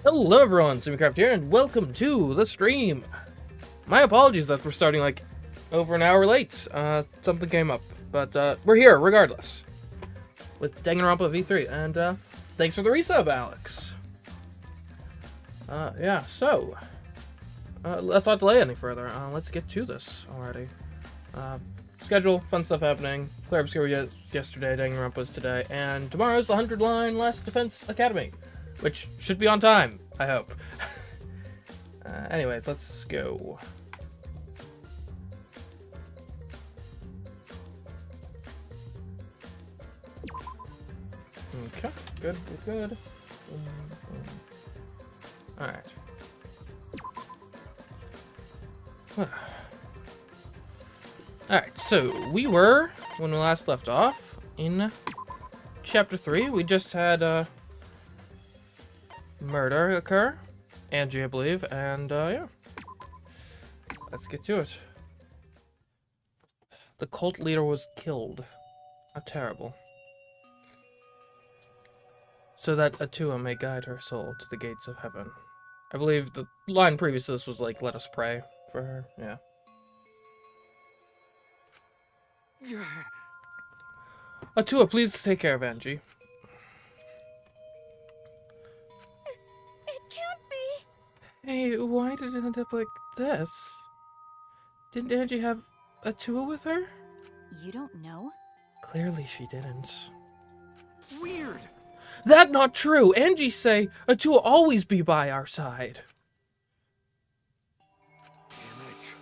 Hello everyone, CMeeCraft here, and welcome to the stream. My apologies that we're starting like over an hour late. Something came up, but we're here regardless with Danganronpa V3, and thanks for the resub, Alex. Yeah, so let's not delay any further. Let's get to this already. Schedule, fun stuff happening. Claire Obscura yesterday, Danganronpa's today, and tomorrow's the 100-line Last Defense Academy, which should be on time, I hope. Anyways, let's go. Okay, good, good. Alright. Alright, so we were, when we last left off, in Chapter 3. We just had, murder occur. Angie, I believe, and, yeah. Let's get to it. The cult leader was killed. How terrible. So that Atua may guide her soul to the gates of heaven. I believe the line previous to this was like, let us pray for her, yeah. Atua, please take care of Angie. It can't be. Hey, why did it end up like this? Didn't Angie have Atua with her? You don't know? Clearly she didn't. Weird. That not true! Angie say Atua always be by our side. Damn it.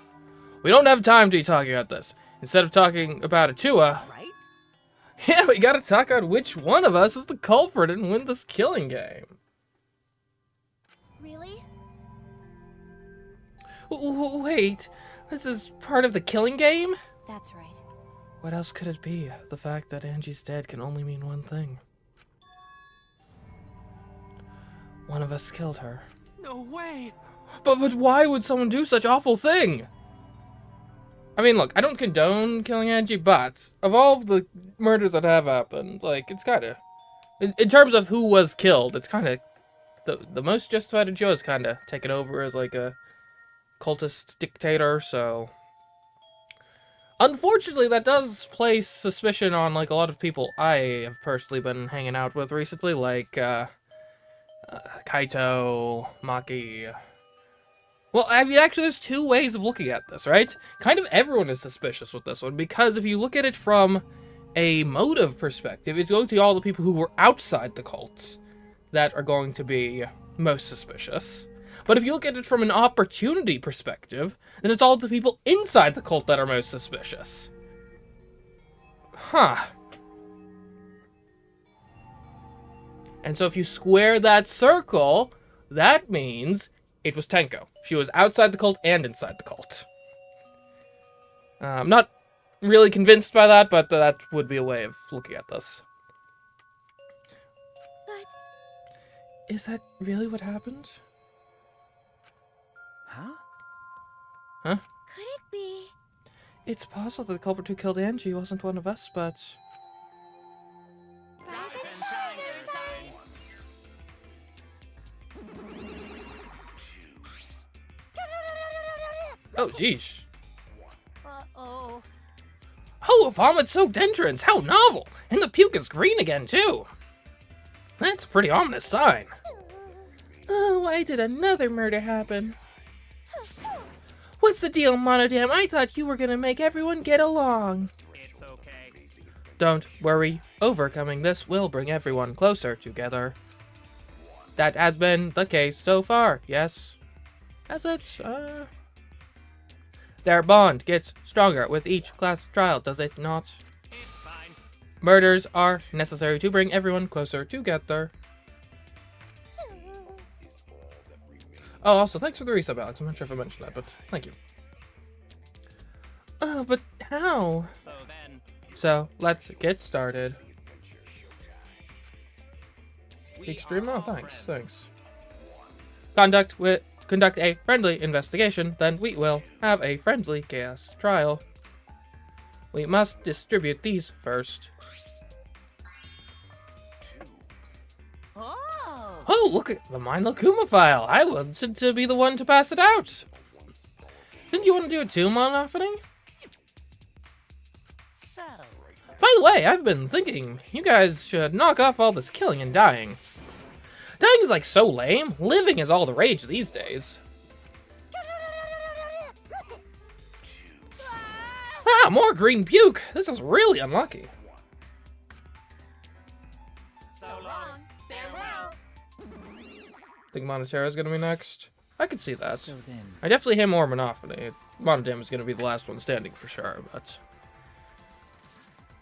We don't have time to be talking about this. Instead of talking about Atua, Right? yeah, we gotta talk about which one of us is the culprit and win this killing game. Really? Wait, this is part of the killing game? That's right. What else could it be? The fact that Angie's dead can only mean one thing. One of us killed her. No way. But why would someone do such awful thing? I mean, look, I don't condone killing Angie, but of all of the murders that have happened, like, it's kind of... In terms of who was killed, it's kind of... The most justified of Joe is kind of taken over as, like, a cultist dictator, so... Unfortunately, that does place suspicion on, like, a lot of people I have personally been hanging out with recently, like, Kaito, Maki... Well, I mean, actually, there's two ways of looking at this, right? Kind of everyone is suspicious with this one, because if you look at it from a motive perspective, it's going to be all the people who were outside the cult that are going to be most suspicious. But if you look at it from an opportunity perspective, then it's all the people inside the cult that are most suspicious. Huh. And so if you square that circle, that means it was Tenko. She was outside the cult and inside the cult. I'm not really convinced by that, but that would be a way of looking at this. But... Is that really what happened? Huh? Huh? Could it be? It's possible that the culprit who killed Angie wasn't one of us, but... Rise and shine, your sun! Oh, jeez. Uh-oh. Oh, a vomit-soaked entrance! How novel! And the puke is green again, too! That's a pretty ominous sign. Oh, why did another murder happen? What's the deal, Monodam? I thought you were gonna make everyone get along. It's okay. Don't worry. Overcoming this will bring everyone closer together. That has been the case so far, yes? Has it, Their bond gets stronger with each class trial, does it not? It's fine. Murders are necessary to bring everyone closer together. Oh, also, thanks for the resub, Alex. I'm not sure if I mentioned that, but thank you. But how? So then... So, let's get started. we Peak stream? are Oh, all thanks, friends. thanks. Conduct a friendly investigation, then we will have a friendly chaos trial. We must distribute these first. Oh! Oh, look at the Mind Lakuma file. I wanted to be the one to pass it out. Didn't you want to do it too, Monophony? So, By the way, I've been thinking you guys should knock off all this killing and dying. Dying is like so lame. Living is all the rage these days. Ah, more green puke. This is really unlucky. so long. Farewell. Think Monotero's gonna be next? I could see that. So then, I definitely him or Monophony. Monodam is gonna be the last one standing for sure, but...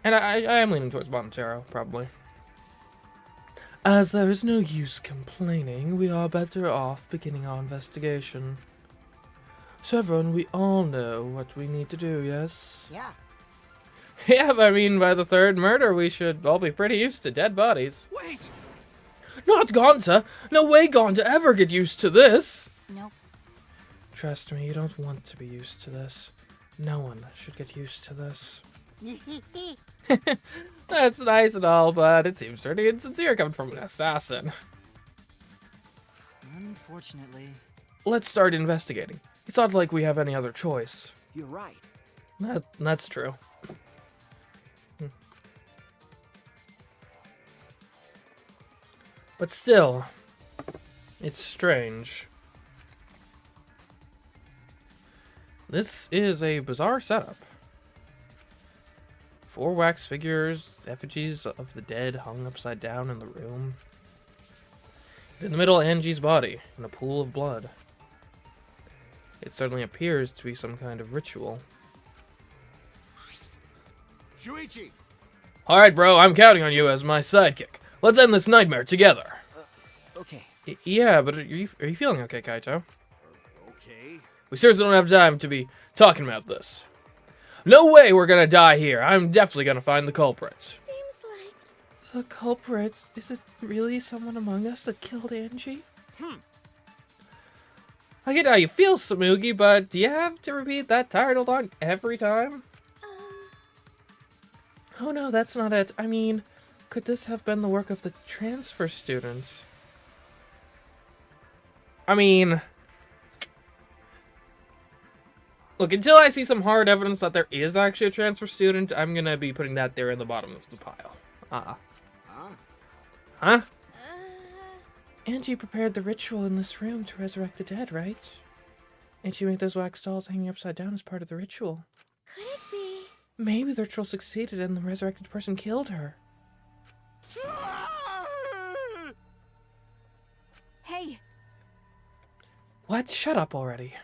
And I am leaning towards Monotero, probably. As there is no use complaining, we are better off beginning our investigation. So everyone, we all know what we need to do, yes? Yeah. Yeah, but I mean, by the third murder, we should all be pretty used to dead bodies. wait! Not Gonta! No way Gonta ever get used to this! Nope. Trust me, you don't want to be used to this. No one should get used to this. That's nice and all, but it seems pretty insincere coming from an assassin. Unfortunately, Let's start investigating. It's not like we have any other choice. you're right. That's true. But still, it's strange. This is a bizarre setup. 4 wax figures, effigies of the dead hung upside down in the room. In the middle, Angie's body, in a pool of blood. It certainly appears to be some kind of ritual. Shuichi! Alright, bro, I'm counting on you as my sidekick. Let's end this nightmare together. Okay. Yeah, but are you feeling okay, Kaito? Okay. We seriously don't have time to be talking about this. No way we're gonna die here. I'm definitely gonna find the culprits. Seems like The culprits? Is it really someone among us that killed Angie? I get how you feel, Samugi, but do you have to repeat that title line every time? Oh no, that's not it. I mean, could this have been the work of the transfer student? I mean... Look, until I see some hard evidence that there is actually a transfer student, I'm gonna be putting that there in the bottom of the pile. Huh? Angie prepared the ritual in this room to resurrect the dead, right? And she made those wax dolls hanging upside down as part of the ritual. could it be? Maybe the ritual succeeded and the resurrected person killed her. Hey, What? Shut up already.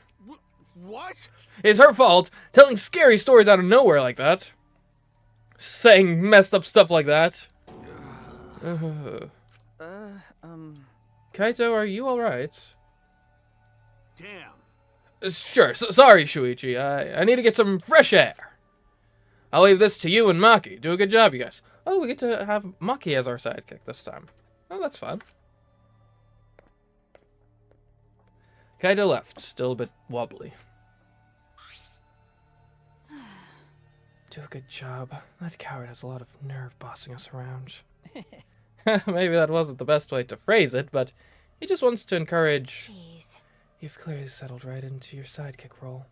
What? It's her fault, telling scary stories out of nowhere like that. Saying messed up stuff like that. Kaito, are you alright? Damn. Sure, sorry, Shuichi. I need to get some fresh air. I'll leave this to you and Maki. Do a good job, you guys. Oh, we get to have Maki as our sidekick this time. Oh, that's fun. Kaito left, still a bit wobbly. Do a good job. That coward has a lot of nerve bossing us around. Maybe that wasn't the best way to phrase it, but he just wants to encourage... jeez. You've clearly settled right into your sidekick role.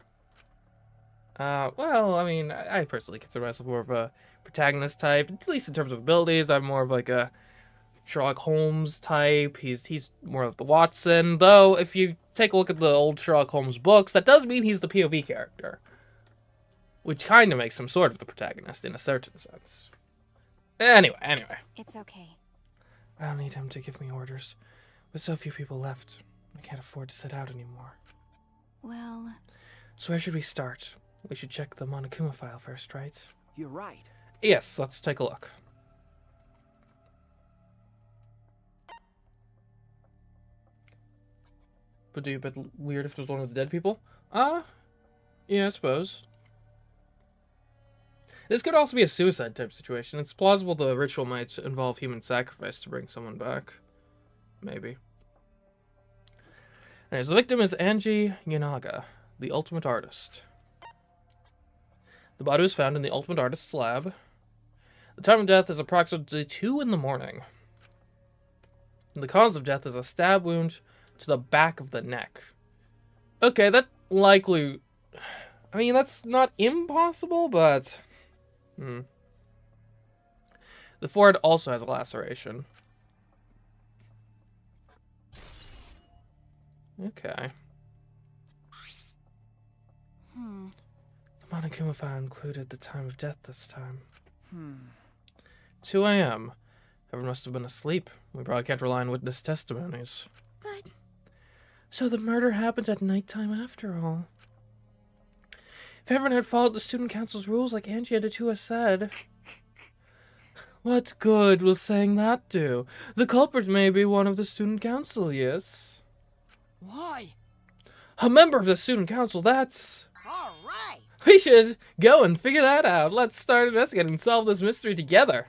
Well, I mean, I personally consider myself more of a protagonist type, at least in terms of abilities. I'm more of like a Sherlock Holmes type. He's more of the Watson, though if you take a look at the old Sherlock Holmes books, that does mean he's the POV character, which kind of makes him sort of the protagonist in a certain sense. Anyway. It's okay. I'll need him to give me orders. With so few people left, I can't afford to sit out anymore. Well, So where should we start? We should check the Monokuma file first, right? You're right. Yes, let's take a look. Would be a bit weird if it was one of the dead people. Yeah, I suppose. This could also be a suicide type situation. It's plausible the ritual might involve human sacrifice to bring someone back. Maybe. Anyways, the victim is Angie Yanaga, the ultimate artist. The body was found in the ultimate artist's lab. The time of death is approximately 2 in the morning. And the cause of death is a stab wound to the back of the neck. Okay, that likely... I mean, that's not impossible, but... The forehead also has a laceration. Okay. The Monokuma file included the time of death this time. 2 a.m. Everyone must have been asleep. We probably can't rely on witness testimonies. But... So the murder happened at nighttime after all. If everyone had followed the student council's rules like Angie and Atua said... What good will saying that do? The culprit may be one of the student council, yes? Why? A member of the student council, that's... All right. We should go and figure that out. Let's start investigating and solve this mystery together.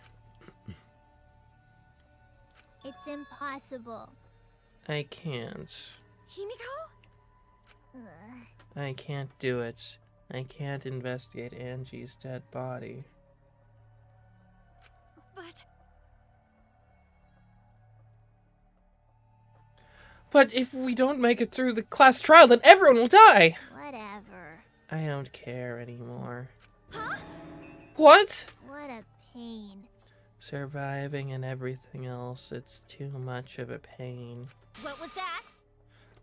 It's impossible. I can't. Himiko? I can't do it. I can't investigate Angie's dead body. But if we don't make it through the class trial, then everyone will die! Whatever. I don't care anymore. Huh? What? What a pain. Surviving and everything else, it's too much of a pain. What was that?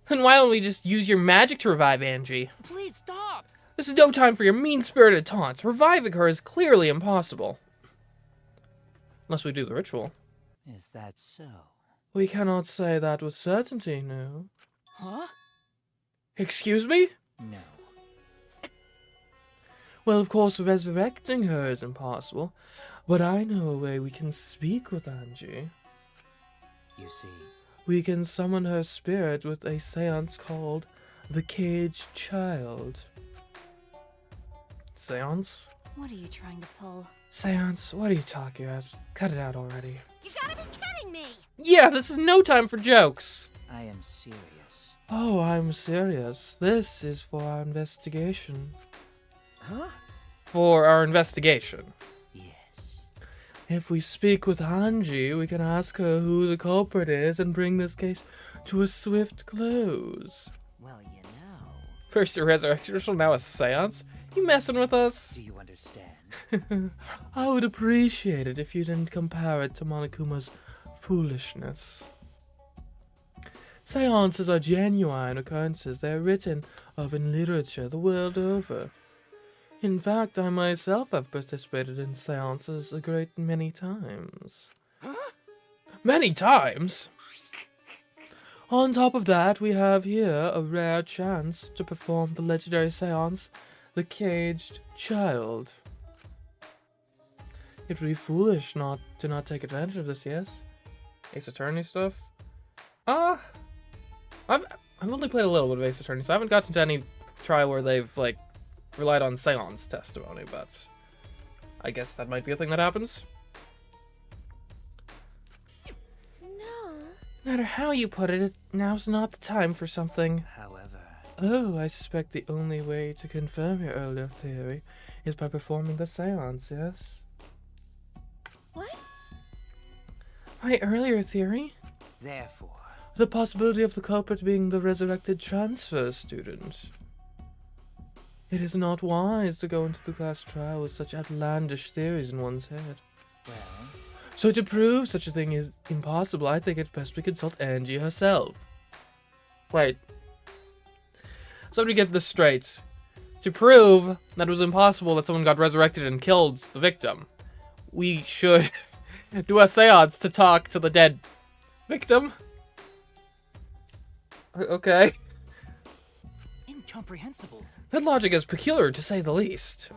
Then why don't we just use your magic to revive Angie? Please stop. This is no time for your mean-spirited taunts. Reviving her is clearly impossible. Unless we do the ritual. Is that so? We cannot say that with certainty, no. Huh? Excuse me? No. Well, of course, resurrecting her is impossible. But I know a way we can speak with Angie. You see. We can summon her spirit with a seance called the Caged Child. Seance? What are you trying to pull? Seance? What are you talking about? Cut it out already. You gotta be kidding me! Yeah, this is no time for jokes. I am serious. Oh, I'm serious. This is for our investigation. Huh? For our investigation. Yes. If we speak with Angie, we can ask her who the culprit is and bring this case to a swift close. Well, you know. First a resurrection ritual, now a seance? You messing with us? Do you understand? I would appreciate it if you didn't compare it to Monokuma's foolishness. Seances are genuine occurrences. They are written of in literature the world over. In fact, I myself have participated in seances a great many times. Huh? Many times? On top of that, we have here a rare chance to perform the legendary seance, the Caged Child. It would be foolish not to take advantage of this, yes? Ace Attorney stuff? I've only played a little bit of Ace Attorney, so I haven't gotten to any trial where they've, like, relied on seance testimony, but I guess that might be a thing that happens. No. No matter how you put it, now's not the time for something. However. Oh, I suspect the only way to confirm your earlier theory is by performing the seance, yes? What? My earlier theory? Therefore. The possibility of the culprit being the resurrected transfer student. It is not wise to go into the class trial with such outlandish theories in one's head. Well. So to prove such a thing is impossible, I think it's best we consult Angie herself. Wait. So let me get this straight. To prove that it was impossible that someone got resurrected and killed the victim, we should do a seance to talk to the dead victim? Okay. Incomprehensible. That logic is peculiar, to say the least.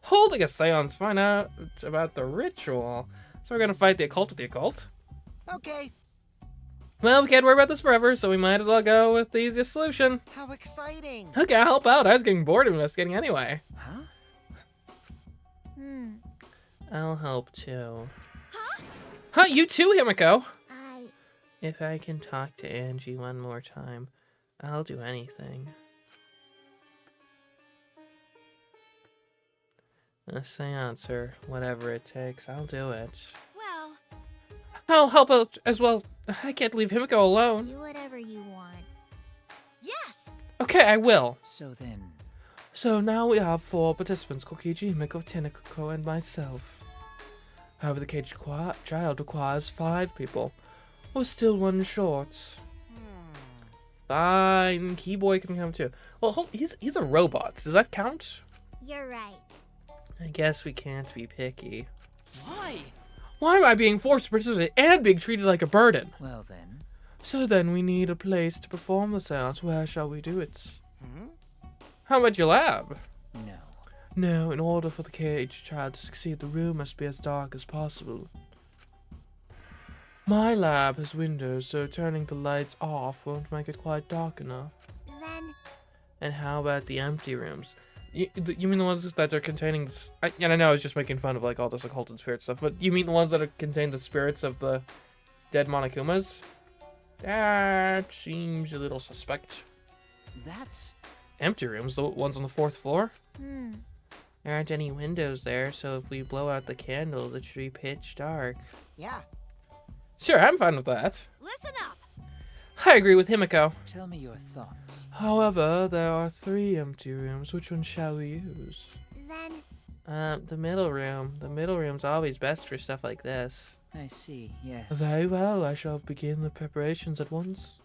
Holding a seance, find out about the ritual. So we're gonna fight the occult with the occult? Okay. Well, we can't worry about this forever, so we might as well go with the easiest solution. How exciting. Okay, I'll help out. I was getting bored of investigating anyway. Huh? I'll help too. Huh? You too, Himiko? If I can talk to Angie one more time, I'll do anything. A seance or whatever it takes, I'll do it. Well, I'll help out as well. I can't leave Himiko alone. Do whatever you want. Yes! Okay, I will. So then, So now we have 4 participants, Kokichi, Himiko, Tenako, and myself. However, the caged child requires 5 people. We're still 1 short. Fine, Keyboy can come too. Well, he's a robot. Does that count? You're right. I guess we can't be picky. why? Why am I being forced to participate and being treated like a burden? Well then. So then we need a place to perform the seance. Where shall we do it? Hmm? How about your lab? No. No, in order for the caged child to succeed, the room must be as dark as possible. My lab has windows, so turning the lights off won't make it quite dark enough. Then, And how about the empty rooms? You mean the ones that are containing... and I know I was just making fun of like all this occult and spirit stuff, but you mean the ones that contain the spirits of the dead Monokumas? That seems a little suspect. That's... Empty rooms, the ones on the 4th floor? hmm. There aren't any windows there, so if we blow out the candles, it should be pitch dark. Yeah. Sure, I'm fine with that. Listen up! I agree with Himiko. Tell me your thoughts. However, there are 3 empty rooms. Which one shall we use? Then, The middle room. The middle room's always best for stuff like this. I see, yes. Very well, I shall begin the preparations at once.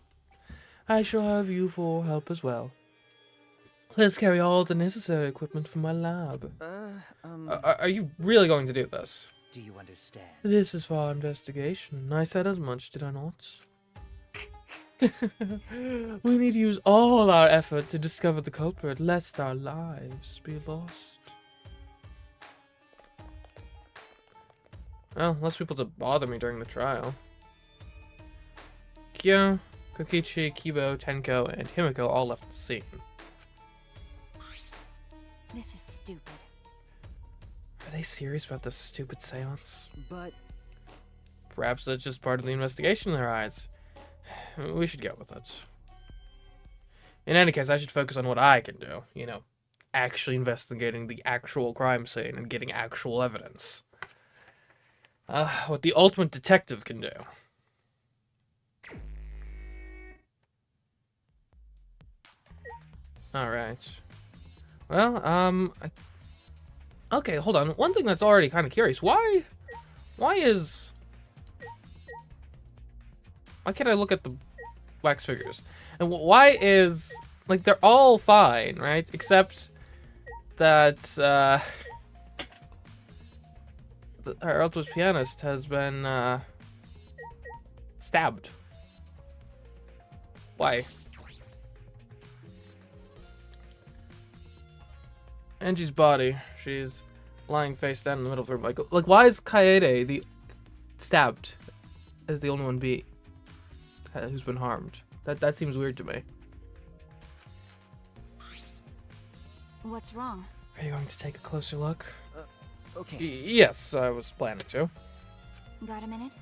I shall have you 4 help as well. Let's carry all the necessary equipment from my lab. Are you really going to do this? Do you understand? This is for our investigation. I said as much, did I not? We need to use all our effort to discover the culprit, lest our lives be lost. Well, less people to bother me during the trial. Kyo, Kokichi, Kibo, Tenko, and Himiko all left the scene. This is stupid. Are they serious about this stupid seance? But... Perhaps that's just part of the investigation in their eyes. We should get with it. In any case, I should focus on what I can do. You know, actually investigating the actual crime scene and getting actual evidence. What the ultimate detective can do. Alright. Well, okay, hold on. One thing that's already kind of curious. Why can't I look at the wax figures? And why is, like, they're all fine, right? Except that, our alto's pianist has been, stabbed. Why? Angie's body. She's lying face down in the middle of the room. Like why is Kaede the stabbed as the only one who's been harmed? That seems weird to me. What's wrong? Are you going to take a closer look? Okay. Yes, I was planning to. Got a minute?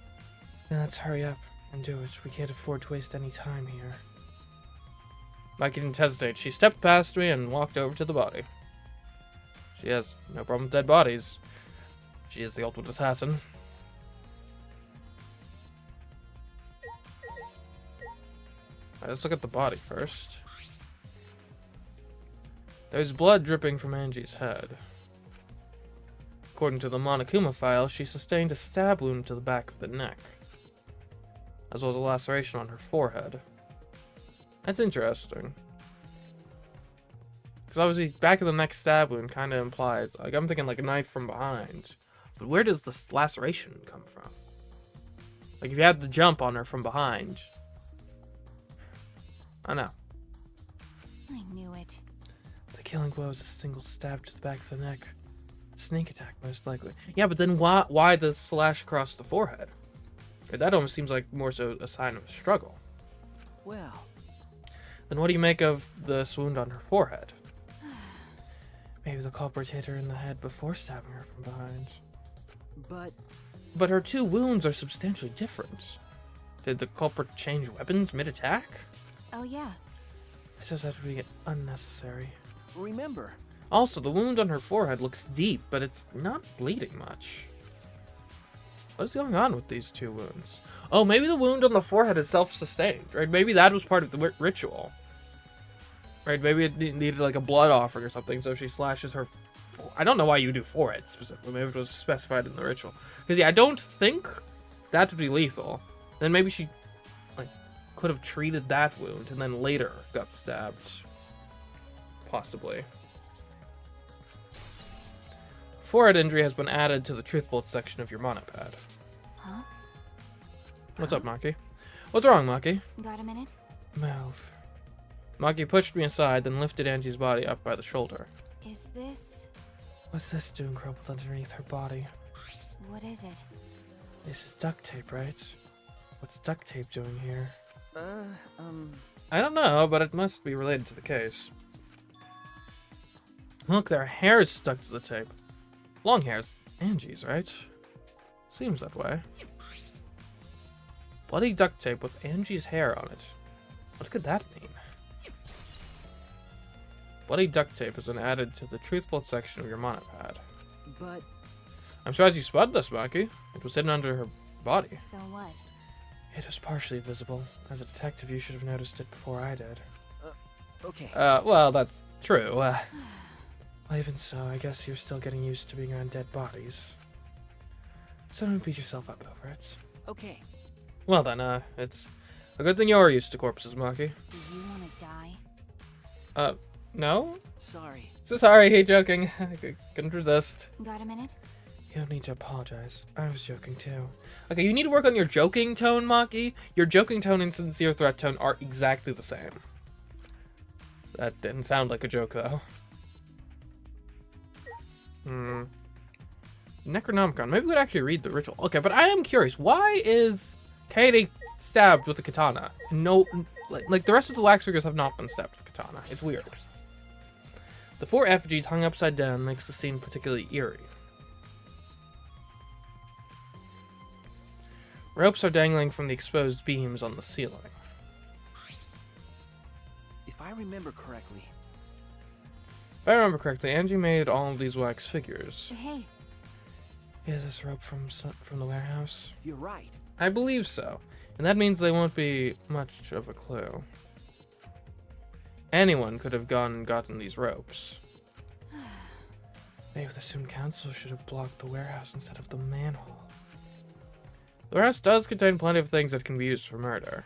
Then let's hurry up and do it. We can't afford to waste any time here. Mikey didn't hesitate. She stepped past me and walked over to the body. She has no problem with dead bodies. She is the ultimate assassin. Alright, let's look at the body first. There's blood dripping from Angie's head. According to the Monokuma file, she sustained a stab wound to the back of the neck, as well as a laceration on her forehead. That's interesting. Because obviously, back of the neck stab wound kind of implies, like, I'm thinking like a knife from behind. But where does this laceration come from? Like, if you had the jump on her from behind. I don't know. I knew it. The killing blow is a single stab to the back of the neck. Sneak attack, most likely. Yeah, but then why the slash across the forehead? That almost seems like more so a sign of a struggle. Well... Then what do you make of this wound on her forehead? Maybe the culprit hit her in the head before stabbing her from behind. But her 2 wounds are substantially different. Did the culprit change weapons mid-attack? Oh yeah. I suppose that would be unnecessary. remember... Also, the wound on her forehead looks deep, but it's not bleeding much. What is going on with these 2 wounds? Oh, maybe the wound on the forehead is self-sustained, right? Maybe that was part of the ritual. Right, maybe it needed like a blood offering or something, so she slashes her... I don't know why you do forehead specifically. Maybe it was specified in the ritual. Because, yeah, I don't think that would be lethal. Then maybe she, like, could have treated that wound and then later got stabbed. Possibly. Forehead injury has been added to the truth bolt section of your monopad. Huh? What's up, Maki? What's wrong, Maki? Got a minute? Move. Maki pushed me aside, then lifted Angie's body up by the shoulder. Is this... What's this doing crumpled underneath her body? What is it? This is duct tape, right? What's duct tape doing here? Uh, I don't know, but it must be related to the case. Look, their hair is stuck to the tape. Long hair's Angie's, right? Seems that way. Bloody duct tape with Angie's hair on it. What could that mean? Bloody duct tape has been added to the truth bolt section of your monopad. but I'm surprised you spotted this, Maki. It was hidden under her body. So what? It was partially visible. As a detective, you should have noticed it before I did. okay. Well, that's true. Well, even so, I guess you're still getting used to being around dead bodies. So don't beat yourself up over it. Okay. Well then, it's a good thing you're used to corpses, Maki. Do you want to die? No? Sorry. So sorry, hey, joking. I couldn't resist. Got a minute? You don't need to apologize. I was joking too. Okay, you need to work on your joking tone, Maki. Your joking tone and sincere threat tone are exactly the same. That didn't sound like a joke, though. Necronomicon. Maybe we'd actually read the ritual. Okay, but I am curious. Why is Kaede stabbed with a katana? No, like the rest of the wax figures have not been stabbed with a katana. It's weird. The 4 effigies hung upside down makes the scene particularly eerie. Ropes are dangling from the exposed beams on the ceiling. If I remember correctly. If I remember correctly, Angie made all of these wax figures. Hey, Is this rope from the warehouse? You're right. I believe so. And that means they won't be much of a clue. Anyone could have gone and gotten these ropes. Maybe the student council should have blocked the warehouse instead of the manhole. The warehouse does contain plenty of things that can be used for murder.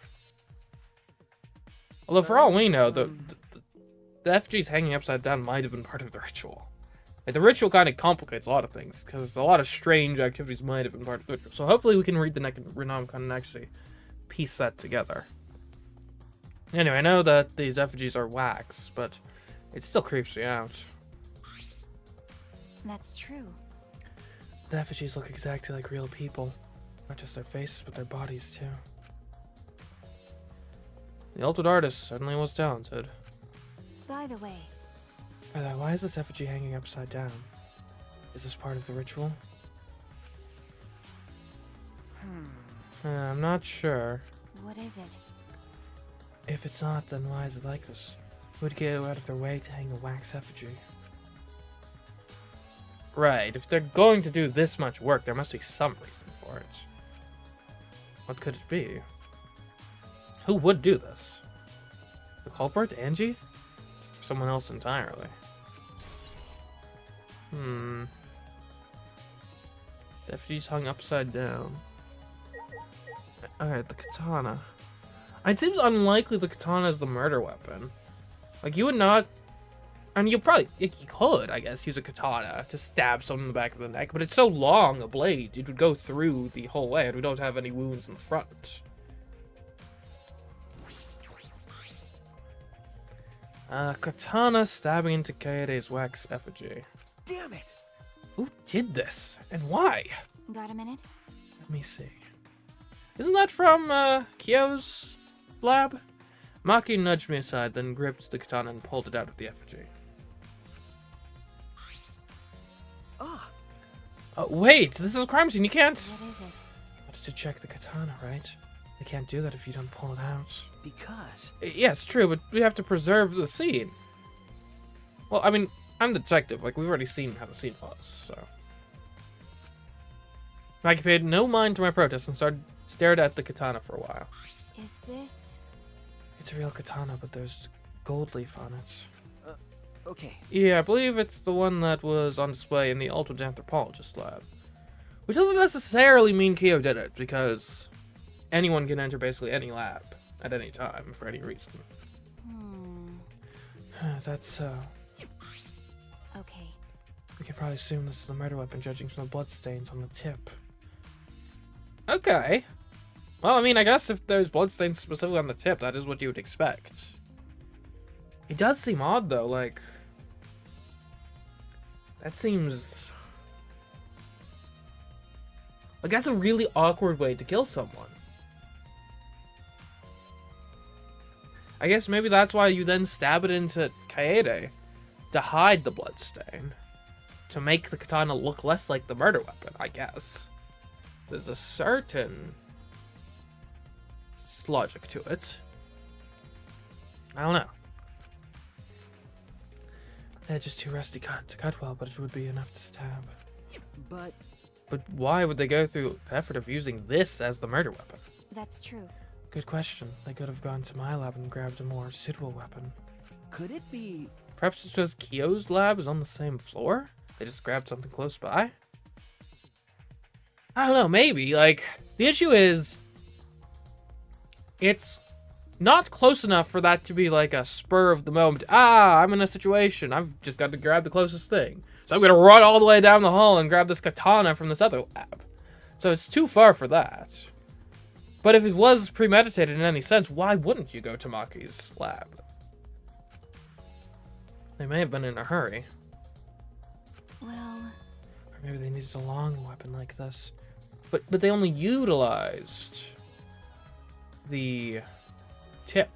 Although for all we know, the effigies hanging upside down might have been part of the ritual. Like, the ritual kind of complicates a lot of things, because a lot of strange activities might have been part of the ritual. So hopefully we can read the Necronomicon and actually piece that together. Anyway, I know that these effigies are wax, but it still creeps me out. that's true. The effigies look exactly like real people. Not just their faces, but their bodies, too. The altered artist certainly was talented. By the way, Why is this effigy hanging upside down? Is this part of the ritual? I'm not sure. what is it? If it's not, then why is it like this? Who would go out of their way to hang a wax effigy? Right, if they're going to do this much work, there must be some reason for it. What could it be? Who would do this? The culprit, Angie? Or someone else entirely? The effigy's hung upside down. Alright, the katana. It seems unlikely the katana is the murder weapon. Like, you would not... I mean, you could, I guess, use a katana to stab someone in the back of the neck, but it's so long, a blade, it would go through the whole way, and we don't have any wounds in the front. Katana stabbing into Kaede's wax effigy. Damn it! Who did this? And why? Got a minute? Let me see. Isn't that from, Kyo's lab? Maki nudged me aside, then gripped the katana and pulled it out of the effigy. Ah! Wait, this is a crime scene, you can't... What is it? You wanted to check the katana, right? You can't do that if you don't pull it out. Because... Yes, true, but we have to preserve the scene. Well, I mean, I'm the detective, like, we've already seen how the scene was, so... Maki paid no mind to my protest and stared at the katana for a while. Is this... It's a real katana, but there's gold leaf on it. Okay. Yeah, I believe it's the one that was on display in the Ultimate Anthropologist lab. Which doesn't necessarily mean Kyo did it, because anyone can enter basically any lab at any time for any reason. That's so. Okay. We can probably assume this is a murder weapon, judging from the bloodstains on the tip. Okay. Well, I mean, I guess if there's bloodstains specifically on the tip, that is what you would expect. It does seem odd, though, like... That seems... Like, that's a really awkward way to kill someone. I guess maybe that's why you then stab it into Kaede, to hide the bloodstain. To make the katana look less like the murder weapon, I guess. There's a certain logic to it. I don't know. The edge is too rusty to cut well, but it would be enough to stab. But why would they go through the effort of using this as the murder weapon? That's true. Good question. They could have gone to my lab and grabbed a more suitable weapon. could it be... Perhaps it's just Kyo's lab is on the same floor? They just grabbed something close by? I don't know, maybe. Like, the issue is... It's not close enough for that to be like a spur of the moment. Ah, I'm in a situation. I've just got to grab the closest thing. So I'm going to run all the way down the hall and grab this katana from this other lab. So it's too far for that. But if it was premeditated in any sense, why wouldn't you go to Maki's lab? They may have been in a hurry. Well... Or maybe they needed a long weapon like this. But they only utilized the tip.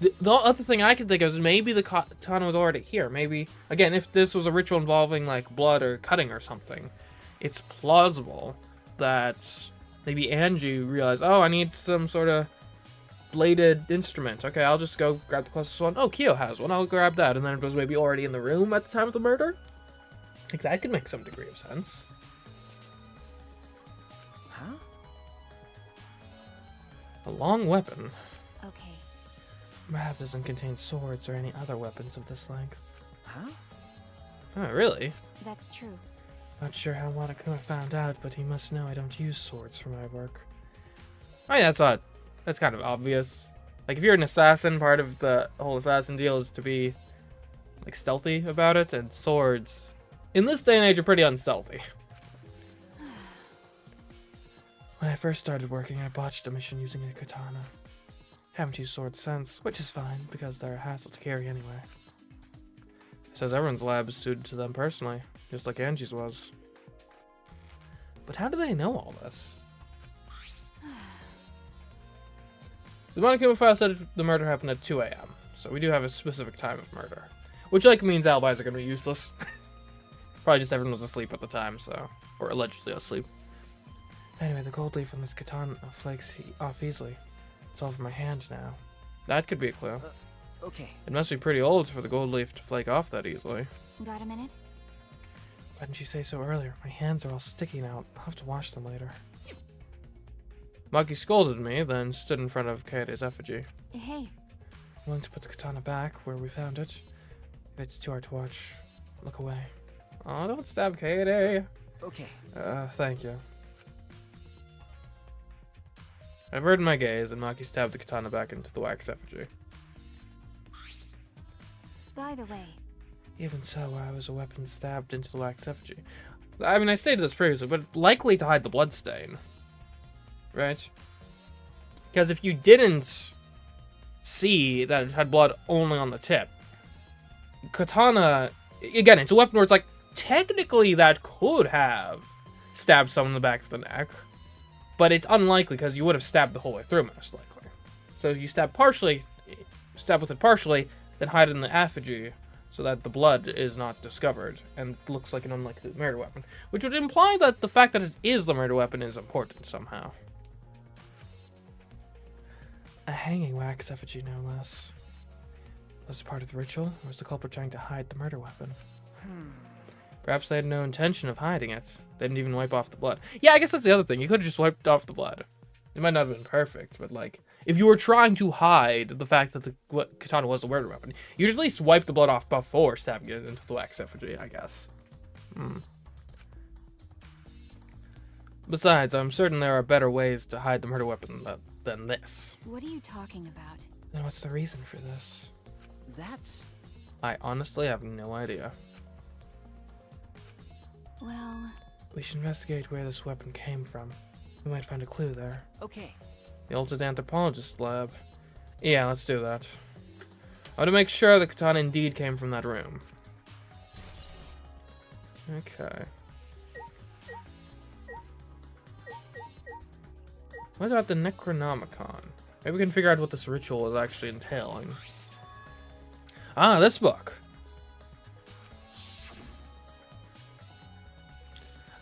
The other thing I can think of is maybe the katana was already here. Maybe, again, if this was a ritual involving like blood or cutting or something, it's plausible that maybe Angie realized, oh, I need some sort of bladed instrument. Okay, I'll just go grab the closest one. Oh, Kyo has one. I'll grab that. And then it was maybe already in the room at the time of the murder. Like, that could make some degree of sense. Huh? A long weapon. Okay. Map doesn't contain swords or any other weapons of this length. Huh? Oh, really? That's true. Not sure how Monokuma found out, but he must know I don't use swords for my work. I mean, that's odd. That's kind of obvious. Like, if you're an assassin, part of the whole assassin deal is to be, like, stealthy about it, and swords, in this day and age, are pretty unstealthy. When I first started working, I botched a mission using a katana. Haven't used swords since, which is fine, because they're a hassle to carry anyway. It says everyone's lab is suited to them personally, just like Angie's was. But how do they know all this? The Monokuma file said the murder happened at 2 a.m., so we do have a specific time of murder. Which, like, means alibis are going to be useless. Probably just everyone was asleep at the time, so... Or allegedly asleep. Anyway, the gold leaf on this katana flakes off easily. It's all over my hand now. That could be a clue. Okay. It must be pretty old for the gold leaf to flake off that easily. Got a minute? Why didn't you say so earlier? My hands are all sticky now. I'll have to wash them later. Maki scolded me, then stood in front of Kaede's effigy. Hey. I'm willing to put the katana back where we found it. If it's too hard to watch, look away. Oh, don't stab Kaede. Okay. Thank you. I averted my gaze, and Maki stabbed the katana back into the wax effigy. By the way. Even so, why was a weapon stabbed into the wax effigy? I mean, I stated this previously, but likely to hide the bloodstain. Right? Because if you didn't see that it had blood only on the tip, katana, again, it's a weapon where it's like, technically that could have stabbed someone in the back of the neck, but it's unlikely because you would have stabbed the whole way through, most likely. So you stab with it partially, then hide it in the effigy so that the blood is not discovered and it looks like an unlikely murder weapon, which would imply that the fact that it is the murder weapon is important somehow. A hanging wax effigy, no less. Was it part of the ritual, or was the culprit trying to hide the murder weapon? Perhaps they had no intention of hiding it. They didn't even wipe off the blood. Yeah, I guess that's the other thing. You could have just wiped off the blood. It might not have been perfect, but like, if you were trying to hide the fact that what katana was the murder weapon, you'd at least wipe the blood off before stabbing it into the wax effigy, I guess. Besides, I'm certain there are better ways to hide the murder weapon than this. What are you talking about? Then what's the reason for this? That's... I honestly have no idea. Well, We should investigate where this weapon came from. We might find a clue there. okay. The altered anthropologist lab. Yeah, let's do that. I want to make sure the katana indeed came from that room. Okay. What about the Necronomicon? Maybe we can figure out what this ritual is actually entailing. Ah, this book.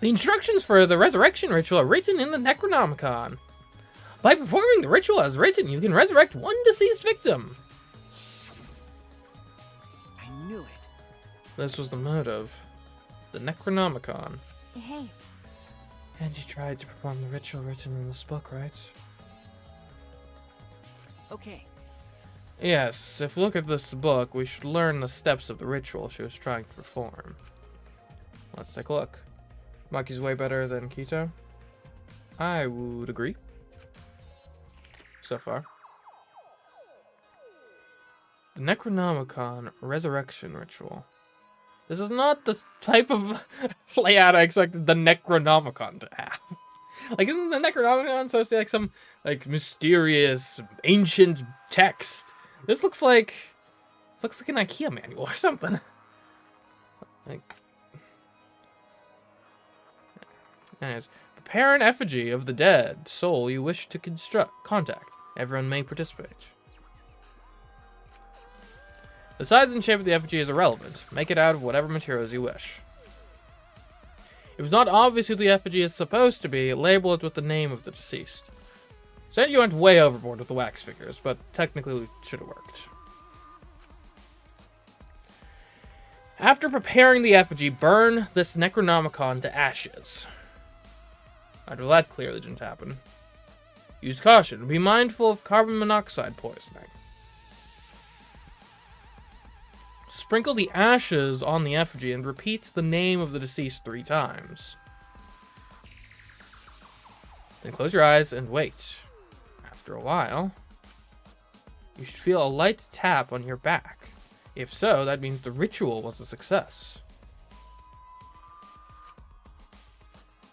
The instructions for the resurrection ritual are written in the Necronomicon. By performing the ritual as written, you can resurrect one deceased victim. I knew it. This was the motive. The Necronomicon. hey, And you tried to perform the ritual written in this book, right? Okay. Yes, if we look at this book, we should learn the steps of the ritual she was trying to perform. Let's take a look. Maki's way better than Kito. I would agree. So far. The Necronomicon Resurrection Ritual. This is not the type of layout I expected the Necronomicon to have. Like, isn't the Necronomicon supposed to be like some like mysterious ancient text? This looks like an IKEA manual or something. Like, anyways, prepare an effigy of the dead soul you wish to contact. Everyone may participate. The size and shape of the effigy is irrelevant. Make it out of whatever materials you wish. If it's not obvious who the effigy is supposed to be, label it with the name of the deceased. Said you went way overboard with the wax figures, but technically it should have worked. After preparing the effigy, burn this Necronomicon to ashes. Well, that clearly didn't happen. Use caution. Be mindful of carbon monoxide poisoning. Sprinkle the ashes on the effigy and repeat the name of the deceased 3 times. Then close your eyes and wait. After a while, you should feel a light tap on your back. If so, that means the ritual was a success.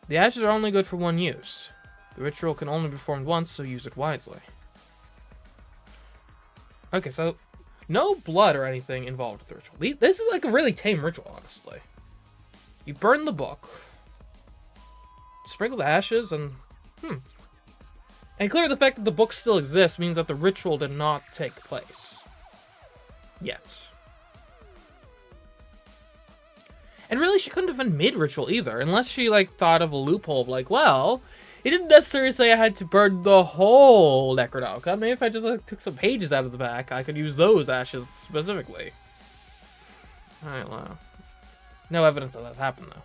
The ashes are only good for one use. The ritual can only be performed once, so use it wisely. Okay, so no blood or anything involved with the ritual. This is like a really tame ritual, honestly. You burn the book, sprinkle the ashes, and And clearly the fact that the book still exists means that the ritual did not take place. Yet. And really, she couldn't have been mid-ritual either, unless she, like, thought of a loophole of, like, well, it didn't necessarily say I had to burn the whole Necronomicon. Maybe if I just, like, took some pages out of the back, I could use those ashes specifically. Alright, well. No evidence of that happened, though.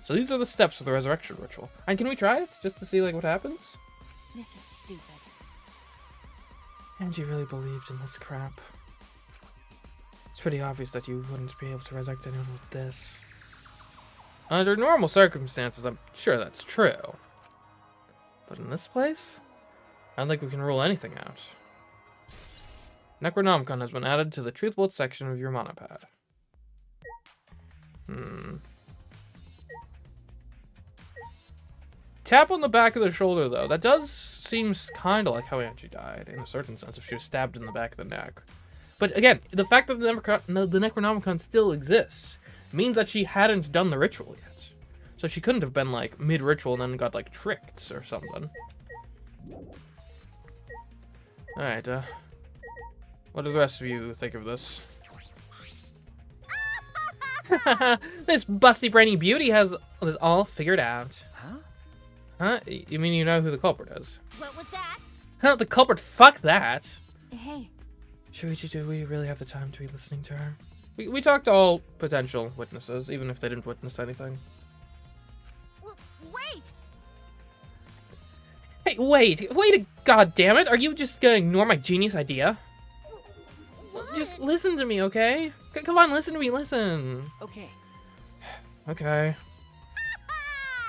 So these are the steps of the resurrection ritual. And can we try it, just to see, like, what happens? this is stupid. And you really believed in this crap. It's pretty obvious that you wouldn't be able to resurrect anyone with this. Under normal circumstances, I'm sure that's true. But in this place, I don't think we can rule anything out. Necronomicon has been added to the Truth Bolt section of your monopad. Tap on the back of the shoulder, though. That does seem kind of like how Angie died, in a certain sense, if she was stabbed in the back of the neck. But again, the fact that the Necronomicon still exists means that she hadn't done the ritual yet. So she couldn't have been, like, mid-ritual and then got, like, tricked or something. Alright, what do the rest of you think of this? This busty brainy beauty has this all figured out. Huh? Huh? You mean you know who the culprit is? What was that? Huh, the culprit? Fuck that! Hey, Shuichi, do we really have the time to be listening to her? We talked to all potential witnesses, even if they didn't witness anything. Wait! Hey, wait, god damn it! Are you just gonna ignore my genius idea? What? Just listen to me, okay? Come on, listen to me, listen. Okay. Okay.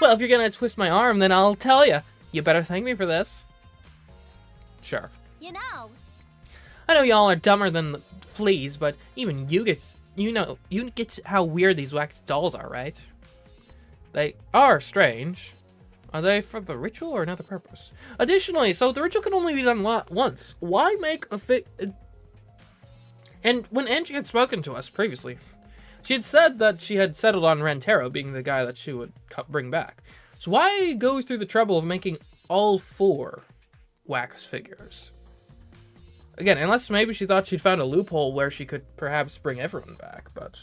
Well, if you're gonna twist my arm, then I'll tell you. You better thank me for this. Sure. You know, I know y'all are dumber than the fleas, but even you get how weird these wax dolls are, right? They are strange. Are they for the ritual or another purpose? Additionally, so the ritual can only be done once. Why make a And when Angie had spoken to us previously, she had said that she had settled on Rentero being the guy that she would bring back. So why go through the trouble of making all 4 wax figures? Again, unless maybe she thought she'd found a loophole where she could perhaps bring everyone back, but...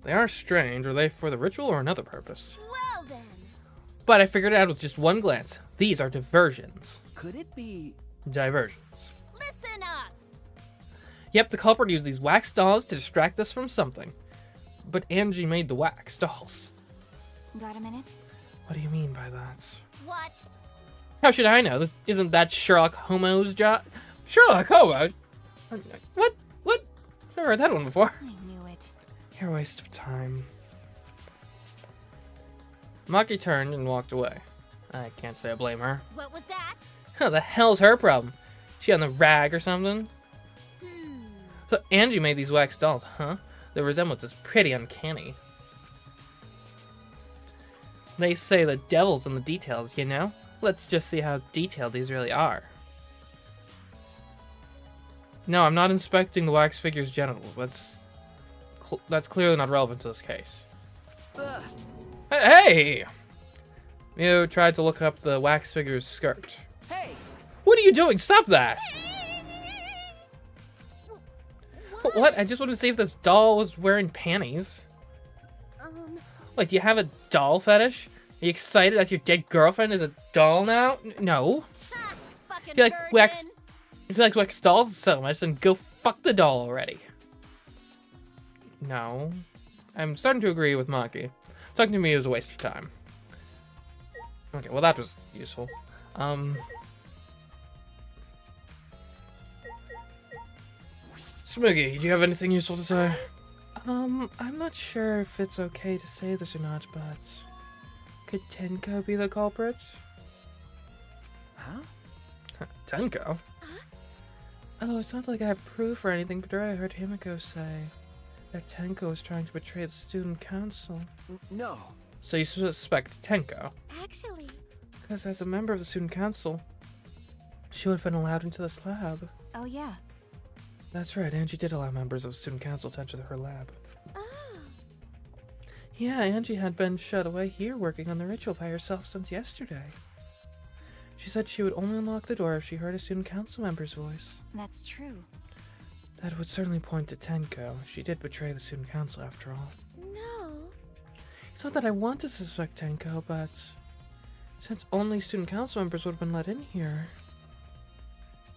They are strange. Are they for the ritual or another purpose? well then. But I figured it out with just one glance. These are diversions. Could it be? Diversions. Listen up! Yep, the culprit used these wax dolls to distract us from something. But Angie made the wax dolls. Got a minute? What do you mean by that? What? How should I know? This isn't that Sherlock Holmes' job. Sherlock Holmes? What? Never heard that one before. I knew it. You're a waste of time. Maki turned and walked away. I can't say I blame her. What was that? Huh, the hell's her problem? She on the rag or something? So Angie made these wax dolls, huh? The resemblance is pretty uncanny. They say the devil's in the details, you know? Let's just see how detailed these really are. No, I'm not inspecting the wax figure's genitals. That's clearly not relevant to this case. Hey! You tried to look up the wax figure's skirt. Hey! What are you doing? Stop that! What? I just wanted to see if this doll was wearing panties. Wait, do you have a doll fetish? Are you excited that your dead girlfriend is a doll now? No. Fucking If you like wax, if you like wax dolls so much, then go fuck the doll already. No. I'm starting to agree with Maki. Talking to me was a waste of time. Okay, well that was useful. Smoogie, do you have anything useful to say? I'm not sure if it's okay to say this or not, but... Could Tenko be the culprit? Huh? Tenko? Oh, it's not like I have proof or anything, but I heard Himiko say that Tenko was trying to betray the student council. No. So you suspect Tenko? Actually, Because as a member of the student council, she would have been allowed into this lab. Oh, yeah. That's right, Angie did allow members of the student council to enter her lab. oh, Yeah, Angie had been shut away here working on the ritual by herself since yesterday. She said she would only unlock the door if she heard a student council member's voice. That's true. That would certainly point to Tenko. She did betray the student council after all. no. It's not that I want to suspect Tenko, but since only student council members would have been let in here.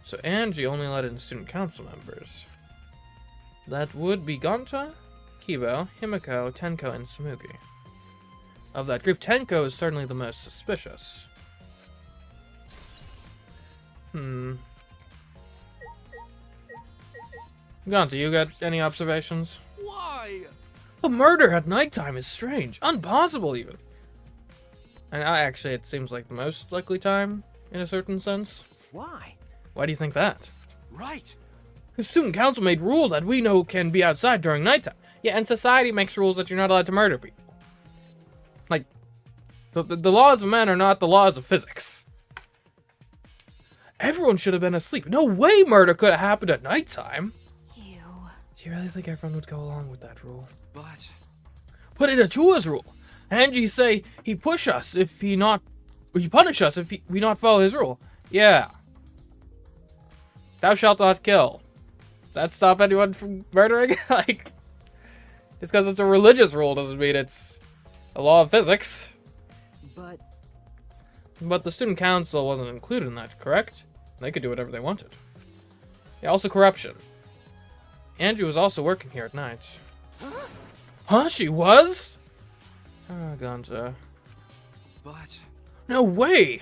So Angie only let in student council members. That would be Gonta, Kibo, Himiko, Tenko, and Samugi. Of that group, Tenko is certainly the most suspicious. Gonta, you got any observations? Why? A murder at nighttime is strange. Impossible, even. And actually, it seems like the most likely time, in a certain sense. Why? Why do you think that? Right. The student council made rules that we know can be outside during nighttime. Yeah, and society makes rules that you're not allowed to murder people. Like, the laws of men are not the laws of physics. Everyone should have been asleep. No way murder could have happened at nighttime. Ew. Do you really think everyone would go along with that rule? But Put it into his rule. Angie say he punish us if we not follow his rule. Yeah. Thou shalt not kill. Does that stop anyone from murdering? Like, just because it's a religious rule doesn't mean it's a law of physics. but But the student council wasn't included in that, correct? They could do whatever they wanted. Yeah, also corruption. Andrew was also working here at night. Huh? She was? Oh, Gonta. But... No way!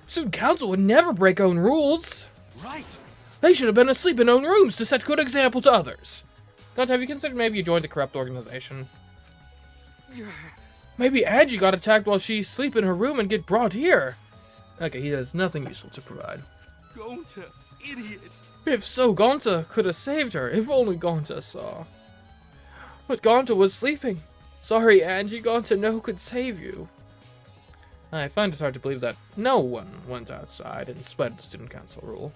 Student council would never break own rules. Right. They should have been asleep in own rooms to set good example to others. Gonta, have you considered maybe you joined a corrupt organization? Maybe Angie got attacked while she sleep in her room and get brought here. Okay, he has nothing useful to provide. Gonta, idiot. If so, Gonta could have saved her, if only Gonta saw. But Gonta was sleeping. Sorry, Angie, Gonta no could save you. I find it hard to believe that no one went outside in spite of the student council rule.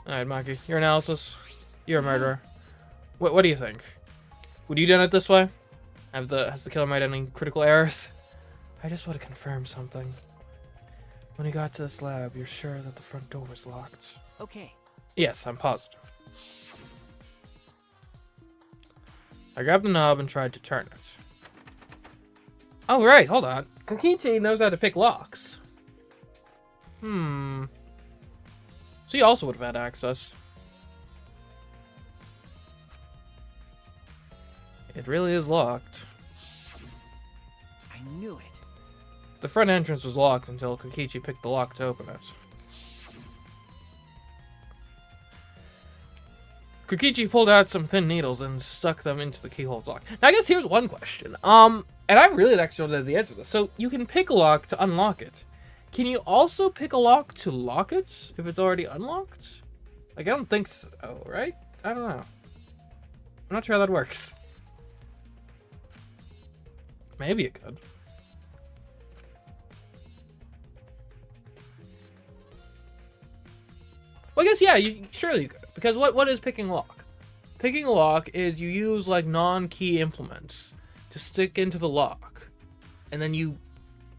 Alright, Maki, your analysis. You're a murderer. What do you think? Would you done it this way? Has the killer made any critical errors? I just want to confirm something. When you got to this lab, you're sure that the front door was locked? Okay. Yes, I'm positive. I grabbed the knob and tried to turn it. Oh, right, hold on. Kokichi knows how to pick locks. So he also would have had access. It really is locked. I knew it. The front entrance was locked until Kokichi picked the lock to open it. Kokichi pulled out some thin needles and stuck them into the keyhole's lock. Now, I guess here's one question. And I really actually know the answer to this. So, you can pick a lock to unlock it. Can you also pick a lock to lock it if it's already unlocked? Like, I don't think so, right? I don't know. I'm not sure how that works. Maybe it could. Well, I guess, yeah, surely you could. Because what is picking a lock? Picking a lock is you use, like, non-key implements to stick into the lock. And then you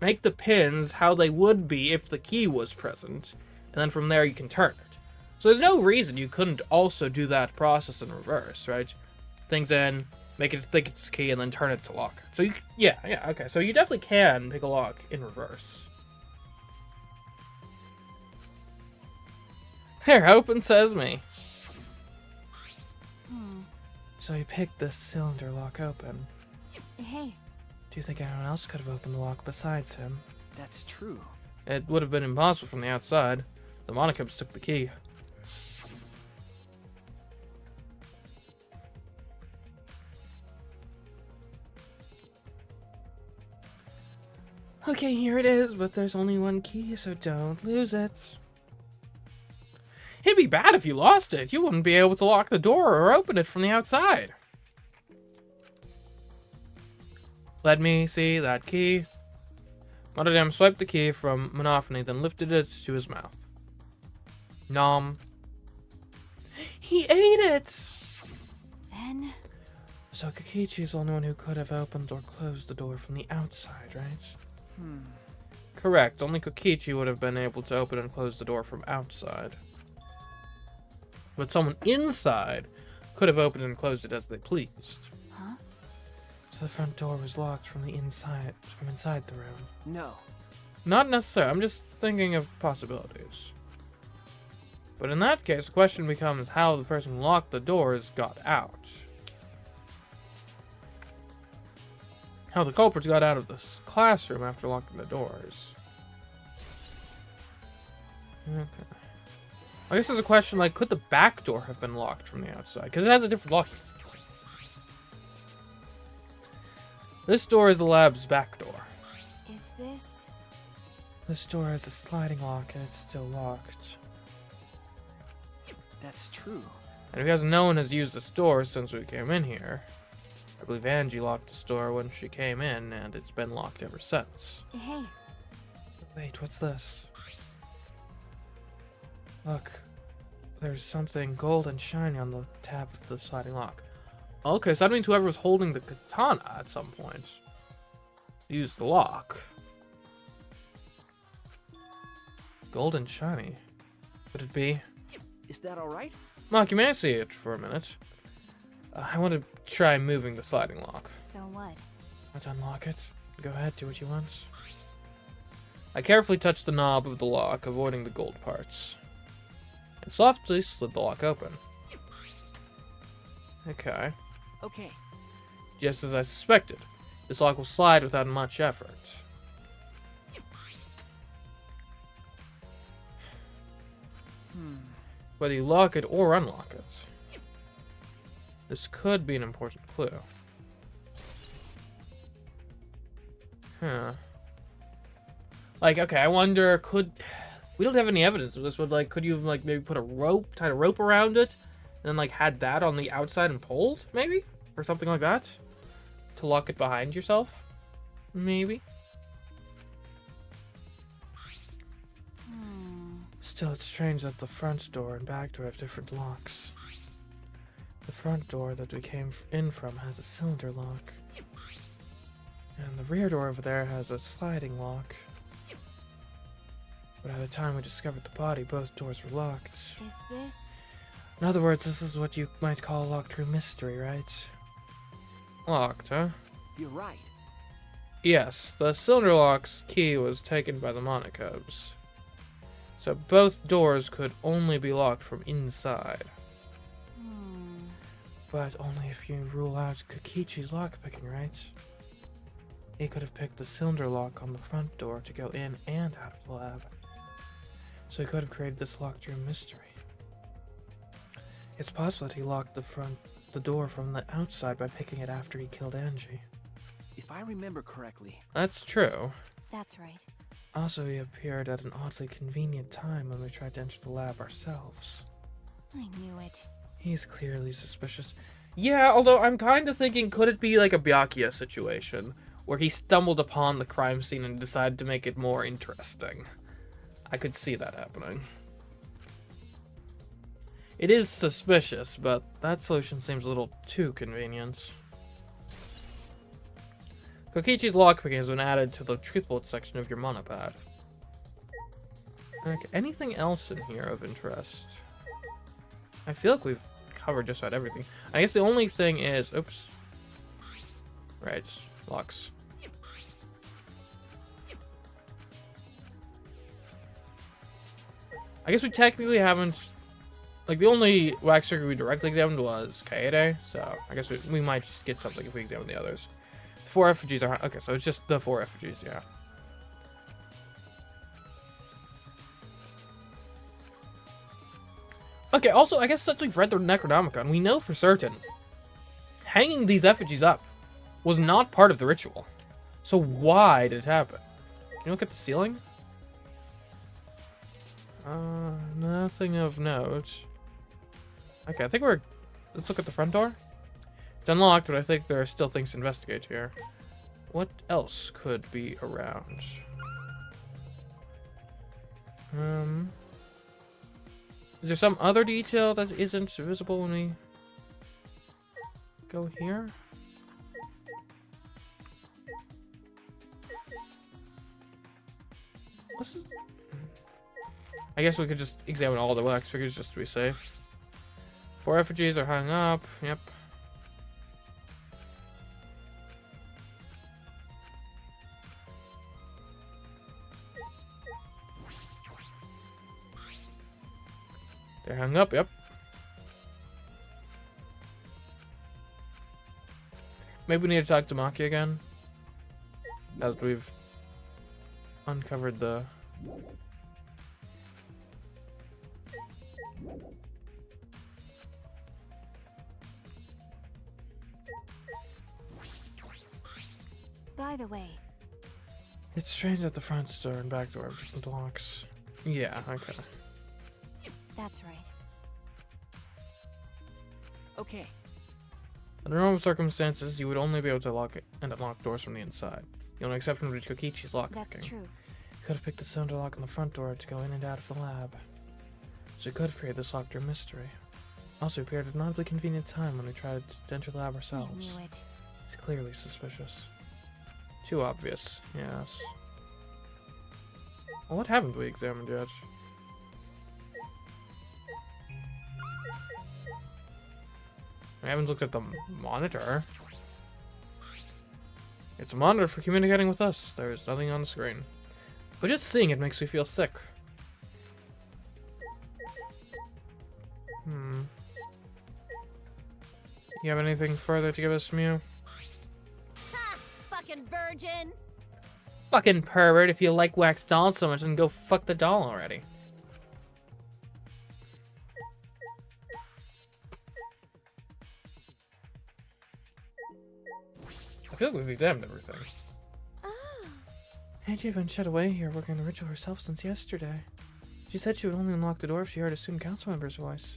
make the pins how they would be if the key was present. And then from there you can turn it. So there's no reason you couldn't also do that process in reverse, right? Things in, make it think it's the key, and then turn it to lock. So you, yeah, okay. So you definitely can pick a lock in reverse. There, open sesame. So you picked this cylinder lock open. Hey. Do you think anyone else could have opened the lock besides him? That's true. It would have been impossible from the outside. The Monocubs took the key. Okay, here it is, but there's only one key, so don't lose it. It'd be bad if you lost it. You wouldn't be able to lock the door or open it from the outside. Let me see that key. Monodam swiped the key from Monophony, then lifted it to his mouth. Nom. He ate it! Then... So Kokichi's the only one who could have opened or closed the door from the outside, right? Correct. Only Kokichi would have been able to open and close the door from outside. But someone inside could have opened and closed it as they pleased. Huh? So the front door was locked from the inside, from inside the room. No. Not necessarily. I'm just thinking of possibilities. But in that case, the question becomes how the person who locked the doors got out. How the culprits got out of this classroom after locking the doors. Okay. I guess there's a question like, could the back door have been locked from the outside? Because it has a different lock. This door is the lab's back door. Is this... This door has a sliding lock and it's still locked. That's true. And because no one has used this door since we came in here, I believe Angie locked this door when she came in, and it's been locked ever since. Hey. Wait, what's this? Look, there's something gold and shiny on the tab of the sliding lock. Okay, so that means whoever was holding the katana at some point used the lock. Gold and shiny. Could it be? Is that all right? Mark, you may see it for a minute. I want to try moving the sliding lock. So what? Let's unlock it. Go ahead, do what you want. I carefully touched the knob of the lock, avoiding the gold parts, and softly slid the lock open. Okay. Okay. Just as I suspected, this lock will slide without much effort. Whether you lock it or unlock it, this could be an important clue. Huh. Like, okay, I wonder, we don't have any evidence of this, but, like, could you have, like, maybe put a rope, tied a rope around it, and then, like, had that on the outside and pulled, maybe? Or something like that? To lock it behind yourself? Maybe? Still, it's strange that the front door and back door have different locks. The front door that we came in from has a cylinder lock. And the rear door over there has a sliding lock. But at the time we discovered the body, both doors were locked. Is this... In other words, this is what you might call a locked room mystery, right? Locked, huh? You're right. Yes, the cylinder lock's key was taken by the Monacobes. So both doors could only be locked from inside. But only if you rule out Kokichi's lockpicking, right? He could have picked the cylinder lock on the front door to go in and out of the lab. So he could have created this locked room mystery. It's possible that he locked the door from the outside by picking it after he killed Angie. If I remember correctly. That's true. That's right. Also, he appeared at an oddly convenient time when we tried to enter the lab ourselves. I knew it. He's clearly suspicious. Yeah, although I'm kind of thinking, could it be like a Byakuya situation, where he stumbled upon the crime scene and decided to make it more interesting? I could see that happening. It is suspicious, but that solution seems a little too convenient. Kokichi's lockpicking has been added to the truth bullet section of your monopad. Okay, anything else in here of interest? I feel like we've covered just about everything. I guess the only thing is... Oops. Right, locks. I guess we technically haven't... Like, the only wax figure we directly examined was Kaede, so I guess we might just get something if we examine the others. The 4 effigies are... Okay, so it's just the 4 effigies, yeah. Okay, also, I guess since we've read the Necronomicon, we know for certain hanging these effigies up was not part of the ritual. So why did it happen? Can you look at the ceiling? Nothing of note. Okay, I think we're... Let's look at the front door. It's unlocked, but I think there are still things to investigate here. What else could be around? Is there some other detail that isn't visible when we go here? I guess we could just examine all the wax figures just to be safe. 4 effigies are hung up. Yep. They're hung up, yep. Maybe we need to talk to Maki again. Now that we've uncovered the... By the way, It's strange that the front door and back door have different locks. Yeah, okay. that's right. Okay. Under normal circumstances, you would only be able to lock it and unlock doors from the inside. The only exception would be Kokichi's lockpicking. That's true. You could have picked the cylinder lock on the front door to go in and out of the lab. So you could have created this locked room mystery. Also, appeared at an oddly convenient time when we tried to enter the lab I ourselves. knew it. It's clearly suspicious. Too obvious, yes. Well, what haven't we examined yet? I haven't looked at the monitor. It's a monitor for communicating with us. There's nothing on the screen. But just seeing it makes me feel sick. You have anything further to give us, Mew? Ha! Fucking virgin! Fucking pervert, if you like wax dolls so much, then go fuck the doll already. I feel like we've examined everything. Oh. Angie had been shut away here working the ritual herself since yesterday. She said she would only unlock the door if she heard a student council member's voice.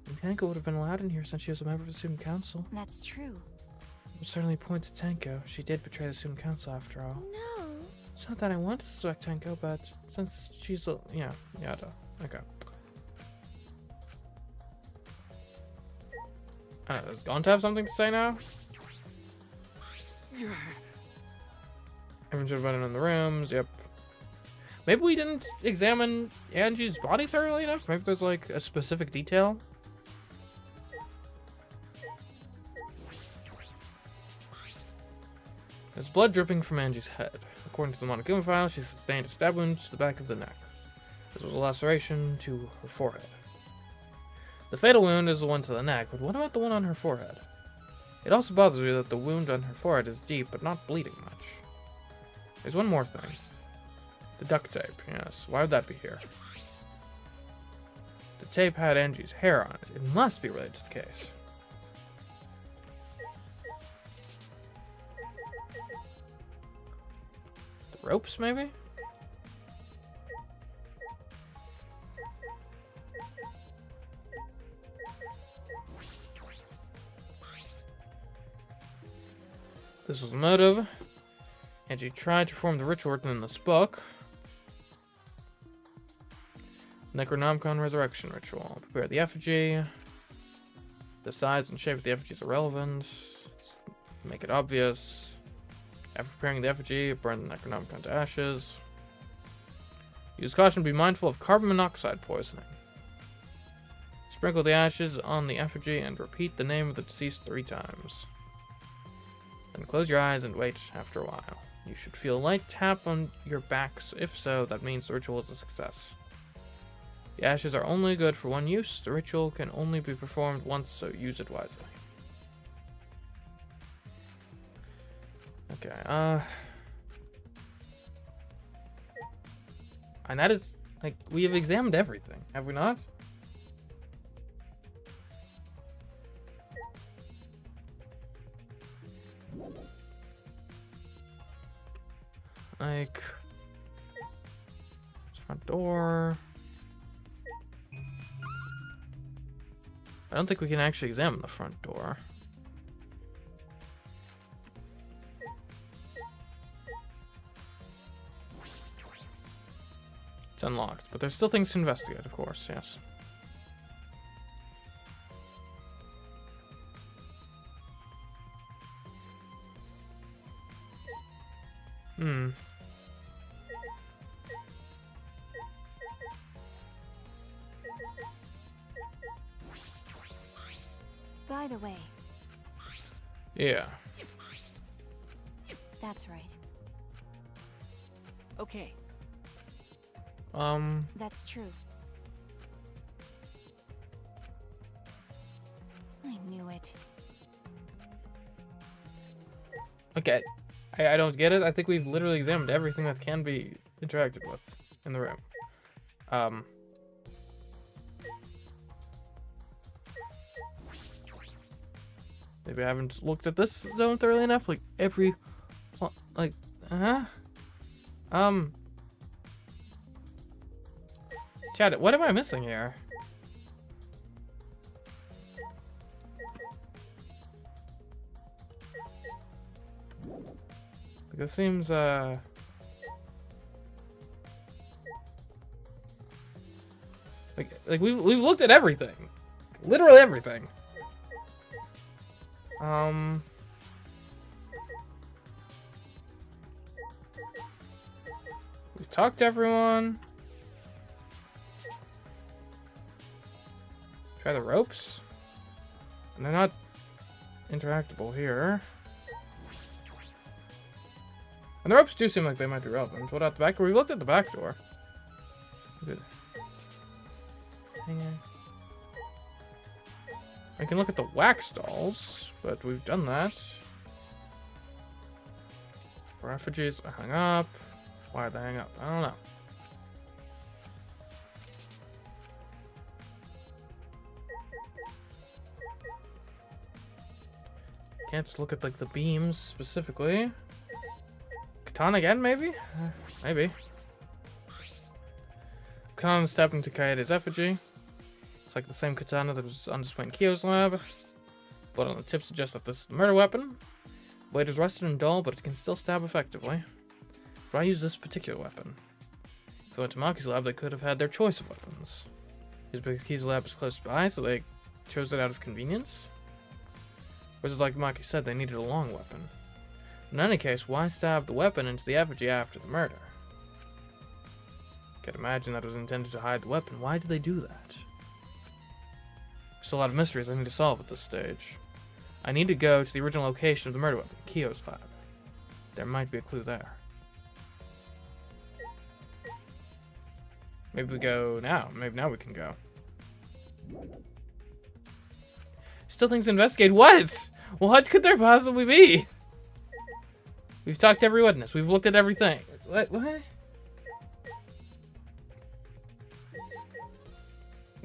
And Tanko would have been allowed in here since she was a member of the student council. That's true. Which certainly points to Tanko. She did betray the student council after all. No. It's not that I want to suspect Tanko, but since she's a... yeah, okay. I don't know, does Gaunt have something to say now? Everyone should have been in the rooms, yep. Maybe we didn't examine Angie's body thoroughly enough? Maybe there's like a specific detail? There's blood dripping from Angie's head. According to the Monokuma file, she sustained a stab wound to the back of the neck. This was a laceration to her forehead. The fatal wound is the one to the neck, but what about the one on her forehead? It also bothers me that the wound on her forehead is deep, but not bleeding much. There's one more thing. The duct tape, yes. Why would that be here? The tape had Angie's hair on it. It must be related to the case. The ropes, maybe? This was the motive. Angie tried to perform the ritual written in this book. Necronomicon Resurrection Ritual. Prepare the effigy. The size and shape of the effigy is irrelevant. Make it obvious. After preparing the effigy, burn the Necronomicon to ashes. Use caution, be mindful of carbon monoxide poisoning. Sprinkle the ashes on the effigy and repeat the name of the deceased 3 times. Then close your eyes and wait after a while. You should feel a light tap on your backs. If so, that means the ritual is a success. The ashes are only good for one use. The ritual can only be performed once, so use it wisely. Okay, and that is, like, we have examined everything, have we not? Like, front door. I don't think we can actually examine the front door. It's unlocked, but there's still things to investigate, of course, yes. By the way, Yeah. that's right. Okay. That's true. I knew it. Okay. I don't get it. I think we've literally examined everything that can be interacted with in the room. Maybe I haven't looked at this zone thoroughly enough. Like every, like, Chad, what am I missing here? Like, this seems, like we've looked at everything. Literally everything. We've talked to everyone. Try the ropes. And they're not interactable here. And the ropes do seem like they might be relevant. What about the back door? We looked at the back door. Good. Hang on. I can look at the wax dolls, but we've done that. Refugees are hung up. Why are they hung up? I don't know. Can't just look at like the beams specifically. Katana again, maybe? Maybe. Katana stepping to Kaede's effigy. It's like the same katana that was on display in Kyo's lab. Blood on the tip suggests that this is the murder weapon. Blade is rusted and dull, but it can still stab effectively. So I use this particular weapon. If they went to Maki's lab, they could have had their choice of weapons. Ki's lab is close by, so they chose it out of convenience. Or is it like Maki said, they needed a long weapon? In any case, why stab the weapon into the effigy after the murder? Can't imagine that it was intended to hide the weapon. Why did they do that? There's a lot of mysteries I need to solve at this stage. I need to go to the original location of the murder weapon, Kyo's lab. There might be a clue there. Maybe we go now. Maybe now we can go. Still things to investigate. What? What could there possibly be? We've talked to every witness. We've looked at everything. What?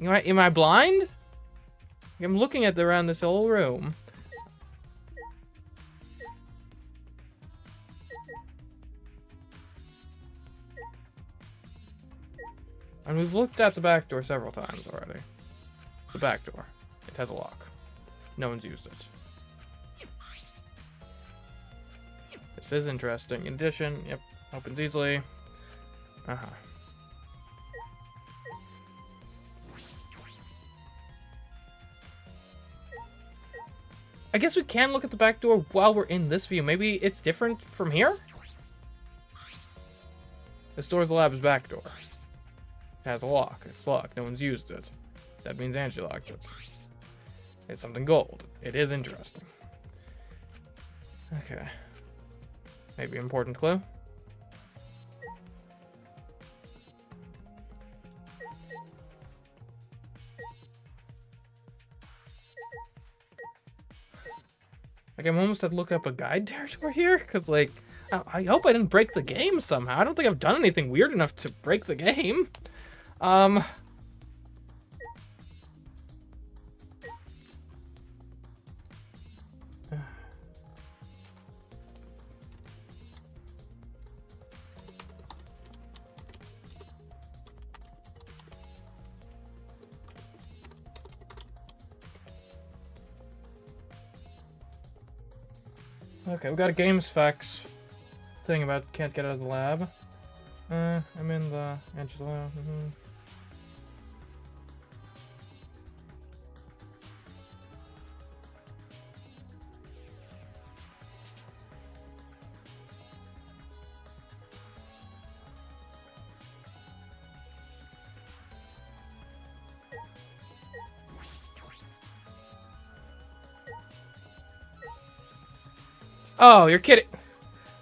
Am I blind? I'm looking at around this whole room. And we've looked at the back door several times already. The back door. It has a lock. No one's used it. This is interesting. In addition, yep, opens easily. Uh-huh. I guess we can look at the back door while we're in this view. Maybe it's different from here? This door's the lab's back door. It has a lock. It's locked. No one's used it. That means Angie locked it. It's something gold. It is interesting. Okay. Maybe an important clue? Like, I'm almost at look up a guide territory here, because, like, I hope I didn't break the game somehow. I don't think I've done anything weird enough to break the game. Okay, we got a games facts thing about can't get out of the lab. I'm in the Angela. Oh, you're kidding.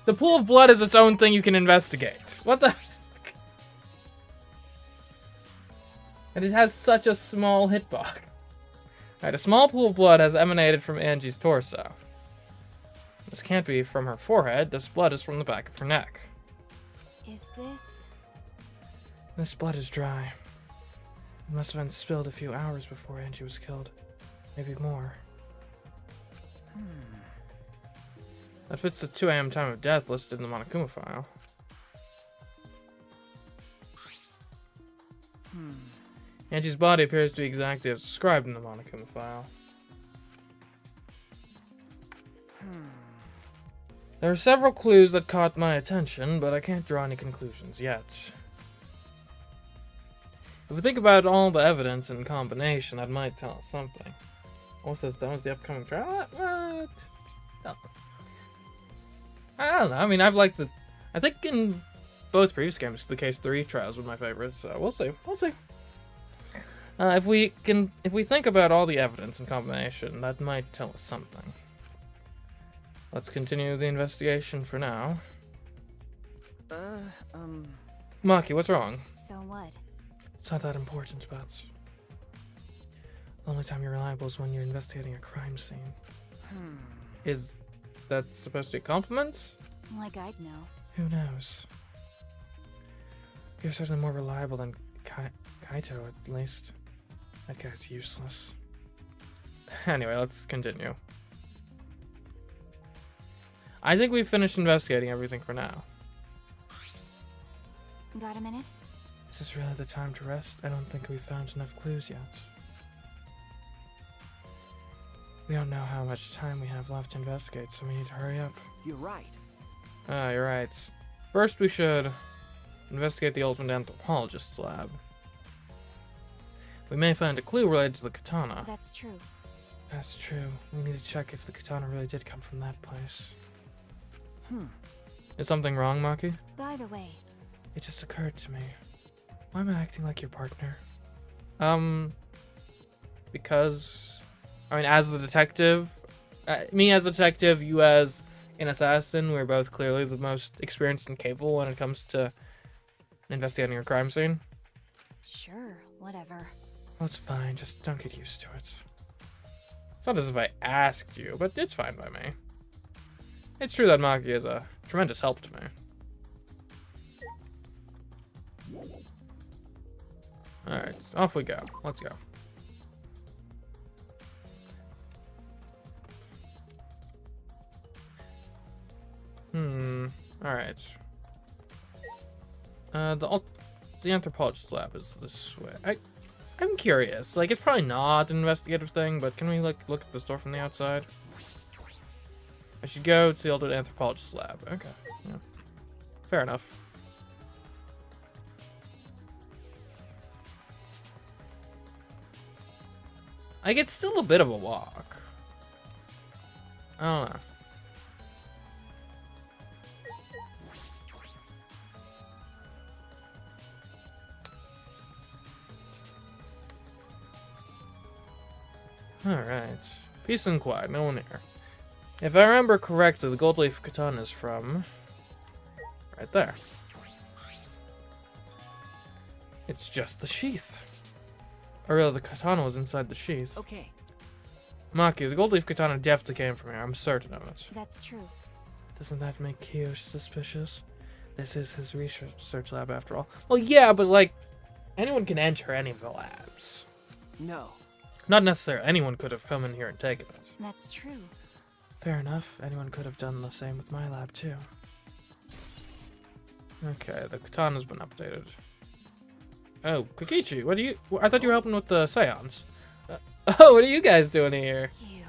The pool of blood is its own thing you can investigate. What the heck? And it has such a small hitbox. Alright, a small pool of blood has emanated from Angie's torso. This can't be from her forehead. This blood is from the back of her neck. Is this? This blood is dry. It must have been spilled a few hours before Angie was killed. Maybe more. That fits the 2 a.m. time of death listed in the Monokuma file. Angie's body appears to be exactly as described in the Monokuma file. There are several clues that caught my attention, but I can't draw any conclusions yet. If we think about all the evidence in combination, that might tell us something. Also says that was the upcoming trial. What? No. I don't know. I mean, I think in both previous games, the Case 3 trials were my favorite, so we'll see. We'll see. If we think about all the evidence in combination, that might tell us something. Let's continue the investigation for now. Maki, what's wrong? So what? It's not that important, but the only time you're reliable is when you're investigating a crime scene. Is that supposed to be a compliment? Like I'd know. Who knows? You're certainly more reliable than Kaito, at least. That guy's useless. Anyway, let's continue. I think we've finished investigating everything for now. Got a minute? Is this really the time to rest? I don't think we've found enough clues yet. We don't know how much time we have left to investigate, so we need to hurry up. You're right. Ah, you're right. First, we should investigate the ultimate anthropologist's lab. We may find a clue related to the katana. That's true. That's true. We need to check if the katana really did come from that place. Is something wrong, Maki? By the way, It just occurred to me. Why am I acting like your partner? Because, I mean, as a detective, me as a detective, you as an assassin, we're both clearly the most experienced and capable when it comes to investigating a crime scene. sure, whatever. That's fine, just don't get used to it. It's not as if I asked you, but it's fine by me. It's true that Maki is a tremendous help to me. Alright, off we go. Let's go. Alright. The anthropologist's lab is this way. I'm curious. Like, it's probably not an investigative thing, but can we, like, look at the store from the outside? I should go to the ultimate anthropologist's lab. Okay. Yeah. Fair enough. Like, it's still a bit of a walk. I don't know. Alright. Peace and quiet, no one here. If I remember correctly, the gold leaf katana is from right there. It's just the sheath. Or really, the katana was inside the sheath. Okay. Maki, the gold leaf katana definitely came from here. I'm certain of it. That's true. Doesn't that make Kiyoshi suspicious? This is his research lab after all. Well, yeah, but like, anyone can enter any of the labs. No. Not necessarily. Anyone could have come in here and taken it. That's true. Fair enough. Anyone could have done the same with my lab, too. Okay, the katana's been updated. Oh, Kokichi, what are you... I thought you were helping with the seance. Oh, what are you guys doing here? Ew.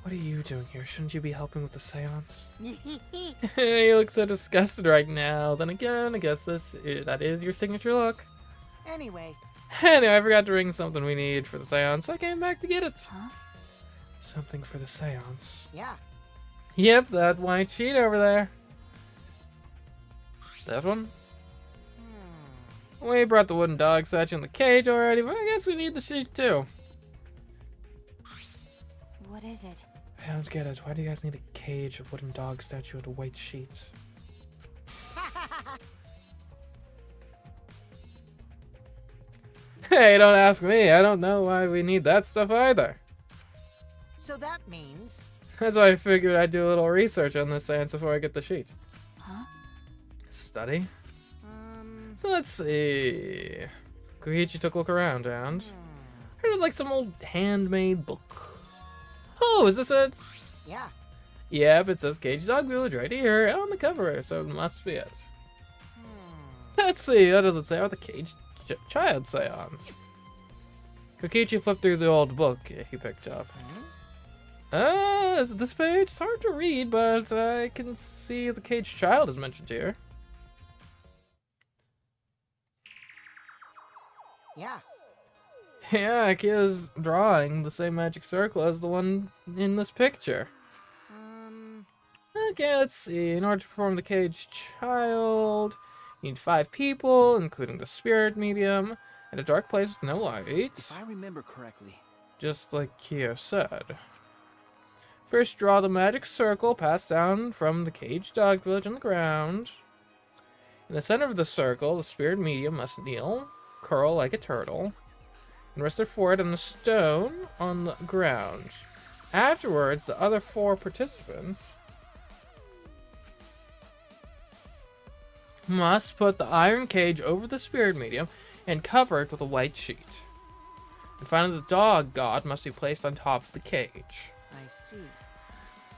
What are you doing here? Shouldn't you be helping with the seance? You look so disgusted right now. Then again, I guess that is your signature look. Anyway. Anyway, I forgot to bring something we need for the seance. I came back to get it. Huh? Something for the seance. Yeah. Yep, that white sheet over there. That one? We brought the wooden dog statue in the cage already, but I guess we need the sheet too. What is it? I don't get it. Why do you guys need a cage, a wooden dog statue, and a white sheet? Hey, don't ask me. I don't know why we need that stuff either. So that means... That's why I figured I'd do a little research on this science before I get the sheet. Huh? Study? So let's see. Koichi took a look around and... It was like some old handmade book. Oh, is this it? Yeah. Yep, it says Cage Dog Village right here on the cover, so it must be it. Let's see, what does it say about the Cage Child Seance? Kokichi flipped through the old book he picked up. Is it this page? It's hard to read, but I can see the Cage Child is mentioned here. Yeah. Yeah, Kia's drawing the same magic circle as the one in this picture. Okay, let's see. In order to perform the Cage Child, you need 5 people, including the spirit medium, and a dark place with no light. If I remember correctly. Just like Kyo said. First, draw the magic circle passed down from the Cage Dog Village on the ground. In the center of the circle, the spirit medium must kneel, curl like a turtle, and rest their forehead on a stone on the ground. Afterwards, the other 4 participants must put the iron cage over the spirit medium and cover it with a white sheet. And finally, the dog god must be placed on top of the cage. I see.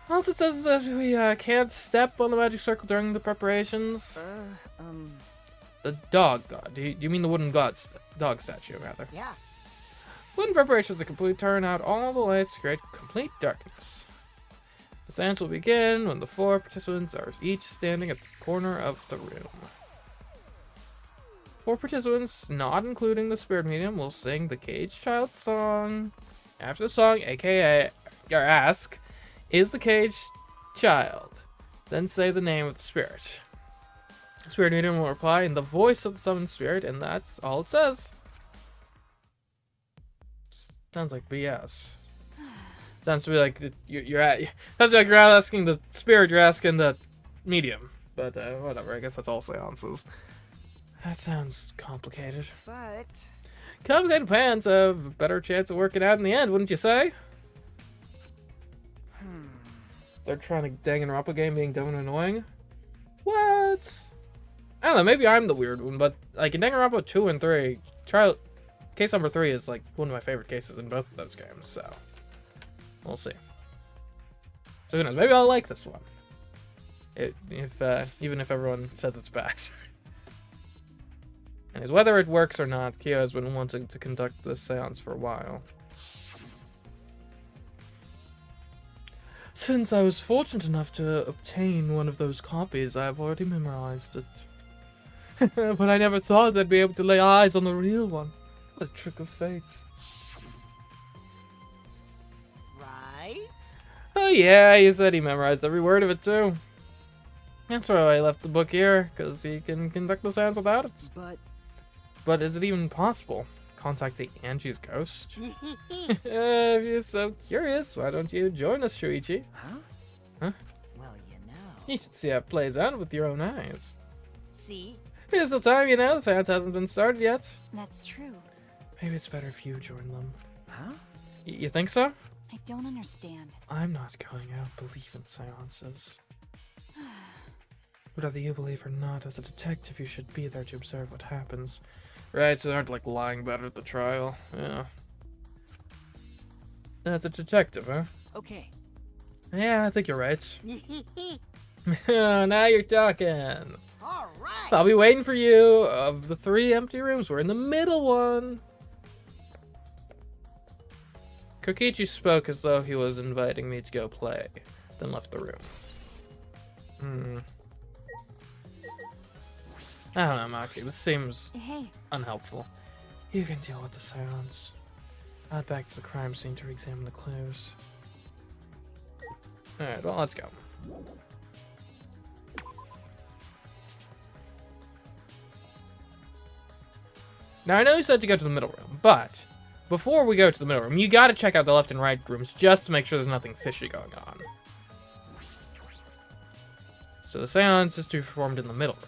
Also, it says that we can't step on the magic circle during the preparations. The dog god. Do you mean the wooden dog statue, rather? Yeah. Wooden preparations are complete. Turn out all the lights to create complete darkness. The seance will begin when the 4 participants are each standing at the corner of the room. 4 participants, not including the spirit medium, will sing the Cage Child song. After the song, aka, or ask, is the Cage Child? Then say the name of the spirit. The spirit medium will reply in the voice of the summoned spirit, and that's all it says. Sounds like BS. Sounds to be like sounds like you're asking the spirit, you're asking the medium. But whatever, I guess that's all seances. That sounds complicated. But Complicated plans have a better chance of working out in the end, wouldn't you say? They're trying to Danganronpa game being dumb and annoying. What? I don't know, maybe I'm the weird one, but like in Danganronpa 2 and 3, case number 3 is like one of my favorite cases in both of those games, so we'll see. So who knows? Maybe I'll like this one. Even if everyone says it's bad. Anyways, whether it works or not, Kyo has been wanting to conduct this seance for a while. Since I was fortunate enough to obtain one of those copies, I have already memorized it. But I never thought I'd be able to lay eyes on the real one. What a trick of fate. right? Oh yeah, he said he memorized every word of it too. That's why I left the book here, because he can conduct the seance without it. But is it even possible? Contacting Angie's ghost? If you're so curious, why don't you join us, Shuichi? Huh? Well, you know. You should see how it plays out with your own eyes. See? Here's still time, you know, the seance hasn't been started yet. That's true. Maybe it's better if you join them. Huh? You think so? I don't understand. I'm not going. I don't believe in seances. Whether you believe or not, as a detective, you should be there to observe what happens. Right, so they aren't like lying about it at the trial. Yeah. As a detective, huh? Okay. Yeah, I think you're right. Now you're talking. All right. I'll be waiting for you. Of the 3 empty rooms, we're in the middle one. Kokichi spoke as though he was inviting me to go play, then left the room. I don't know, Maki. This seems Hey, unhelpful. You can deal with the seance. I'll head back to the crime scene to examine the clues. Alright, well, let's go. Now, I know you said to go to the middle room, but before we go to the middle room, you gotta check out the left and right rooms just to make sure there's nothing fishy going on. So the seance is to be performed in the middle room.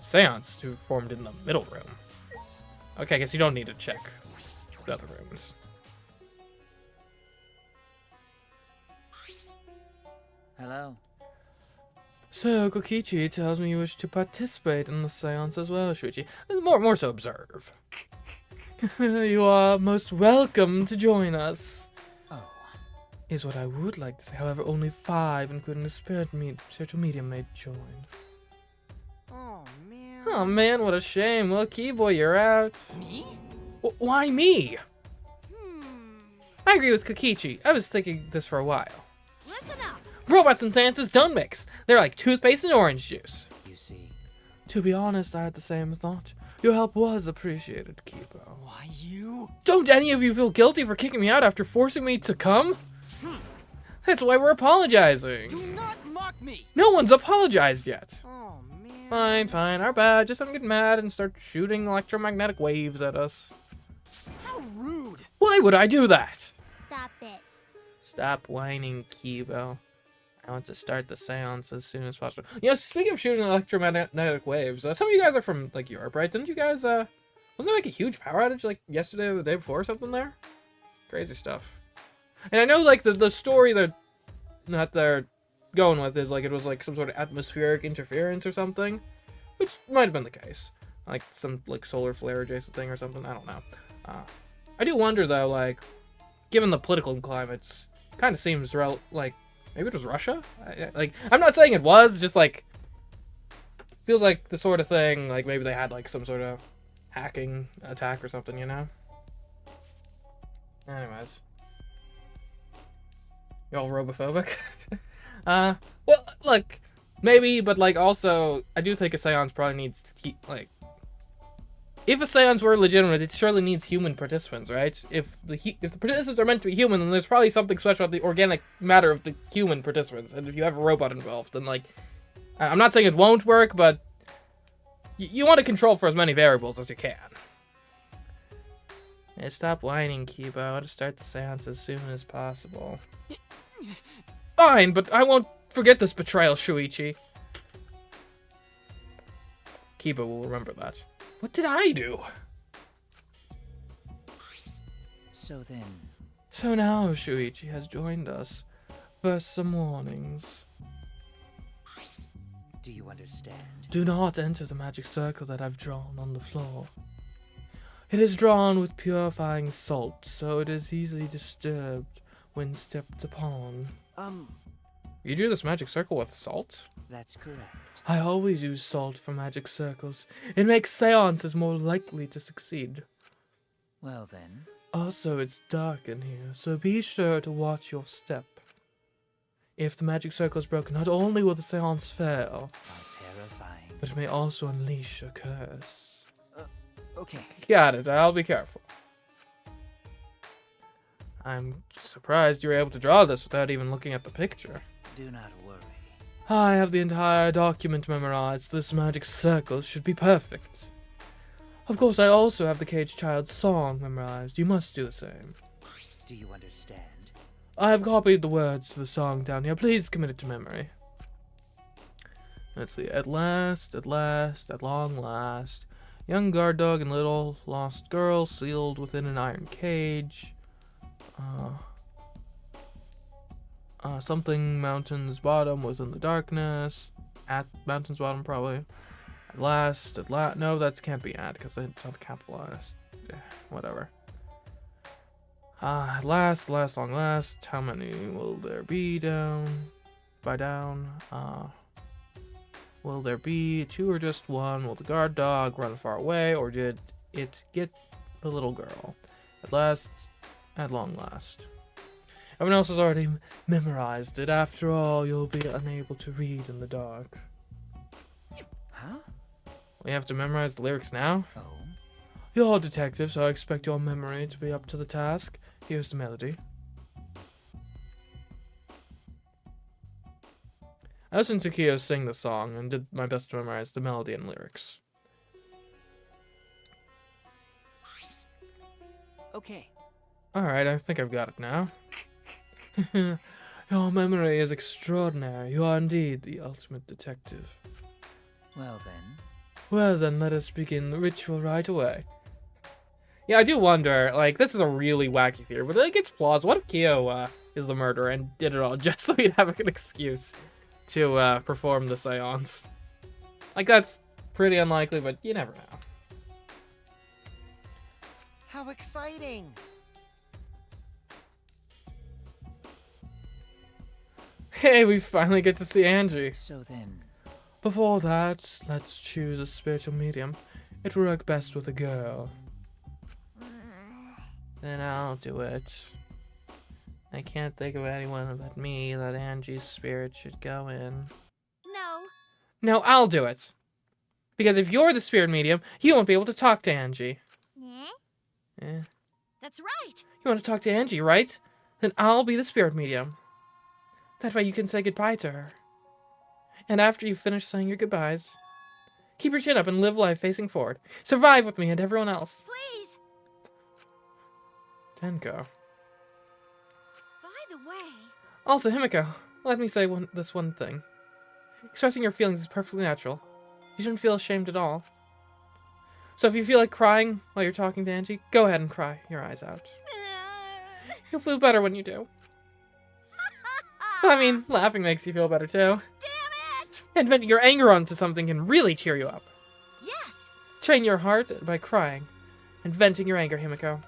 Seance to be performed in the middle room. Okay, I guess you don't need to check the other rooms. Hello. So, Kokichi tells me you wish to participate in the seance as well, Shuichi. More so observe. You are most welcome to join us. Oh. Is what I would like to say. However, only 5, including the spiritual medium, may join. Oh, man. Oh man, what a shame. Well, Keyboy, you're out. Me? Why me? I agree with Kokichi. I was thinking this for a while. Listen up. Robots and seances don't mix. They're like toothpaste and orange juice. You see. To be honest, I had the same thought. Your help was appreciated, Kibo. Why you? Don't any of you feel guilty for kicking me out after forcing me to come? That's why we're apologizing. Do not mock me. No one's apologized yet. Oh, man. Fine, our bad. Just don't get mad and start shooting electromagnetic waves at us. How rude. Why would I do that? Stop it. Stop whining, Kibo. I want to start the seance as soon as possible. You know, speaking of shooting electromagnetic waves, some of you guys are from, like, Europe, right? Didn't you guys, wasn't there, like, a huge power outage, like, yesterday or the day before or something there? Crazy stuff. And I know, like, the story that they're going with is, like, it was, like, some sort of atmospheric interference or something, which might have been the case. Like, some, like, solar flare adjacent thing or something. I don't know. I do wonder, though, like, given the political climates, kind of seems, like, maybe it was Russia? Like, I'm not saying it was, just, like, feels like the sort of thing, like, maybe they had, like, some sort of hacking attack or something, you know? Anyways. Y'all robophobic? Well, look, maybe, but, like, also, I do think a seance probably needs to keep, like, if a seance were legitimate, it surely needs human participants, right? If the participants are meant to be human, then there's probably something special about the organic matter of the human participants. And if you have a robot involved, then, like, I'm not saying it won't work, but you want to control for as many variables as you can. Hey, stop whining, Kiba. I want to start the seance as soon as possible. Fine, but I won't forget this betrayal, Shuichi. Kiba will remember that. What did I do? So then... So now Shuichi has joined us. First some warnings. Do you understand? Do not enter the magic circle that I've drawn on the floor. It is drawn with purifying salt, so it is easily disturbed when stepped upon. You drew this magic circle with salt? That's correct. I always use salt for magic circles. It makes seances more likely to succeed. Well then. Also, it's dark in here, so be sure to watch your step. If the magic circle is broken, not only will the seance fail, How terrifying. but it may also unleash a curse. Okay. Got it, I'll be careful. I'm surprised you were able to draw this without even looking at the picture. Do not worry. I have the entire document memorized. This magic circle should be perfect. Of course, I also have the Caged Child's song memorized. You must do the same. Do you understand? I have copied the words to the song down here. Please commit it to memory. Let's see. At last, at long last, young guard dog and little lost girl sealed within an iron cage. Something mountain's bottom was in the darkness. At mountain's bottom, probably. At last, no, that can't be at, because it's not capitalized. Yeah, whatever. At last, long last, how many will there be down? Will there be 2 or just 1? Will the guard dog run far away, or did it get the little girl? At last, at long last. Everyone else has already memorized it. After all, you'll be unable to read in the dark. Huh? We have to memorize the lyrics now? Oh. You're a detective, so I expect your memory to be up to the task. Here's the melody. I listened to Kyo sing the song and did my best to memorize the melody and lyrics. Okay. Alright, I think I've got it now. Your memory is extraordinary. You are indeed the ultimate detective. Well then. Well then, let us begin the ritual right away. Yeah, I do wonder, like, this is a really wacky theory, but like, it's plausible. What if Kyo is the murderer and did it all just so he'd have an excuse to perform the seance? Like, that's pretty unlikely, but you never know. How exciting! Hey, we finally get to see Angie. So then. Before that, let's choose a spiritual medium. It will work best with a girl. Then I'll do it. I can't think of anyone but me that Angie's spirit should go in. No. No, I'll do it. Because if you're the spirit medium, you won't be able to talk to Angie. Eh? That's right. You want to talk to Angie, right? Then I'll be the spirit medium. That way you can say goodbye to her. And after you finish saying your goodbyes, keep your chin up and live life facing forward. Survive with me and everyone else. Please. Tenko. By the way. Also, Himiko, let me say this one thing. Expressing your feelings is perfectly natural. You shouldn't feel ashamed at all. So if you feel like crying while you're talking to Angie, go ahead and cry your eyes out. You'll feel better when you do. I mean, laughing makes you feel better too. Damn it! And venting your anger onto something can really cheer you up. Yes! Train your heart by crying and venting your anger, Himiko.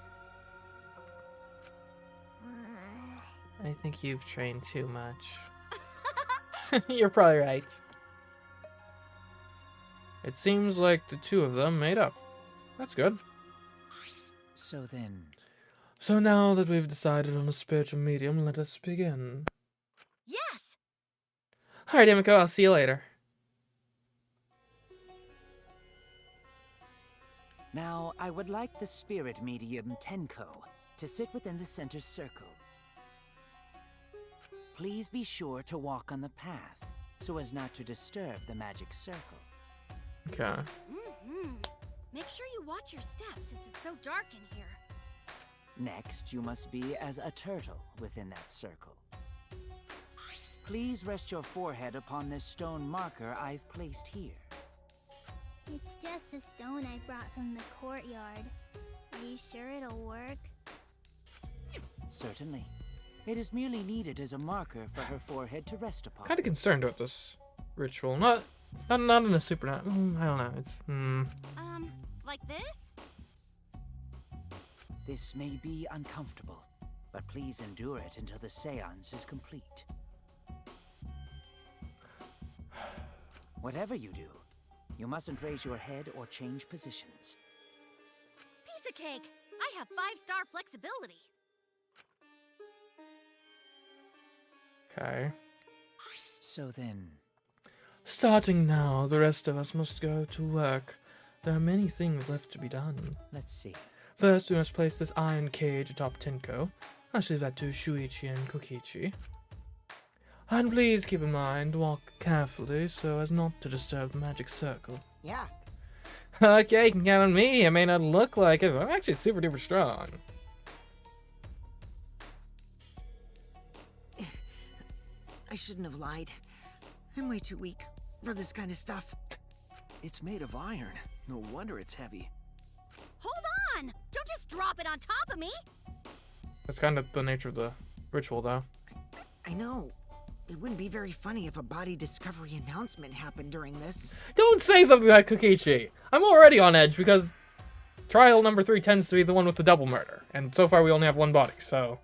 I think you've trained too much. You're probably right. It seems like the two of them made up. That's good. So then... So now that we've decided on a spiritual medium, let us begin. Yes! Alright, Himiko, I'll see you later. Now, I would like the spirit medium Tenko to sit within the center circle. Please be sure to walk on the path, so as not to disturb the magic circle. Okay. Mm-hmm. Make sure you watch your steps since it's so dark in here. Next, you must be as a turtle within that circle. Please rest your forehead upon this stone marker I've placed here. It's just a stone I brought from the courtyard. Are you sure it'll work? Certainly. It is merely needed as a marker for her forehead to rest upon. Kind of concerned about this ritual. Not in a supernatural. I don't know. It's Like this? This may be uncomfortable, but please endure it until the seance is complete. Whatever you do, you mustn't raise your head or change positions. Piece of cake! I have 5-star flexibility. okay. So then... Starting now, the rest of us must go to work. There are many things left to be done. let's see. First, we must place this iron cage atop Tenko. I'll leave that to Shuichi and Kokichi. And please keep in mind, walk carefully so as not to disturb the magic circle. Yeah. Okay, you can count on me. I may not look like it, but I'm actually super duper strong. I shouldn't have lied. I'm way too weak for this kind of stuff. It's made of iron. No wonder it's heavy. Hold on! Don't just drop it on top of me! That's kind of the nature of the ritual, though. I know. It wouldn't be very funny if a body discovery announcement happened during this. Don't say something like Kokichi. I'm already on edge because trial number 3 tends to be the one with the double murder. And so far we only have one body, so...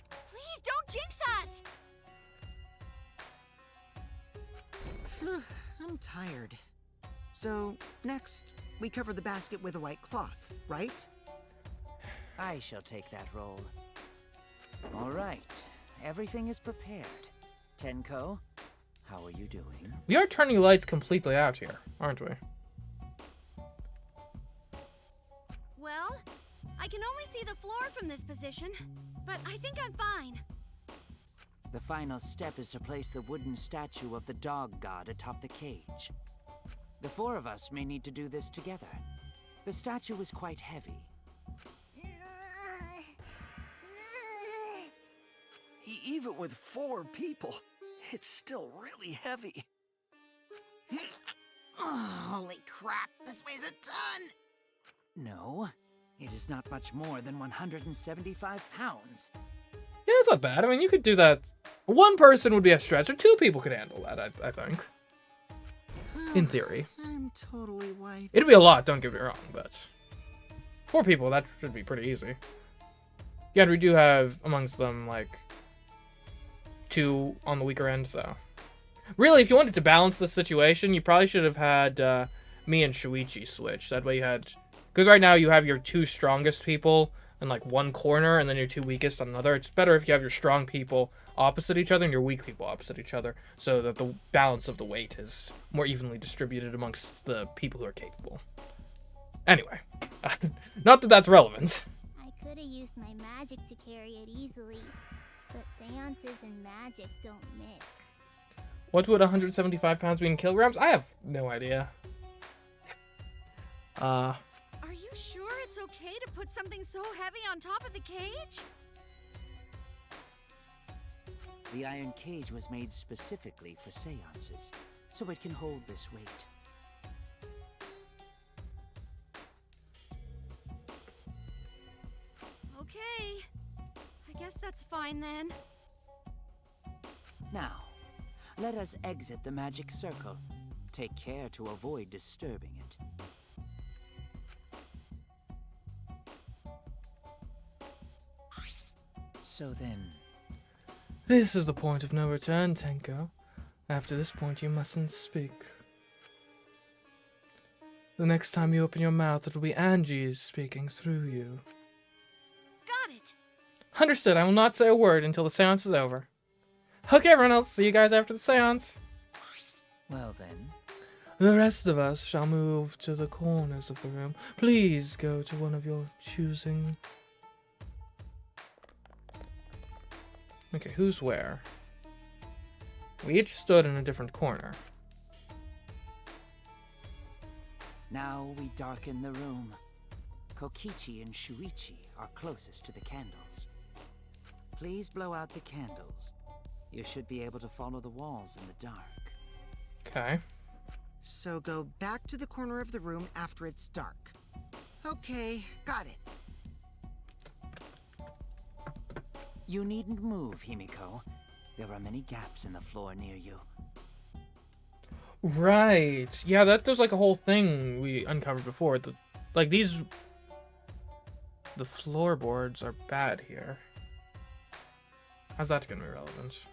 Please don't jinx us! I'm tired. So, next, we cover the basket with a white cloth, right? I shall take that role. All right. Everything is prepared. Tenko, how are you doing? We are turning lights completely out here, aren't we? Well, I can only see the floor from this position, but I think I'm fine. The final step is to place the wooden statue of the dog god atop the cage. The 4 of us may need to do this together. The statue is quite heavy. Even with 4 people, it's still really heavy. Oh, holy crap, this weighs a ton! No, it is not much more than 175 pounds. Yeah, that's not bad. I mean, you could do that. One person would be a stretch, or 2 people could handle that, I think. In theory. I'm totally wiped. It'd be a lot, don't get me wrong, but... 4 people, that should be pretty easy. Yeah, we do have amongst them, like... 2 on the weaker end, so... Really, if you wanted to balance the situation, you probably should have had me and Shuichi switch. That way you had... Because right now you have your 2 strongest people in like one corner, and then your 2 weakest on another. It's better if you have your strong people opposite each other and your weak people opposite each other, so that the balance of the weight is more evenly distributed amongst the people who are capable. Anyway, not that that's relevant. I could have used my magic to carry it easily, but seances and magic don't mix. What would 175 pounds be in kilograms? I have no idea. Are you sure it's okay to put something so heavy on top of the cage? The iron cage was made specifically for seances, so it can hold this weight. Okay. I guess that's fine then. Now, let us exit the magic circle. Take care to avoid disturbing it. So then, This is the point of no return, Tenko. After this point, you mustn't speak. The next time you open your mouth, it will be Angie speaking through you. Got it. Understood. I will not say a word until the seance is over. Okay, everyone else. See you guys after the seance. well then, The rest of us shall move to the corners of the room. Please go to one of your choosing. Okay, who's where? We each stood in a different corner. now we darken the room. Kokichi and Shuichi are closest to the candles. Please blow out the candles. You should be able to follow the walls in the dark. Okay. So go back to the corner of the room after it's dark. Okay, got it. You needn't move, Himiko. There are many gaps in the floor near you. Right. Yeah, there's like a whole thing we uncovered before. The floorboards are bad here. How's that gonna be relevant?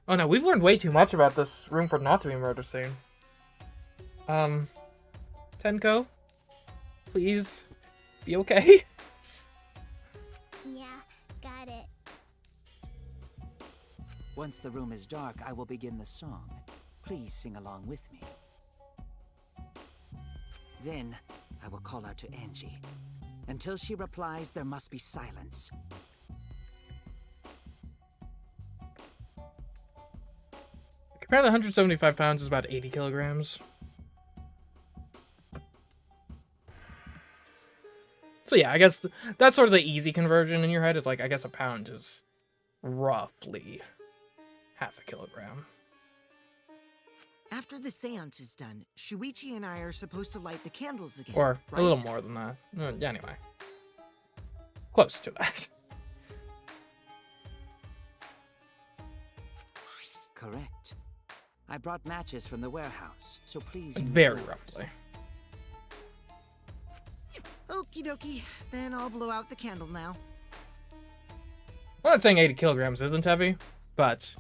Oh no, we've learned way too much about this room for it not to be a murder scene. Tenko, please be okay. Yeah, got it. Once the room is dark, I will begin the song. Please sing along with me. Then, I will call out to Angie. Until she replies, there must be silence. Apparently 175 pounds is about 80 kilograms. So yeah, I guess that's sort of the easy conversion in your head. Is like, I guess a pound is roughly half a kilogram. After the seance is done, Shuichi and I are supposed to light the candles again. Or right? a little more than that. Anyway. Close to that. Correct. I brought matches from the warehouse, so please use Very those. roughly. Okie dokie, then I'll blow out the candle now. I'm not saying 80 kilograms isn't heavy, but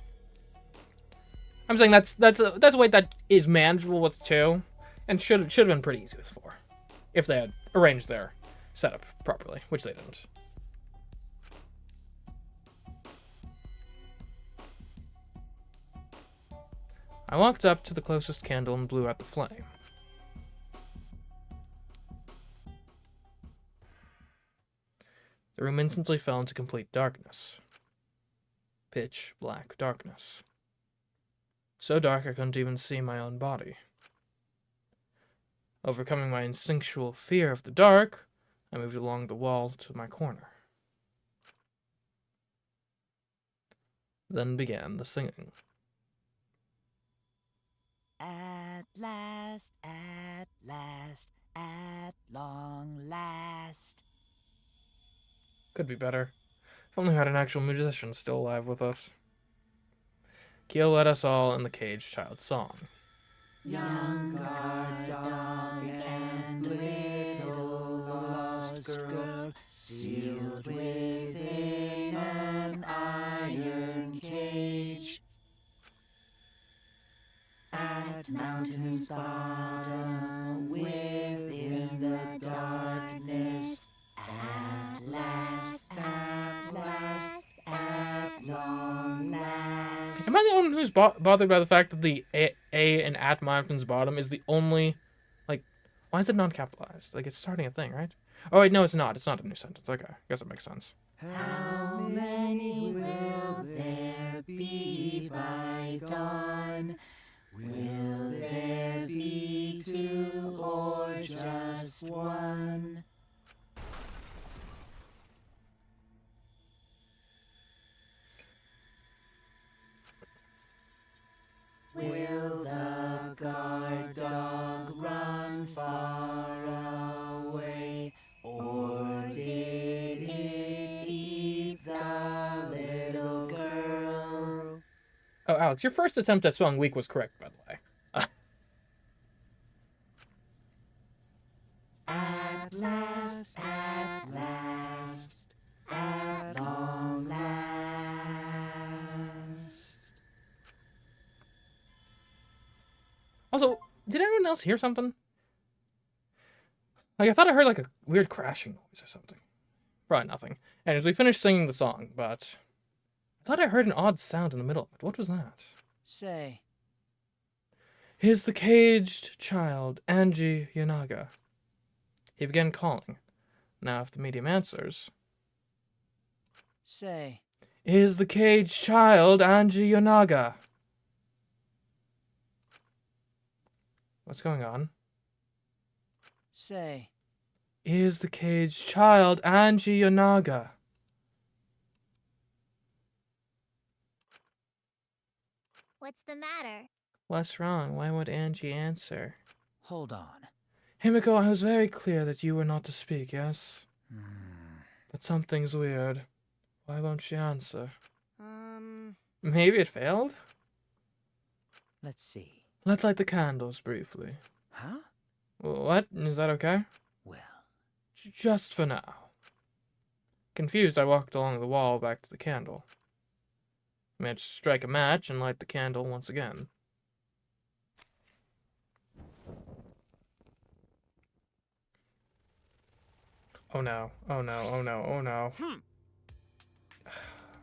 I'm saying that's a weight that is manageable with 2, and should have been pretty easy with 4, if they had arranged their setup properly, which they didn't. I walked up to the closest candle and blew out the flame. The room instantly fell into complete darkness. Pitch black darkness. So dark I couldn't even see my own body. Overcoming my instinctual fear of the dark, I moved along the wall to my corner. Then began the singing. At last, at long last. Could be better. If only we had an actual musician still alive with us. Kyo led us all in the caged child song. Young guard dog and little lost girl, sealed within an iron cage. At mountain's bottom, within the darkness, at last, at long last. Am I the only one who's bothered by the fact that the A in at mountain's bottom is the only, like, why is it non-capitalized? Like, it's starting a thing, right? Oh wait, no, it's not. It's not a new sentence. Okay, I guess it makes sense. How many will there be by dawn? Will there be 2 or just 1? Oh, Alex, your first attempt at spelling weak was correct, by the way. At last, at last, at long last. Also, did anyone else hear something? Like, I thought I heard like a weird crashing noise or something. Probably nothing. And as we finished singing the song, but I thought I heard an odd sound in the middle of it. What was that? Say, Here's the caged child, Angie Yanaga. He began calling. Now, if the medium answers, say, is the caged child, Angie Yanaga. What's going on? say, Is the caged child, Angie Yanaga. What's the matter? What's wrong? Why would Angie answer? hold on. Himiko, I was very clear that you were not to speak, yes? But something's weird. Why won't she answer? Maybe it failed? Let's see. Let's light the candles briefly. Huh? What? Is that okay? Well, Just for now. Confused, I walked along the wall back to the candle. I managed to strike a match and light the candle once again. Oh no, oh no, oh no, oh no.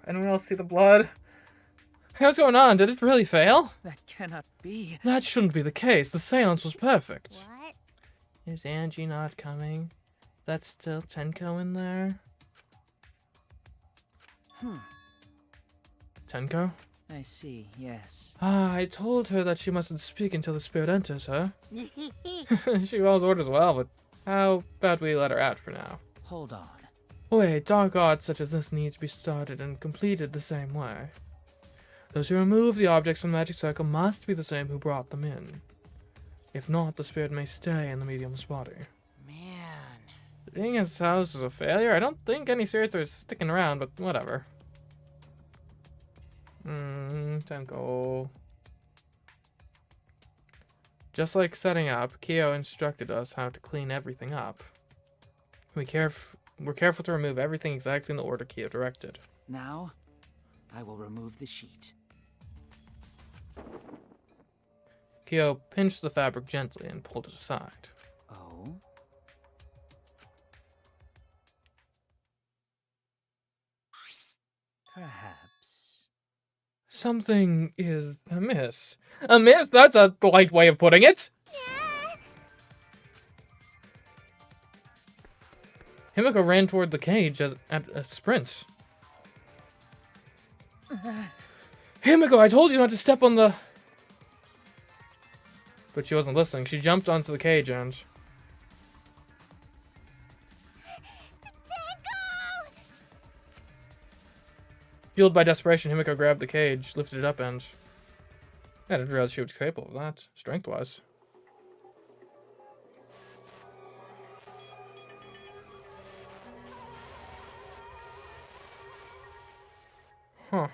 Anyone else see the blood? Hey, what's going on? Did it really fail? that cannot be. That shouldn't be the case. The seance was perfect. What? Is Angie not coming? That's still Tenko in there? Tenko? I see, yes. Ah, I told her that she mustn't speak until the spirit enters her. She follows orders well, but how about we let her out for now? Hold on. Wait, dark arts such as this need to be started and completed the same way. Those who remove the objects from the magic circle must be the same who brought them in. If not, the spirit may stay in the medium's body. Man. Seeing as how this is a failure, I don't think any spirits are sticking around, but whatever. Tenko. Just like setting up, Kyo instructed us how to clean everything up. We're careful to remove everything exactly in the order Kyo directed. Now, I will remove the sheet. Kyo pinched the fabric gently and pulled it aside. Oh? Perhaps. Something is amiss. Amiss? That's a light way of putting it. Himiko ran toward the cage at a sprint. Himiko, I told you not to step on the... But she wasn't listening. She jumped onto the cage and... Fueled by desperation, Himiko grabbed the cage, lifted it up, and... I didn't realize she was capable of that, strength-wise. Huh.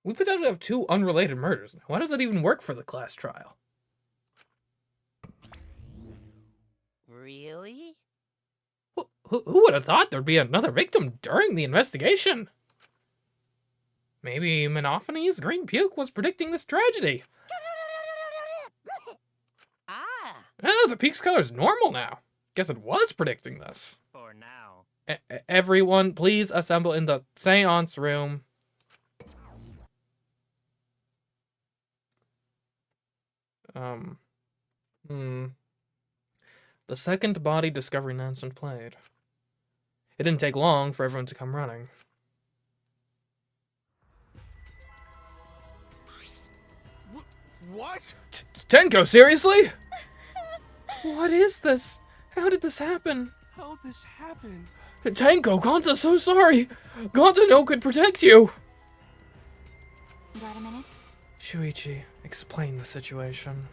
We potentially have two unrelated murders. Why does that even work for the class trial? Really? Who would have thought there'd be another victim during the investigation? Maybe Menophanes Green Puke was predicting this tragedy. Ah! Oh, the puke's color's normal now. Guess it was predicting this. For now. Everyone, please assemble in the seance room. The second body discovery announcement played. It didn't take long for everyone to come running. What? Tenko, seriously? What is this? How did this happen? How'd this happen? Tenko, Gonza's so sorry. Gonza no could protect you. Got a minute? Shuichi, explain the situation.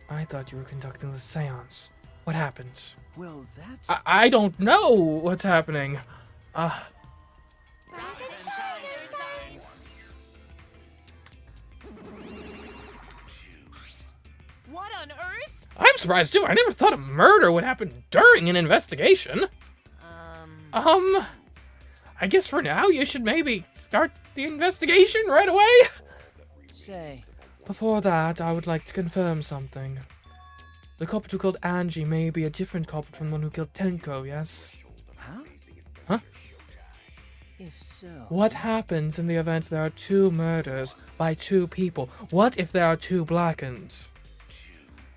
I thought you were conducting the seance. What happened? Well, that's... I don't know what's happening. What on earth? I'm surprised too. I never thought a murder would happen during an investigation. I guess for now you should maybe start the investigation right away. Say, Before that, I would like to confirm something. The culprit who killed Angie may be a different culprit from the one who killed Tenko, yes? huh? Huh? If so... What happens in the event there are 2 murders by 2 people? What if there are 2 Blackens?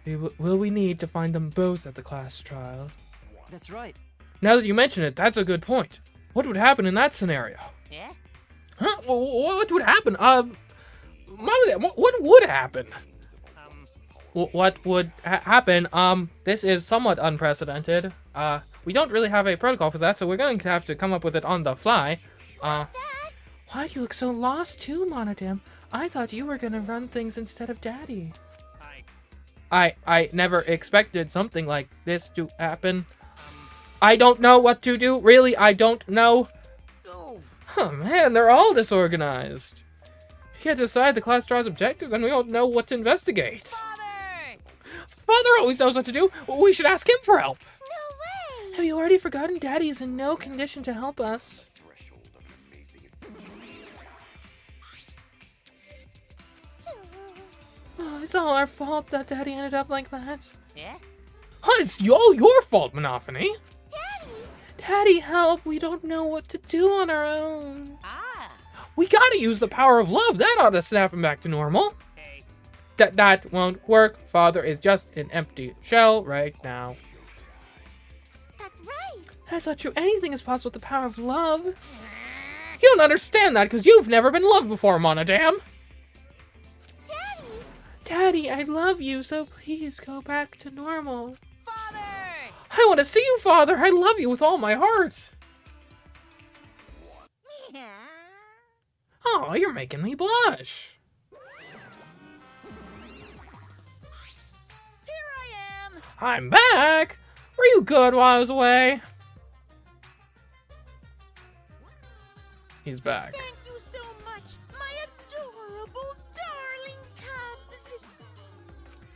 Will we need to find them both at the class trial? That's right. Now that you mention it, that's a good point. What would happen in that scenario? Yeah? Huh? What would happen? What would happen? What would happen? This is somewhat unprecedented. We don't really have a protocol for that, so we're going to have to come up with it on the fly. Why do you look so lost too, Monodam? I thought you were gonna run things instead of Daddy. I never expected something like this to happen. I don't know what to do. Really, I don't know. Oh man, they're all disorganized. If you can't decide the class trial's objective, then we don't know what to investigate. Father always knows what to do. We should ask him for help. No way! Have you already forgotten Daddy is in no condition to help us? Oh, it's all our fault that Daddy ended up like that. Yeah? Huh, it's all your fault, Monophony. Daddy! Daddy, help. We don't know what to do on our own. Ah! We gotta use the power of love. That ought to snap him back to normal. That won't work. Father is just an empty shell right now. That's right! That's not true. Anything is possible with the power of love. You don't understand that because you've never been loved before, Monodam. Daddy! Daddy, I love you, so please go back to normal. Father! I want to see you, Father. I love you with all my heart. Oh, you're making me blush. Here I am! I'm back. Were you good while I was away? He's back. Thank you so much, my adorable darling cubs!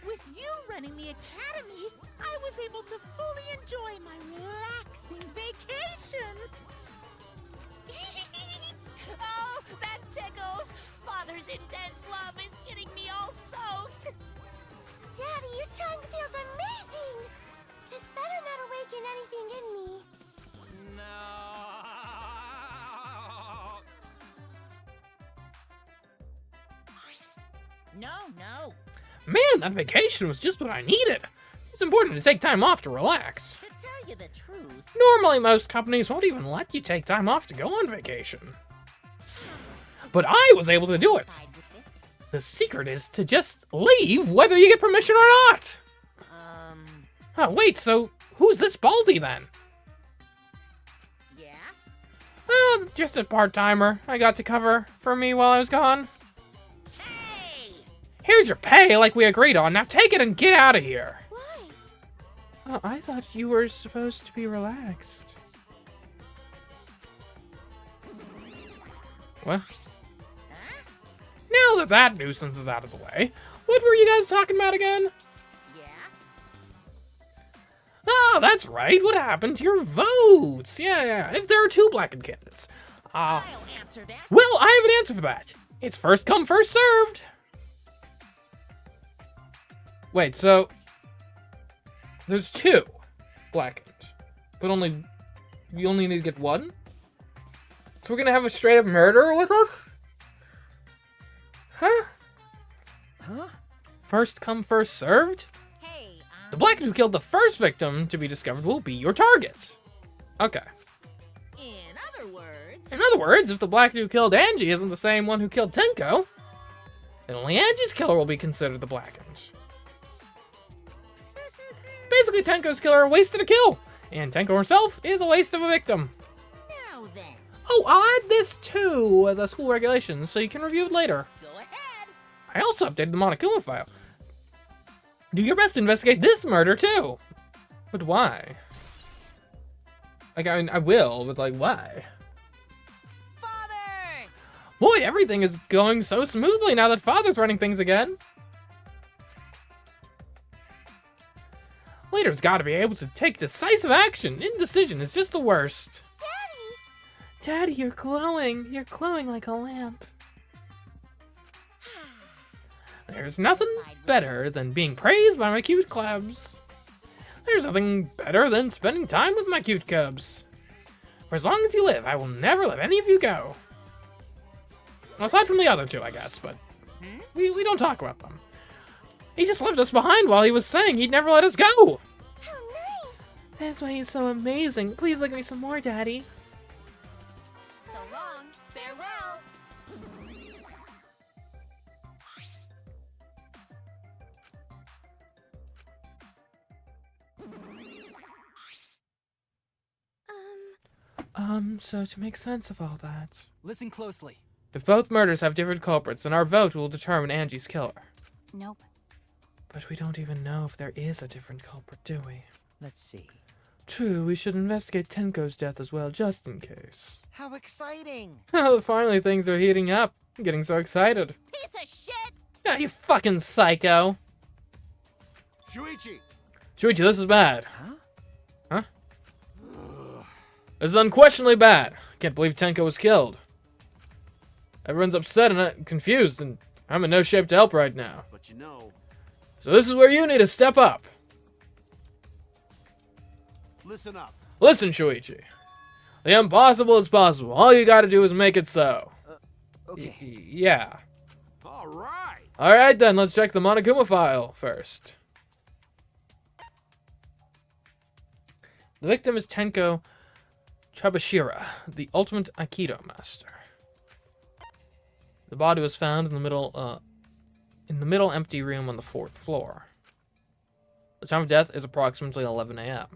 With you running the academy, I was able to fully enjoy my relaxing vacation! Oh, that tickles! Father's intense love is getting me all soaked! Daddy, your tongue feels amazing! This better not awaken anything in me. No. Man, that vacation was just what I needed. It's important to take time off to relax. To tell you the truth, Normally, most companies won't even let you take time off to go on vacation. But I was able to do it. hide with this. The secret is to just leave whether you get permission or not. Oh, wait, so who's this Baldy then? Yeah? Just a part-timer I got to cover for me while I was gone. Hey! Here's your pay like we agreed on. Now take it and get out of here. Why? I thought you were supposed to be relaxed. What? Now that nuisance is out of the way, what were you guys talking about again? Yeah? Oh, that's right. What happened to your votes? Yeah. If there are 2 blackened candidates. I'll answer that. Well, I have an answer for that. It's first come, first served. Wait, so there's 2 blackened, but you only need to get 1? So we're gonna have a straight up murderer with us? Huh? First come, first served? Hey, The blackened who killed the first victim to be discovered will be your target. Okay. In other words, if the blackened who killed Angie isn't the same one who killed Tenko, then only Angie's killer will be considered the blackened. Basically, Tenko's killer wasted a kill, and Tenko herself is a waste of a victim. now then, Oh, I'll add this to the school regulations so you can review it later. go ahead. I also updated the Monokuma file. Do your best to investigate this murder, too. But why? Like, I mean, I will, but like, why? Father! Boy, everything is going so smoothly now that Father's running things again. Leader's got to be able to take decisive action. Indecision is just the worst. Daddy, you're glowing. You're glowing like a lamp. There's nothing better than being praised by my cute cubs. There's nothing better than spending time with my cute cubs. For as long as you live, I will never let any of you go. Aside from the other two, I guess, but we don't talk about them. He just left us behind while he was saying he'd never let us go. How nice! That's why he's so amazing. Please look at me some more, Daddy. So long. Farewell. So to make sense of all that, Listen closely. if both murders have different culprits, then our vote will determine Angie's killer. Nope. But we don't even know if there is a different culprit, do we? Let's see. True, we should investigate Tenko's death as well, just in case. How exciting! Oh, finally things are heating up. I'm getting so excited. Piece of shit! Yeah, you fucking psycho. Shuichi! Shuichi, this is bad. Huh? Huh? This is unquestionably bad. I can't believe Tenko was killed. Everyone's upset and confused, and I'm in no shape to help right now. But you know, So this is where you need to step up. listen up. Listen, Shuichi. The impossible is possible. All you gotta do is make it so. Okay. Yeah. All right. Alright then, let's check the Monokuma file first. The victim is Tenko Chabashira, the ultimate Aikido master. The body was found in the middle empty room on the 4th floor. The time of death is approximately 11 a.m.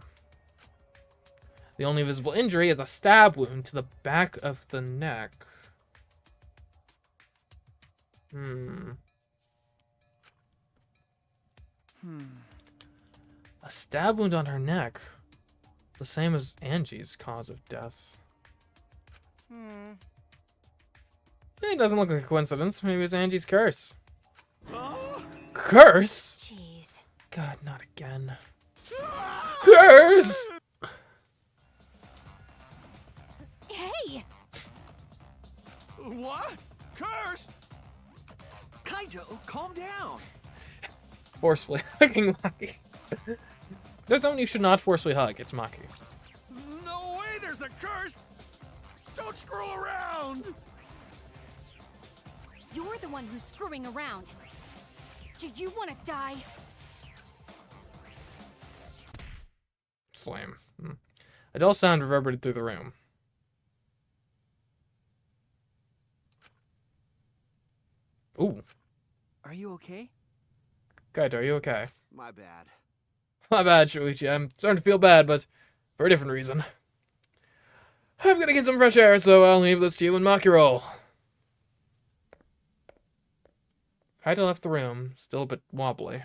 The only visible injury is a stab wound to the back of the neck. A stab wound on her neck. The same as Angie's cause of death. It doesn't look like a coincidence. Maybe it's Angie's curse. Curse? Jeez. God, not again. Curse! Hey! What? Curse? Kaito, calm down. Forcefully hugging Maki. There's someone you should not forcefully hug. It's Maki. No way there's a curse. Don't screw around. You're the one who's screwing around. Do you want to die? Slam. A dull sound reverberated through the room. Ooh. Are you okay? Kaito, are you okay? My bad. My bad, Shuichi. I'm starting to feel bad, but for a different reason. I'm gonna get some fresh air, so I'll leave this to you and Maki roll. Kaito left the room, still a bit wobbly.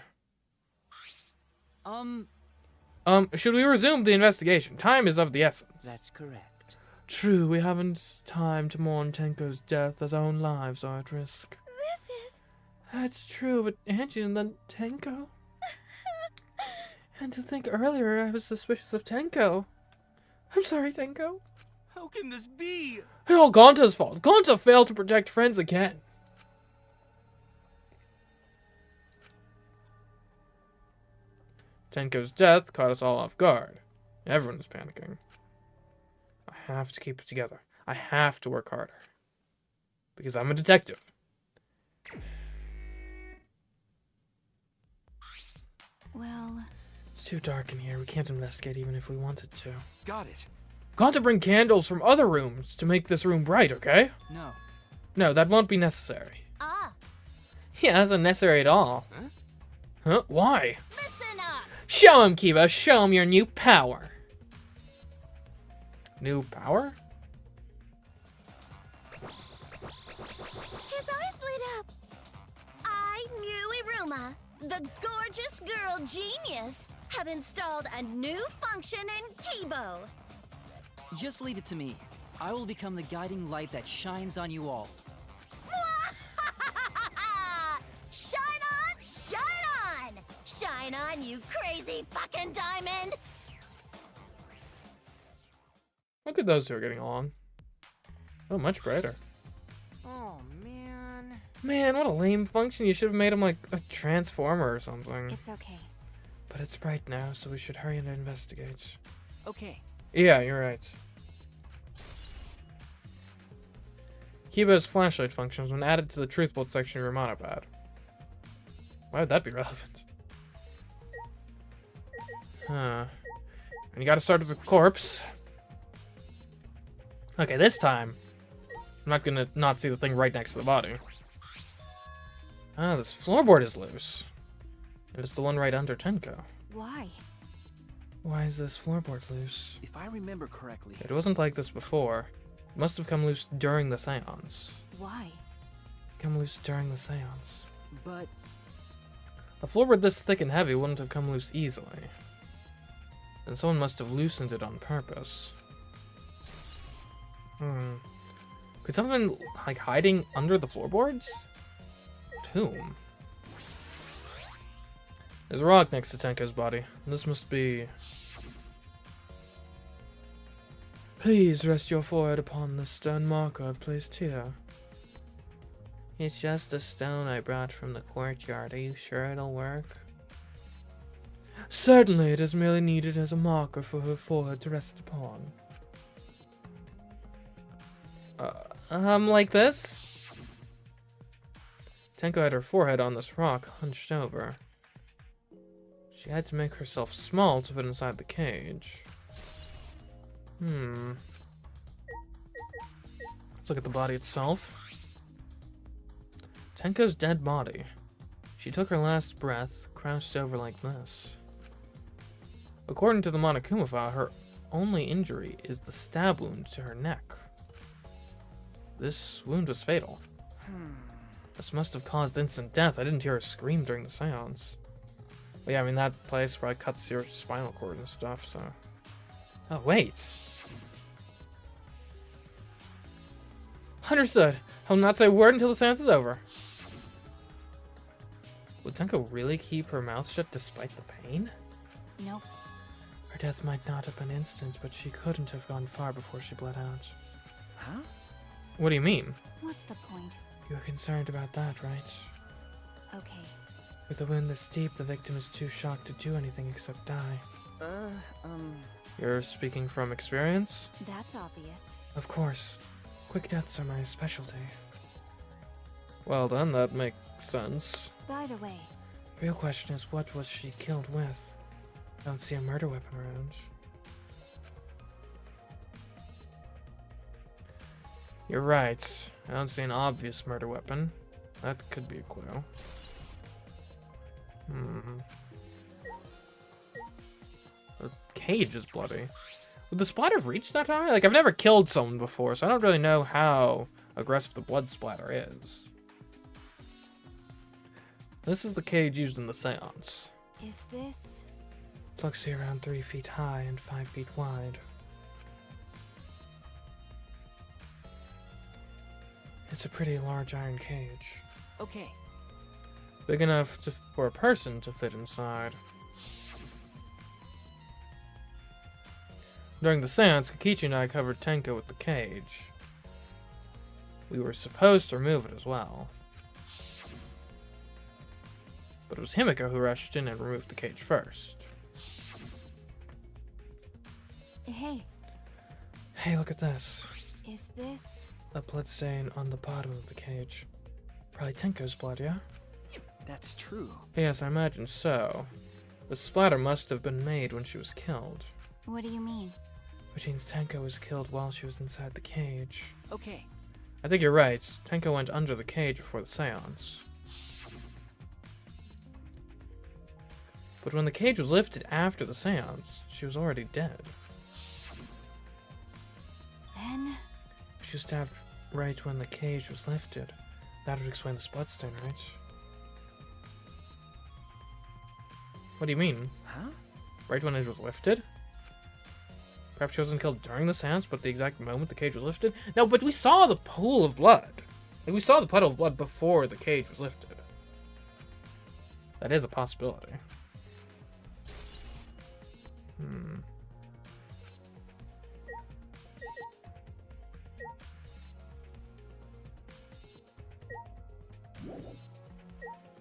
Should we resume the investigation? Time is of the essence. That's correct. True, we haven't time to mourn Tenko's death as our own lives are at risk. This is... That's true, but Angie and then Tenko? And to think earlier I was suspicious of Tenko. I'm sorry, Tenko. How can this be? It's all Gonta's fault. Gonta failed to protect friends again. Tenko's death caught us all off guard. Everyone is panicking. I have to keep it together. I have to work harder. Because I'm a detective. Well, It's too dark in here. We can't investigate even if we wanted to. Got it. Got to bring candles from other rooms to make this room bright, okay? No. No, that won't be necessary. Ah, Yeah, that's not necessary at all. Huh? Huh? Why? listen up! Show him, Kiba. Show him your new power. New power? His eyes lit up. I'm Yui Ruma, the gorgeous girl genius. have installed a new function in Kibo. Just leave it to me. I will become the guiding light that shines on you all. Shine on, shine on! Shine on, you crazy fucking diamond! Look at those two are getting along. Oh, much brighter. Oh, man. Man, what a lame function. You should have made him like a transformer or something. It's okay. But it's bright now, so we should hurry and investigate. Okay. Yeah, you're right. Kibo's flashlight functions when added to the truth bolt section of your monopad. Why would that be relevant? Huh. And you gotta start with the corpse. Okay, this time, I'm not gonna not see the thing right next to the body. Ah, this floorboard is loose. And it's the one right under Tenko. Why? Why is this floorboard loose? If I remember correctly, It wasn't like this before. It must have come loose during the seance. Why? Come loose during the seance. But A floorboard this thick and heavy wouldn't have come loose easily. Then someone must have loosened it on purpose. Could someone been, like, hiding under the floorboards? But whom? There's a rock next to Tenko's body. This must be... Please rest your forehead upon the stone marker I've placed here. It's just a stone I brought from the courtyard. Are you sure it'll work? Certainly, it is merely needed as a marker for her forehead to rest upon. Like this? Tenko had her forehead on this rock, hunched over. She had to make herself small to fit inside the cage. Let's look at the body itself. Tenko's dead body. She took her last breath, crouched over like this. According to the Monokuma file, her only injury is the stab wound to her neck. This wound was fatal. This must have caused instant death. I didn't hear her scream during the seance. But yeah, I mean, that place probably cuts your spinal cord and stuff, so... Oh, wait. Understood. I'll not say a word until the seance is over. Would Tenko really keep her mouth shut despite the pain? Nope. Her death might not have been instant, but she couldn't have gone far before she bled out. Huh? What do you mean? What's the point? You're concerned about that, right? Okay. With a wound this deep, the victim is too shocked to do anything except die. You're speaking from experience? That's obvious. Of course. Quick deaths are my specialty. Well done, that makes sense. By the way, Real question is, what was she killed with? I don't see a murder weapon around. You're right. I don't see an obvious murder weapon. That could be a clue. The cage is bloody. Would the splatter have reached that high? Like, I've never killed someone before, so I don't really know how aggressive the blood splatter is. This is the cage used in the seance. is this... Looks to be around 3 feet high and 5 feet wide. It's a pretty large iron cage. Okay. Big enough for a person to fit inside. During the seance, Kokichi and I covered Tenko with the cage. We were supposed to remove it as well. But it was Himiko who rushed in and removed the cage first. Hey, Hey, look at this. is this... A bloodstain on the bottom of the cage. Probably Tenko's blood, yeah? that's true. Yes, I imagine so. The splatter must have been made when she was killed. What do you mean? Which means Tenko was killed while she was inside the cage. Okay. I think you're right. Tenko went under the cage before the seance. But when the cage was lifted after the seance, she was already dead. Then... She was stabbed right when the cage was lifted. That would explain this bloodstain, right? What do you mean? Huh? right when it was lifted? Perhaps she wasn't killed during the seance, but the exact moment the cage was lifted? No, but we saw the pool of blood. Like, we saw the puddle of blood before the cage was lifted. That is a possibility.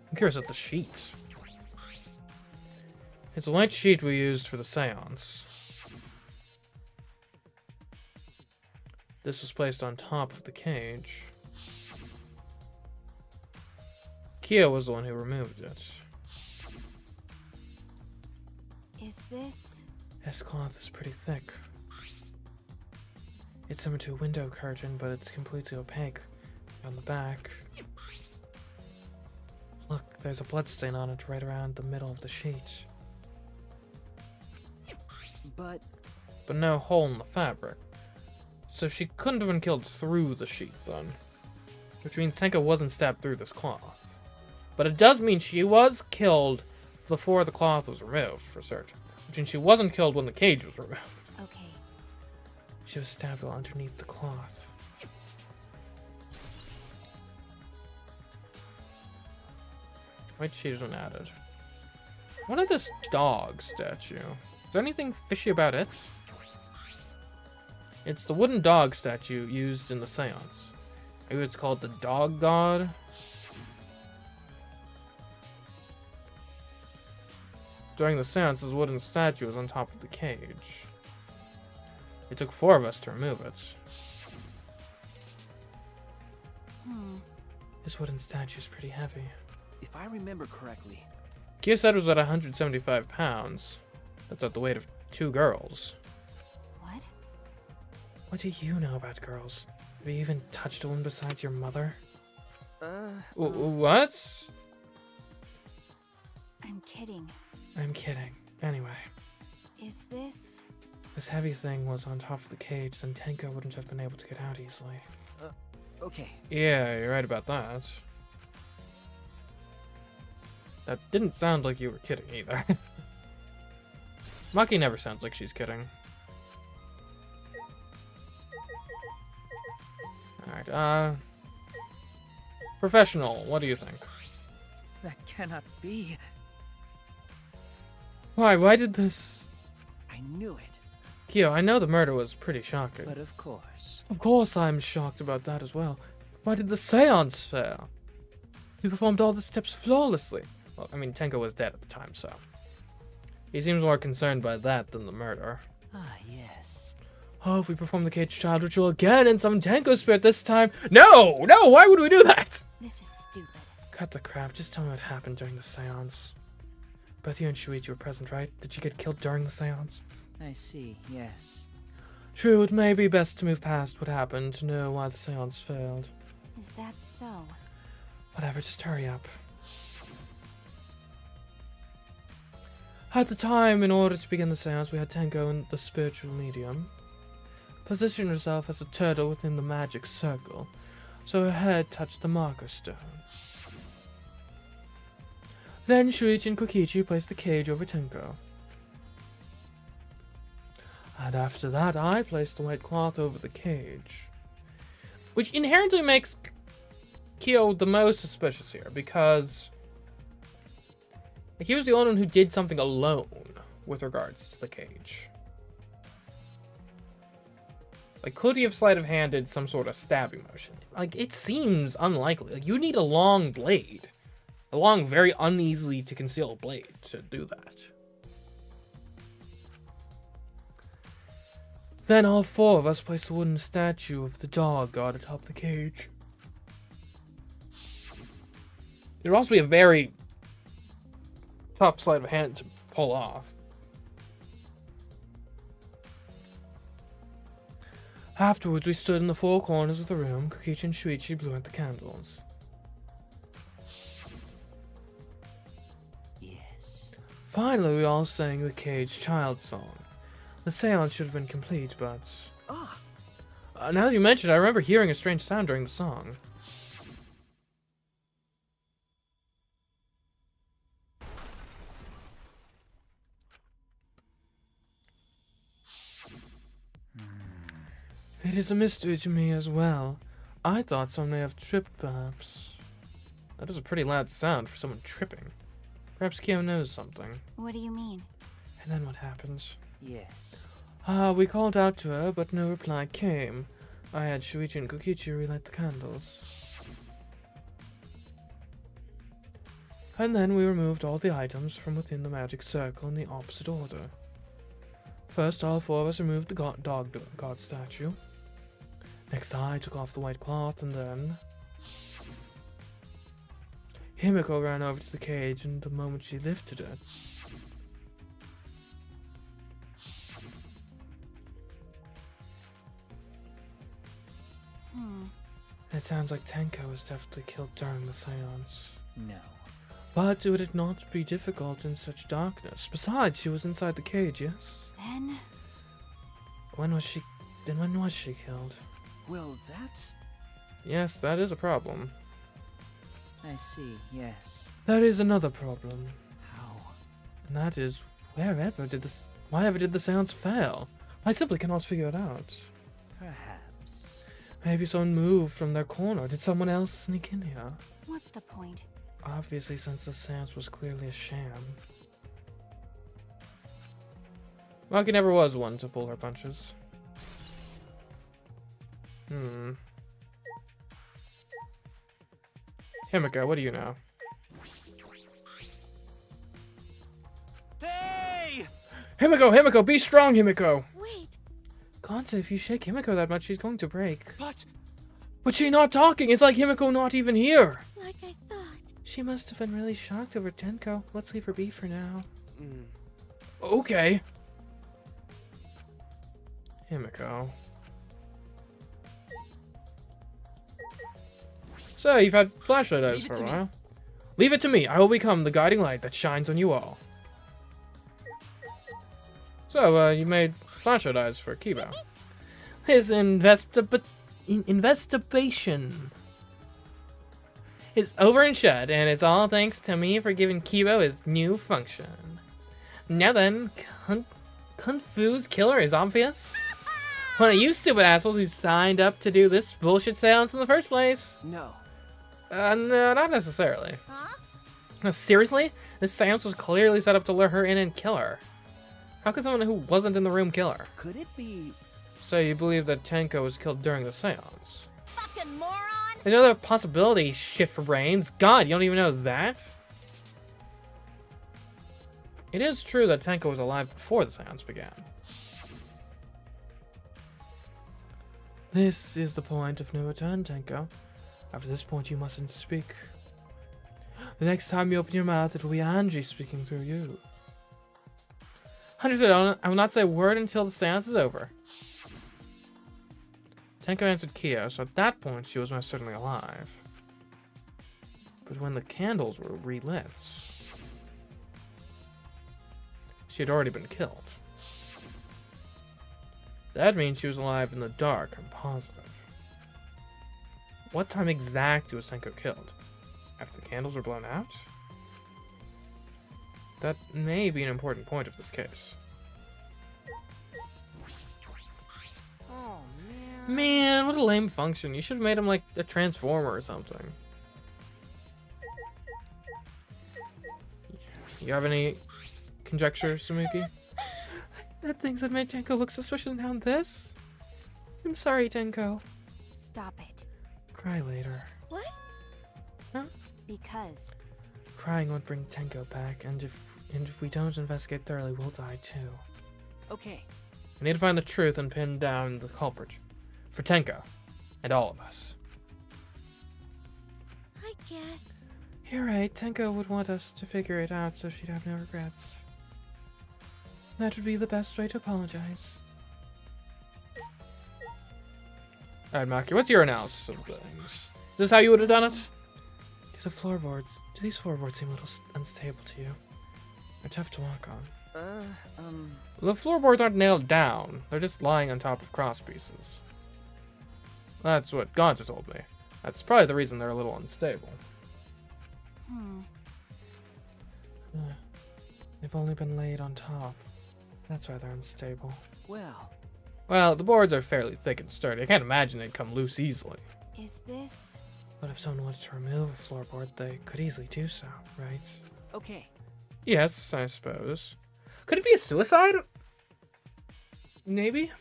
I'm curious about the sheets. It's a white sheet we used for the seance. This was placed on top of the cage. Kia was the one who removed it. Is this... This cloth is pretty thick. It's similar to a window curtain, but it's completely opaque on the back. Look, there's a bloodstain on it right around the middle of the sheet. But no hole in the fabric. So she couldn't have been killed through the sheet then. Which means Tenko wasn't stabbed through this cloth. But it does mean she was killed before the cloth was removed, for certain. Which means she wasn't killed when the cage was removed. Okay. She was stabbed while underneath the cloth. White sheet has been added. What is this dog statue? Is there anything fishy about it? It's the wooden dog statue used in the seance. Maybe it's called the dog god? During the seance, this wooden statue was on top of the cage. It took 4 of us to remove it. This wooden statue is pretty heavy. If I remember correctly, Kia said it was at 175 pounds. That's at the weight of 2 girls. What? What do you know about girls? Have you even touched a one besides your mother? What? I'm kidding. I'm kidding. Anyway, Is this... this heavy thing was on top of the cage, then Tenko wouldn't have been able to get out easily. okay. Yeah, you're right about that. That didn't sound like you were kidding either. Maki never sounds like she's kidding. Alright, professional, what do you think? That cannot be. Why did this... I knew it. Kyo, I know the murder was pretty shocking. But of course. Of course I'm shocked about that as well. Why did the seance fail? We performed all the steps flawlessly. Well, I mean, Tenko was dead at the time, so... He seems more concerned by that than the murder. Ah, yes. Oh, if we perform the cage child ritual again and summon Tenko spirit this time... No! No, why would we do that? This is stupid. Cut the crap, just tell me what happened during the seance. Both you and Shuichi were present, right? Did she get killed during the seance? I see, yes. True, it may be best to move past what happened to know why the seance failed. Is that so? Whatever, just hurry up. At the time, in order to begin the seance, we had Tenko and the spiritual medium position herself as a turtle within the magic circle, so her head touched the marker stone. Then Shuichi and Kokichi placed the cage over Tenko. And after that, I placed the white cloth over the cage. Which inherently makes Kyo the most suspicious here, because he was the only one who did something alone with regards to the cage. Like, could he have sleight of handed some sort of stabbing motion? Like, it seems unlikely. Like, you need a long blade. A long, very uneasily to conceal blade to do that. Then all 4 of us placed a wooden statue of the dog god atop the cage. It would also be a very tough sleight of hand to pull off. Afterwards, we stood in the 4 corners of the room. Kokichi and Shuichi blew out the candles. Yes. Finally, we all sang the cage child song. The seance should have been complete, but... now that you mention it, I remember hearing a strange sound during the song. It is a mystery to me as well. I thought someone may have tripped, perhaps. That is a pretty loud sound for someone tripping. Perhaps Kyo knows something. What do you mean? And then what happens? Yes. We called out to her, but no reply came. I had Shuichi and Kokichi relight the candles. And then we removed all the items from within the magic circle in the opposite order. First, all four of us removed the god statue. Next, I took off the white cloth, and then Himiko ran over to the cage, and the moment she lifted it, it sounds like Tenko was definitely killed during the seance. No. But would it not be difficult in such darkness? Besides, she was inside the cage, yes? Then? When was she killed? Well, that's... Yes, that is a problem. I see, yes. There is another problem. How? And that is, why ever did the seance fail? I simply cannot figure it out. Perhaps. Maybe someone moved from their corner. Did someone else sneak in here? What's the point? Obviously, since the seance was clearly a sham. Maki never was one to pull her punches. Himiko, what do you know? Hey! Himiko, be strong, Himiko! Wait, Kanta, if you shake Himiko that much, she's going to break. But She's not talking! It's like Himiko not even here! like I thought. She must have been really shocked over Tenko. Let's leave her be for now. Okay. Himiko. So, you've had flashlight eyes for a while. Leave it to me. I will become the guiding light that shines on you all. So, you made flashlight eyes for Kibo. His investigation is over and shut, and it's all thanks to me for giving Kibo his new function. Now then, Kung Fu's killer is obvious. One of you stupid assholes who signed up to do this bullshit seance in the first place. no. No, not necessarily. Huh? No, seriously? This seance was clearly set up to lure her in and kill her. How could someone who wasn't in the room kill her? Could it be... So you believe that Tenko was killed during the seance? Fucking moron! There's no other possibility, shit for brains. God, you don't even know that? It is true that Tenko was alive before the seance began. This is the point of no return, Tenko. After this point, you mustn't speak. The next time you open your mouth, it will be Angie speaking through you. Understood. I will not say a word until the seance is over. Tenko answered Kyo, so at that point, she was most certainly alive. But when the candles were relit, she had already been killed. That means she was alive in the dark, I'm positive. What time exactly was Tenko killed? After the candles were blown out? That may be an important point of this case. Oh, Man, what a lame function. You should have made him like a transformer or something. You have any conjecture, Samuki? That things that made Tenko look suspicious now this? I'm sorry, Tenko. Stop it. Cry later. What? Because Crying won't bring Tenko back, and if we don't investigate thoroughly, we'll die too. okay. We need to find the truth and pin down the culprit. For Tenko. And all of us. I guess. You're right, Tenko would want us to figure it out so she'd have no regrets. That would be the best way to apologize. Alright, Maki, what's your analysis of things? Is this how you would have done it? Do these floorboards seem a little unstable to you? They're tough to walk on. The floorboards aren't nailed down. They're just lying on top of cross pieces. That's what Gonta told me. That's probably the reason they're a little unstable. They've only been laid on top. That's why they're unstable. Well, Well, the boards are fairly thick and sturdy. I can't imagine they'd come loose easily. Is this... But if someone wanted to remove a floorboard, they could easily do so, right? Okay. Yes, I suppose. Could it be a suicide? Maybe?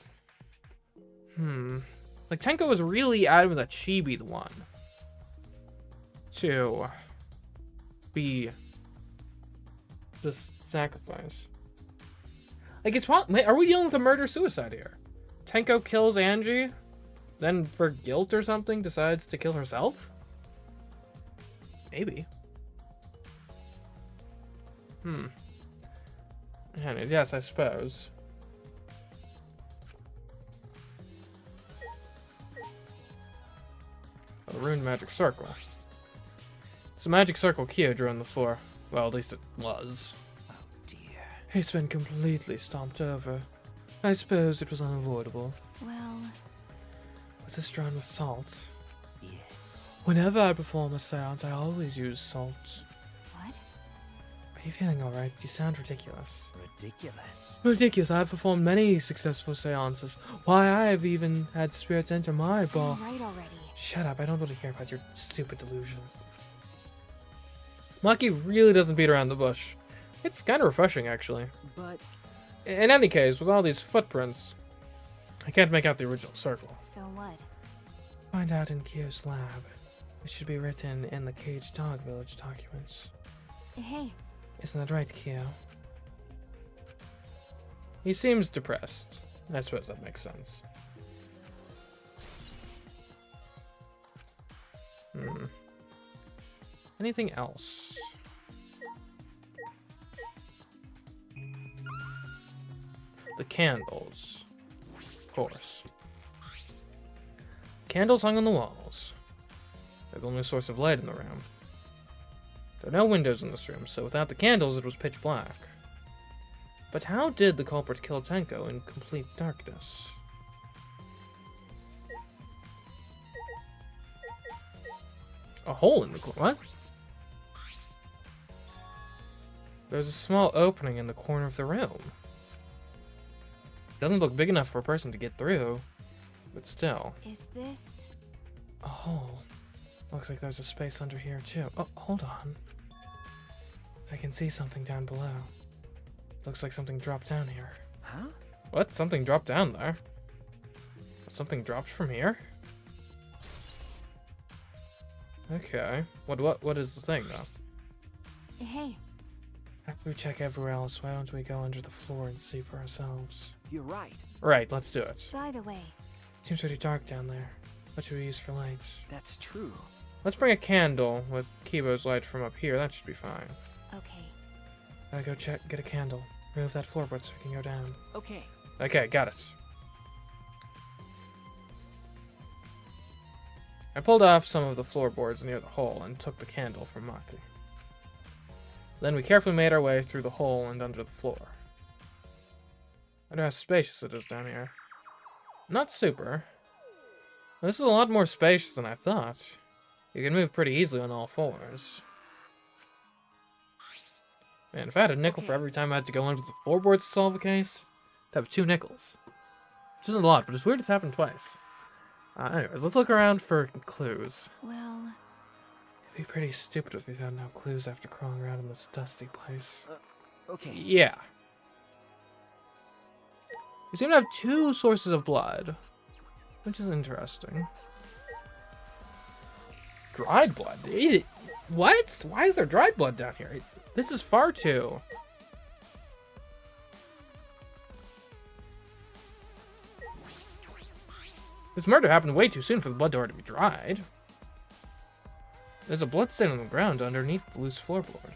Like, Tenko was really adamant that she be the one to be the sacrifice. Like, it's wait, are we dealing with a murder-suicide here? Tenko kills Angie, then for guilt or something decides to kill herself? Maybe. Anyways, yes, I suppose. The ruined magic circle. It's a magic circle Kyo drew on the floor. Well, at least it was. Oh dear. It's been completely stomped over. I suppose it was unavoidable. Well... Was this drawn with salt? Yes. Whenever I perform a seance, I always use salt. What? Are you feeling alright? You sound ridiculous. Ridiculous. Ridiculous. I've performed many successful seances. Why, I've even had spirits enter my ball. Right already. Shut up. I don't want to hear about your stupid delusions. Maki really doesn't beat around the bush. It's kind of refreshing, actually. But... In any case, with all these footprints, I can't make out the original circle. So what? Find out in Kyo's lab. It should be written in the Cage Dog Village documents. Hey. Isn't that right, Kyo? He seems depressed. I suppose that makes sense. Anything else? The candles. Of course. Candles hung on the walls. They're the only source of light in the room. There are no windows in this room, so without the candles it was pitch black. But how did the culprit kill Tenko in complete darkness? A hole in the corner? What? There's a small opening in the corner of the room. Doesn't look big enough for a person to get through, but still. Is this... A hole. Looks like there's a space under here too. Oh, hold on. I can see something down below. Looks like something dropped down here. Huh? What? Something dropped down there? Something dropped from here? Okay. What is the thing though? Hey. After we check everywhere else, why don't we go under the floor and see for ourselves? You're right. Right, let's do it. By the way... Seems pretty dark down there. What should we use for lights? That's true. Let's bring a candle with Kibo's light from up here. That should be fine. Okay. Go get a candle. Remove that floorboard so we can go down. Okay. Okay, got it. I pulled off some of the floorboards near the hole and took the candle from Maki. Then we carefully made our way through the hole and under the floor. I wonder how spacious it is down here. Not super. This is a lot more spacious than I thought. You can move pretty easily on all fours. Man, if I had a nickel for every time I had to go under the floorboards to solve a case, I'd have 2 nickels. Which isn't a lot, but it's weird it's happened twice. Anyways, let's look around for clues. Well... It'd be pretty stupid if we found no clues after crawling around in this dusty place. Okay. Yeah. We seem to have 2 sources of blood, which is interesting. Dried blood? What? Why is there dried blood down here? This is far too... This murder happened way too soon for the blood to already be dried. There's a blood stain on the ground underneath the loose floorboard.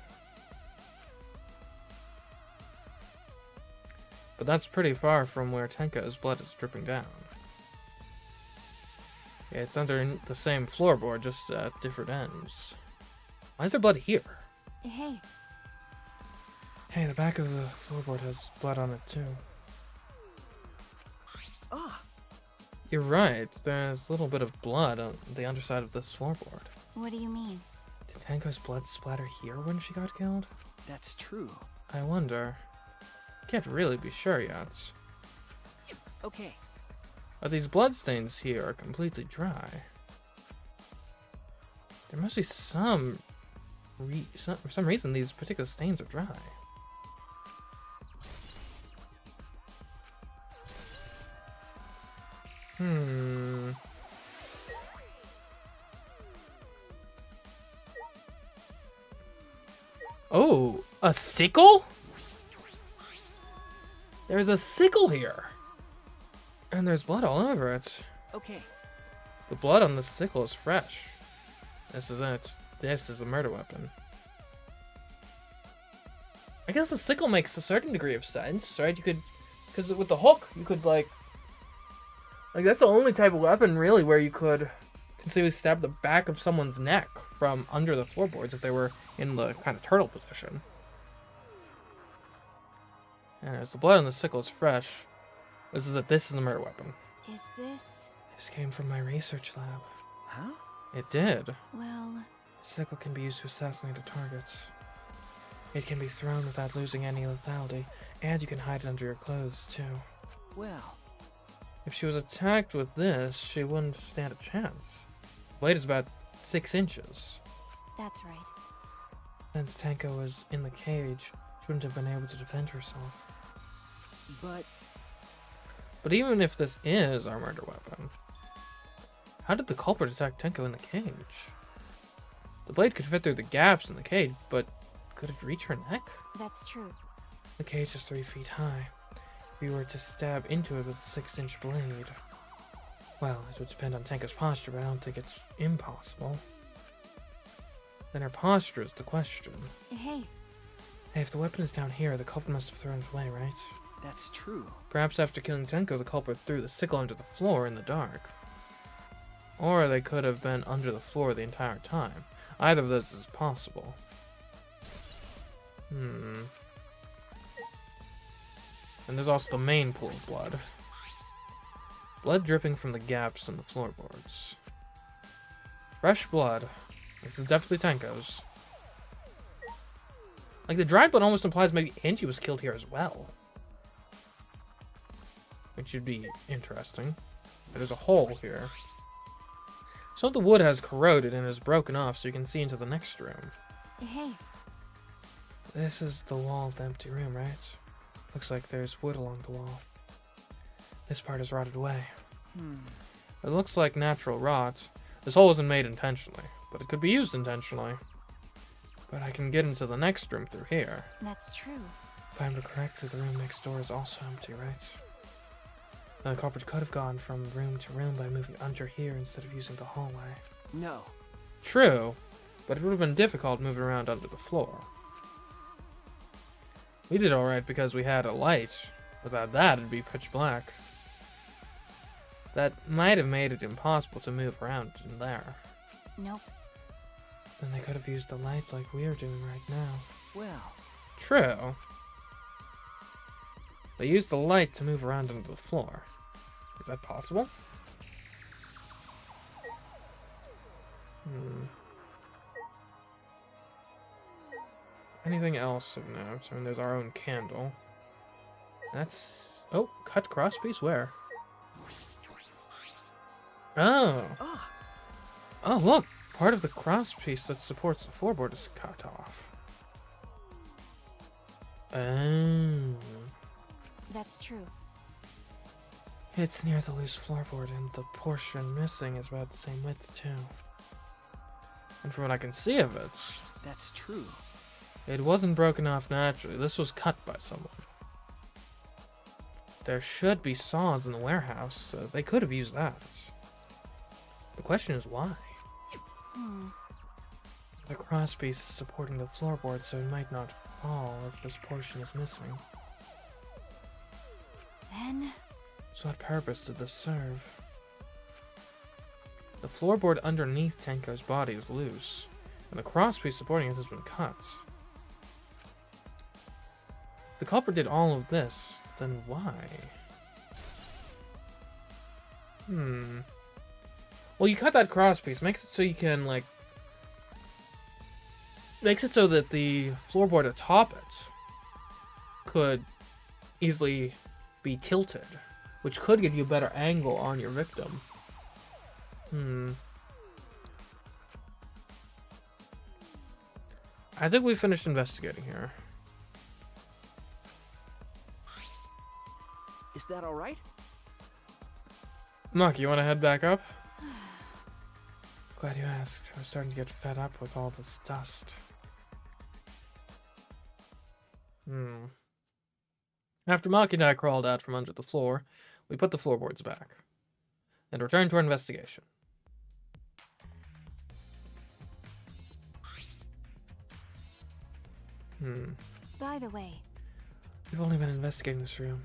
But that's pretty far from where Tenko's blood is dripping down. Yeah, it's under the same floorboard, just at different ends. Why is there blood here? Hey. Hey, the back of the floorboard has blood on it too. Ah. You're right, there's a little bit of blood on the underside of this floorboard. What do you mean? Did Tenko's blood splatter here when she got killed? That's true. I wonder. Can't really be sure yet. Okay. But these bloodstains here are completely dry. There must be for some reason these particular stains are dry. Oh, a sickle? There's a sickle here. And there's blood all over it. Okay. The blood on the sickle is fresh. This is it. This is a murder weapon. I guess the sickle makes a certain degree of sense, right? You could, because with the hook, you could like that's the only type of weapon really where you could conceivably stab the back of someone's neck from under the floorboards if they were in the kind of turtle position. And as the blood on the sickle is fresh, this is the murder weapon. Is this... This came from my research lab. Huh? It did. well... The sickle can be used to assassinate a target. It can be thrown without losing any lethality, and you can hide it under your clothes, too. Well, If she was attacked with this, she wouldn't stand a chance. The blade is about 6 inches. That's right. Since Tenko was in the cage, she wouldn't have been able to defend herself. But even if this is our murder weapon, how did the culprit attack Tenko in the cage? The blade could fit through the gaps in the cage, but could it reach her neck? That's true. The cage is 3 feet high. If you were to stab into it with a 6-inch blade, well, it would depend on Tenko's posture, but I don't think it's impossible. Then her posture is the question. Hey, Hey, if the weapon is down here, the culprit must have thrown it away, right? that's true. Perhaps after killing Tenko, the culprit threw the sickle under the floor in the dark. Or they could have been under the floor the entire time. Either of those is possible. And there's also the main pool of blood. Blood dripping from the gaps in the floorboards. Fresh blood. This is definitely Tenko's. Like, the dried blood almost implies maybe Angie was killed here as well. Which would be interesting. But there's a hole here. Some of the wood has corroded and is broken off, so you can see into the next room. hey. This is the walled empty room, right? Looks like there's wood along the wall. This part is rotted away. It looks like natural rot. This hole wasn't made intentionally, but it could be used intentionally. But I can get into the next room through here. That's true. If I'm correct, the room next door is also empty, right? The culprit could have gone from room to room by moving under here instead of using the hallway. No. True, but it would have been difficult moving around under the floor. We did alright because we had a light. Without that, it'd be pitch black. That might have made it impossible to move around in there. Nope. Then they could have used the lights like we are doing right now. Well, True. They used the light to move around under the floor. Is that possible? Anything else of note? I mean, there's our own candle. That's... Oh, cut crosspiece? Where? Oh. Oh, look! Part of the crosspiece that supports the floorboard is cut off. Oh. That's true. It's near the loose floorboard, and the portion missing is about the same width, too. And from what I can see of it, that's true. it wasn't broken off naturally. This was cut by someone. There should be saws in the warehouse, so they could have used that. The question is why? The crosspiece is supporting the floorboard, so it might not fall if this portion is missing. Then... So what purpose did this serve? The floorboard underneath Tenko's body is loose, and the crosspiece supporting it has been cut. The culprit did all of this, then why? Well, you cut that crosspiece, makes it so you can, like... Makes it so that the floorboard atop it could easily be tilted which could give you a better angle on your victim. I think we finished investigating here. Is that all right? Maki, you want to head back up? Glad you asked. I was starting to get fed up with all this dust. After Maki and I crawled out from under the floor, we put the floorboards back and returned to our investigation. By the way, We've only been investigating this room.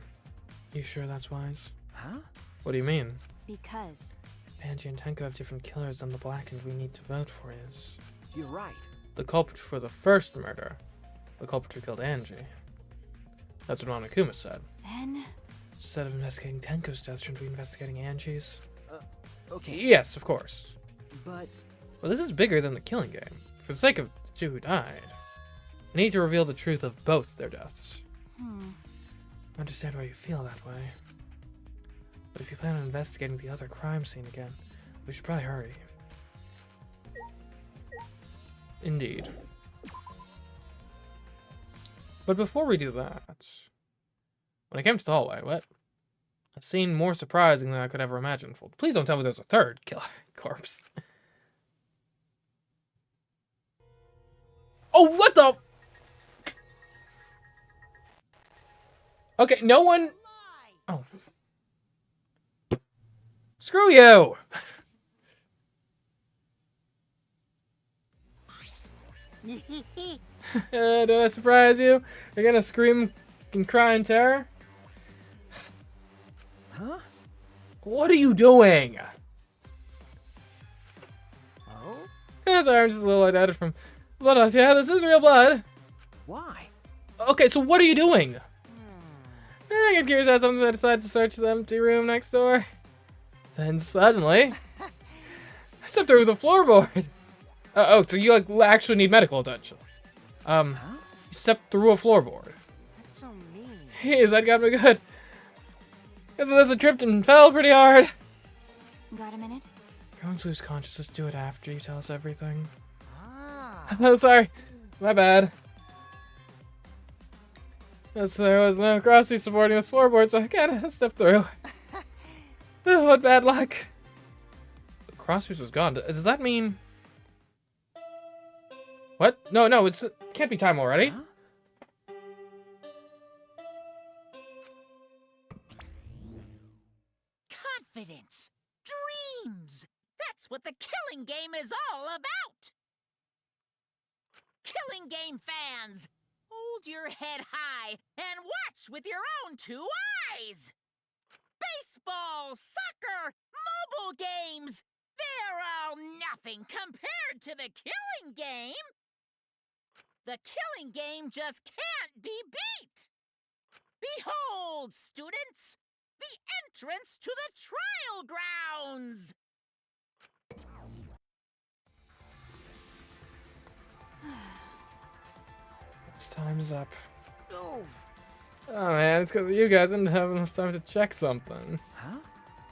You sure that's wise? Huh? What do you mean? because Angie and Tenko have different killers than the Blackened we need to vote for is You're right. the culprit for the first murder, the culprit who killed Angie. That's what Monokuma said. then Instead of investigating Tenko's death, shouldn't we be investigating Angie's? Okay, Yes, of course. but Well, this is bigger than the killing game. For the sake of the two who died, we need to reveal the truth of both their deaths. I understand why you feel that way. But if you plan on investigating the other crime scene again, we should probably hurry. Indeed. But before we do that, when I came to the hallway, what? A scene more surprising than I could ever imagine. Please don't tell me there's a third killer corpse. Oh, what the? Okay, no one. Oh. Screw you! Did I surprise you? You're gonna scream and cry in terror? huh? What are you doing? Oh? Sorry, I'm just a little added from blood loss. Yeah, this is real blood. Why? Okay, so what are you doing? I get curious how someone decides to search the empty room next door. Then suddenly, I stepped over the floorboard. Oh, so you like actually need medical attention? You stepped through a floorboard. That's so mean. Jeez, that got me good. Guess Alyssa tripped and fell pretty hard. got a minute? You're going to lose consciousness. Do it after you tell us everything. Ah. Oh, sorry. My bad. Yes, there was no crossy supporting this floorboard, so I gotta step through. Oh, what bad luck. The crosspiece was gone. Does that mean... What? No, it can't be time already. Huh? Confidence. Dreams. That's what the killing game is all about. Killing game fans, hold your head high and watch with your own two eyes. Baseball, soccer, mobile games, they're all nothing compared to the killing game. The killing game just can't be beat. Behold, students, the entrance to the trial grounds. It's time's up. Oh. Oh man, it's because you guys didn't have enough time to check something. Huh?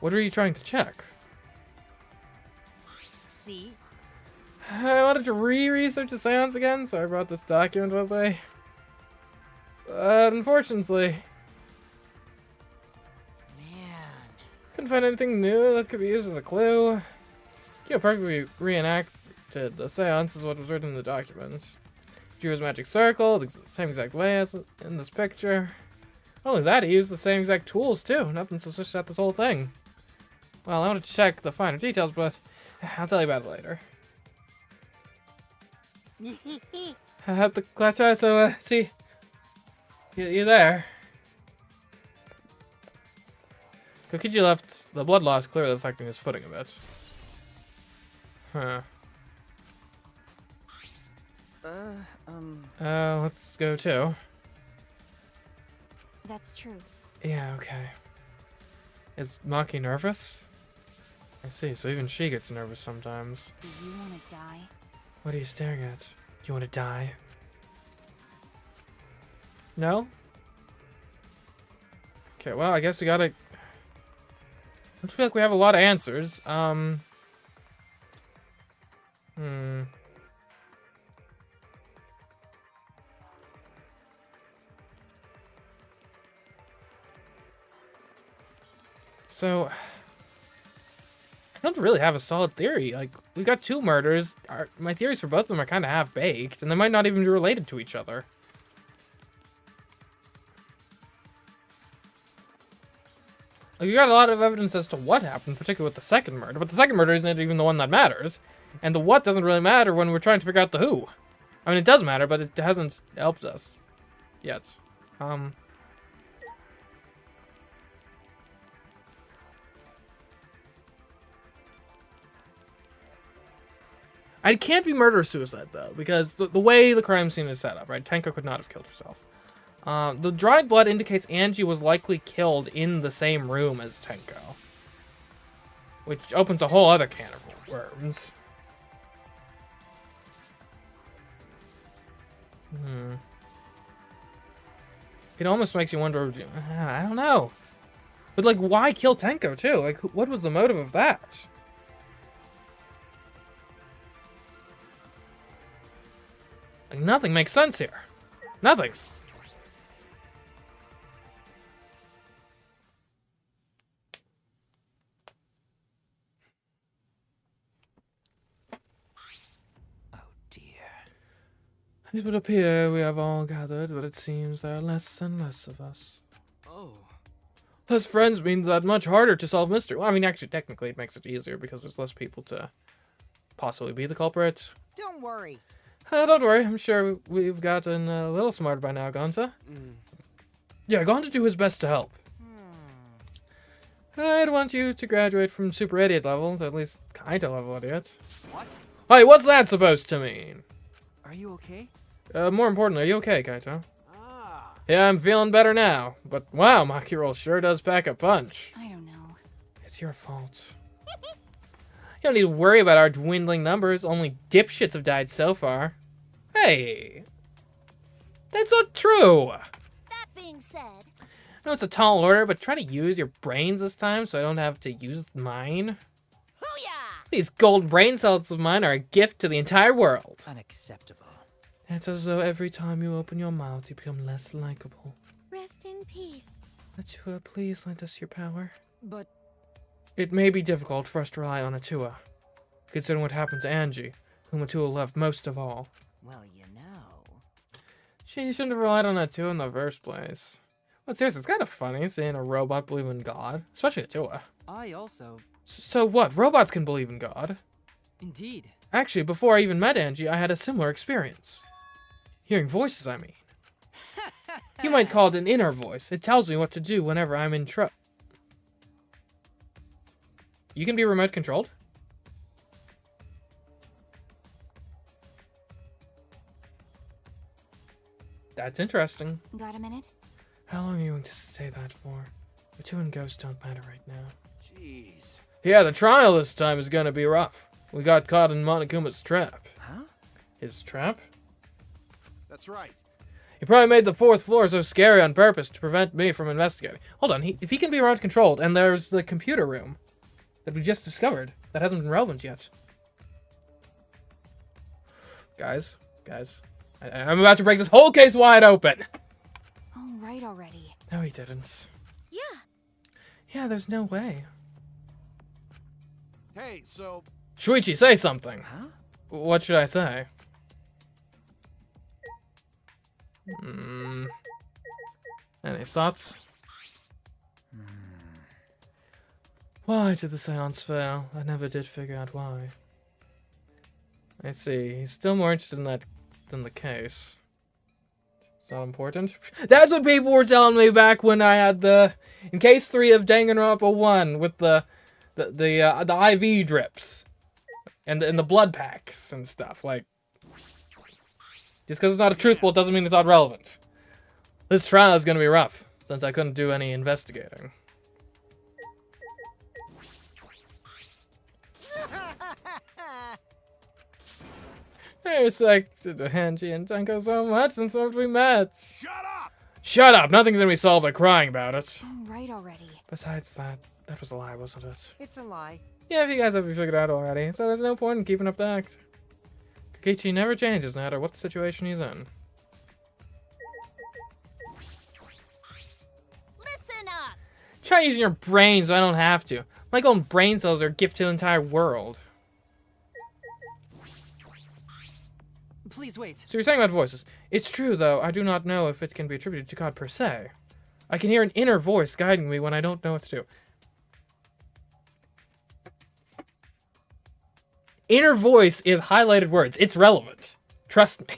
What are you trying to check? See? I wanted to re-research the seance again, so I brought this document with me. But unfortunately, Man. couldn't find anything new that could be used as a clue. You perfectly reenacted the seance as what was written in the document. Drew his magic circle the same exact way as in this picture. Not only that, he used the same exact tools too. Nothing suspicious about this whole thing. Well, I want to check the finer details, but I'll tell you about it later. I have the class try, so see, you there. Kokichi left the blood loss clearly affecting his footing a bit. Huh. Let's go too. That's true. Yeah, okay. Is Maki nervous? I see, so even she gets nervous sometimes. Do you want to die? What are you staring at? Do you want to die? No? Okay, well, I guess we gotta I feel like we have a lot of answers. So, I don't really have a solid theory. Like, we got 2 murders. My theories for both of them are kind of half-baked, and they might not even be related to each other. Like, we got a lot of evidence as to what happened, particularly with the second murder, but the second murder isn't even the one that matters. And the what doesn't really matter when we're trying to figure out the who. I mean, it does matter, but it hasn't helped us yet. It can't be murder-suicide, though, because the way the crime scene is set up, right? Tenko could not have killed herself. The dried blood indicates Angie was likely killed in the same room as Tenko, which opens a whole other can of worms. It almost makes you wonder, I don't know. But, like, why kill Tenko, too? Like, what was the motive of that? Like, nothing makes sense here. Nothing. Oh dear. It would appear we have all gathered, but it seems there are less and less of us. Oh. Less friends means that much harder to solve mystery. Well, I mean, actually, technically, it makes it easier because there's less people to possibly be the culprit. Don't worry. Don't worry, I'm sure we've gotten a little smarter by now, Gonta. Yeah, Gonta do his best to help. I'd want you to graduate from super idiot level to at least kinda level idiot. What? Hey, what's that supposed to mean? Are you okay? More importantly, are you okay, Kaito? Ah. Yeah, I'm feeling better now. But wow, Maki Roll sure does pack a punch. I don't know. It's your fault. You don't need to worry about our dwindling numbers. Only dipshits have died so far. Hey. That's not true. That being said, I know it's a tall order, but try to use your brains this time so I don't have to use mine. hoo-yah! These golden brain cells of mine are a gift to the entire world. Unacceptable. It's as though every time you open your mouth, you become less likable. Rest in peace. Atua, please lend us your power. But It may be difficult for us to rely on Atua, considering what happened to Angie, whom Atua loved most of all. well, you know. She shouldn't have relied on Atua in the first place. But seriously, it's kind of funny seeing a robot believe in God, especially Atua. I also. So what? Robots can believe in God. Indeed. Actually, before I even met Angie, I had a similar experience. Hearing voices, I mean. You might call it an inner voice. It tells me what to do whenever I'm in trouble. You can be remote controlled? That's interesting. Got a minute? How long are you going to say that for? The two and ghosts don't matter right now. Jeez. Yeah, the trial this time is gonna be rough. We got caught in Monokuma's trap. Huh? His trap? That's right. He probably made the 4th floor so scary on purpose to prevent me from investigating. Hold on, if he can be remote controlled, and there's the computer room that we just discovered that hasn't been relevant yet. Guys, I'm about to break this whole case wide open. All right already. No, he didn't. Yeah. Yeah, there's no way. Hey, so Shuichi, say something. Huh? What should I say? Any thoughts? Why did the seance fail? I never did figure out why. I see. He's still more interested in that than the case. It's not important. That's what people were telling me back when I had in case 3 of Danganronpa 1 with the IV drips and the blood packs and stuff. Like, just because it's not truthful, it doesn't mean it's not relevant. This trial is gonna be rough since I couldn't do any investigating. I respected Angie and Tenko so much since we met. shut up! Shut up! Nothing's gonna be solved by crying about it. All right already. Besides that, That was a lie, wasn't it? It's a lie. Yeah, if you guys have figured out already, so there's no point in keeping up the act. Kokichi never changes no matter what situation he's in. Listen up! Try using your brain so I don't have to. My golden brain cells are a gift to the entire world. Please wait. So you're saying about voices. It's true, though. I do not know if it can be attributed to God per se. I can hear an inner voice guiding me when I don't know what to do. Inner voice is highlighted words. It's relevant. Trust me.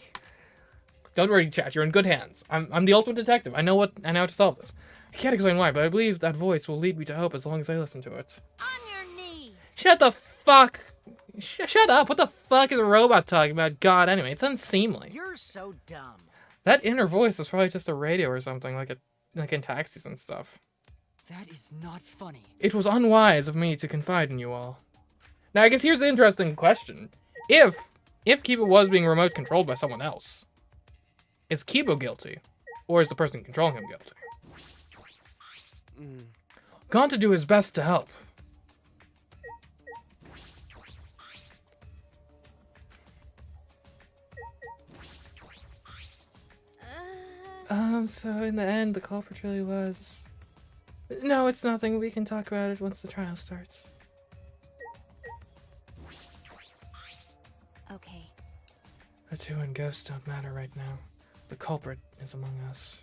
Don't worry, chat. You're in good hands. I'm the ultimate detective. I know how to solve this. I can't explain why, but I believe that voice will lead me to hope as long as I listen to it. On your knees! Shut the fuck. Shut up. What the fuck is a robot talking about God anyway? It's unseemly. You're so dumb. That inner voice is probably just a radio or something, like in taxis and stuff. That is not funny. It was unwise of me to confide in you all. Now, I guess here's the interesting question. If Kiba was being remote controlled by someone else, is Kiba guilty? Or is the person controlling him guilty? Gone to do his best to help. So in the end, the culprit really was... No, it's nothing. We can talk about it once the trial starts. Okay. The two and ghosts don't matter right now. The culprit is among us.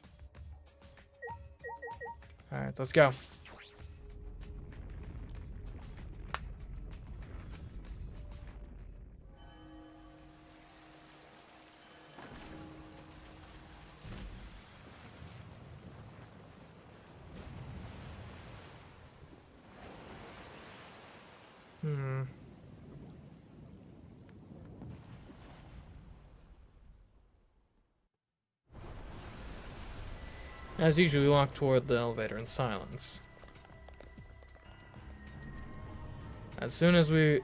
Alright, let's go. As usual, we walk toward the elevator in silence. As soon as we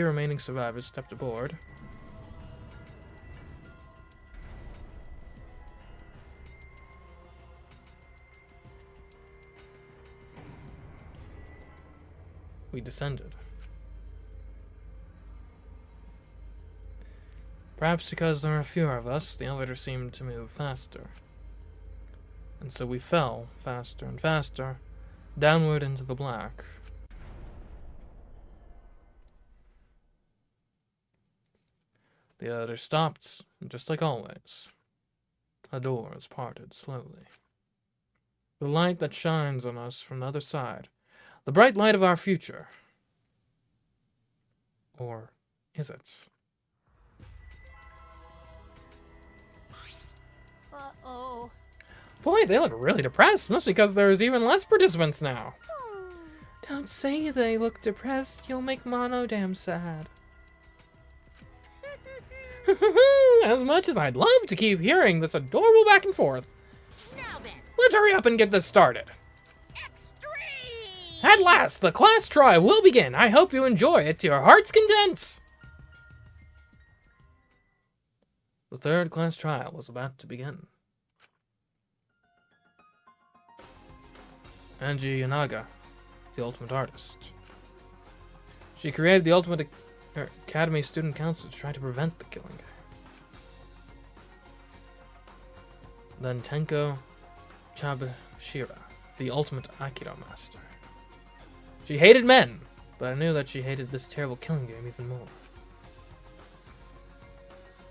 remaining survivors stepped aboard, we descended. Perhaps because there were fewer of us, the elevator seemed to move faster. And so we fell faster and faster, downward into the black. The elevator stopped, and just like always, a door is parted slowly. The light that shines on us from the other side, the bright light of our future. Or is it? Uh-oh. Boy, they look really depressed. Must be because there's even less participants now. Don't say they look depressed. You'll make Mono damn sad. As much as I'd love to keep hearing this adorable back and forth. Now then, Let's hurry up and get this started. extreme! At last, the class trial will begin. I hope you enjoy it to your heart's content. The third class trial was about to begin. Angie Yanaga, the ultimate artist. She created the Ultimate Academy Student Council to try to prevent the killing. Then Tenko Chabashira, the ultimate Aikido master. She hated men, but I knew that she hated this terrible killing game even more.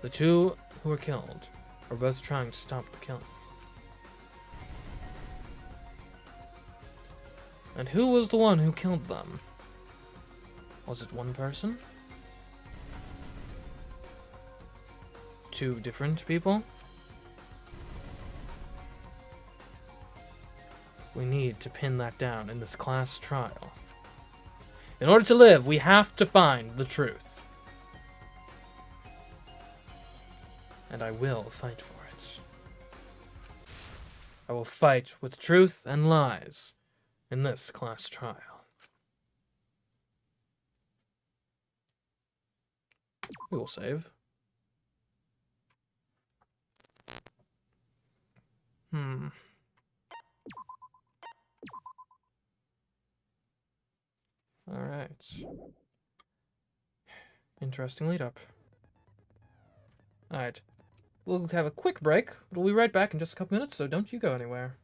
The two who were killed were both trying to stop the killing. And who was the one who killed them? Was it one person? Two different people? We need to pin that down in this class trial. In order to live, we have to find the truth. And I will fight for it. I will fight with truth and lies in this class trial. We will save. Alright. Interesting lead up. Alright. We'll have a quick break, but we'll be right back in just a couple minutes, so don't you go anywhere.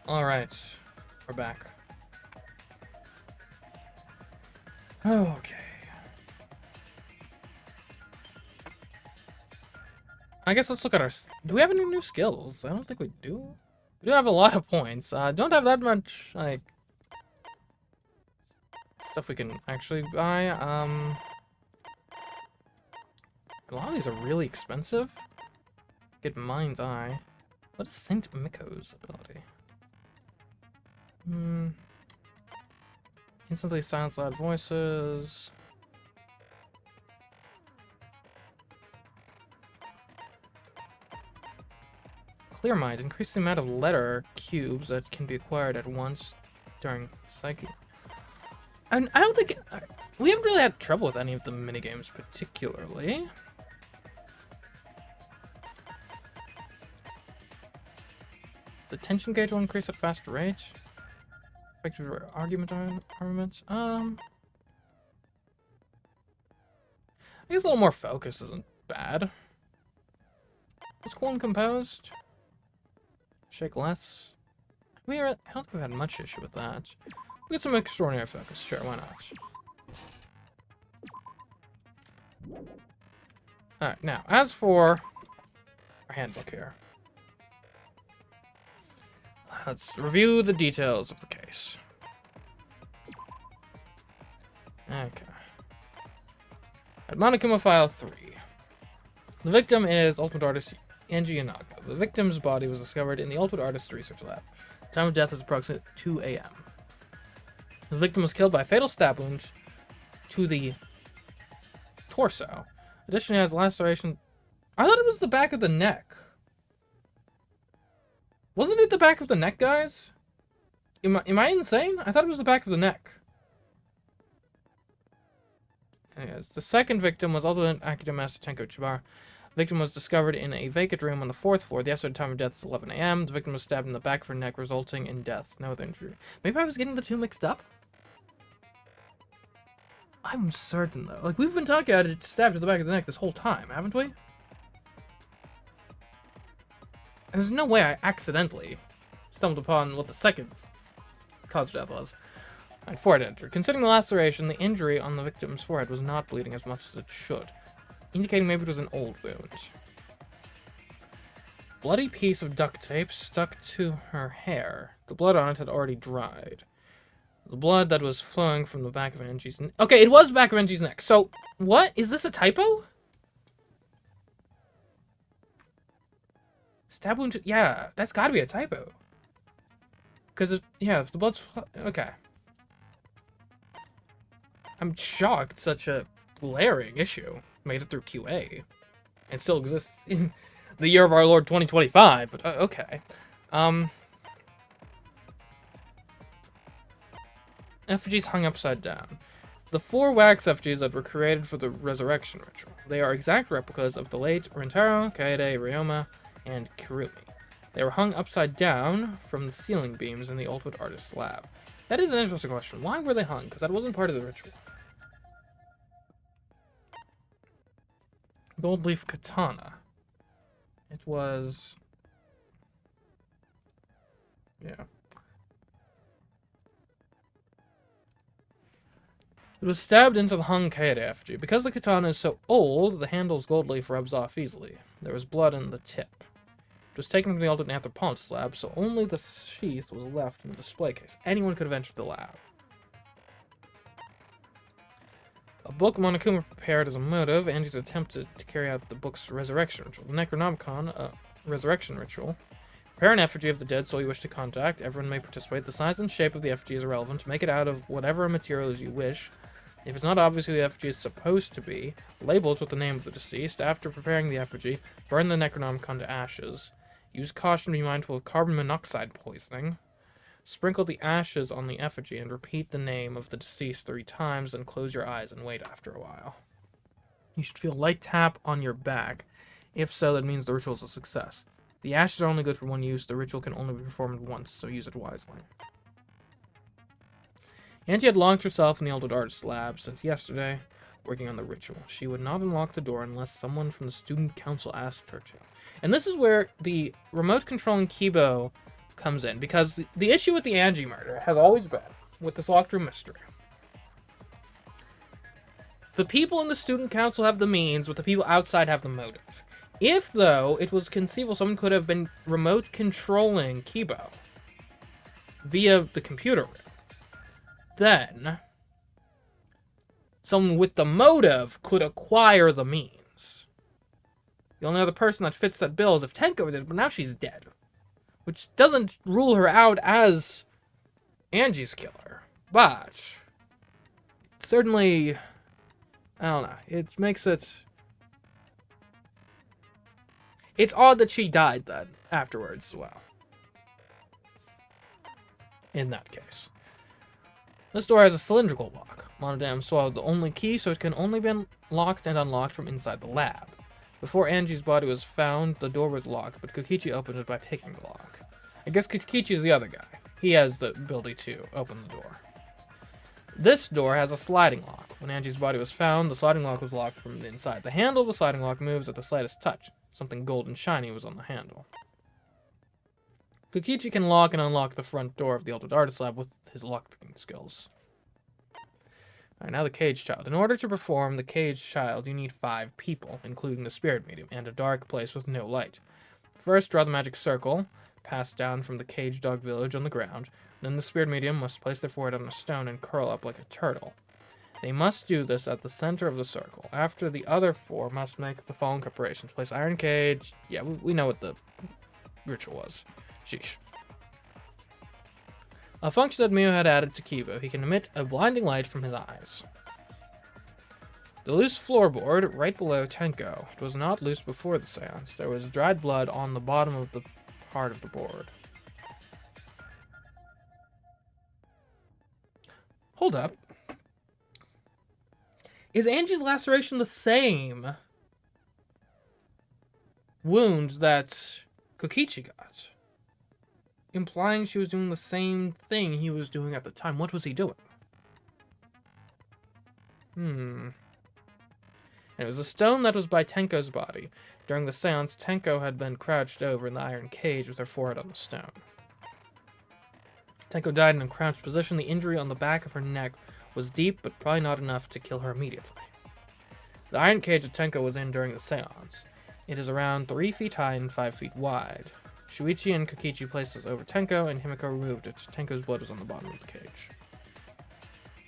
Alright. We're back. Okay. I guess let's look at our... Do we have any new skills? I don't think we do. We do have a lot of points. Don't have that much, like... stuff we can actually buy. A lot of these are really expensive. Get Mind's Eye. What is Saint Miko's ability? Instantly silence loud voices. Clear Mind. Increase the amount of letter cubes that can be acquired at once during Psyche. And I don't think... we haven't really had trouble with any of the minigames particularly. The tension gauge will increase at faster rate. Effective armaments. I guess a little more focus isn't bad. It's cool and composed. Shake less. I don't think we've had much issue with that. We get some extraordinary focus. Sure, why not? Alright, now, as for our handbook here. Let's review the details of the case. Okay. At Monokuma File 3. The victim is Ultimate Artist Angie Yanaga. The victim's body was discovered in the Ultimate Artist Research Lab. The time of death is approximately 2 a.m. The victim was killed by a fatal stab wound to the torso. Additionally, has laceration... I thought it was the back of the neck. Wasn't it the back of the neck, guys? Am I insane? I thought it was the back of the neck. Anyways, the second victim was Ultimate Aikido Master Tenko Chibara. The victim was discovered in a vacant room on the 4th floor. The estimated time of death is 11 a.m. The victim was stabbed in the back of her neck, resulting in death. No other injury. Maybe I was getting the two mixed up? I'm certain, though. Like, we've been talking about it stabbed to the back of the neck this whole time, haven't we? And there's no way I accidentally stumbled upon what the second cause of death was. Alright, forehead injury. Considering the laceration, the injury on the victim's forehead was not bleeding as much as it should, indicating maybe it was an old wound. Bloody piece of duct tape stuck to her hair. The blood on it had already dried. The blood that was flowing from the back of Angie's neck. Okay, it was back of Angie's neck. So, what? Is this a typo? Stab wound. Yeah, that's gotta be a typo. Because, if the blood's... Okay. I'm shocked such a glaring issue made it through QA. And still exists in the year of our Lord 2025. But, okay. Effigies hung upside down. The 4 wax effigies that were created for the resurrection ritual. They are exact replicas of the late Rintaro, Kaede, Ryoma, and Kirumi. They were hung upside down from the ceiling beams in the Ultimate Artist's lab. That is an interesting question. Why were they hung? Because that wasn't part of the ritual. Gold leaf katana. It was... yeah. It was stabbed into the hung Kaede effigy. Because the katana is so old, the handle's gold leaf rubs off easily. There was blood in the tip. It was taken from the Ultimate Anthropologist lab, so only the sheath was left in the display case. Anyone could have entered the lab. A book Monokuma prepared as a motive. Angie's attempted to carry out the book's resurrection ritual. The Necronomicon, resurrection ritual. Prepare an effigy of the dead soul you wish to contact. Everyone may participate. The size and shape of the effigy is irrelevant. Make it out of whatever materials you wish. If it's not obvious who the effigy is supposed to be, label it with the name of the deceased. After preparing the effigy, burn the Necronomicon to ashes. Use caution to be mindful of carbon monoxide poisoning. Sprinkle the ashes on the effigy and repeat the name of the deceased 3 times, then close your eyes and wait after a while. You should feel a light tap on your back. If so, that means the ritual is a success. The ashes are only good for one use. The ritual can only be performed once, so use it wisely. Angie had locked herself in the Ultimate Artist's lab since yesterday, working on the ritual. She would not unlock the door unless someone from the student council asked her to. And this is where the remote controlling Kibo comes in, because the issue with the Angie murder has always been, with this locked room mystery, the people in the student council have the means, but the people outside have the motive. If, though, it was conceivable someone could have been remote controlling Kibo via the computer room, then someone with the motive could acquire the means. The only other person that fits that bill is if Tenko did it, but now she's dead. Which doesn't rule her out as Angie's killer. But certainly, I don't know, it makes it... It's odd that she died then, afterwards as well. In that case. This door has a cylindrical lock. Monodam swallowed the only key, so it can only be locked and unlocked from inside the lab. Before Angie's body was found, the door was locked, but Kokichi opened it by picking the lock. I guess Kokichi is the other guy. He has the ability to open the door. This door has a sliding lock. When Angie's body was found, the sliding lock was locked from the inside. The handle of the sliding lock moves at the slightest touch. Something gold and shiny was on the handle. Kokichi can lock and unlock the front door of the Altered Artist Lab with his lockpicking skills. Alright, now the Caged Child. In order to perform the Caged Child, you need 5 people, including the Spirit Medium, and a dark place with no light. First, draw the magic circle, passed down from the Caged Dog Village on the ground. Then the Spirit Medium must place their forehead on a stone and curl up like a turtle. They must do this at the center of the circle. After, the other 4 must make the following preparations. Place iron cage. Yeah, we know what the ritual was. Sheesh. A function that Mio had added to Kibo. He can emit a blinding light from his eyes. The loose floorboard right below Tenko. It was not loose before the seance. There was dried blood on the bottom of the part of the board. Hold up. Is Angie's laceration the same wound that Kokichi got? Implying she was doing the same thing he was doing at the time. What was he doing? And it was a stone that was by Tenko's body. During the seance, Tenko had been crouched over in the iron cage with her forehead on the stone. Tenko died in a crouched position. The injury on the back of her neck was deep, but probably not enough to kill her immediately. The iron cage that Tenko was in during the seance. It is around 3 feet high and 5 feet wide. Shuichi and Kokichi placed this over Tenko, and Himiko removed it. Tenko's blood was on the bottom of the cage.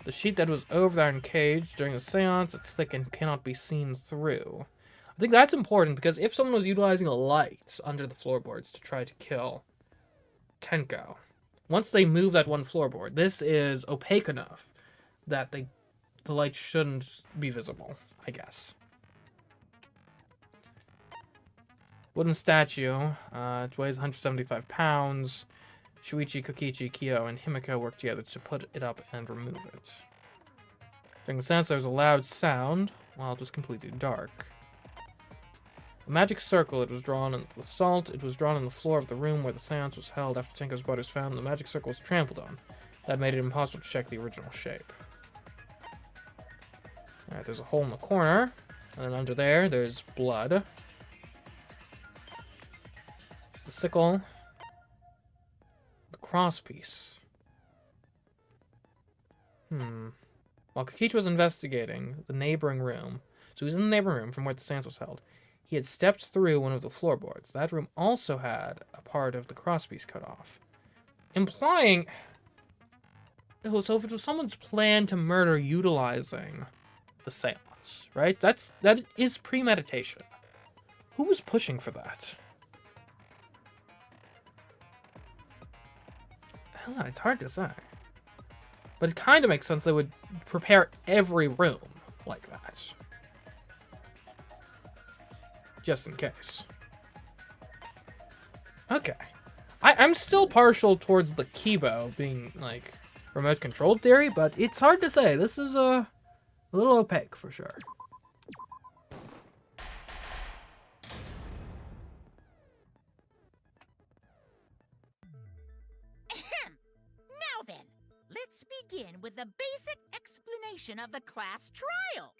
The sheet that was over the iron cage during the seance, it's thick and cannot be seen through. I think that's important, because if someone was utilizing a light under the floorboards to try to kill Tenko, once they move that one floorboard, this is opaque enough that the light shouldn't be visible, I guess. Wooden statue. It weighs 175 pounds. Shuichi, Kokichi, Kyo, and Himiko work together to put it up and remove it. During the seance, there was a loud sound, while it was completely dark. A magic circle, it was drawn with salt. It was drawn on the floor of the room where the seance was held. After Tenko's body was found, the magic circle was trampled on. That made it impossible to check the original shape. Alright, there's a hole in the corner. And then under there, there's blood. The sickle. The crosspiece. While Kokichi was investigating the neighboring room, so he was in the neighboring room from where the seance was held, he had stepped through one of the floorboards. That room also had a part of the crosspiece cut off. Implying... Oh, so if it was someone's plan to murder utilizing the seance, right? That is premeditation. Who was pushing for that? I don't know, it's hard to say. But it kind of makes sense they would prepare every room like that. Just in case. Okay. I'm still partial towards the Kibo being, like, remote controlled theory, but it's hard to say. This is a little opaque for sure. Now then, let's begin with the basic explanation of the class trial.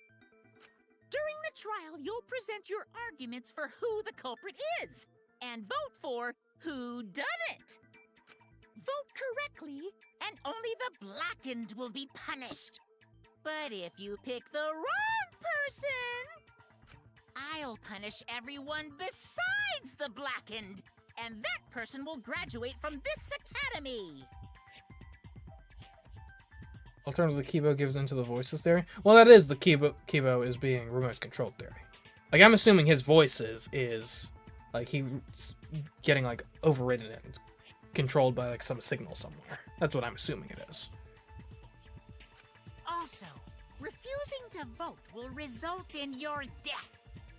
During the trial, you'll present your arguments for who the culprit is, and vote for who done it. vote correctly, and only the blackened will be punished. But if you pick the wrong person, I'll punish everyone besides the blackened, and that person will graduate from this academy. Alternatively, Kibo gives into the voices theory. Well, that is the Kibo is being remote controlled theory. Like, I'm assuming his voices is like he's getting like overridden and controlled by like some signal somewhere. That's what I'm assuming it is. Also, refusing to vote will result in your death.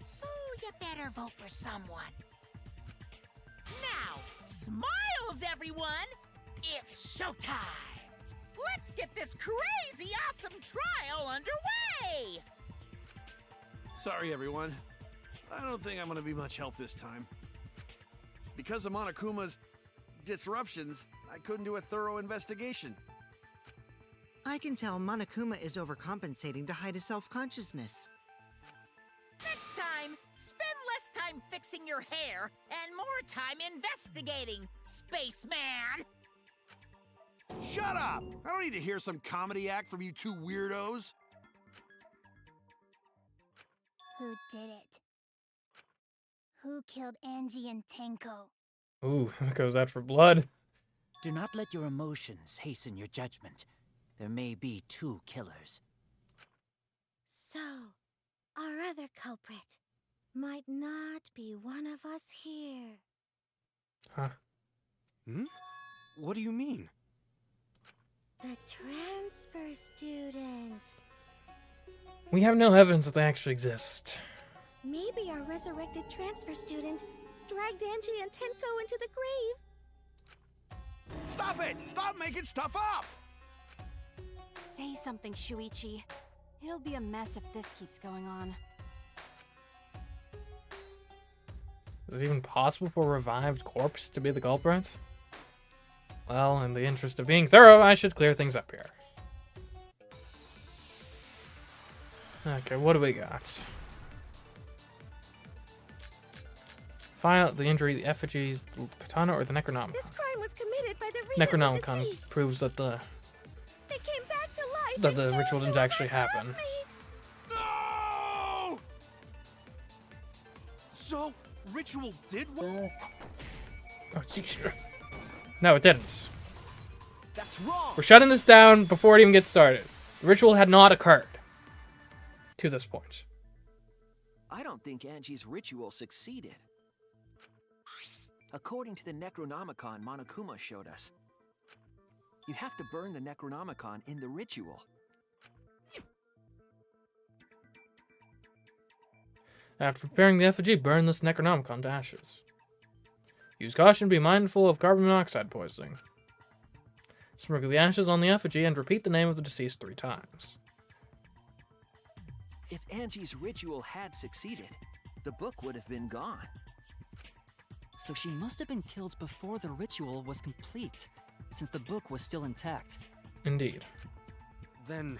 So you better vote for someone. Now, smiles, everyone! It's showtime! Let's get this crazy awesome trial underway! Sorry, everyone. I don't think I'm gonna be much help this time. Because of Monokuma's disruptions, I couldn't do a thorough investigation. I can tell Monokuma is overcompensating to hide his self-consciousness. Next time, spend less time fixing your hair and more time investigating, spaceman! Shut up! I don't need to hear some comedy act from you two weirdos. Who did it? Who killed Angie and Tenko? Ooh, that goes out for blood. Do not let your emotions hasten your judgment. There may be two killers. So, our other culprit might not be one of us here. Huh. Hmm? What do you mean? The transfer student. We have no evidence that they actually exist. Maybe our resurrected transfer student dragged Angie and Tenko into the grave. Stop it! Stop making stuff up! Say something, Shuichi. It'll be a mess if this keeps going on. Is it even possible for a revived corpse to be the culprit? Well, in the interest of being thorough, I should clear things up here. Okay, what do we got? Find out the injury, the effigies, the katana, or the Necronomicon. This crime was committed by the recently Necronomicon deceased. proves that the They came back to life. that and the killed ritual two didn't of actually our happen. classmates. No! So, ritual did work? Oh, jeez. No, it didn't. That's wrong! We're shutting this down before it even gets started. The ritual had not occurred to this point. I don't think Angie's ritual succeeded. According to the Necronomicon Monokuma showed us, you have to burn the Necronomicon in the ritual. After preparing the effigy, burn this Necronomicon to ashes. Use caution, be mindful of carbon monoxide poisoning. Sprinkle the ashes on the effigy and repeat the name of the deceased 3 times. If Angie's ritual had succeeded, the book would have been gone. So she must have been killed before the ritual was complete, since the book was still intact. Indeed. Then,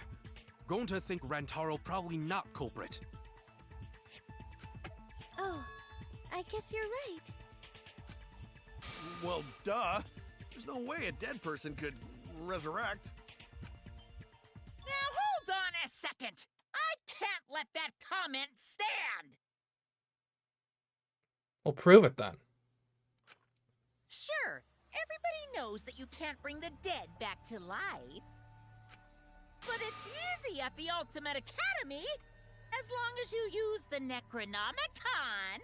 going to think Rantaro probably not culprit. Oh, I guess you're right. Well, duh. There's no way a dead person could resurrect. Now hold on a second! I can't let that comment stand! Well, prove it then. Sure, everybody knows that you can't bring the dead back to life. But it's easy at the Ultimate Academy, as long as you use the Necronomicon.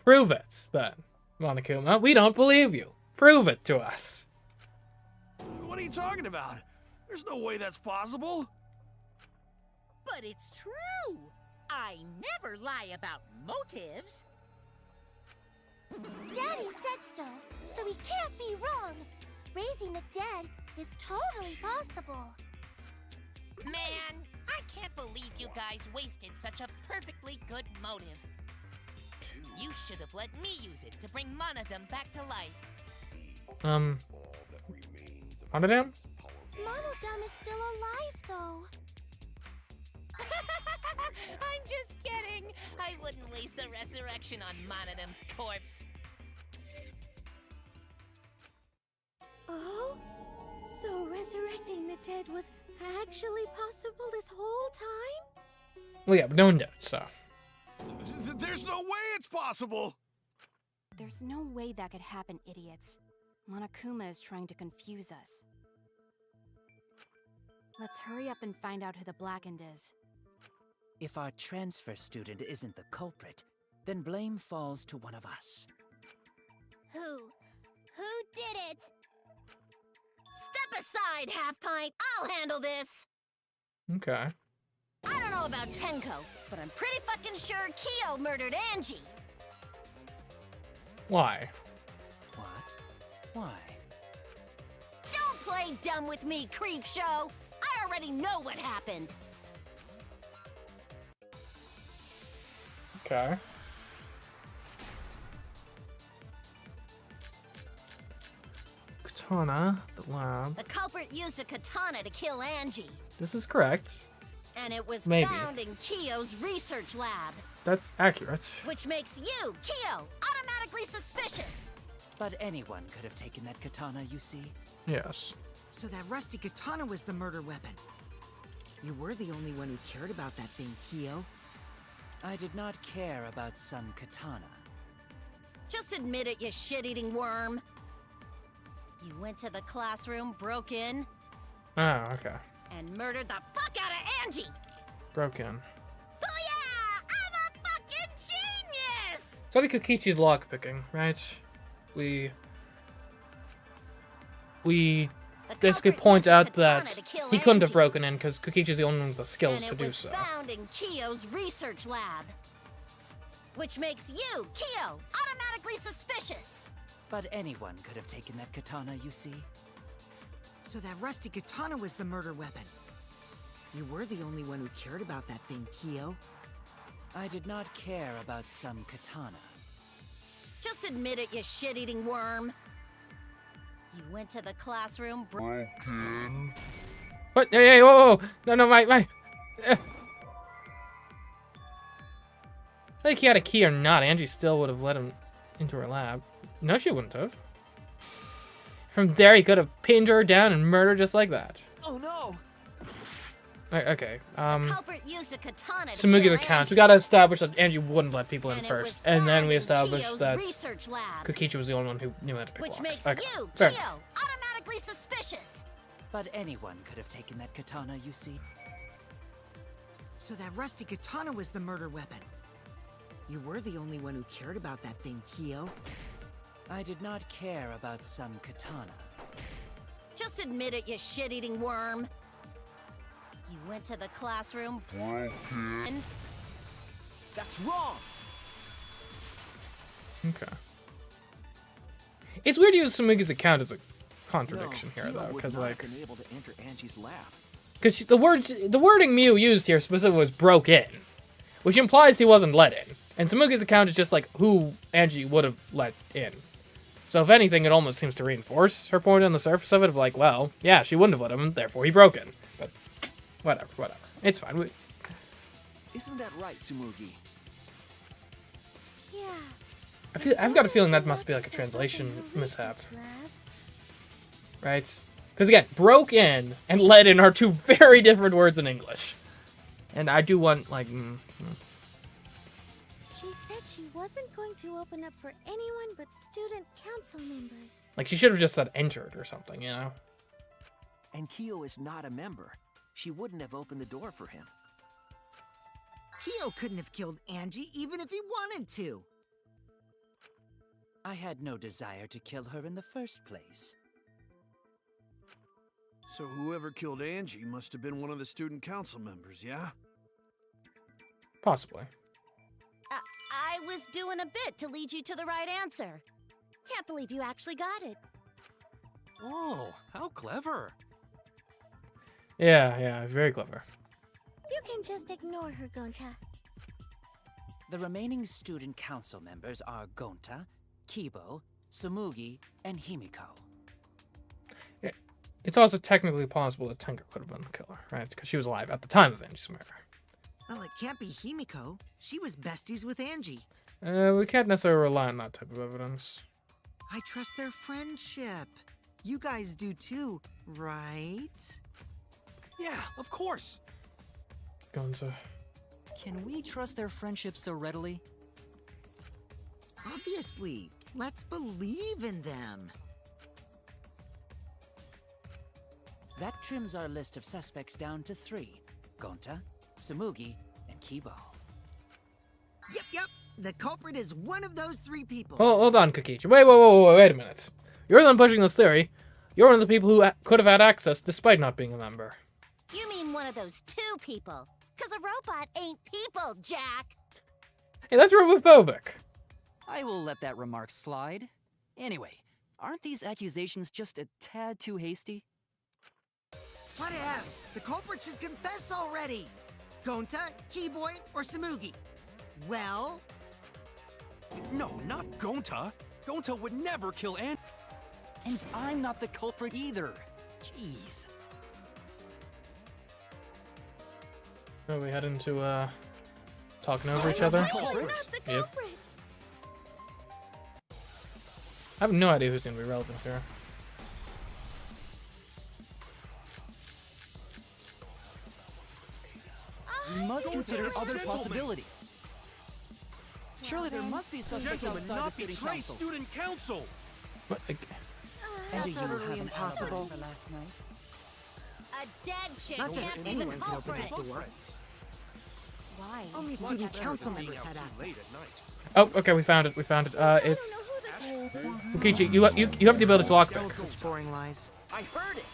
Prove it, then, Monokuma. We don't believe you. Prove it to us. What are you talking about? There's no way that's possible. But it's true. I never lie about motives. Daddy said so he can't be wrong. Raising the dead is totally possible. Man, I can't believe you guys wasted such a perfectly good motive. You should have let me use it to bring Monodum back to life. Monodum? Monodum is still alive, though. I'm just kidding. I wouldn't waste a resurrection on Monodum's corpse. Oh? So resurrecting the dead was actually possible this whole time? Well, yeah, but no one did, so. There's no way it's possible! There's no way that could happen, idiots. Monokuma is trying to confuse us. Let's hurry up and find out who the Blackened is. If our transfer student isn't the culprit, then blame falls to one of us. Who? Who did it? Step aside, Half Pint. I'll handle this. Okay. I don't know about Tenko, but I'm pretty fucking sure Kyo murdered Angie. Why? What? Why? Don't play dumb with me, creep show. I already know what happened. Okay. Katana, the lab. The culprit used a katana to kill Angie, This is correct. and it was Maybe. found in Kyo's research lab, That's accurate. which makes you, Kyo, automatically suspicious. But anyone could have taken that katana, you see. Yes. So that rusty katana was the murder weapon. You were the only one who cared about that thing, Kyo. I did not care about some katana. Just admit it, you shit-eating worm. You went to the classroom, broke in, Oh, okay. and murdered the fuck out of Angie. Broken. Booyah! I'm a fucking genius! Study Kokichi's lockpicking, right? We The basically culprit point used a out katana that to kill he couldn't have Angie, broken in because Kokichi's the only one with the skills and to it do was so. found in Kyo's research lab, which makes you, Kyo, automatically suspicious. But anyone could have taken that katana, you see. So that rusty katana was the murder weapon. You were the only one who cared about that thing, Kyo. I did not care about some katana. Just admit it, you shit-eating worm. You went to the classroom, What? Hey, whoa, whoa. No, my. I think he had a key or not. Angie still would have let him into her lab. No, she wouldn't have. From there, he could have pinned her down and murdered just like that. Oh no! Okay. the culprit used a katana to Samugi's kill accounts. Angie, We gotta establish that Angie wouldn't let people in and it first, was and then found we in established Kyo's that research lab, Kokichi was the only one who knew how to pick which locks. makes Okay, you, fair Kyo, enough. automatically suspicious. But anyone could have taken that katana, you see. So that rusty katana was the murder weapon. You were the only one who cared about that thing, Kyo. I did not care about some katana. Just admit it, you shit-eating worm. You went to the classroom, and That's wrong! Okay. It's weird to use Samugi's account as a contradiction No, here, Kyo though, would because not like, have been able to enter Angie's lab. because the wording Mew used here specifically was broke in, which implies he wasn't let in, and Samugi's account is just like who Angie would have let in. So if anything, it almost seems to reinforce her point on the surface of it of like, well, yeah, she wouldn't have let him, therefore he broke in. But whatever. It's fine. Isn't that right, Tsumugi? yeah. I've got a feeling that must be like a translation mishap, right? Because again, broke in and let in are two very different words in English. And I do want, like, She said she wasn't going to open up for anyone but student council members. like she should have just said entered or something, you know? And Kyo is not a member. She wouldn't have opened the door for him. Kyo couldn't have killed Angie even if he wanted to. I had no desire to kill her in the first place. So whoever killed Angie must have been one of the student council members, yeah? Possibly. I was doing a bit to lead you to the right answer. Can't believe you actually got it. Oh, how clever. Yeah, very clever. You can just ignore her, Gonta. The remaining student council members are Gonta, Kibo, Samugi, and Himiko. It's also technically possible that Tenko could have been the killer, right? Because she was alive at the time of Angie's murder. Well, it can't be Himiko. She was besties with Angie. We can't necessarily rely on that type of evidence. I trust their friendship. You guys do too, right? Yeah, of course. Gonza. Can we trust their friendship so readily? Obviously. Let's believe in them. That trims our list of suspects down to 3. Gonta, Samugi, and Kibo. Yep. The culprit is one of those 3 people. Oh, hold on, Kokichi. Wait a minute. You're the one pushing this theory. You're one of the people who could have had access despite not being a member. You mean one of those 2 people? Because a robot ain't people, Jack! Hey, that's robophobic. I will let that remark slide. Anyway, aren't these accusations just a tad too hasty? What ifs? The culprit should confess already. Gonta, Keyboy, or Samugi? Well... No, not Gonta. Gonta would never kill Andy. And I'm not the culprit either. Jeez. Oh, we head into, talking over each other? Yep. I have no idea who's gonna be relevant here. We must consider other possibilities. Surely there must be suspects outside the student council. Student council. What? Like, And That's utterly impossible. For last night? A dead chick Not just can't be the anyone can open culprit! that door. Why? Only student council members had access. oh, okay, we found it. It's Kokichi. You have the ability to lockpick. Such boring lies. I heard it!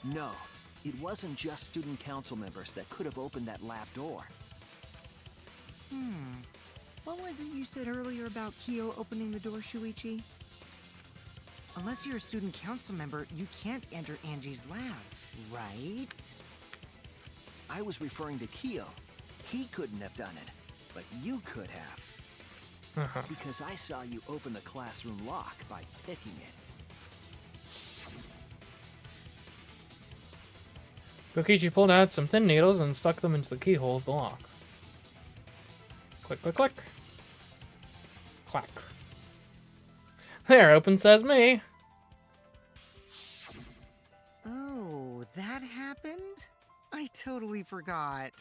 No, it wasn't just student council members that could have opened that lab door. What was it you said earlier about Kyo opening the door, Shuichi? Unless you're a student council member, you can't enter Angie's lab, right? I was referring to Kyo. He couldn't have done it, but you could have. Because I saw you open the classroom lock by picking it. Kokichi pulled out some thin needles and stuck them into the keyhole of the lock. Click, click, click. Clack. There, open sesame. Oh, that happened? I totally forgot.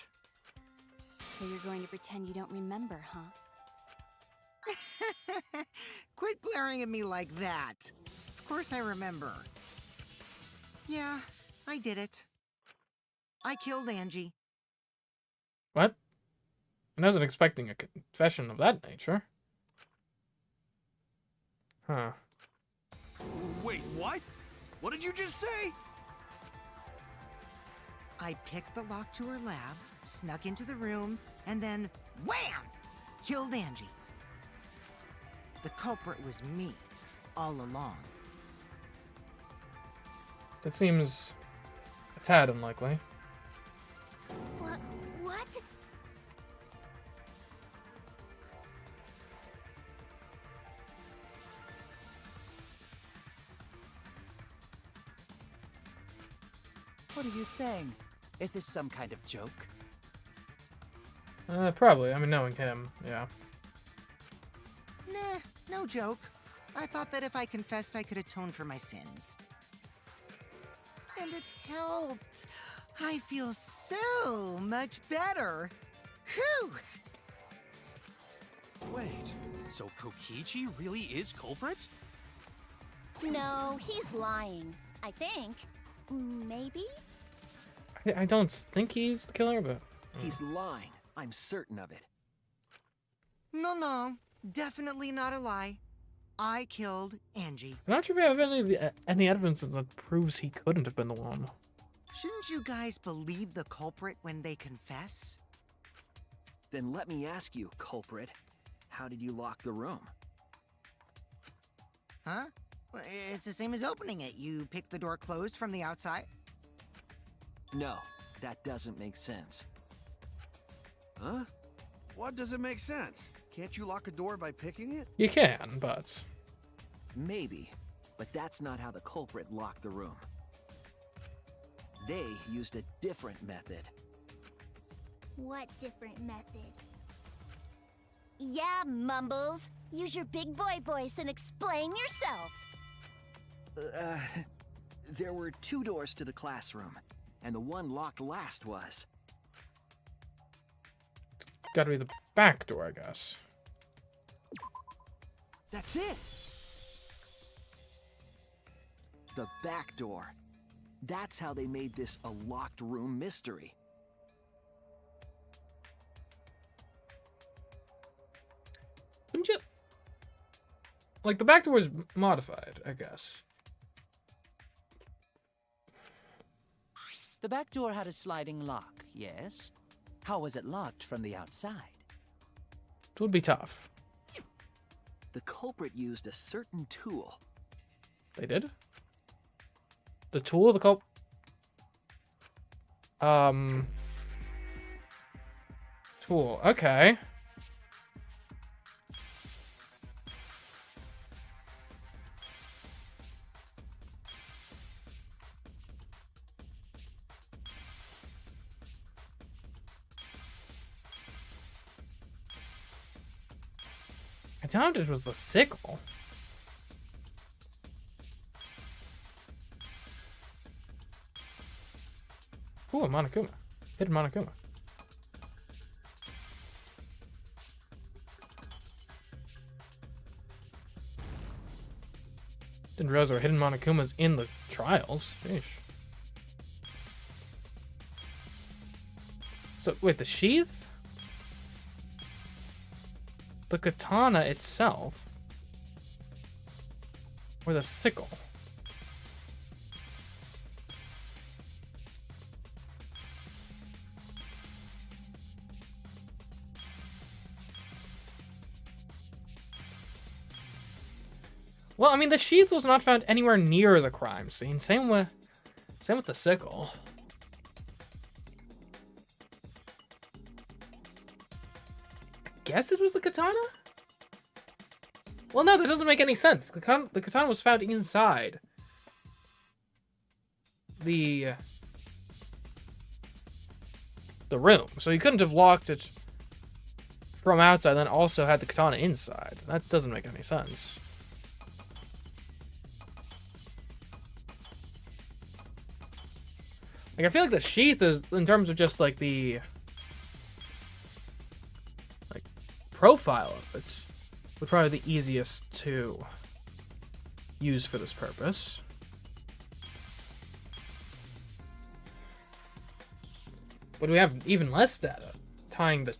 So you're going to pretend you don't remember, huh? Quit glaring at me like that. Of course I remember. Yeah, I did it. I killed Angie. What? I wasn't expecting a confession of that nature. Huh. Wait, what? What did you just say? I picked the lock to her lab, snuck into the room, and then wham! Killed Angie. The culprit was me, all along. That seems a tad unlikely. What? What are you saying? Is this some kind of joke? Probably. I mean, knowing him, yeah. Nah, no joke. I thought that if I confessed, I could atone for my sins. And it helped. I feel so much better. Whew! Wait, so Kokichi really is culprit? No, he's lying. I think. Maybe? I don't think he's the killer, but... He's lying. I'm certain of it. No. Definitely not a lie. I killed Angie. I'm not sure if we have any evidence that proves he couldn't have been the one. Shouldn't you guys believe the culprit when they confess? Then let me ask you, culprit. How did you lock the room? Huh? Well, it's the same as opening it. You pick the door closed from the outside. No, that doesn't make sense. Huh? What doesn't make sense? Can't you lock a door by picking it? You can, but... Maybe, but that's not how the culprit locked the room. They used a different method. What different method? Yeah, Mumbles. Use your big boy voice and explain yourself. There were 2 doors to the classroom, and the one locked last was. Gotta be the back door, I guess. That's it! The back door. That's how they made this a locked room mystery. Wouldn't you... Like, the back door is modified, I guess. The back door had a sliding lock, yes? How was it locked from the outside? It would be tough. The culprit used a certain tool. They did? The tool of the culprit... Tool, okay. I doubt it was the sickle. Ooh, a Monokuma. Hidden Monokuma. Didn't realize there were hidden Monokumas in the trials. Sheesh. So, wait, the sheath? The katana itself? Or the sickle? Well, I mean, the sheath was not found anywhere near the crime scene. Same with the sickle. I guess it was the katana? Well, no, that doesn't make any sense. The katana was found inside the room. So you couldn't have locked it from outside and then also had the katana inside. That doesn't make any sense. Like, I feel like the sheath is, in terms of just, like, the, like, profile of it, would probably be the easiest to use for this purpose. But we have even less data tying the,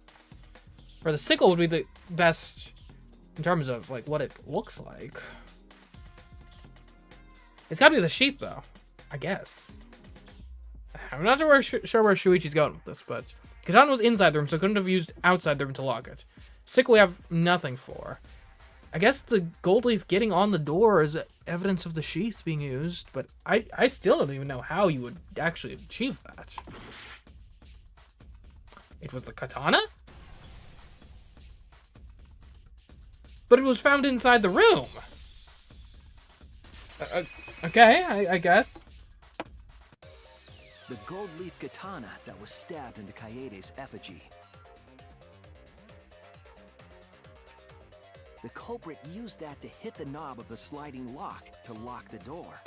or the sickle would be the best in terms of, like, what it looks like. It's gotta be the sheath, though, I guess. I'm not sure where Shuichi's going with this, but katana was inside the room, so couldn't have used outside the room to lock it. Sickle we have nothing for. I guess the gold leaf getting on the door is evidence of the sheath being used, but I still don't even know how you would actually achieve that. It was the katana? But it was found inside the room. Okay, I guess. The gold leaf katana that was stabbed into Kaede's effigy. The culprit used that to hit the knob of the sliding lock to lock the door.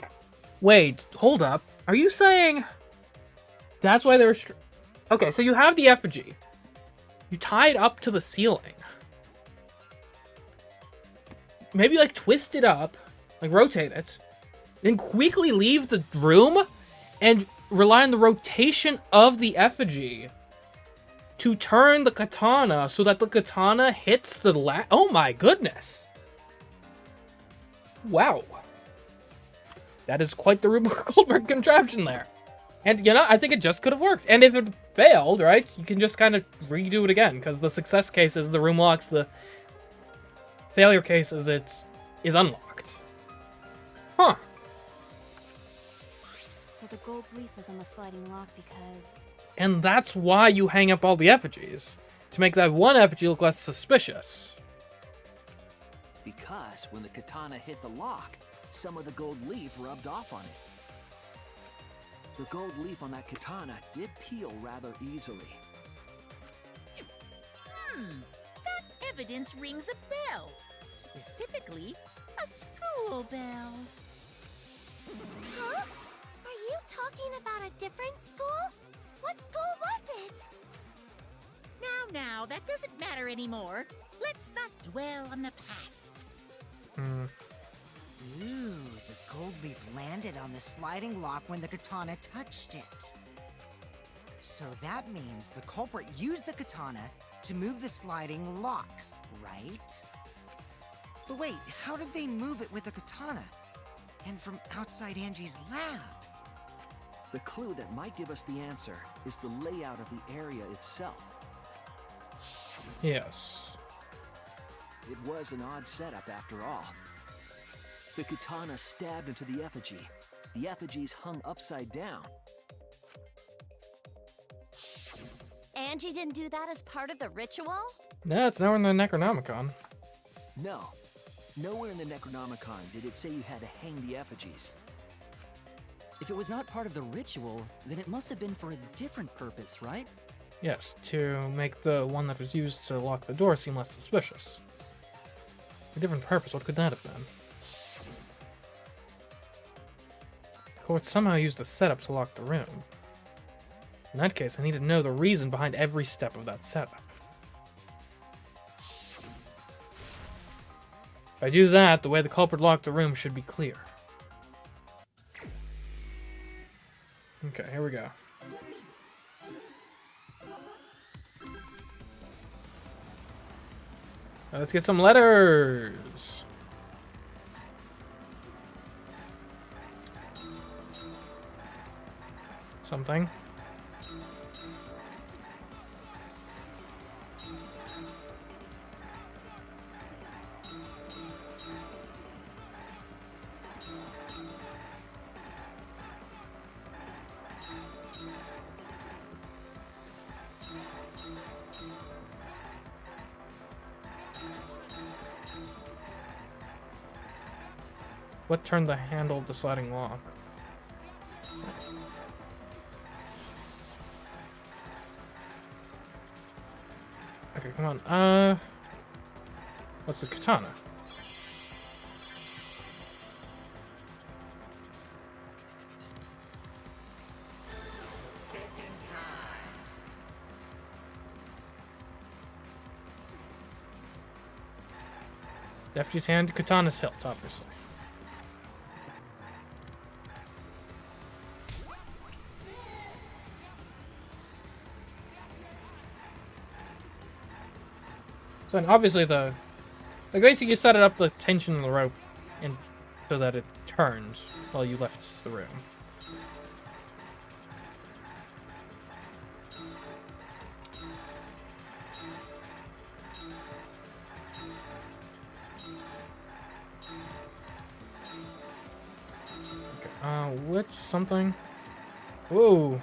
Wait, hold up. Are you saying that's why they were... Okay, so you have the effigy. You tie it up to the ceiling. Maybe, like, twist it up, like, rotate it, then quickly leave the room and rely on the rotation of the effigy to turn the katana so that the katana hits the oh my goodness. Wow. That is quite the Rube Goldberg contraption there. And, you know, I think it just could have worked. And if it failed, right, you can just kind of redo it again, because the success case is the room locks, the failure case is it is unlocked. Huh. So the gold leaf was on the sliding lock because... And that's why you hang up all the effigies. To make that one effigy look less suspicious. Because when the katana hit the lock, some of the gold leaf rubbed off on it. The gold leaf on that katana did peel rather easily. That evidence rings a bell. Specifically, a school bell. Huh? Are you talking about a different school? What school was it? Now, that doesn't matter anymore. Let's not dwell on the past. Ooh, the gold leaf landed on the sliding lock when the katana touched it. So that means the culprit used the katana to move the sliding lock, right? But wait, how did they move it with the katana? And from outside Angie's lab? The clue that might give us the answer is the layout of the area itself. Yes. It was an odd setup after all. The katana stabbed into the effigy. The effigy's hung upside down. Angie didn't do that as part of the ritual? No, it's nowhere in the Necronomicon. No. Nowhere in the Necronomicon did it say you had to hang the effigies. If it was not part of the ritual, then it must have been for a different purpose, right? Yes, to make the one that was used to lock the door seem less suspicious. A different purpose, what could that have been? The court somehow used the setup to lock the room. In that case, I need to know the reason behind every step of that setup. If I do that, the way the culprit locked the room should be clear. Okay, here we go. Now let's get some letters. Something. What turned the handle of the sliding lock? Okay, come on. What's the katana? Effigy's hand, katana's hilt, obviously. So and obviously basically you set it up the tension in the rope and so that it turns while you left the room. Okay, which something? Whoa.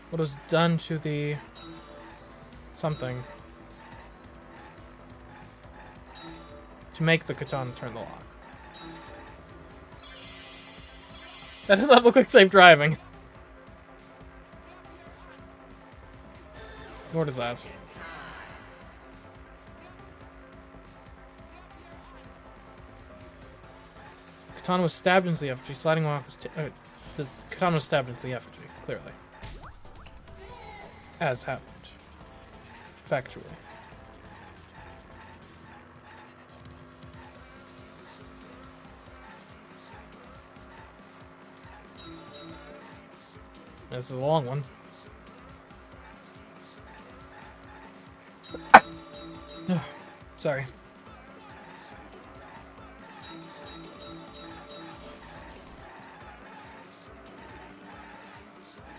What was done to the something to make the katana turn the lock? That does not look like safe driving. Nor does that. Katana was stabbed into the effigy. Sliding lock was the katana was stabbed into the effigy, clearly. As happened. Factually. This is a long one. Sorry.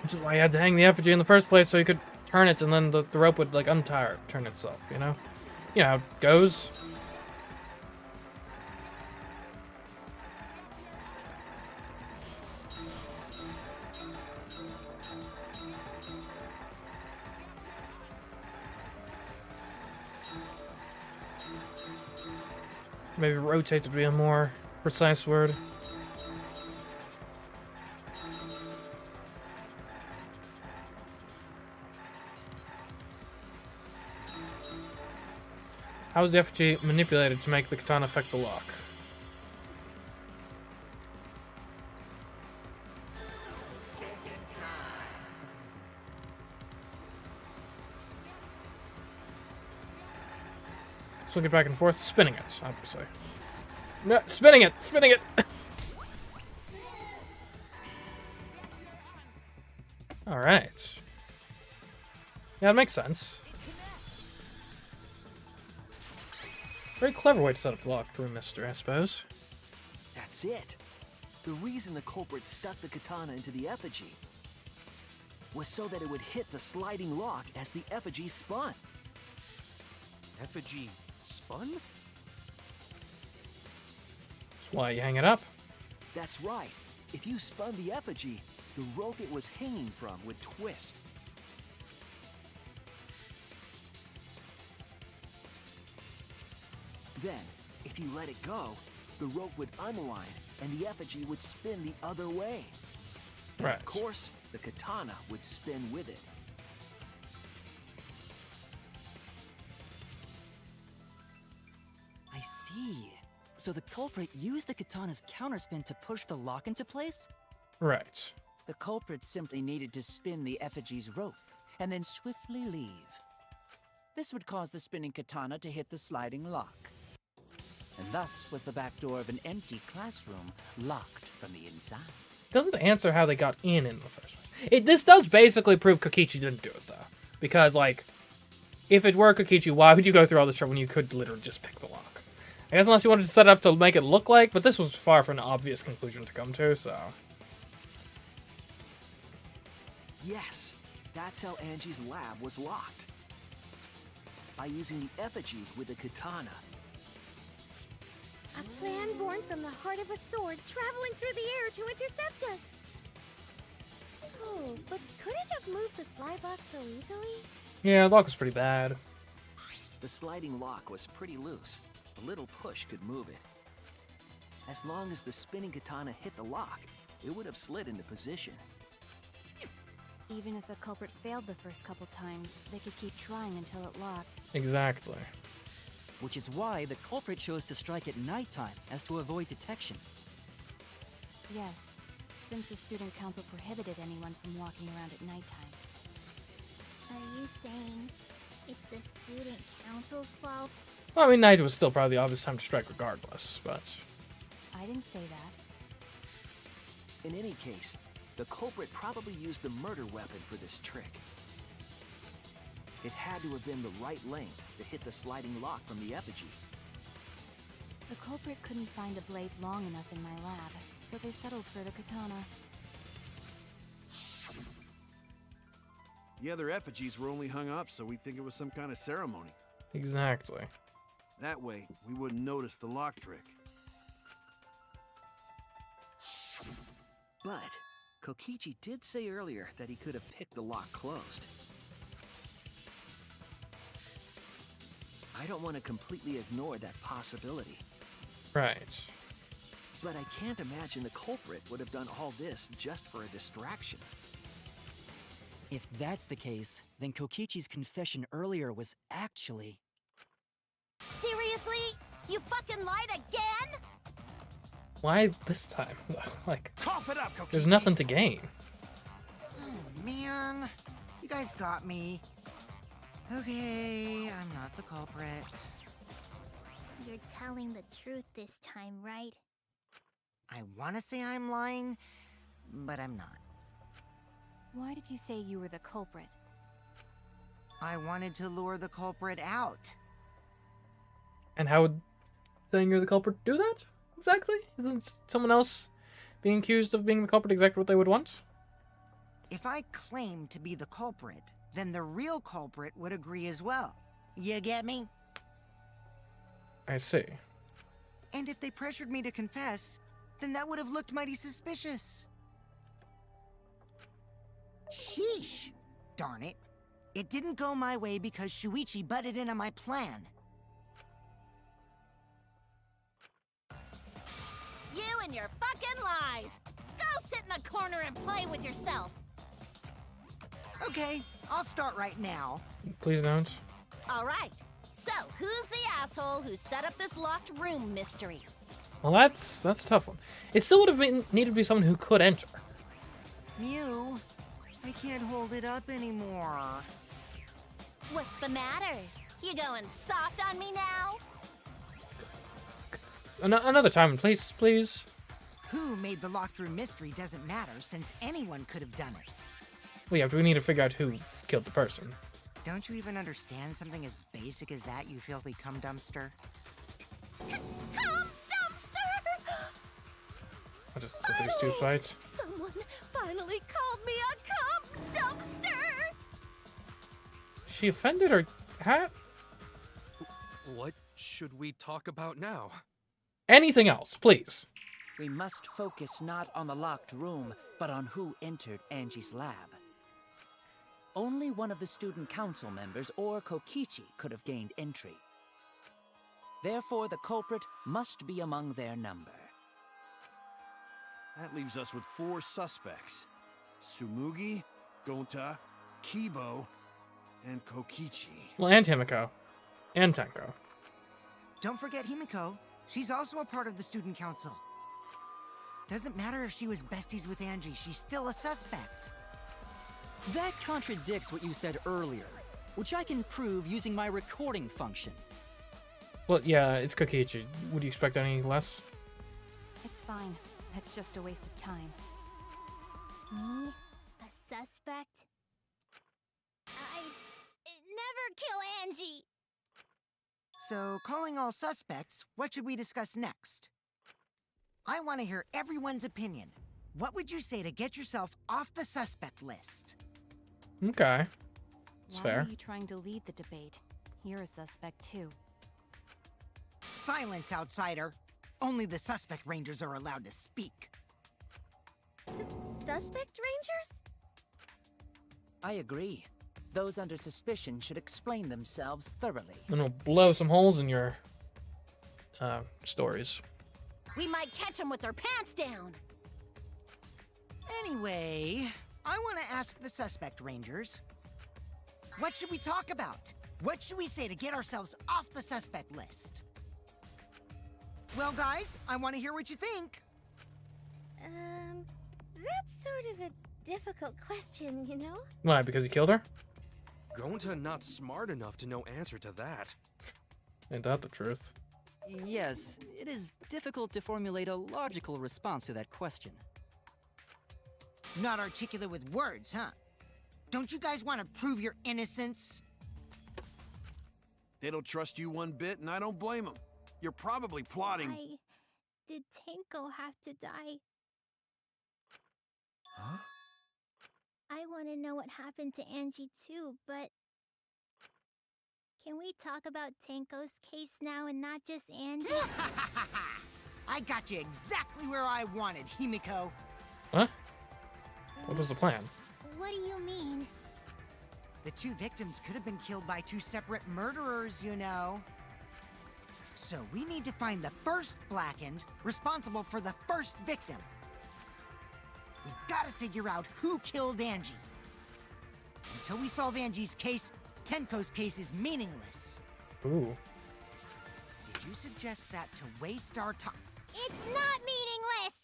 Which is why you had to hang the effigy in the first place, so you could turn it and then the rope would like untie or turn itself, you know? You know how it goes. Maybe rotate would be a more precise word. How is the effigy manipulated to make the katana affect the lock? Swing it back and forth, spinning it, obviously. No, spinning it, spinning it! Alright. Yeah, it makes sense. Very clever way to set up the lock through mystery, I suppose. That's it. The reason the culprit stuck the katana into the effigy was so that it would hit the sliding lock as the effigy spun. Effigy spun? That's why you hang it up. That's right. If you spun the effigy, the rope it was hanging from would twist. Then, if you let it go, the rope would unwind and the effigy would spin the other way. And Right. of course, the katana would spin with it. I see. So the culprit used the katana's counterspin to push the lock into place? Right. The culprit simply needed to spin the effigy's rope and then swiftly leave. This would cause the spinning katana to hit the sliding lock. And thus was the back door of an empty classroom locked from the inside. Doesn't answer how they got in the first place. This does basically prove Kokichi didn't do it, though. Because, like, if it were Kokichi, why would you go through all this trouble when you could literally just pick the lock? I guess unless you wanted to set it up to make it look like, but this was far from an obvious conclusion to come to, so... Yes, that's how Angie's lab was locked. By using the effigy with the katana. A plan born from the heart of a sword traveling through the air to intercept us. Oh, but could it have moved the slide box so easily? Yeah, the lock was pretty bad. The sliding lock was pretty loose. A little push could move it. As long as the spinning katana hit the lock, it would have slid into position. Even if the culprit failed the first couple times, they could keep trying until it locked. Exactly. Which is why the culprit chose to strike at nighttime, as to avoid detection. Yes, since the student council prohibited anyone from walking around at nighttime. Are you saying it's the student council's fault? Well, I mean, night was still probably the obvious time to strike regardless, but... I didn't say that. In any case, the culprit probably used the murder weapon for this trick. It had to have been the right length to hit the sliding lock from the effigy. The culprit couldn't find a blade long enough in my lab, so they settled for the katana. The other effigies were only hung up so we'd think it was some kind of ceremony. Exactly. That way, we wouldn't notice the lock trick. But Kokichi did say earlier that he could have picked the lock closed. I don't want to completely ignore that possibility. Right. But I can't imagine the culprit would have done all this just for a distraction. If that's the case, then Kokichi's confession earlier was actually... Seriously? You fucking lied again? Why this time? Like, Cough it up, Kokichi. there's nothing to gain. Oh, man. You guys got me. Okay, I'm not the culprit. You're telling the truth this time, right? I want to say I'm lying, but I'm not. Why did you say you were the culprit? I wanted to lure the culprit out. And how would saying you're the culprit do that? Exactly? Isn't someone else being accused of being the culprit exactly what they would want? If I claim to be the culprit, then the real culprit would agree as well. You get me? I see. And if they pressured me to confess, then that would have looked mighty suspicious. Sheesh. Darn it. It didn't go my way because Shuichi butted in on my plan. on your fucking lies! Go sit in the corner and play with yourself! Okay, I'll start right now. Please don't. Alright, so who's the asshole who set up this locked room mystery? Well, that's a tough one. It still would have needed to be someone who could enter. Mew, I can't hold it up anymore. What's the matter? You going soft on me now? Another time, please, please. Who made the locked room mystery doesn't matter, since anyone could have done it. Well, yeah, we need to figure out who killed the person. Don't you even understand something as basic as that, you filthy cum dumpster? Cum dumpster! I'll just let these two fight. Someone finally called me a cum dumpster! She offended her hat? What should we talk about now? Anything else, please. We must focus not on the locked room, but on who entered Angie's lab. Only one of the student council members or Kokichi could have gained entry. Therefore, the culprit must be among their number. That leaves us with 4 suspects. Tsumugi, Gonta, Kibo, and Kokichi. Well, and Himiko. And Tenko. Don't forget Himiko. She's also a part of the student council. Doesn't matter if she was besties with Angie, she's still a suspect. That contradicts what you said earlier, which I can prove using my recording function. Well, yeah, it's Kokichi. Would you expect any less? It's fine. That's just a waste of time. Me? A suspect? I'd never kill Angie! So, calling all suspects, what should we discuss next? I want to hear everyone's opinion. What would you say to get yourself off the suspect list? Okay. It's Why fair. are you trying to lead the debate? You're a suspect too. Silence, outsider. Only the suspect rangers are allowed to speak. Suspect rangers? I agree. Those under suspicion should explain themselves thoroughly. And we'll blow some holes in your stories. We might catch them with their pants down! Anyway, I want to ask the suspect rangers. What should we talk about? What should we say to get ourselves off the suspect list? Well, guys, I want to hear what you think. That's sort of a difficult question, you know? Why, because he killed her? Gonta not smart enough to know answer to that. Ain't that the truth? Yes, it is difficult to formulate a logical response to that question. Not articulate with words, huh? Don't you guys want to prove your innocence? They don't trust you one bit, and I don't blame them. You're probably plotting. Did Tenko have to die? Huh? I want to know what happened to Angie too, but... Can we talk about Tenko's case now and not just Angie? I got you exactly where I wanted, Himiko. Huh? What was the plan? What do you mean? The 2 victims could have been killed by 2 separate murderers, you know. So we need to find the first Blackened responsible for the first victim. We've got to figure out who killed Angie. Until we solve Angie's case, Tenko's case is meaningless. Ooh. Did you suggest that to waste our time? It's not meaningless!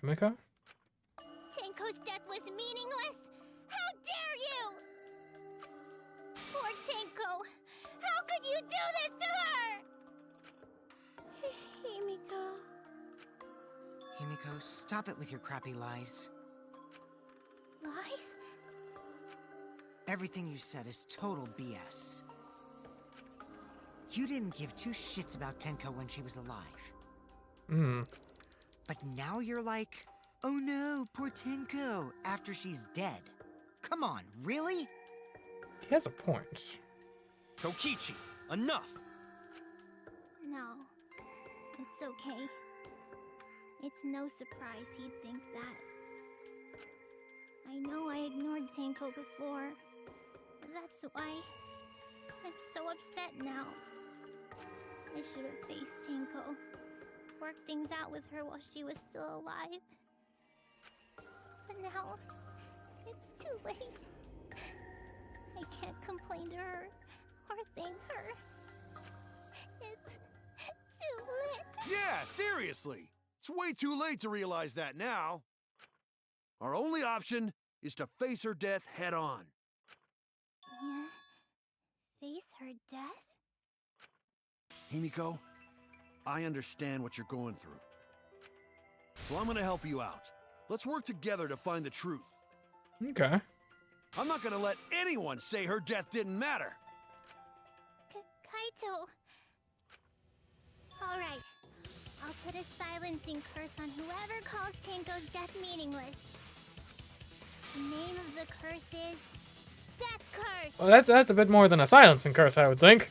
Himiko? Tenko's death was meaningless? How dare you! Poor Tenko! How could you do this to her? Himiko. Himiko, stop it with your crappy lies. Lies? Everything you said is total BS. You didn't give 2 shits about Tenko when she was alive. But now you're like, oh no, poor Tenko, after she's dead. Come on, really? He has a point. Kokichi, enough! No. It's okay. It's no surprise he'd think that. I know I ignored Tenko before. That's why I'm so upset now. I should have faced Tenko. work things out with her while she was still alive. But now, it's too late. I can't complain to her or thank her. It's too late. Yeah, seriously! It's way too late to realize that now. Our only option is to face her death head on. Yeah. Face her death? Himiko, I understand what you're going through. So I'm gonna help you out. Let's work together to find the truth. Okay. I'm not gonna let anyone say her death didn't matter. Kaito! Alright. I'll put a silencing curse on whoever calls Tenko's death meaningless. The name of the curse is... Death Curse! Well, that's a bit more than a silencing curse, I would think.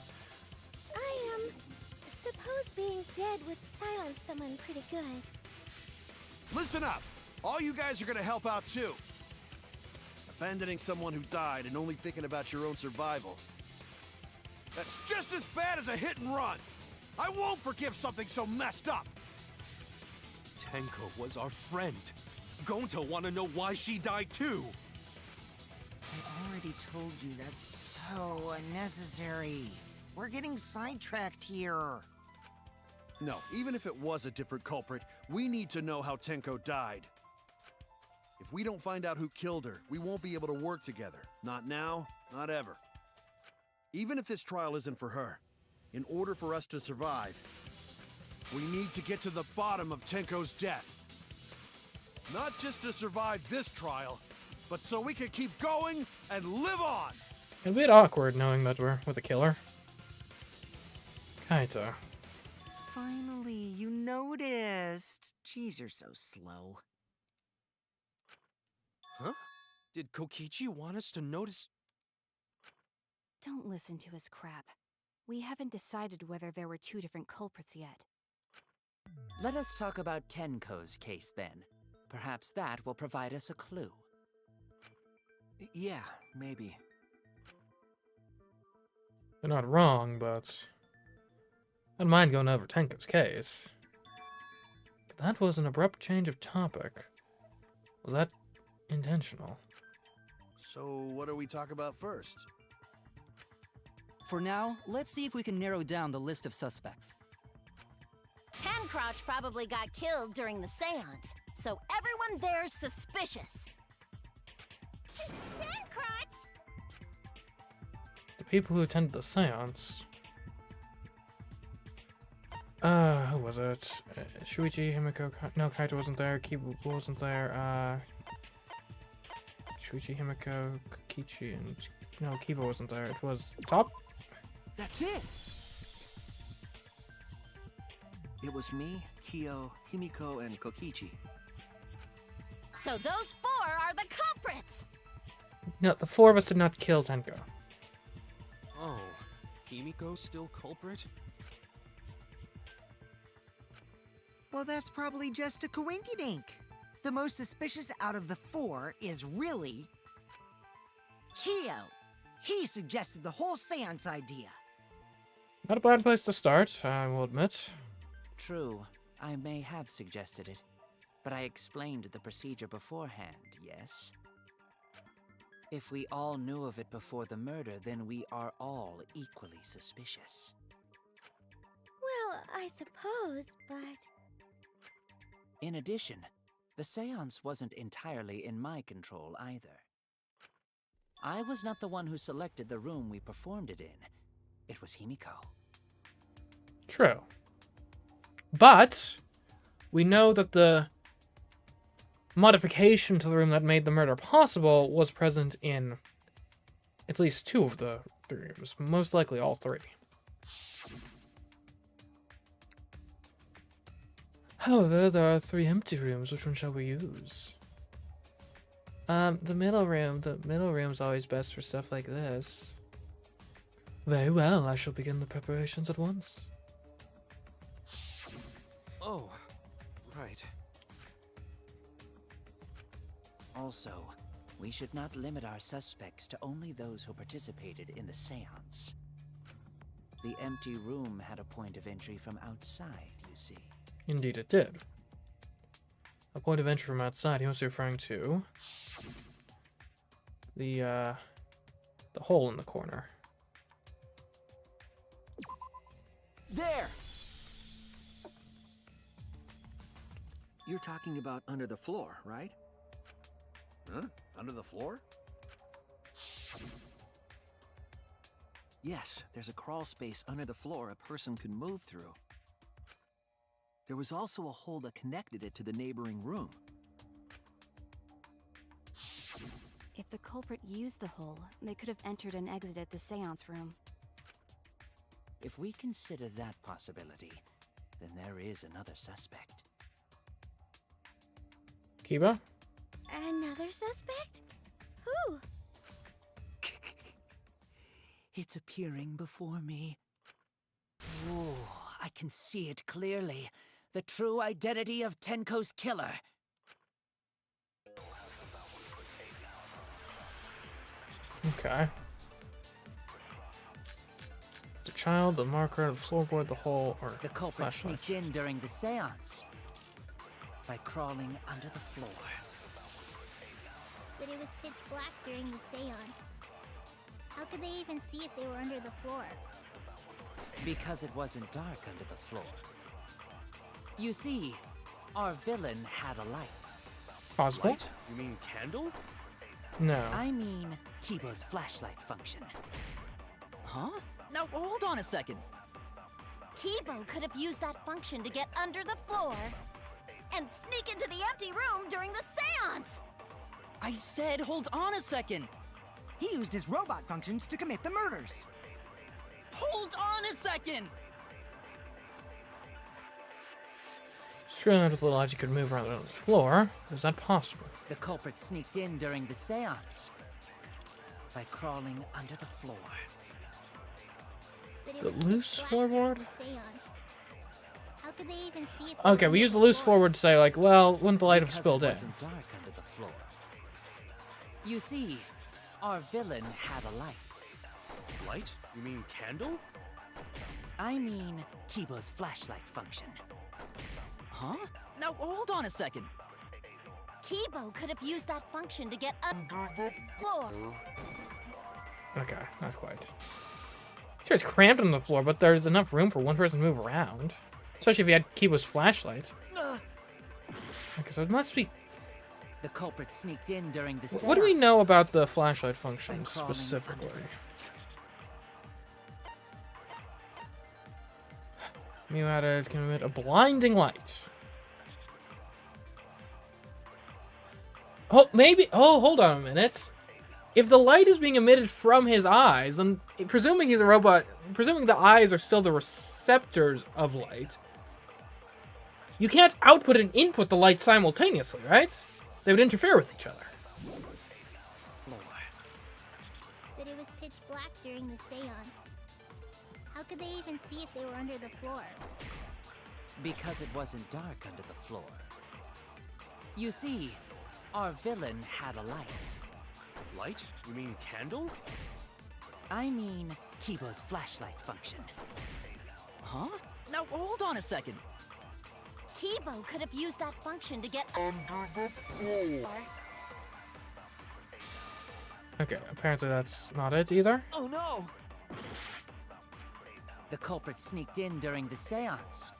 I suppose being dead would silence someone pretty good. Listen up! All you guys are gonna help out too. Abandoning someone who died and only thinking about your own survival. That's just as bad as a hit and run! I won't forgive something so messed up! Tenko was our friend. Gonta wanna know why she died too. I already told you that's so unnecessary. We're getting sidetracked here. No, even if it was a different culprit, we need to know how Tenko died. If we don't find out who killed her, we won't be able to work together. Not now, not ever. Even if this trial isn't for her, in order for us to survive, we need to get to the bottom of Tenko's death. Not just to survive this trial, but so we can keep going and live on! It's a bit awkward knowing that we're with a killer. Kaito. Finally, you noticed. Jeez, you're so slow. Huh? Did Kokichi want us to notice? Don't listen to his crap. We haven't decided whether there were two different culprits yet. Let us talk about Tenko's case then. Perhaps that will provide us a clue. Yeah, maybe. They're not wrong, but I don't mind going over Tenko's case. But that was an abrupt change of topic. Was that intentional? So what do we talk about first? For now, let's see if we can narrow down the list of suspects. Tancrouch probably got killed during the seance, so everyone there's suspicious. Tancrouch! The people who attended the seance. Who was it? Shuichi, Himiko, no, Kaito wasn't there, Kibu wasn't there, Shuichi, Himiko, Kokichi, and... No, Kiba wasn't there. It was... Top? That's it! It was me, Kyo, Himiko, and Kokichi. So those four are the culprits! No, the four of us did not kill Tenko. Oh, Himiko's still culprit? Well, that's probably just a coinkydink. The most suspicious out of the four is really... Kyo. He suggested the whole seance idea. Not a bad place to start, I will admit. True, I may have suggested it, but I explained the procedure beforehand, yes? If we all knew of it before the murder, then we are all equally suspicious. Well, I suppose, but... In addition, the seance wasn't entirely in my control either. I was not the one who selected the room we performed it in. It was Himiko. True. But we know that the modification to the room that made the murder possible was present in at least two of the three rooms. Most likely all three. However, there are three empty rooms. Which one shall we use? The middle room. The middle room's always best for stuff like this. Very well, I shall begin the preparations at once. Oh, right. Also, we should not limit our suspects to only those who participated in the seance. The empty room had a point of entry from outside, you see. Indeed it did. A point of entry from outside. He must be referring to the hole in the corner. There! You're talking about under the floor, right? Huh? Under the floor? Yes, there's a crawl space under the floor a person could move through. There was also a hole that connected it to the neighboring room. If the culprit used the hole, they could have entered and exited the seance room. If we consider that possibility, then there is another suspect. Kiba? Another suspect? Who? It's appearing before me. Oh, I can see it clearly. The true identity of Tenko's killer. Okay. The child, the marker, the floorboard, the hole, or The culprit flashlight. sneaked in during the seance by crawling under the floor. But it was pitch black during the seance. How could they even see if they were under the floor? Because it wasn't dark under the floor. You see, our villain had a light. Possible? Light? You mean candle? No. I mean, Kibo's flashlight function. Huh? Now, hold on a second. Kibo could have used that function to get under the floor and sneak into the empty room during the seance! I said hold on a second. He used his robot functions to commit the murders. Hold on a second. Surely not with the light you could move around on the floor. Is that possible? The culprit sneaked in during the seance by crawling under the floor. But it The was pitch loose black floorboard? during the seance. How could they even see if they Okay, were we under use the loose floor? forward to say, like, well, wouldn't the light have Because spilled it in? wasn't dark under the floor. You see, our villain had a light. Light? You mean candle? I mean, Kibo's flashlight function. Huh? Now, hold on a second. Kibo could have used that function to get under the floor. Okay, not quite. Sure, it's cramped on the floor, but there's enough room for one person to move around. Especially if you had Kibo's flashlight. Okay, so it must be... The culprit sneaked in during the seance. What do we know about the flashlight function by crawling specifically? under the Mew added can emit a blinding light. Oh, maybe... Oh, hold on a minute. If the light is being emitted from his eyes, then presuming he's a robot, presuming the eyes are still the receptors of light, you can't output and input the light simultaneously, right? They would interfere with each other. But it was pitch black during the seance. How could they even see if they were under the floor? Because it wasn't dark under the floor. You see, our villain had a light. Light? You mean candle? I mean, Kibo's flashlight function. Huh? Now, hold on a second. Kibo could have used that function to get under the floor. Okay, apparently that's not it either. Oh no! The culprit sneaked in during the seance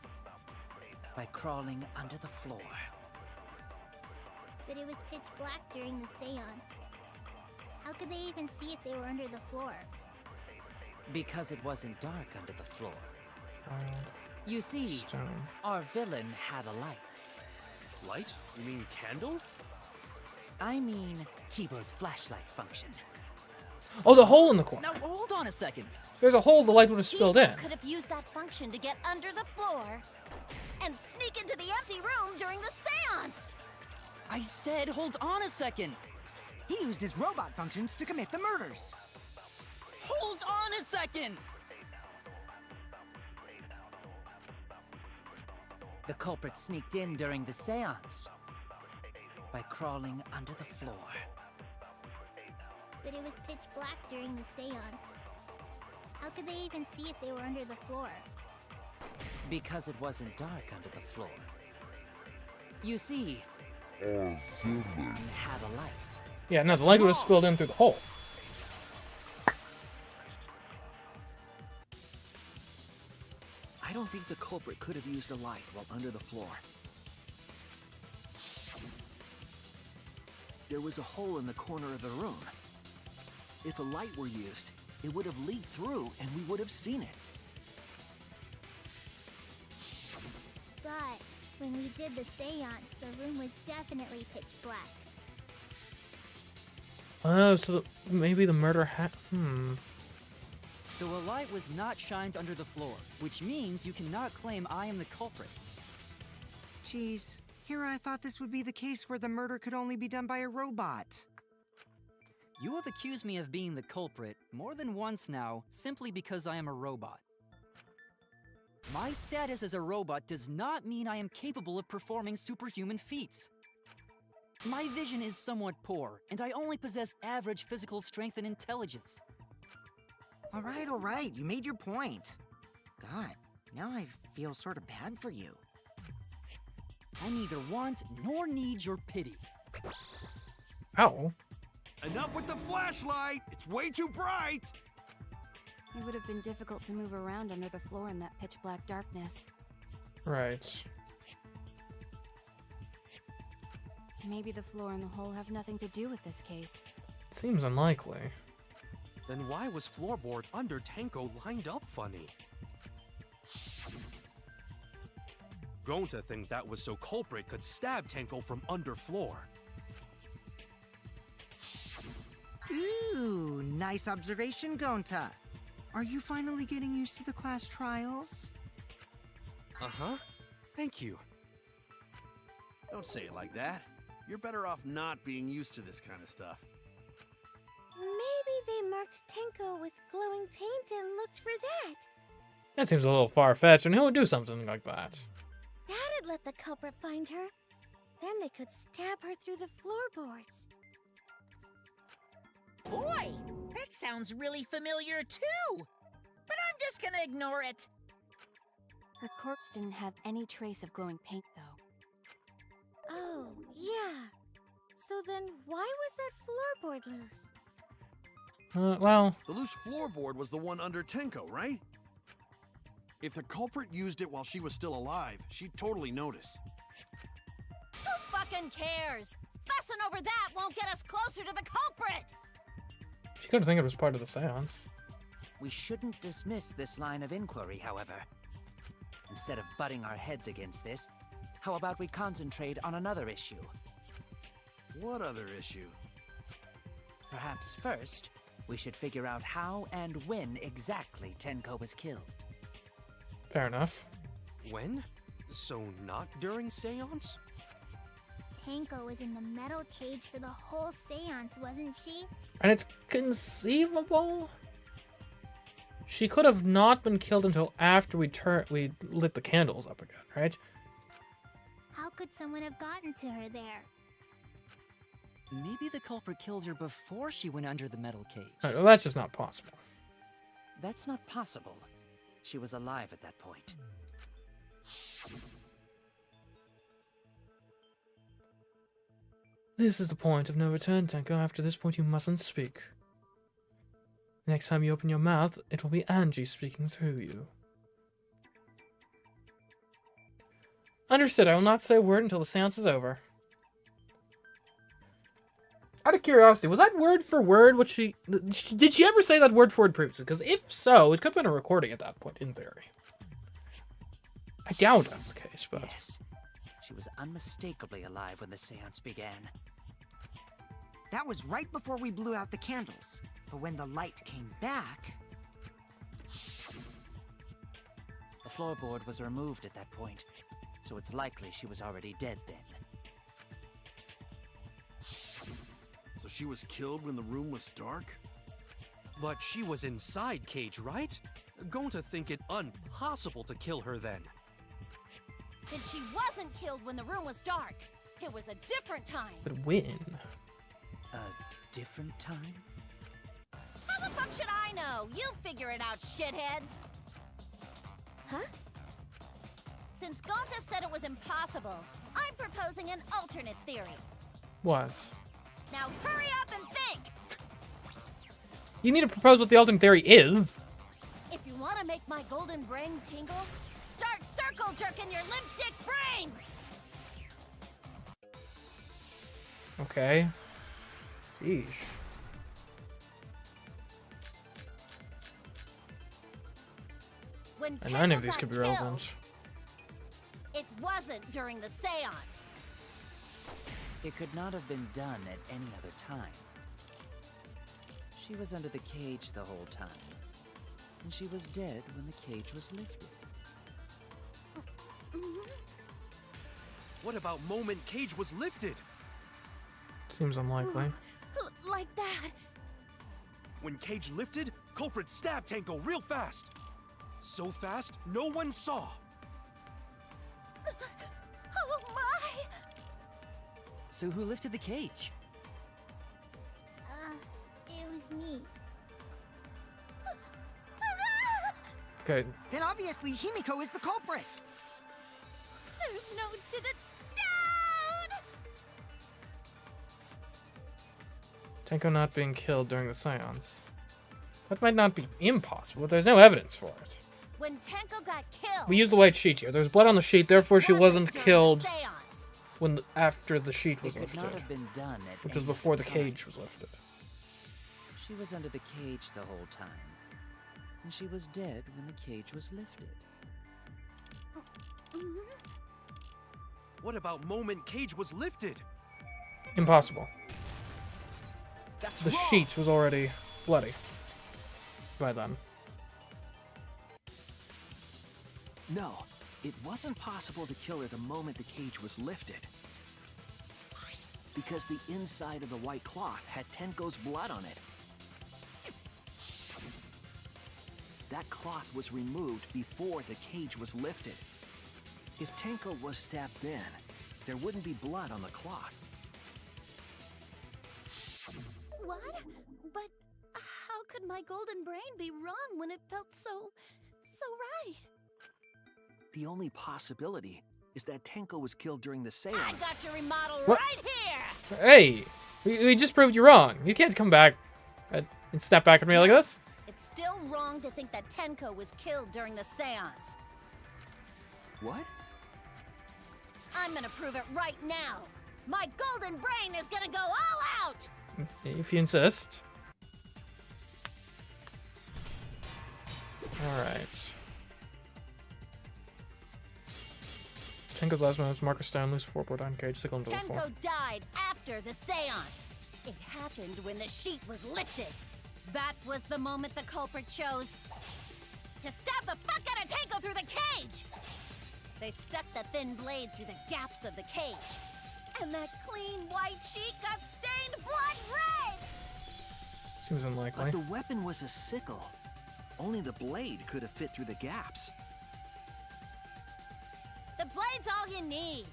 by crawling under the floor. But it was pitch black during the seance. How could they even see if they were under the floor? Because it wasn't dark under the floor. Child, You see, stone. our villain had a light. Light? You mean candle? I mean, Kibo's flashlight function. Oh, the hole in the corner. Now, hold on a second. If there's a hole, the light would have spilled in. Kibo could have used that function to get under the floor and sneak into the empty room during the seance. I said hold on a second. He used his robot functions to commit the murders. Hold on a second. The culprit sneaked in during the seance by crawling under the floor. But it was pitch black during the seance. How could they even see if they were under the floor? Because it wasn't dark under the floor. You see, it had a light. Yeah, no, the light would have spilled in through the hole. I don't think the culprit could have used a light while under the floor. There was a hole in the corner of the room. If a light were used, it would have leaked through and we would have seen it. But when we did the seance, the room was definitely pitch black. Oh, so maybe the murder So a light was not shined under the floor, which means you cannot claim I am the culprit. Geez, here I thought this would be the case where the murder could only be done by a robot. You have accused me of being the culprit more than once now, simply because I am a robot. My status as a robot does not mean I am capable of performing superhuman feats. My vision is somewhat poor, and I only possess average physical strength and intelligence. All right, you made your point. God, now I feel sort of bad for you. I neither want nor need your pity. Ow. Enough with the flashlight! It's way too bright! It would have been difficult to move around under the floor in that pitch black darkness. Right. Maybe the floor and the hole have nothing to do with this case. Seems unlikely. Then why was floorboard under Tenko lined up funny? Going to think that was so culprit could stab Tenko from underfloor. Ooh, nice observation, Gonta. Are you finally getting used to the class trials? Uh-huh. Thank you. Don't say it like that. You're better off not being used to this kind of stuff. Maybe they marked Tenko with glowing paint and looked for that. That seems a little far-fetched, and who would do something like that? That'd let the culprit find her. Then they could stab her through the floorboards. Boy, that sounds really familiar too. But I'm just gonna ignore it. Her corpse didn't have any trace of glowing paint, though. Oh, yeah. So then why was that floorboard loose? Well... The loose floorboard was the one under Tenko, right? If the culprit used it while she was still alive, she'd totally notice. Who fucking cares? Fussing over that won't get us closer to the culprit! She could have think it was part of the seance. We shouldn't dismiss this line of inquiry, however. Instead of butting our heads against this, how about we concentrate on another issue? What other issue? Perhaps first, we should figure out how and when exactly Tenko was killed. Fair enough. When? So not during seance? Tenko was in the metal cage for the whole seance, wasn't she? And it's conceivable she could have not been killed until after we lit the candles up again, right? How could someone have gotten to her there? Maybe the culprit killed her before she went under the metal cage. Well, that's just not possible. That's not possible. She was alive at that point. This is the point of no return, Tenko. After this point, you mustn't speak. Next time you open your mouth, it will be Angie speaking through you. Understood. I will not say a word until the seance is over. Out of curiosity, was that word for word what she... Did she ever say that word for word previously? Because if so, it could have been a recording at that point, in theory. I doubt that's the case, but... Yes. She was unmistakably alive when the seance began. That was right before we blew out the candles. But when the light came back... The floorboard was removed at that point, so it's likely she was already dead then. So she was killed when the room was dark? But she was inside cage, right? Going to think it impossible to kill her then. Then she wasn't killed when the room was dark. It was a different time. But when? A different time? How the fuck should I know? You figure it out, shitheads. Huh? Since Gonta said it was impossible, I'm proposing an alternate theory. What? Now hurry up and think! You need to propose what the alternate theory is. If you want to make my golden brain tingle, start circle jerking your limp dick brains! Okay. Sheesh. When And none of Tenko these got could be killed, relevant. it wasn't during the seance. It could not have been done at any other time. She was under the cage the whole time. And she was dead when the cage was lifted. What about moment Cage was lifted? Seems unlikely. Like that. When Cage lifted, culprit stabbed Tenko real fast. So fast, no one saw. Oh my! So who lifted the cage? It was me. Okay. Then obviously Himiko is the culprit. There's no doubt! Tenko not being killed during the seance. That might not be impossible, but there's no evidence for it. When Tenko got killed, We used the white sheet here. There's blood on the sheet, therefore she wasn't during the killed seance. when after the sheet was It could not lifted, have been done at which was any before other the time. cage was lifted. She was under the cage the whole time. And she was dead when the cage was lifted. What about moment Cage was lifted? Impossible. That's The wrong. sheet was already bloody by then. No, it wasn't possible to kill her the moment the cage was lifted. Because the inside of the white cloth had Tenko's blood on it. That cloth was removed before the cage was lifted. If Tenko was stabbed then, there wouldn't be blood on the cloth. What? But how could my golden brain be wrong when it felt so right? The only possibility is that Tenko was killed during the seance. I got your remodel What? right here! Hey! We just proved you wrong. You can't come back and step back at me like this. It's still wrong to think that Tenko was killed during the seance. What? I'm gonna prove it right now. My golden brain is gonna go all out! If you insist. Alright. Tenko's last moments, Marker Stone, loose four-board on cage, sickle into the floor. Tenko died after the seance. It happened when the sheet was lifted. That was the moment the culprit chose to stab the fuck out of Tenko through the cage. They stuck the thin blade through the gaps of the cage. And that clean white sheet got stained blood red! Seems unlikely. But the weapon was a sickle. Only the blade could have fit through the gaps. The blade's all you need.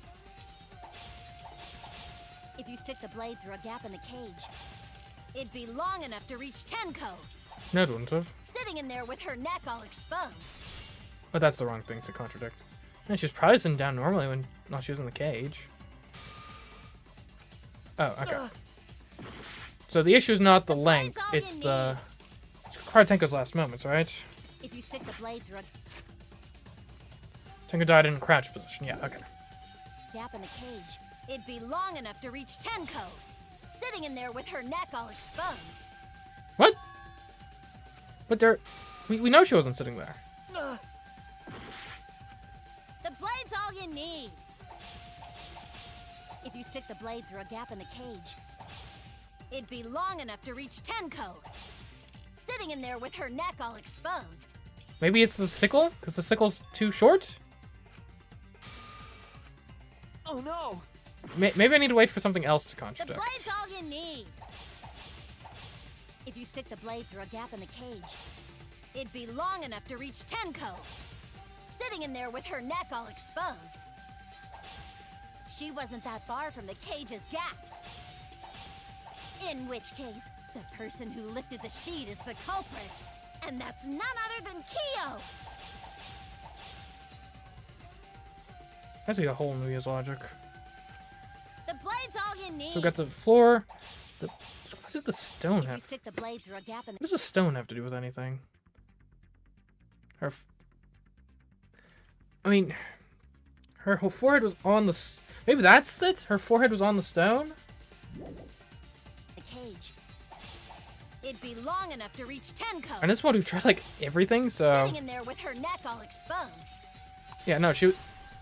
If you stick the blade through a gap in the cage, it'd be long enough to reach Tenko, No, it wouldn't have. sitting in there with her neck all exposed. But that's the wrong thing to contradict. And she was probably sitting down normally when she was in the cage. Oh, okay. So the issue is not the length, all you it's the Tenko's last moments, right? If you stick the blade through a Tenko died in crouch position. Yeah, okay. gap in the cage, it'd be long enough to reach Tenko, sitting in there with her neck all exposed. What? But we know she wasn't sitting there. The blade's all you need. If you stick the blade through a gap in the cage, it'd be long enough to reach Tenko, sitting in there with her neck all exposed. Maybe it's the sickle? Because the sickle's too short? Oh no! Maybe I need to wait for something else to The contradict. blade's all you need. If you stick the blade through a gap in the cage, it'd be long enough to reach Tenko, sitting in there with her neck all exposed. She wasn't that far from the cage's gaps. In which case, the person who lifted the sheet is the culprit, and that's none other than Kyo! I see a hole in Mia's logic. The blade's all you need. So we got the floor. What does the stone If you have? stick the blade through a gap in What does the stone have to do with anything? I mean, her whole forehead was on the. Maybe that's it. Her forehead was on the stone. the cage. It'd be long enough to reach Tenko. And this one who tried like everything. So Sitting in there with her neck all exposed. yeah, no, she.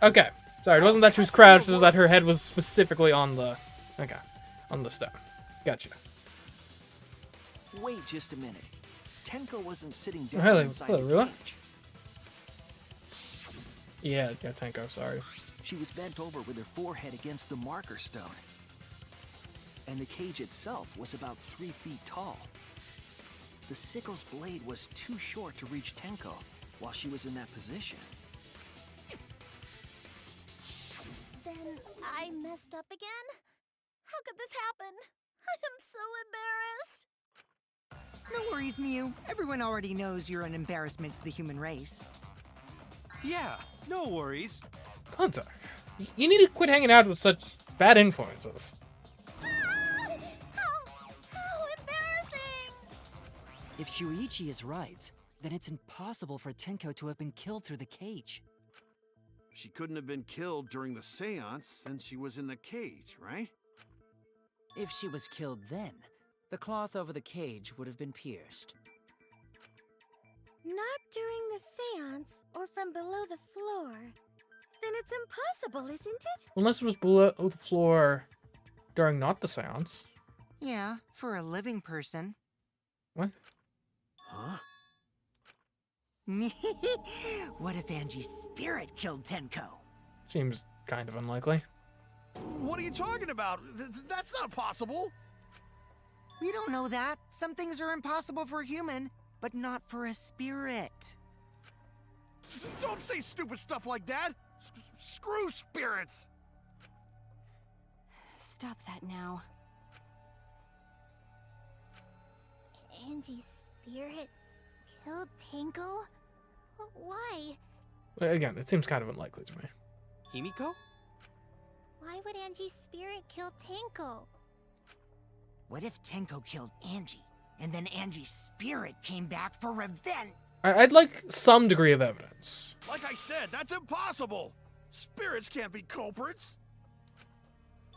Okay, sorry. It wasn't that she was crouched. It was that her head was specifically on the. Okay, on the stone. Gotcha. Wait just a minute. Tenko wasn't sitting Oh, down hello, inside hello, the Rua. cage. Yeah, Tenko. Sorry. She was bent over with her forehead against the marker stone. And the cage itself was about 3 feet tall. The sickle's blade was too short to reach Tenko while she was in that position. Then I messed up again? How could this happen? I am so embarrassed. No worries, Mew. Everyone already knows you're an embarrassment to the human race. Yeah, no worries. Contact. You need to quit hanging out with such bad influences. How embarrassing! If Shuichi is right, then it's impossible for Tenko to have been killed through the cage. She couldn't have been killed during the seance since she was in the cage, right? If she was killed then, the cloth over the cage would have been pierced. Not during the seance or from below the floor. Then it's impossible, isn't it? Unless it was below the floor during not the seance. Yeah, for a living person. What? Huh? What if Angie's spirit killed Tenko? Seems kind of unlikely. What are you talking about? That's not possible. We don't know that. Some things are impossible for a human, but not for a spirit. Don't say stupid stuff like that. Screw spirits. Stop that now. Angie's spirit killed Tenko? Why? Again, it seems kind of unlikely to me. Himiko? Why would Angie's spirit kill Tenko? What if Tenko killed Angie, and then Angie's spirit came back for revenge? I'd like some degree of evidence. Like I said, that's impossible. Spirits can't be culprits.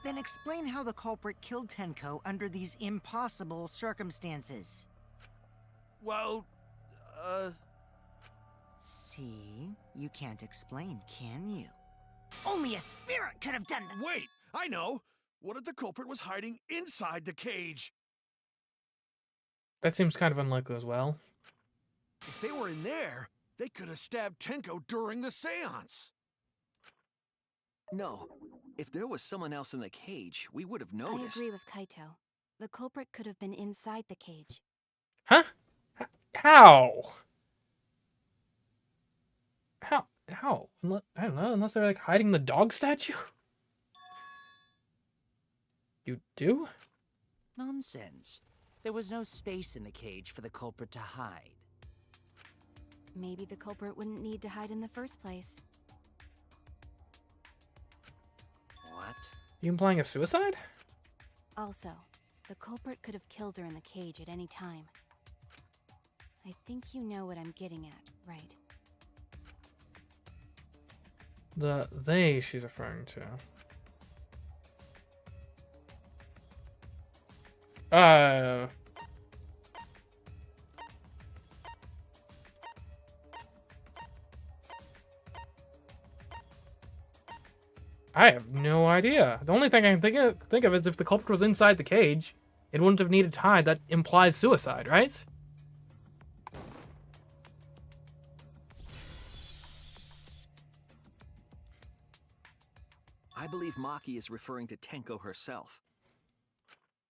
Then explain how the culprit killed Tenko under these impossible circumstances. Well, See? You can't explain, can you? Only a spirit could have done that! Wait, I know. What if the culprit was hiding inside the cage? That seems kind of unlikely as well. If they were in there, they could have stabbed Tenko during the seance. No, if there was someone else in the cage, we would have I noticed. agree with Kaito. The culprit could have been inside the cage. Huh? How? How? I don't know, unless they're like hiding the dog statue? You do? Nonsense. There was no space in the cage for the culprit to hide. Maybe the culprit wouldn't need to hide in the first place. What? You implying a suicide? Also, the culprit could have killed her in the cage at any time. I think you know what I'm getting at, right? The they she's referring to. I have no idea. The only thing I can think of is if the culprit was inside the cage, it wouldn't have needed to hide. That implies suicide, right? I believe Maki is referring to Tenko herself.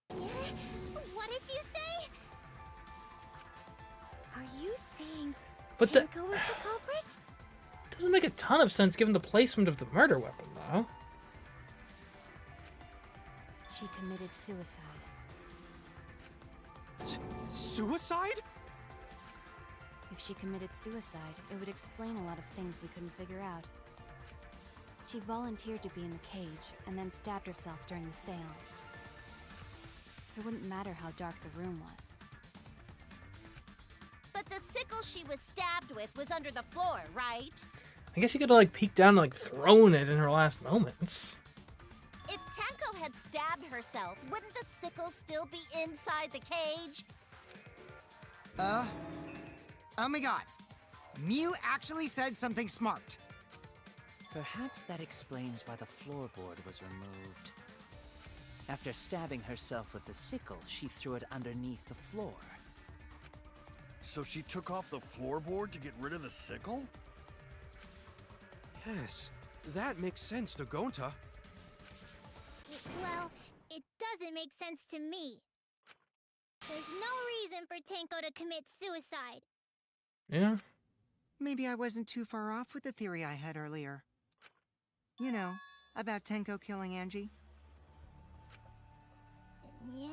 What did you say? Are you saying But Tenko was the culprit? doesn't make a ton of sense given the placement of the murder weapon, though. She committed suicide. Suicide? If she committed suicide, it would explain a lot of things we couldn't figure out. She volunteered to be in the cage and then stabbed herself during the seance. It wouldn't matter how dark the room was. But the sickle she was stabbed with was under the floor, right? I guess you could have, like, peeked down and, like, thrown it in her last moments. If Tenko had stabbed herself, wouldn't the sickle still be inside the cage? Oh my god. Mew actually said something smart. Perhaps that explains why the floorboard was removed. After stabbing herself with the sickle, she threw it underneath the floor. So she took off the floorboard to get rid of the sickle? Yes, that makes sense to Gonta. Well, it doesn't make sense to me. There's no reason for Tenko to commit suicide. Yeah. Maybe I wasn't too far off with the theory I had earlier. You know, about Tenko killing Angie. Yeah?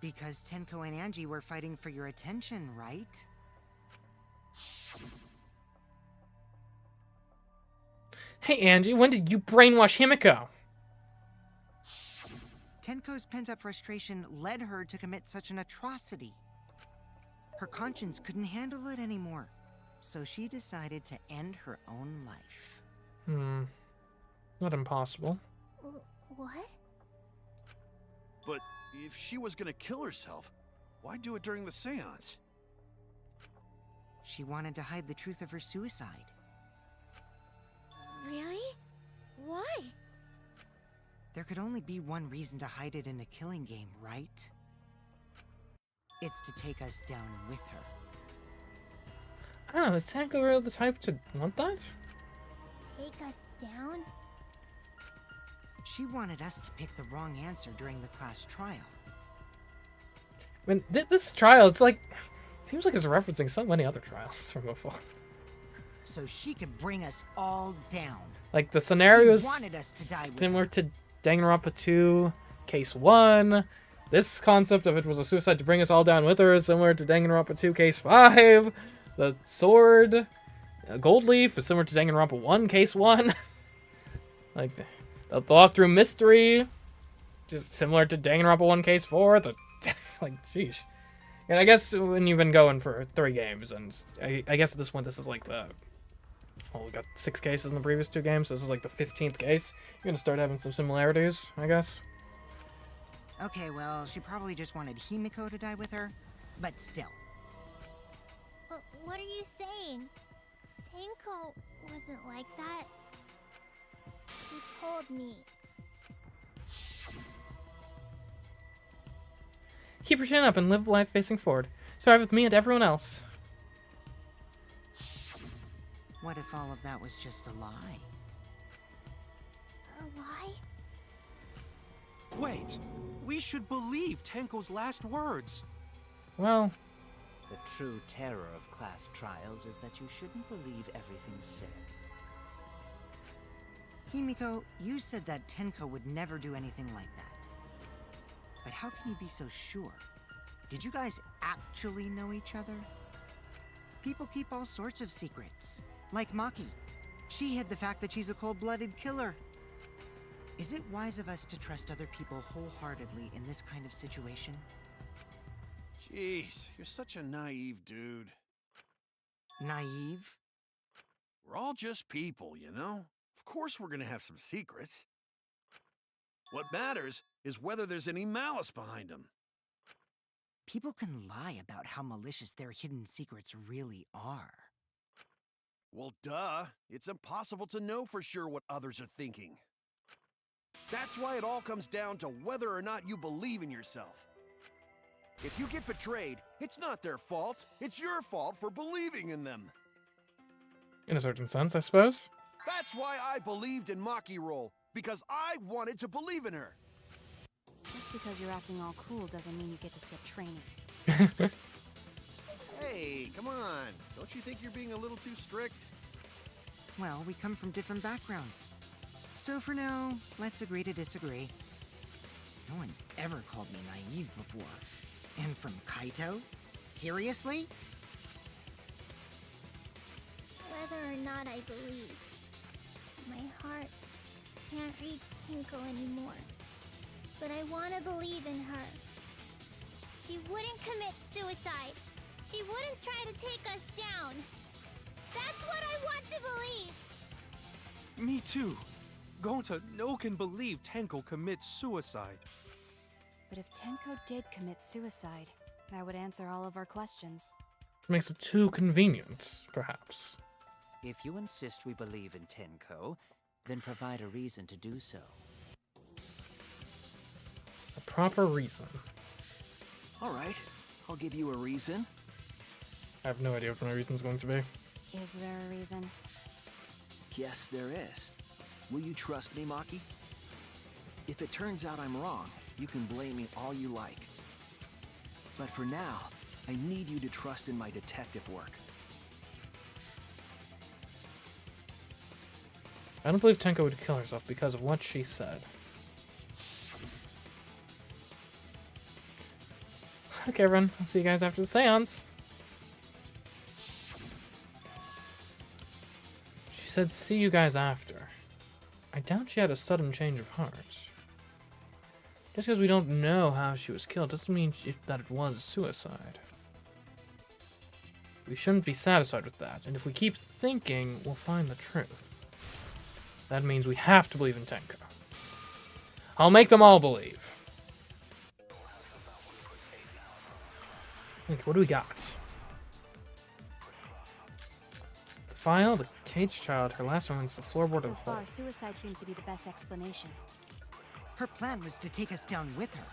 Because Tenko and Angie were fighting for your attention, right? Hey, Angie, when did you brainwash Himiko? Tenko's pent-up frustration led her to commit such an atrocity. Her conscience couldn't handle it anymore, so she decided to end her own life. Not impossible. What? But if she was gonna kill herself, why do it during the seance? She wanted to hide the truth of her suicide. Really? Why? There could only be one reason to hide it in a killing game, right? It's to take us down with her. I don't know, is Tenko really the type to want that? Take us down? She wanted us to pick the wrong answer during the class trial. I mean, this trial, it's like... seems like it's referencing so many other trials from before. So she could bring us all down. Like, the scenarios She wanted us to die with similar to Danganronpa 2, Case 1. This concept of it was a suicide to bring us all down with her is similar to Danganronpa 2, Case 5. The sword, Gold Leaf, is similar to Danganronpa 1, Case 1. Like, the walkthrough mystery, just similar to Danganronpa 1, Case 4. Like, sheesh. And I guess when you've been going for 3 games, and I guess at this point this is like the... well, we got 6 cases in the previous 2 games, so this is like the 15th case. You're gonna start having some similarities, I guess. Okay, well, she probably just wanted Himiko to die with her, but still. What are you saying? Tenko wasn't like that. She told me. Keep your chin up and live life facing forward. Strive with me and everyone else. What if all of that was just a lie? A lie? Wait, we should believe Tenko's last words. Well... the true terror of class trials is that you shouldn't believe everything said. Himiko, you said that Tenko would never do anything like that. But how can you be so sure? Did you guys actually know each other? People keep all sorts of secrets. Like Maki. She hid the fact that she's a cold-blooded killer. Is it wise of us to trust other people wholeheartedly in this kind of situation? Jeez, you're such a naive dude. Naive? We're all just people, you know? Of course we're gonna have some secrets. What matters is whether there's any malice behind them. People can lie about how malicious their hidden secrets really are. Well, duh. It's impossible to know for sure what others are thinking. That's why it all comes down to whether or not you believe in yourself. If you get betrayed, it's not their fault. It's your fault for believing in them. in a certain sense, I suppose. That's why I believed in Maki Roll, because I wanted to believe in her. Just because you're acting all cool doesn't mean you get to skip training. Hey, come on. Don't you think you're being a little too strict? Well, we come from different backgrounds. So for now, let's agree to disagree. No one's ever called me naive before. And from Kaito? Seriously? Whether or not I believe, My heart can't reach Tenko anymore. But I want to believe in her. She wouldn't commit suicide. She wouldn't try to take us down. That's what I want to believe. Me too. Gonta no can believe Tenko commits suicide. But if Tenko did commit suicide, that would answer all of our questions. Makes it too convenient, perhaps. If you insist we believe in Tenko, then provide a reason to do so. A proper reason. All right, I'll give you a reason. I have no idea what my reason's going to be. Is there a reason? Yes, there is. Will you trust me, Maki? If it turns out I'm wrong, you can blame me all you like. But for now, I need you to trust in my detective work. I don't believe Tenko would kill herself because of what she said. Okay, everyone. I'll see you guys after the seance. She said, see you guys after. I doubt she had a sudden change of heart. Just because we don't know how she was killed doesn't mean that it was suicide. We shouldn't be satisfied with that, and if we keep thinking, we'll find the truth. That means we have to believe in Tenko. I'll make them all believe. Okay, what do we got? The file, the cage child, her last one is the floorboard of So the hole. far, suicide seems to be the best explanation. Her plan was to take us down with her.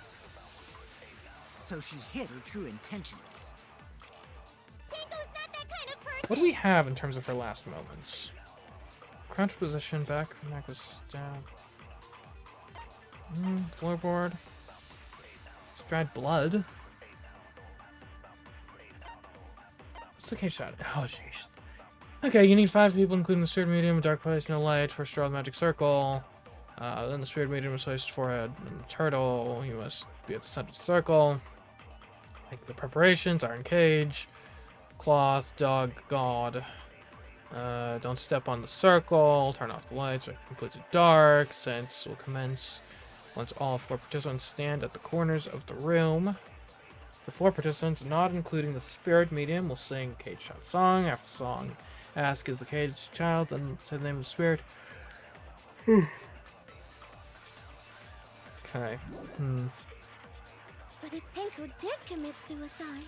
So she hid her true intentions. Tenko's not that kind of person. What do we have in terms of her last moments? Crouch position, back, neck was stabbed. Floorboard. Dried blood. What's the cage shot? Oh, jeez. Okay, you need 5 people, including the spirit medium, dark place, no light, first draw the magic circle. Then the spirit medium must place his forehead in the turtle. You must be at the center of the circle. Make the preparations, iron cage, cloth, dog, god. Don't step on the circle, turn off the lights, or completely dark. Sense will commence once all 4 participants stand at the corners of the room. The 4 participants, not including the spirit medium, will sing Cage Child song. After the song, ask is the cage child, then say the name of the spirit. Okay. But if Tenko did commit suicide,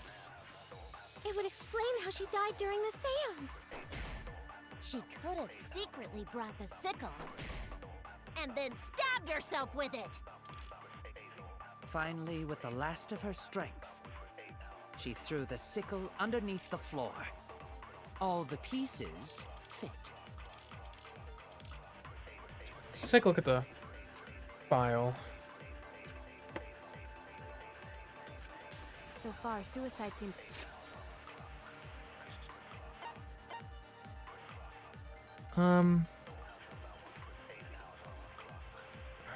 it would explain how she died during the seance. She could have secretly brought the sickle and then stabbed herself with it. Finally, with the last of her strength, she threw the sickle underneath the floor. All the pieces fit. Let's take a look at the file. So far, suicide seems...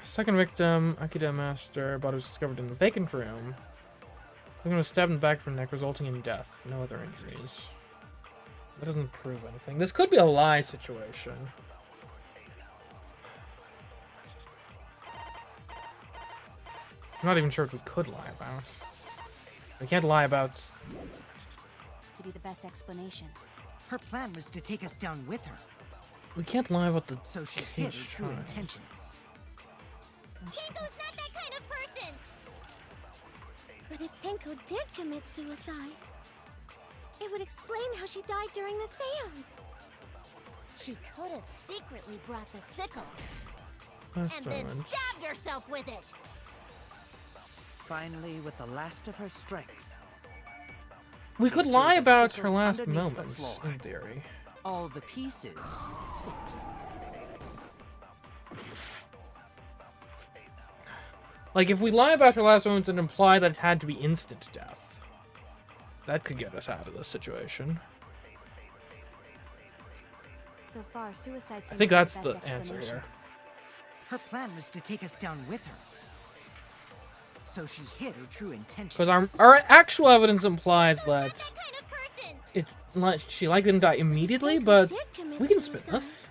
Second victim, Akida Master, body was discovered in the vacant room. Victim was stabbed in the back of her neck, resulting in death. No other injuries. That doesn't prove anything. This could be a lie situation. I'm not even sure what we could lie about. We can't lie about... to be the best explanation. Her plan was to take us down with her. We can't lie about the So she hid her cage true child. intentions. Tenko's not that kind of person. But if Tenko did commit suicide, it would explain how she died during the seance. She could have secretly brought the sickle Last and then moments. stabbed herself with it. Finally, with the last of her strength, We she could threw lie the about sickle her last underneath the moments, floor. in theory. All the pieces fit. Like, if we lie about her last moments and imply that it had to be instant death, that could get us out of this situation. So far, suicide seems I think to be that's the the best answer explanation. here. Her plan was to take us down with her. So she hid her true intentions. Because our actual evidence implies that That kind of person. she likely didn't die immediately, Tenko but did commit we can spin suicide. this.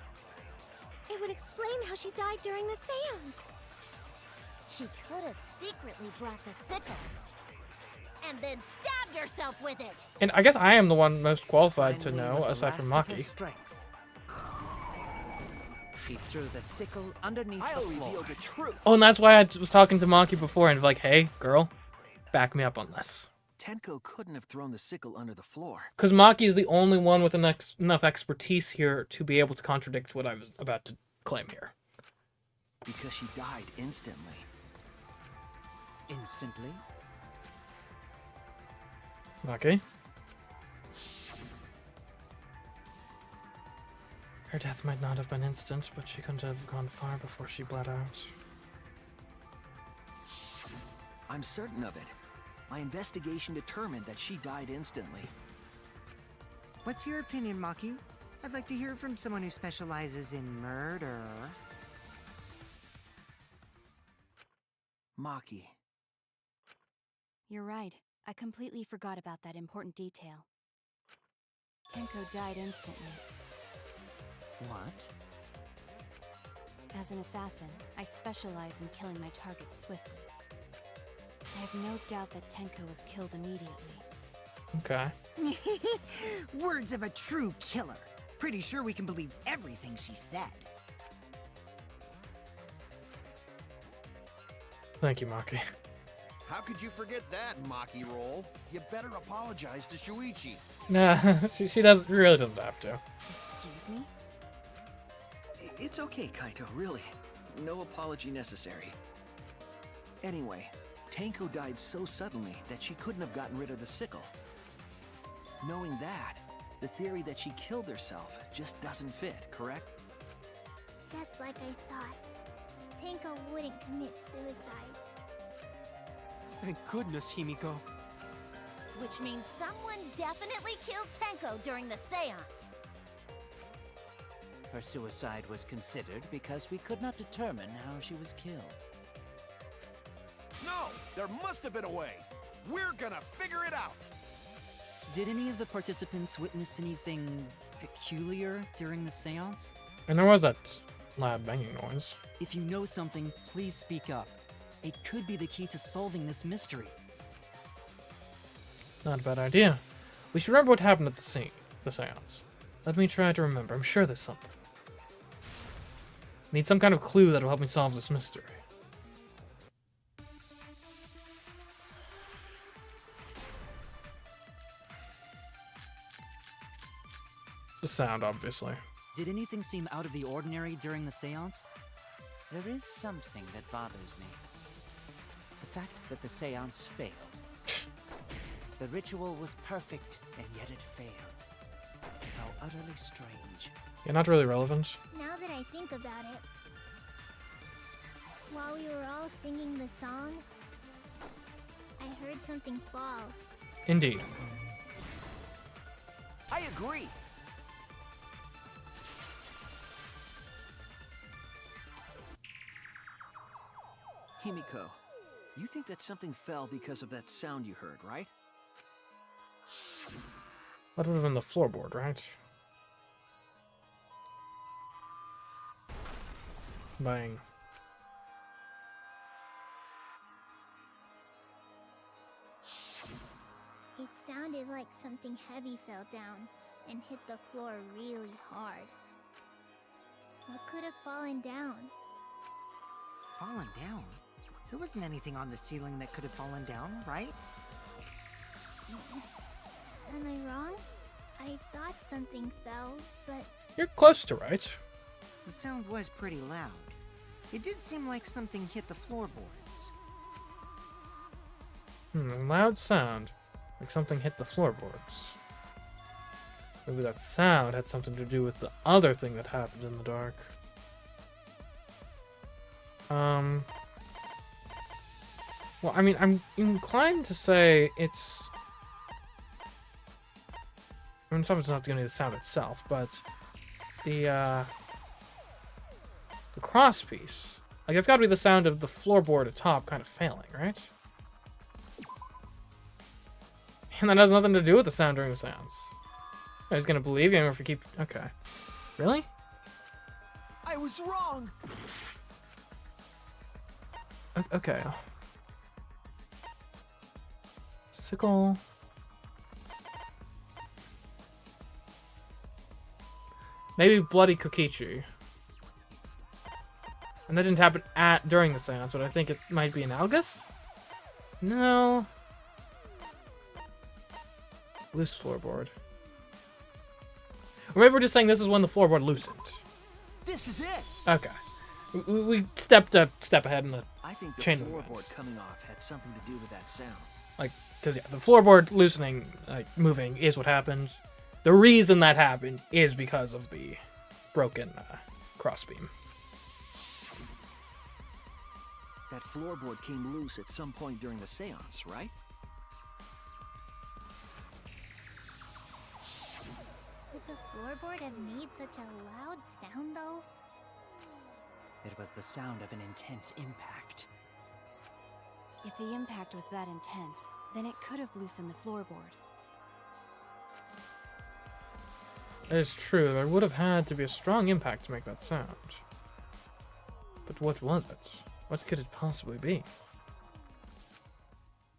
It would how she died during the seance. She could have secretly brought the sickle and then stabbed herself with it. And I guess I am the one most qualified to Finally, know, with the aside from last of his Maki. strength, he threw the sickle underneath I'll the floor. reveal the truth. Oh, and that's why I was talking to Maki before and like, hey, girl, back me up on this. Tenko couldn't have thrown the sickle under the floor. Because Maki is the only one with enough expertise here to be able to contradict what I was about to claim here. Because she died instantly. Instantly? Maki? Her death might not have been instant, but she couldn't have gone far before she bled out. I'm certain of it. My investigation determined that she died instantly. What's your opinion, Maki? I'd like to hear from someone who specializes in murder. Maki. You're right. I completely forgot about that important detail. Tenko died instantly. What? As an assassin, I specialize in killing my targets swiftly. I have no doubt that Tenko was killed immediately. Okay. Words of a true killer. Pretty sure we can believe everything she said. Thank you, Maki. How could you forget that, Maki roll? You better apologize to Shuichi. Nah, she doesn't, really doesn't have to. Excuse me? It's okay, Kaito, really. No apology necessary. Anyway, Tenko died so suddenly that she couldn't have gotten rid of the sickle. Knowing that, the theory that she killed herself just doesn't fit, correct? Just like I thought. Tenko wouldn't commit suicide. Thank goodness, Himiko. Which means someone definitely killed Tenko during the seance. Her suicide was considered because we could not determine how she was killed. No! There must have been a way! We're gonna figure it out! Did any of the participants witness anything peculiar during the seance? And there was that loud banging noise. If you know something, please speak up. It could be the key to solving this mystery. Not a bad idea. We should remember what happened at the seance. Let me try to remember. I'm sure there's something. Need some kind of clue that will help me solve this mystery. The sound, obviously. Did anything seem out of the ordinary during the seance? There is something that bothers me. The fact that the seance failed. The ritual was perfect, and yet it failed. How utterly strange. Yeah, not really relevant. Now that I think about it, while we were all singing the song, I heard something fall. Indeed. I agree! Himiko, you think that something fell because of that sound you heard, right? That would have been the floorboard, right? Bang. It sounded like something heavy fell down and hit the floor really hard. What could have fallen down? Fallen down? There wasn't anything on the ceiling that could have fallen down, right? Am I wrong? I thought something fell, but You're close to right. The sound was pretty loud. It did seem like something hit the floorboards. Loud sound. Like something hit the floorboards. Maybe that sound had something to do with the other thing that happened in the dark. Well, I mean, I'm inclined to say it's... I mean, something's not going to be the sound itself, but the cross piece. Like, it's got to be the sound of the floorboard atop kind of failing, right? And that has nothing to do with the sound during the seance. I was going to believe you if we keep... Okay. Really? I was wrong! Okay. Sickle. Maybe Bloody Kokichi. And that didn't happen during the seance, but I think it might be analogous? No. Loose floorboard. Or maybe we're just saying this is when the floorboard loosened. This is it. Okay. We stepped a step ahead in the I think the chain of floorboard events. coming off had something to do with that sound. Like, because yeah, the floorboard loosening, like moving, is what happened. The reason that happened is because of the broken crossbeam. That floorboard came loose at some point during the seance, right? Would the floorboard have made such a loud sound, though? It was the sound of an intense impact. If the impact was that intense, then it could have loosened the floorboard. That is true. There would have had to be a strong impact to make that sound. But what was it? What could it possibly be?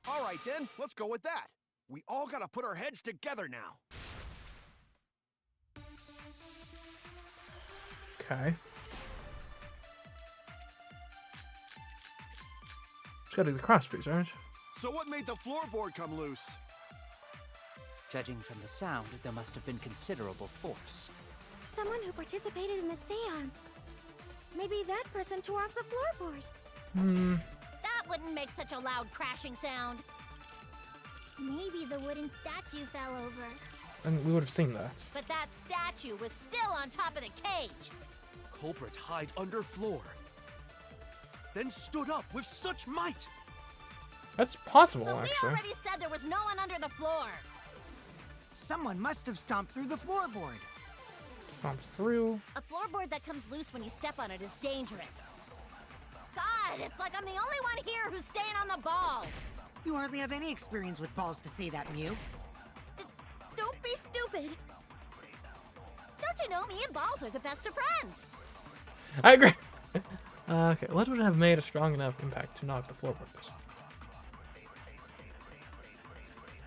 All right, then. Let's go with that. We all gotta put our heads together now. Okay. It's gotta be the crosspiece, right? So what made the floorboard come loose? Judging from the sound, there must have been considerable force. Someone who participated in the seance. Maybe that person tore off the floorboard. That wouldn't make such a loud crashing sound. Maybe the wooden statue fell over. And we would have seen that. But that statue was still on top of the cage. Culprit hide under floor. Then stood up with such might. That's possible, But we actually. already said there was no one under the floor. Someone must have stomped through the floorboard. Thumbs through. A floorboard that comes loose when you step on it is dangerous. God, it's like I'm the only one here who's staying on the ball. You hardly have any experience with balls to say that, Mew. Don't be stupid. Don't you know me and balls are the best of friends? I agree. Okay, what would have made a strong enough impact to knock the floorboard loose?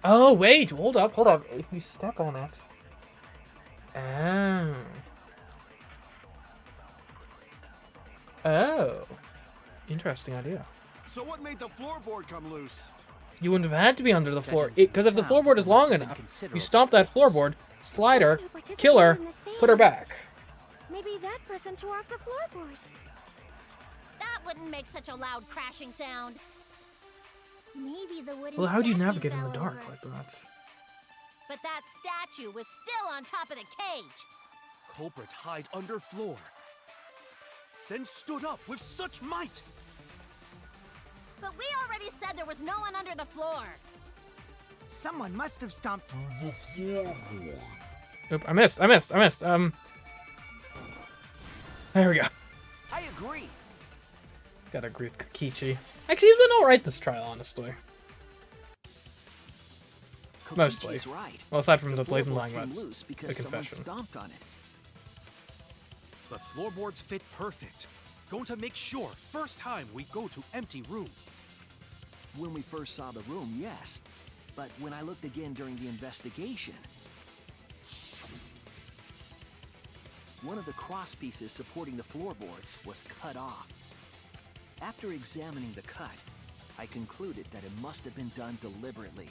Oh, wait, hold up. If you step on it. Oh. Interesting idea. So what made the floorboard come loose? You wouldn't have had to be under the floor. Judging from Because the if the sound, floorboard is there must long have been enough, you considerable stomp that force. floorboard, slide her, Someone who participated kill her, in the put her seance. back. Maybe that person tore off the floorboard. That wouldn't make such a loud crashing sound. Maybe the wooden Well, how do you statue navigate in fell the dark over. like that? But that statue was still on top of the cage. Culprit hide under floor. Then stood up with such might. But we already said there was no one under the floor. Someone must have stomped. Oop, I missed. There we go. I agree. Gotta agree with Kokichi. Actually, he's been alright this trial, honestly. Mostly. Kokichi's right. Well, aside from the blatant floorboard lying came about loose the because someone confession. stomped on it. The floorboards fit perfect. Going to make sure first time we go to empty room. When we first saw the room, yes. But when I looked again during the investigation, one of the cross pieces supporting the floorboards was cut off. After examining the cut, I concluded that it must have been done deliberately.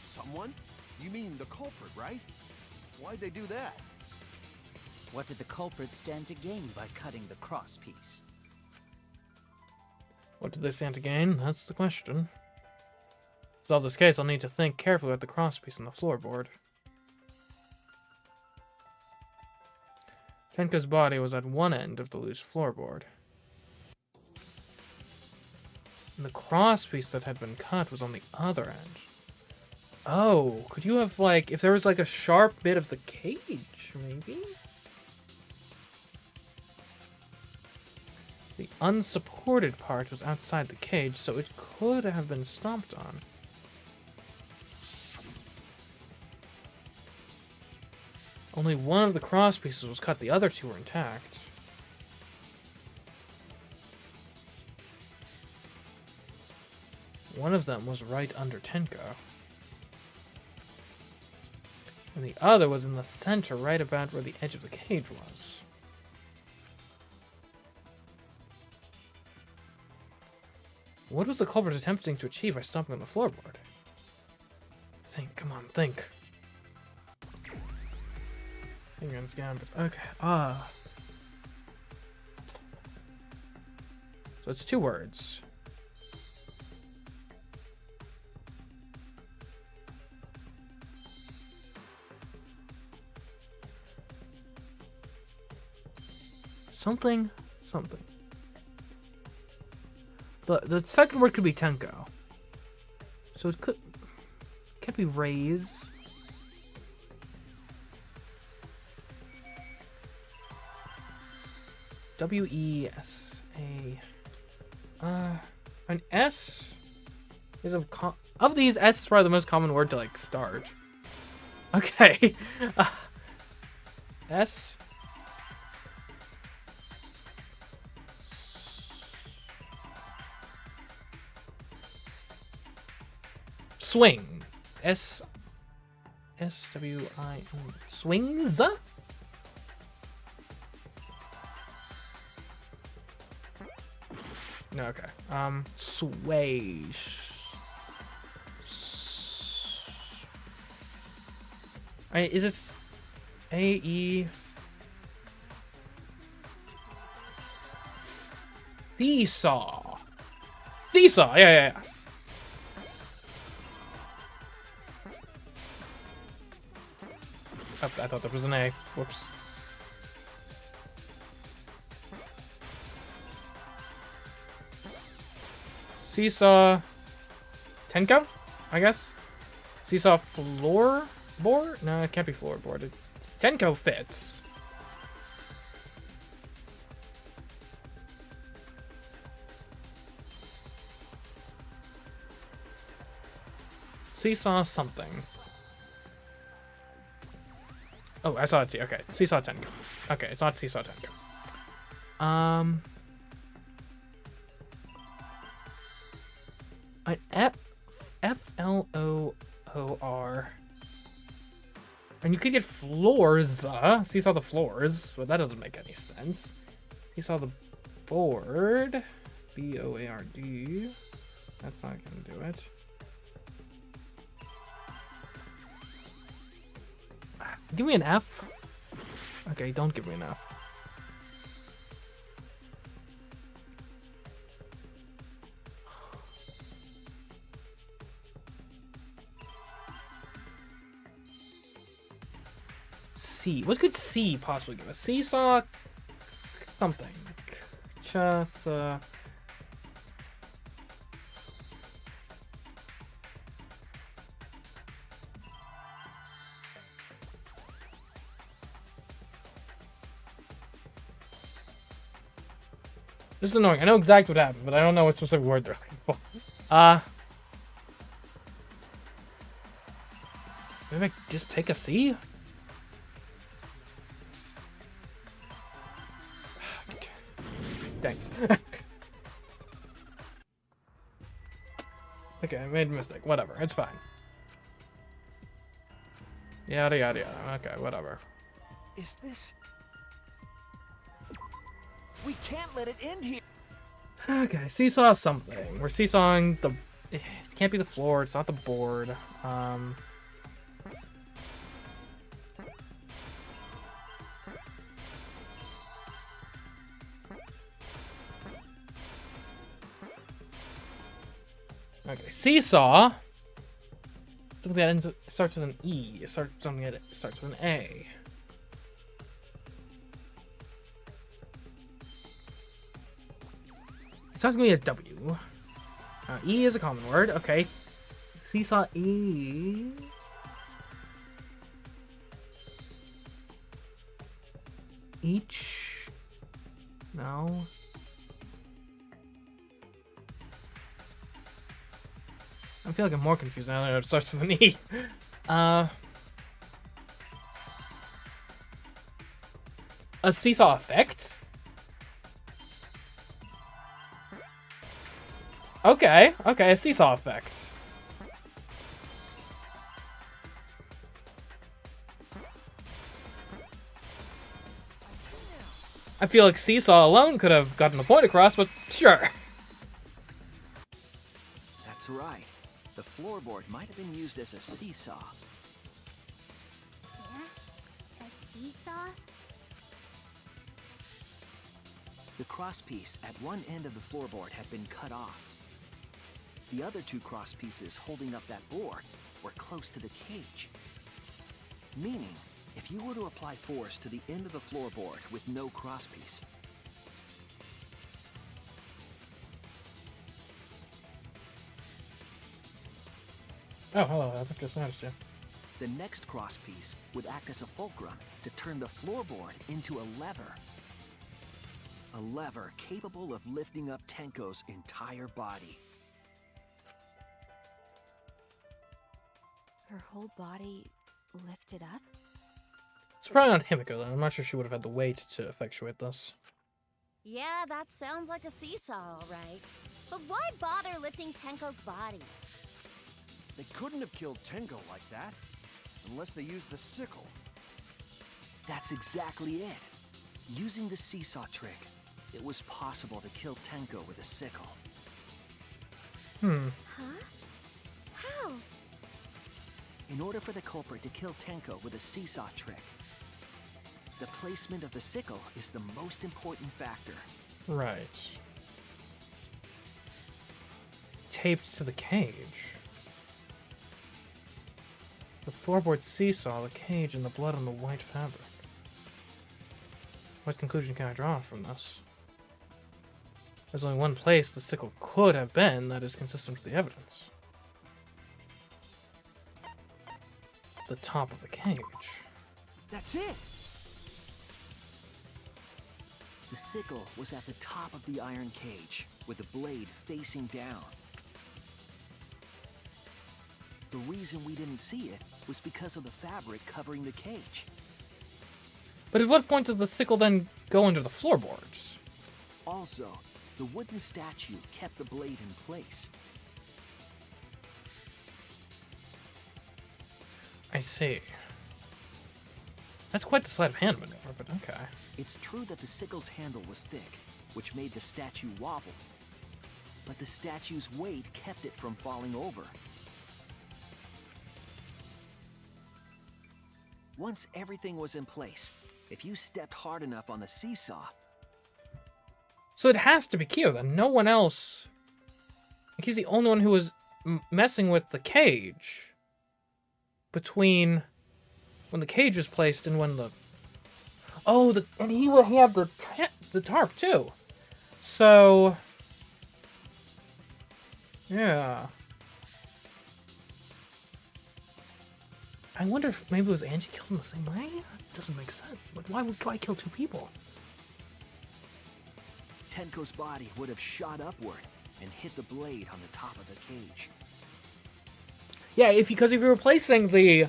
Someone? You mean the culprit, right? Why'd they do that? What did the culprit stand to gain by cutting the cross piece? What did they stand to gain? That's the question. To solve this case, I'll need to think carefully about the crosspiece on the floorboard. Tenko's body was at one end of the loose floorboard. And the crosspiece that had been cut was on the other end. Oh, could you have, like, if there was, like, a sharp bit of the cage, maybe? The unsupported part was outside the cage, so it could have been stomped on. Only one of the cross pieces was cut, the other two were intact. one of them was right under Tenko. And the other was in the center, right about where the edge of the cage was. What was the culprit attempting to achieve by stomping on the floorboard? Think, come on, think. Finger's gambit. Okay, So it's 2 words. Something. The second word could be Tenko. So it can't be raise. W-E-S-A. An S is of these, S is probably the most common word to like start. Okay. S. Swing. S-W-I-N. Swings? No, okay. Sway. Is it A-E? Seesaw. Seesaw, yeah. Oh, I thought that was an A. Whoops. Seesaw. Tenko? I guess? Seesaw floorboard? No, it can't be floorboard. Tenko fits. Seesaw something. Oh, I saw it too. Okay, Seesaw Tenko. Okay, it's not Seesaw Tenko. An F-L-O-O-R. And you could get floors. Seesaw the floors, but that doesn't make any sense. Seesaw the board. B-O-A-R-D. That's not gonna do it. Give me an F. Okay, don't give me an F. C. What could C possibly give us? Seesaw something. Just This is annoying. I know exactly what happened, but I don't know what specific word they're looking for. Maybe I just take a C? Dang. Okay, I made a mistake. Whatever, it's fine. Yada yada yada. Okay, whatever. Is this... We can't let it end here. Okay, seesaw something. We're seesawing the... It can't be the floor, it's not the board. Okay, seesaw. Something that starts with an E. Something that starts with an A. It sounds going to be a W. E is a common word. Okay. Seesaw E. Each. No. I feel like I'm more confused now that it starts with an E. A seesaw effect? Okay, okay, a seesaw effect. I feel like seesaw alone could have gotten the point across, but sure. That's right. The floorboard might have been used as a seesaw. Yeah? A seesaw? The crosspiece at one end of the floorboard had been cut off. The other two crosspieces holding up that board were close to the cage. Meaning, if you were to apply force to the end of the floorboard with no crosspiece, Oh, hello, I just noticed you. the next crosspiece would act as a fulcrum to turn the floorboard into a lever. A lever capable of lifting up Tenko's entire body. Her whole body lifted up? It's probably not Himiko, then. I'm not sure she would have had the weight to effectuate this. Yeah, that sounds like a seesaw, all right. But why bother lifting Tenko's body? They couldn't have killed Tenko like that, unless they used the sickle. That's exactly it. Using the seesaw trick, it was possible to kill Tenko with a sickle. Hmm. Huh? How? In order for the culprit to kill Tenko with a seesaw trick, the placement of the sickle is the most important factor. Right. Taped to the cage. The floorboard seesaw, the cage, and the blood on the white fabric. What conclusion can I draw from this? There's only one place the sickle could have been that is consistent with the evidence. The top of the cage. That's it! The sickle was at the top of the iron cage, with the blade facing down. The reason we didn't see it was because of the fabric covering the cage. But at what point does the sickle then go under the floorboards? Also, the wooden statue kept the blade in place. I see. That's quite the sleight of hand maneuver, but okay. It's true that the sickle's handle was thick, which made the statue wobble. But the statue's weight kept it from falling over. Once everything was in place, if you stepped hard enough on the seesaw... So it has to be Kyo then. No one else... Like he's the only one who was messing with the cage. Between when the cage was placed and when the... Oh, and he had the tarp too. So... Yeah. I wonder if maybe it was Angie killed him the same way? That doesn't make sense. But why kill two people? Tenko's body would have shot upward and hit the blade on the top of the cage. Yeah, because if you're replacing the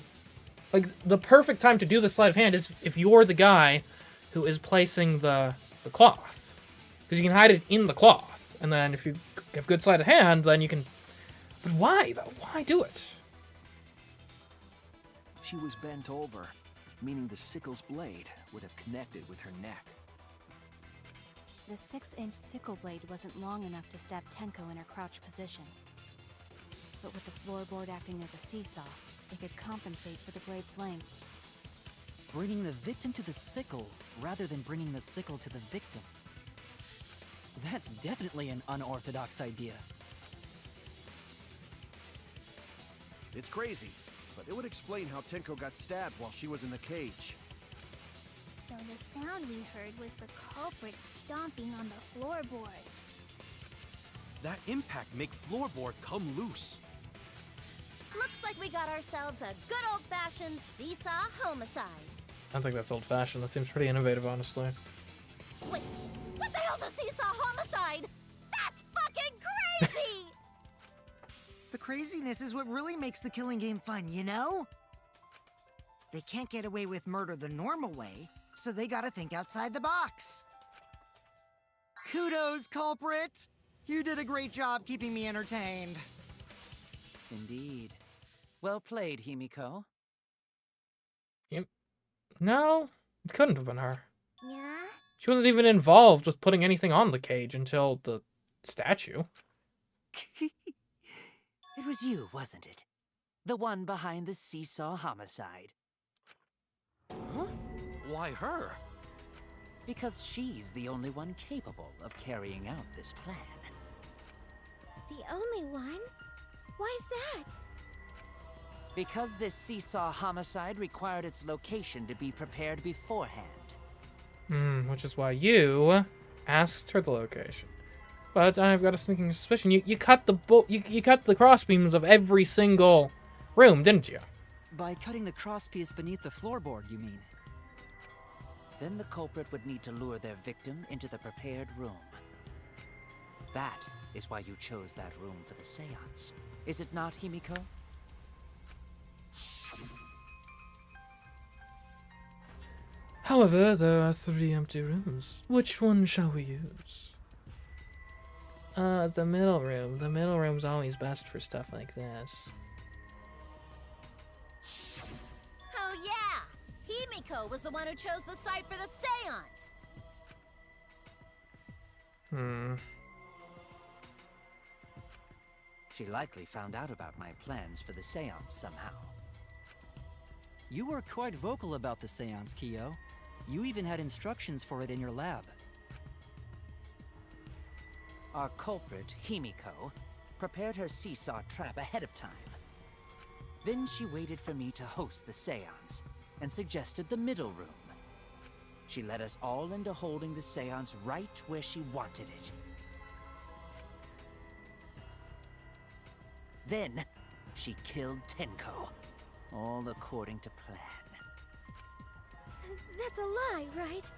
perfect time to do the sleight of hand is if you're the guy who is placing the cloth. Because you can hide it in the cloth. And then if you have good sleight of hand, then you can... But why, though? Why do it? She was bent over, meaning the sickle's blade would have connected with her neck. The 6-inch sickle blade wasn't long enough to stab Tenko in her crouch position. But with the floorboard acting as a seesaw, it could compensate for the blade's length. Bringing the victim to the sickle rather than bringing the sickle to the victim. That's definitely an unorthodox idea. It's crazy, but it would explain how Tenko got stabbed while she was in the cage. So the sound we heard was the culprit stomping on the floorboard. That impact make floorboard come loose. Looks like we got ourselves a good old-fashioned seesaw homicide. I don't think that's old-fashioned. That seems pretty innovative, honestly. Wait, what the hell's a seesaw homicide? That's fucking crazy! The craziness is what really makes the killing game fun, you know? They can't get away with murder the normal way, so they gotta think outside the box. Kudos, culprit! You did a great job keeping me entertained. Indeed. Well played, Himiko. Yep. No, it couldn't have been her. Yeah? She wasn't even involved with putting anything on the cage until the statue. It was you, wasn't it? The one behind the seesaw homicide. Huh? Why her? Because she's the only one capable of carrying out this plan. The only one? Why's that? Because this seesaw homicide required its location to be prepared beforehand. Which is why you asked her the location. But I've got a sneaking suspicion. You cut the you cut the crossbeams of every single room, didn't you? By cutting the crosspiece beneath the floorboard, you mean? Then the culprit would need to lure their victim into the prepared room. That is why you chose that room for the seance. Is it not, Himiko? However, there are 3 empty rooms. Which one shall we use? The middle room. The middle room's always best for stuff like this. Oh yeah! Himiko was the one who chose the site for the seance! She likely found out about my plans for the seance somehow. You were quite vocal about the seance, Kyo. You even had instructions for it in your lab. Our culprit, Himiko, prepared her seesaw trap ahead of time. Then she waited for me to host the seance and suggested the middle room. She led us all into holding the seance right where she wanted it. Then, she killed Tenko, all according to plan. That's a lie, right?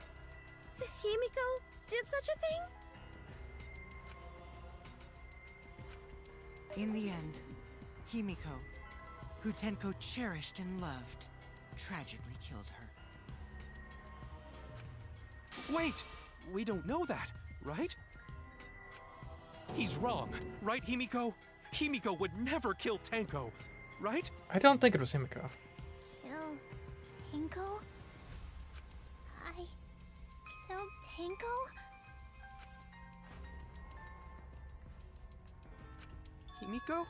Himiko did such a thing? In the end, Himiko, who Tenko cherished and loved, tragically killed her. Wait! We don't know that, right? He's wrong, right, Himiko? Himiko would never kill Tenko, right? I don't think it was Himiko. Kill Tenko? I killed Tenko? Himiko?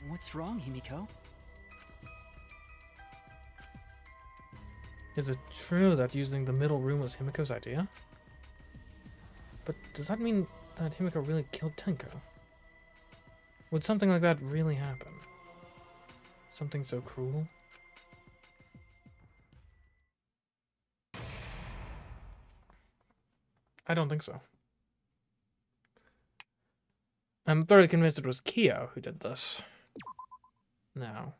What's wrong, Himiko? Is it true that using the middle room was Himiko's idea? But does that mean that Himiko really killed Tenko? Would something like that really happen? Something so cruel? I don't think so. I'm thoroughly convinced it was Kyo who did this. Now.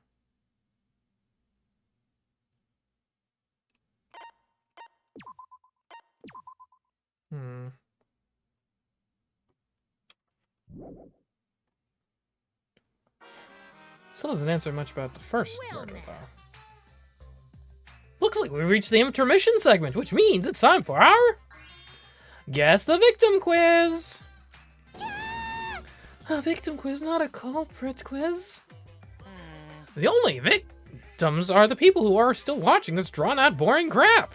Still doesn't answer much about the first murder, though. Looks like we reached the intermission segment, which means it's time for our Guess the Victim quiz! Yeah! A victim quiz, not a culprit quiz. The only victims are the people who are still watching this drawn-out, boring crap.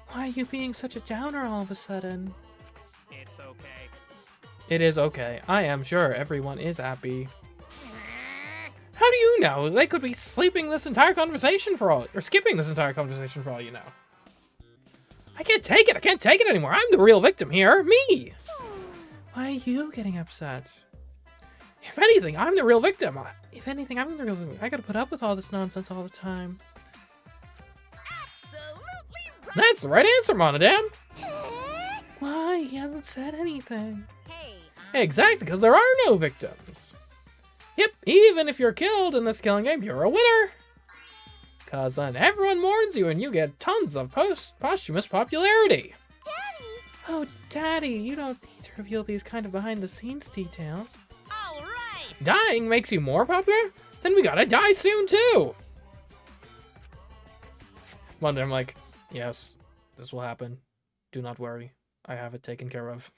Why are you being such a downer all of a sudden? It's okay. It is okay. I am sure everyone is happy. How do you know? They could be sleeping this entire conversation for all, or skipping this entire conversation for all you know. I can't take it. I can't take it anymore. I'm the real victim here. Me. Why are you getting upset? If anything, I'm the real victim. If anything, I'm the real victim. I gotta put up with all this nonsense all the time. Absolutely right! That's the right answer, Monodam. Why? He hasn't said anything. Hey, Exactly, because there are no victims. Yep, even if you're killed in this killing game, you're a winner. Because then everyone mourns you and you get tons of posthumous popularity. Daddy! Oh, Daddy, you don't need to reveal these kind of behind-the-scenes details. All right! Dying makes you more popular? Then we gotta die soon, too! Wonder, I'm like, yes, this will happen. Do not worry. I have it taken care of.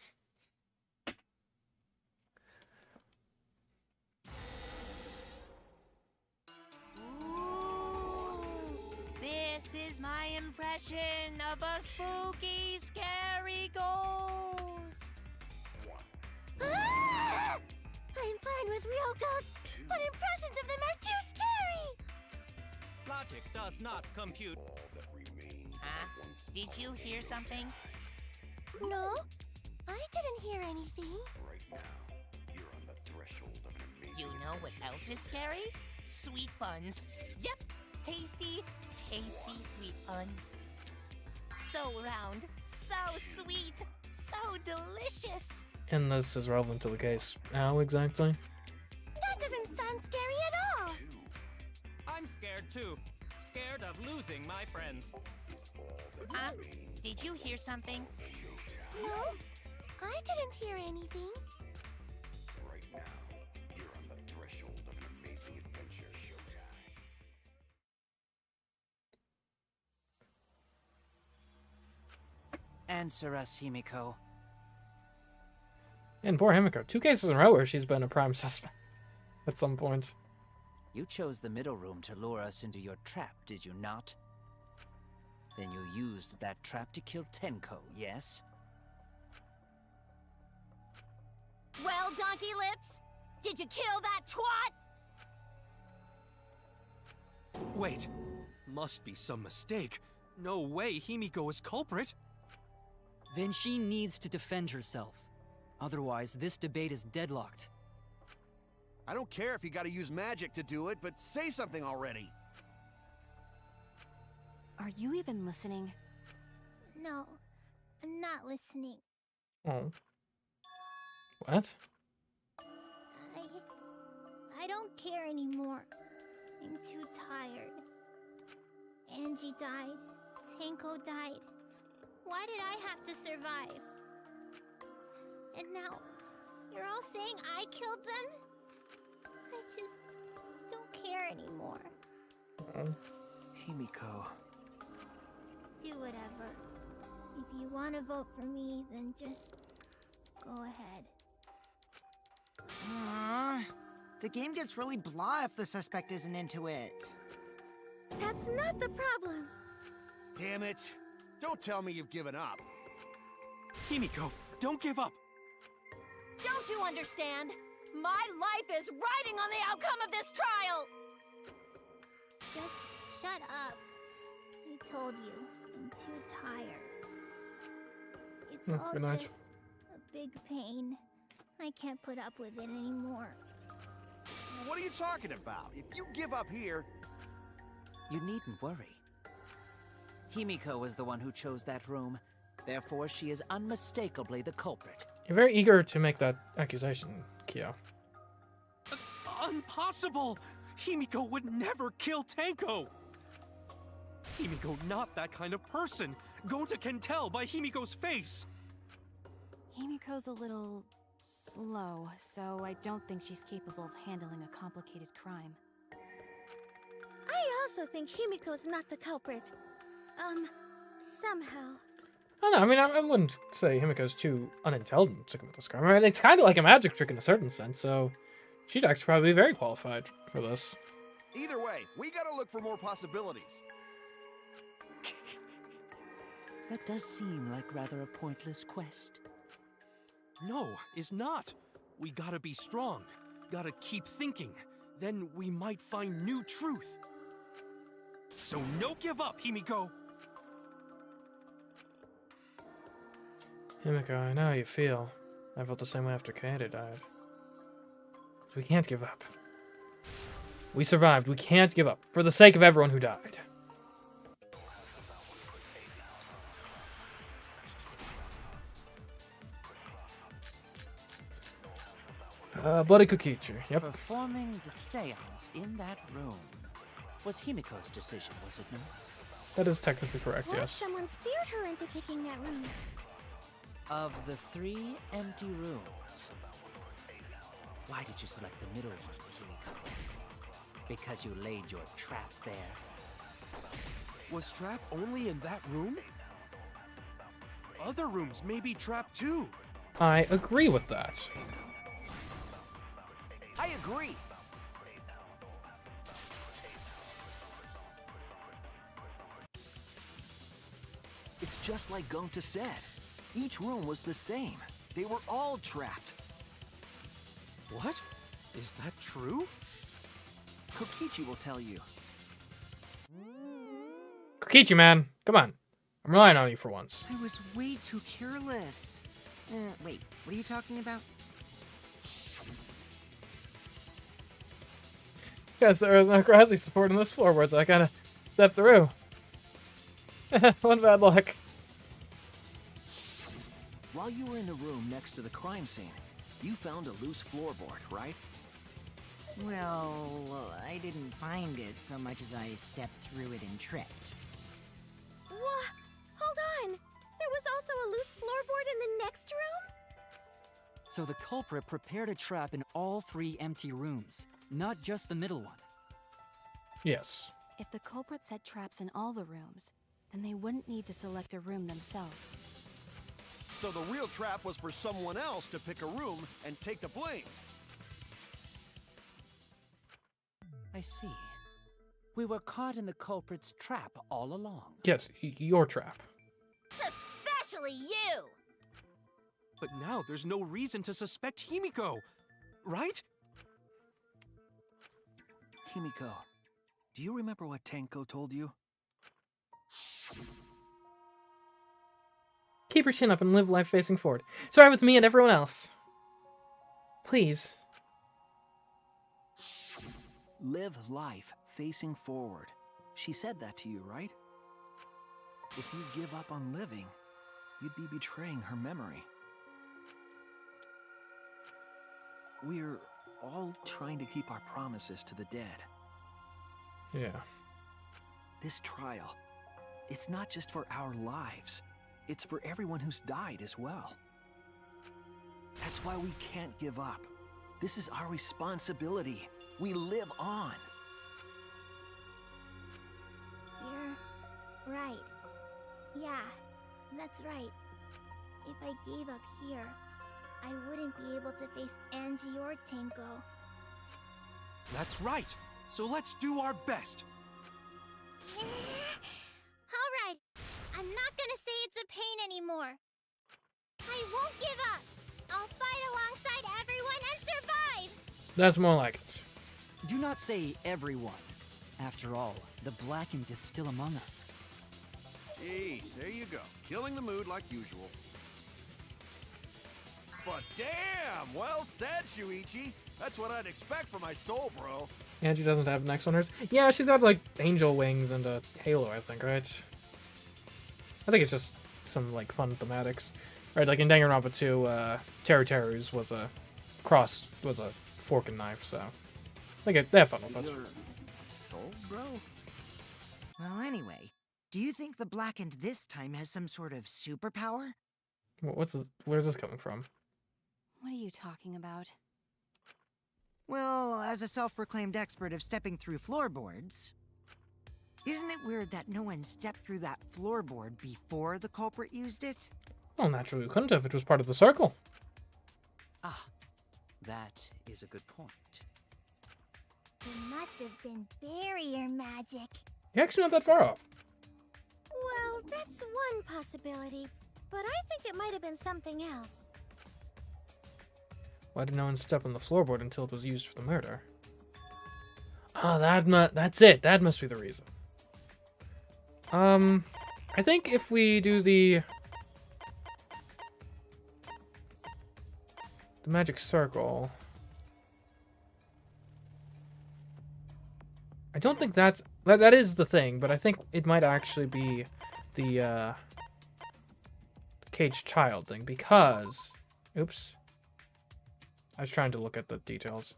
This is my impression of a spooky, scary ghost. Ah! I'm fine with real ghosts, but impressions of them are too scary! Logic does not compute. Huh? Did you hear something? No, I didn't hear anything. Right now, you're on the threshold of an amazing You know what else is scary? Sweet buns. Yep, tasty, tasty sweet buns. So round, so sweet, so delicious. And this is relevant to the case. How exactly? That doesn't sound scary at all! I'm scared too. Scared of losing my friends. Did you hear something? No, I didn't hear anything. Right now, you're on the threshold of an amazing adventure. Answer us, Himiko. And poor Himiko. 2 cases in a row where she's been a prime suspect at some point. You chose the middle room to lure us into your trap, did you not? Then you used that trap to kill Tenko, yes? Well, Donkey Lips, did you kill that twat? Wait, must be some mistake. No way Himiko is culprit. Then she needs to defend herself. Otherwise, this debate is deadlocked. I don't care if you gotta use magic to do it, but say something already. Are you even listening? No, I'm not listening. Oh. What? I don't care anymore. I'm too tired. Angie died. Tenko died. Why did I have to survive? And now, you're all saying I killed them? I just don't care anymore. Himiko. Do whatever. If you want to vote for me, then just go ahead. The game gets really blah if the suspect isn't into it. That's not the problem. Damn it. Don't tell me you've given up. Himiko, don't give up. Don't you understand? My life is riding on the outcome of this trial! Just shut up. I told you, I'm too tired. It's all good night. just a big pain. I can't put up with it anymore. What are you talking about? If you give up here... You needn't worry. Himiko was the one who chose that room. Therefore, she is unmistakably the culprit. You're very eager to make that accusation, Kyo. Impossible! Himiko would never kill Tenko! Himiko not that kind of person! Gonta can tell by Himiko's face! Himiko's a little slow, so I don't think she's capable of handling a complicated crime. I also think Himiko's not the culprit. Somehow. I don't know, I mean, I wouldn't say Himiko's too unintelligent to commit this crime. I mean, it's kind of like a magic trick in a certain sense, so she'd actually probably be very qualified for this. Either way, we gotta look for more possibilities. That does seem like rather a pointless quest. No, is not. We gotta be strong. Gotta keep thinking. Then we might find new truth. So no give up, Himiko! Himiko, I know how you feel. I felt the same way after Kaede died. We can't give up. We survived. We can't give up. For the sake of everyone who died. Bloody Kokichi. Yep. Performing the seance in that room was Himiko's decision, was it not? That is technically correct, What if yes. someone steered her into picking that room? Of the 3 empty rooms, why did you select the middle one, Himiko? Because you laid your trap there? Was Trap only in that room? other rooms may be trapped too. I agree with that. I agree. It's just like Gonta said. Each room was the same. They were all trapped. What? Is that true? Kokichi will tell you. Kokichi, man. Come on. I'm relying on you for once. I was way too careless. Wait, what are you talking about? Yes, there is no grassy support in this floorboard, so I gotta step through. One bad luck. While you were in the room next to the crime scene, you found a loose floorboard, right? Well, I didn't find it so much as I stepped through it and tripped. What? Hold on! There was also a loose floorboard in the next room? So the culprit prepared a trap in all 3 empty rooms, not just the middle one. Yes. If the culprit set traps in all the rooms, then they wouldn't need to select a room themselves. So the real trap was for someone else to pick a room and take the blame. I see. We were caught in the culprit's trap all along. Yes, your trap. Especially you! But now there's no reason to suspect Himiko, right? Himiko, do you remember what Tenko told you? Keep your chin up and live life facing forward. Sorry with me and everyone else. Please. Live life facing forward. She said that to you, right? If you give up on living, you'd be betraying her memory. We're all trying to keep our promises to the dead. Yeah. This trial, it's not just for our lives. It's for everyone who's died as well. That's why we can't give up. This is our responsibility. We live on. You're right. Yeah, that's right. If I gave up here, I wouldn't be able to face Angie or Tenko. That's right. So let's do our best. Alright, I'm not gonna say it's a pain anymore. I won't give up. I'll fight alongside everyone and survive! That's more like it. Do not say everyone. After all, the Blackened is still among us. Jeez, there you go. Killing the mood like usual. But damn, well said, Shuichi. That's what I'd expect from my soul, bro. Angie doesn't have necks on hers. Yeah, she's got like angel wings and a halo, I think, right? I think it's just some like fun thematics. Right, like in Danganronpa 2, Teru Teru's was a fork and knife, so they have fun with it. Your soul, bro? Well, anyway, do you think the Blackened this time has some sort of superpower? Where's this coming from? What are you talking about? Well, as a self-proclaimed expert of stepping through floorboards, isn't it weird that no one stepped through that floorboard before the culprit used it? Well, naturally we couldn't have. It was part of the circle. Ah, that is a good point. It must have been barrier magic. You're actually not that far off. Well, that's one possibility, but I think it might have been something else. Why did no one step on the floorboard until it was used for the murder? Oh, that's it. That must be the reason. I think if we do the magic circle, I don't think that is the thing, but I think it might actually be the caged child thing because, oops. I was trying to look at the details.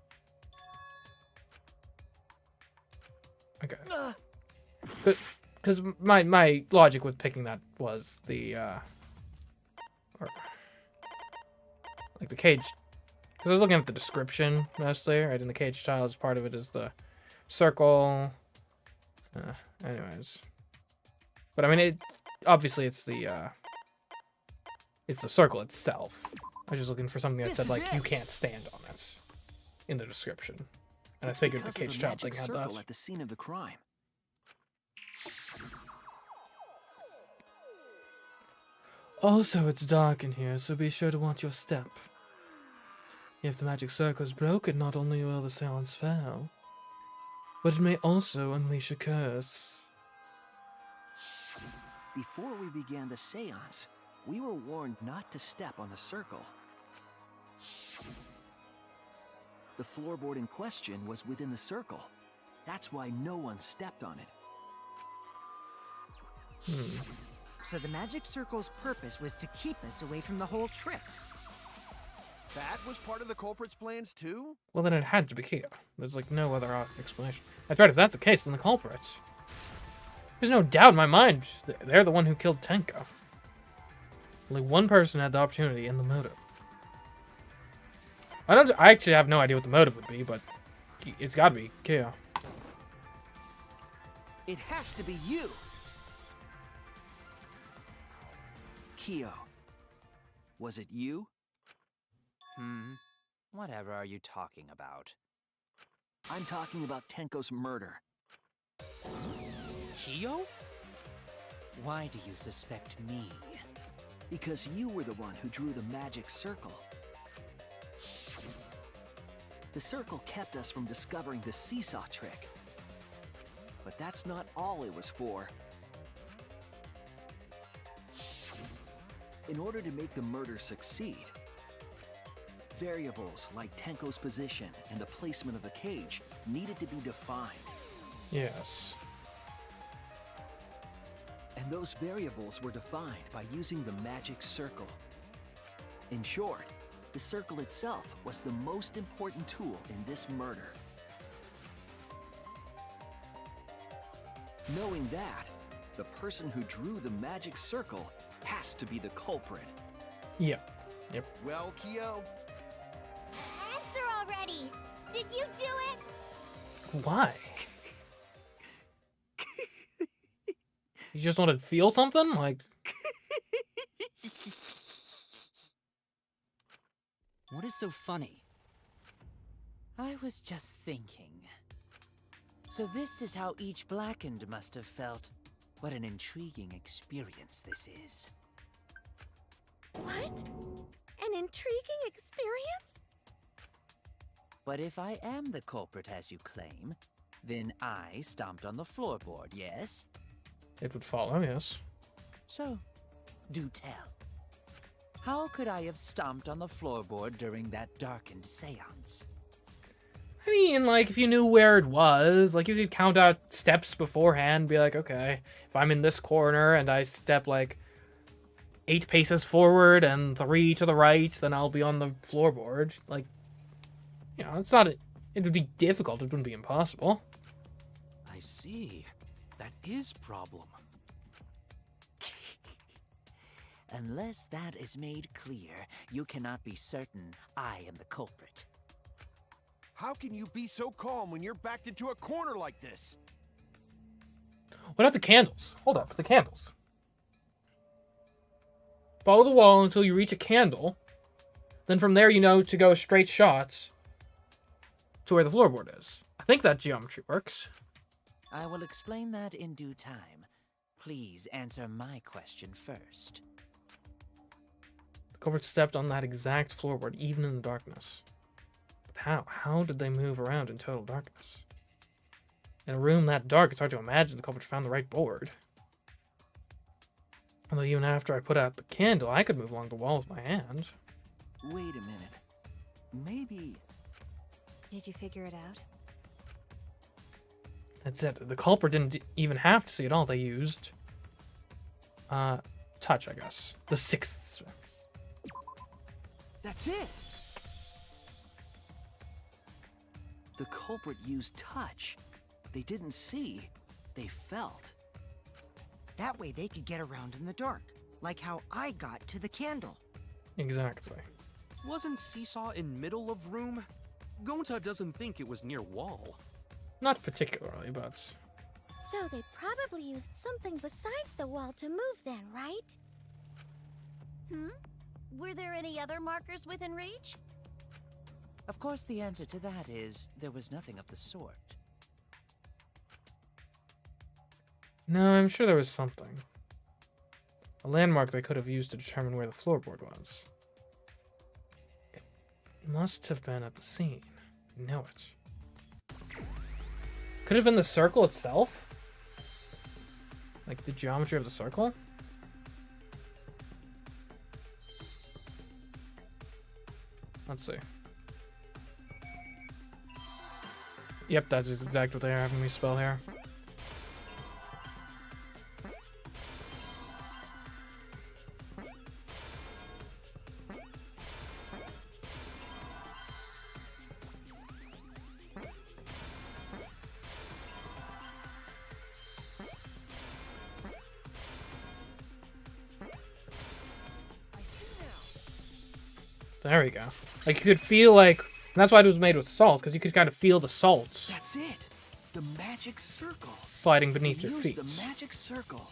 Okay. Because my logic with picking that was the like the cage. Because I was looking at the description mostly, right? And the cage child, part of it is the circle. Anyways, but I mean, obviously it's the It's the circle itself. I was just looking for something that This said, is like, it. you can't stand on it in the description. And It's I figured the because of cage child magic thing had circle that. at the scene of the crime. Also, it's dark in here, so be sure to watch your step. If the magic circle is broken, not only will the seance fail, but it may also unleash a curse. Before we began the seance, we were warned not to step on the circle. The floorboard in question was within the circle. That's why no one stepped on it. So the magic circle's purpose was to keep us away from the whole trick. That was part of the culprit's plans too? Well, then it had to be Kia. There's, like, no other explanation. That's right, if that's the case, then the culprit. There's no doubt in my mind they're the one who killed Tenko. Only one person had the opportunity and the motive. I actually have no idea what the motive would be, but it's gotta be Kia. It has to be you! Kyo. Was it you? Whatever are you talking about? I'm talking about Tenko's murder. Kyo? Why do you suspect me? Because you were the one who drew the magic circle. The circle kept us from discovering the seesaw trick. But that's not all it was for. In order to make the murder succeed, variables like Tenko's position and the placement of the cage needed to be defined. Yes. And those variables were defined by using the magic circle. In short, the circle itself was the most important tool in this murder. Knowing that, the person who drew the magic circle has to be the culprit. Yep. Well, Kyo, Answer already! Did you do it? Why? You just want to feel something? Like, What is so funny? I was just thinking. So this is how each Blackened must have felt. What an intriguing experience this is. What? An intriguing experience? But if I am the culprit as you claim, then I stomped on the floorboard, yes? it would follow, yes. So, do tell. How could I have stomped on the floorboard during that darkened seance? I mean, like, if you knew where it was, like, you could count out steps beforehand, be like, okay, if I'm in this corner and I step, like, 8 paces forward and 3 to the right, then I'll be on the floorboard. Like, you know, it's not, it would be difficult, it wouldn't be impossible. I see. That is problem. Unless that is made clear, you cannot be certain I am the culprit. how can you be so calm when you're backed into a corner like this? What about the candles? Hold up, the candles. Follow the wall until you reach a candle. Then from there, you know to go straight shots to where the floorboard is. I think that geometry works. I will explain that in due time. Please answer my question first. The culprit stepped on that exact floorboard, even in the darkness. But how? How did they move around in total darkness? In a room that dark, it's hard to imagine the culprit found the right board. Although even after I put out the candle, I could move along the wall with my hand. Wait a minute. Maybe... Did you figure it out? That's it. The culprit didn't even have to see it all. They used touch, I guess. The sixth sense. That's it! The culprit used touch. They didn't see, they felt. That way they could get around in the dark, like how I got to the candle. Exactly. Wasn't Seesaw in middle of room? Gonta doesn't think it was near wall. Not particularly, but... So they probably used something besides the wall to move then, right? Were there any other markers within reach? Of course, the answer to that is there was nothing of the sort. No, I'm sure there was something. A landmark they could have used to determine where the floorboard was. It must have been at the scene. I know it. Could have been the circle itself? Like the geometry of the circle? Let's see. Yep, that's exactly what they're having me spell here. There we go. Like, you could feel like... And that's why it was made with salt, because you could kind of feel the salts That's it. The magic circle. sliding beneath They your used feet. the magic circle.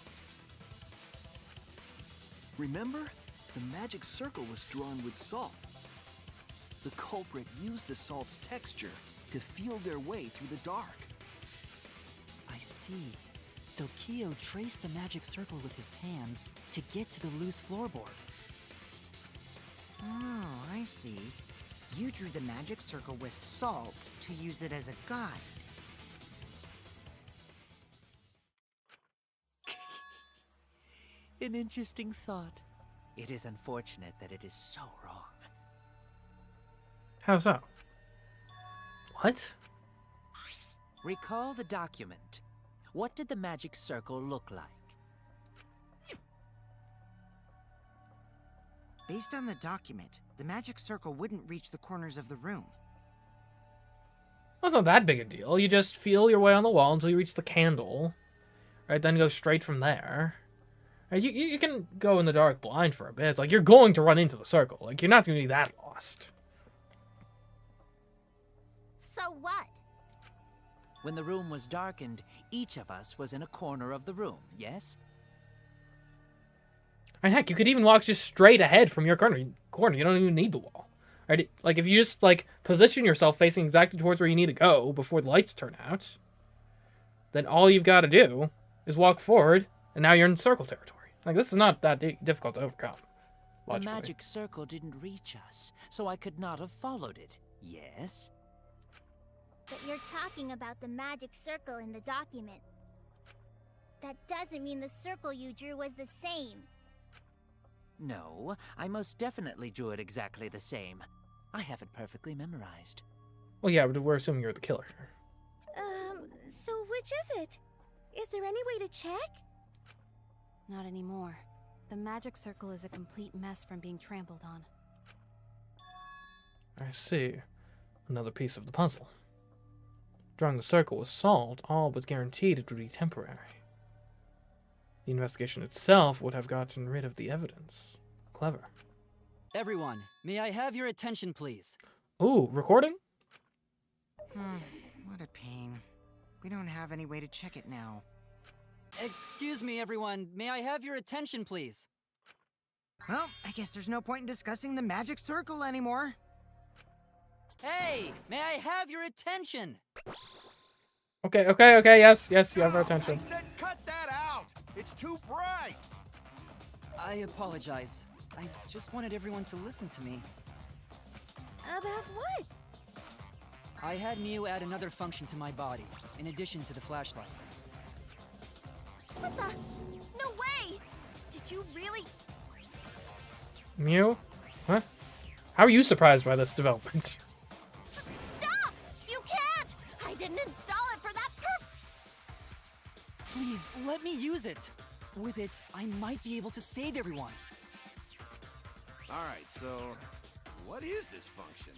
Remember? The magic circle was drawn with salt. The culprit used the salt's texture to feel their way through the dark. I see. So Kyo traced the magic circle with his hands to get to the loose floorboard. Oh, I see. You drew the magic circle with salt to use it as a guide. An interesting thought. It is unfortunate that it is so wrong. How so? What? Recall the document. What did the magic circle look like? Based on the document, the magic circle wouldn't reach the corners of the room. Well, it's not that big a deal. You just feel your way on the wall until you reach the candle. Right, then go straight from there. Right, you can go in the dark blind for a bit. Like, you're going to run into the circle. Like, you're not going to be that lost. So what? When the room was darkened, each of us was in a corner of the room, yes? And heck, you could even walk just straight ahead from your corner. You don't even need the wall. Right? Like, if you just, like, position yourself facing exactly towards where you need to go before the lights turn out, then all you've got to do is walk forward, and now you're in circle territory. Like, this is not that difficult to overcome, logically. The magic circle didn't reach us, so I could not have followed it, yes? But you're talking about the magic circle in the document. That doesn't mean the circle you drew was the same. No, I most definitely drew it exactly the same. I have it perfectly memorized. Well, yeah, but we're assuming you're the killer here. So which is it? Is there any way to check? Not anymore. The magic circle is a complete mess from being trampled on. I see. Another piece of the puzzle. Drawing the circle with salt, all but guaranteed it would be temporary. The investigation itself would have gotten rid of the evidence. Clever. Everyone, may I have your attention, please? Ooh, recording? What a pain. We don't have any way to check it now. Excuse me, everyone. May I have your attention, please? Well, I guess there's no point in discussing the magic circle anymore. Hey, may I have your attention? Okay, yes, you have our attention. I said cut that out! It's too bright! I apologize. I just wanted everyone to listen to me. About what? I had Mew add another function to my body, in addition to the flashlight. What the? No way! Did you really? Mew? Huh? How are you surprised by this development? Stop! You can't! I didn't install it for that purpose! Please, let me use it. With it, I might be able to save everyone. Alright, so what is this function?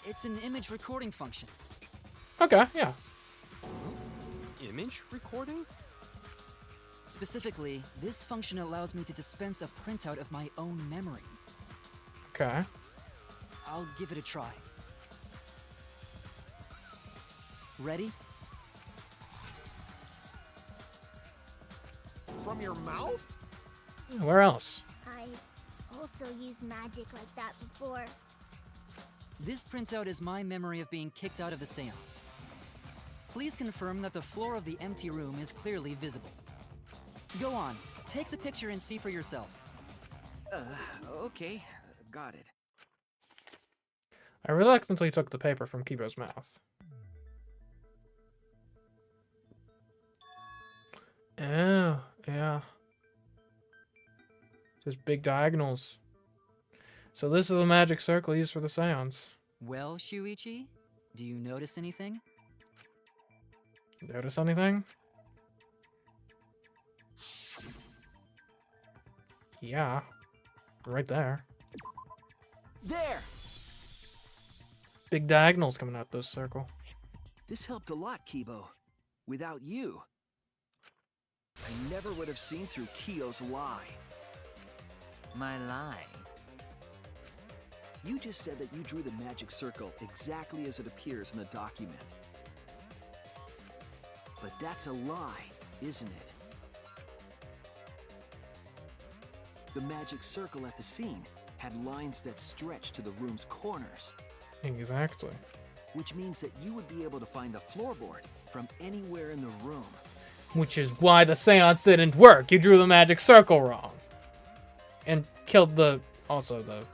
It's an image recording function. Okay, yeah. Image recording? Specifically, this function allows me to dispense a printout of my own memory. Okay. I'll give it a try. Ready? From your mouth? Where else? I also used magic like that before. This printout is my memory of being kicked out of the seance. Please confirm that the floor of the empty room is clearly visible. Go on, take the picture and see for yourself. Okay. Got it. I reluctantly took the paper from Kibo's mouth. Oh, yeah. Just big diagonals. So this is the magic circle used for the seance. Well, Shuichi, do you notice anything? Notice anything? Yeah. Right there. There! Big diagonals coming out this circle. This helped a lot, Kibo. Without you, I never would have seen through Kiyo's lie. My lie. You just said that you drew the magic circle exactly as it appears in the document. But that's a lie, isn't it? The magic circle at the scene had lines that stretched to the room's corners. Exactly. Which means that you would be able to find the floorboard from anywhere in the room. Which is why the seance didn't work. You drew the magic circle wrong. And killed the... also the...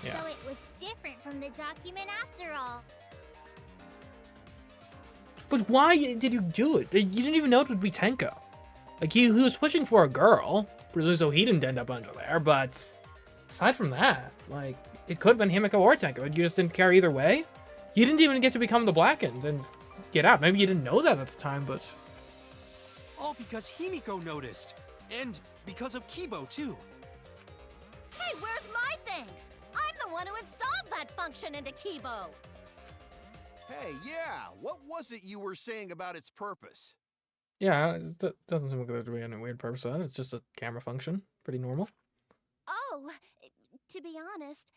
yeah. So it was different from the document after all. But why did you do it? You didn't even know it would be Tenko. Like, he was pushing for a girl, presumably so he didn't end up under there, but aside from that, like, it could have been Himiko or Tenko, and you just didn't care either way? You didn't even get to become the Blackened and get out. Maybe you didn't know that at the time, but... All because Himiko noticed. And because of Kibo, too. Hey, where's my things? I'm the one who installed that function into Kibo. Hey, yeah, what was it you were saying about its purpose? Yeah, it doesn't seem like there to be any weird purpose on it. It's just a camera function. Pretty normal. Oh, to be honest,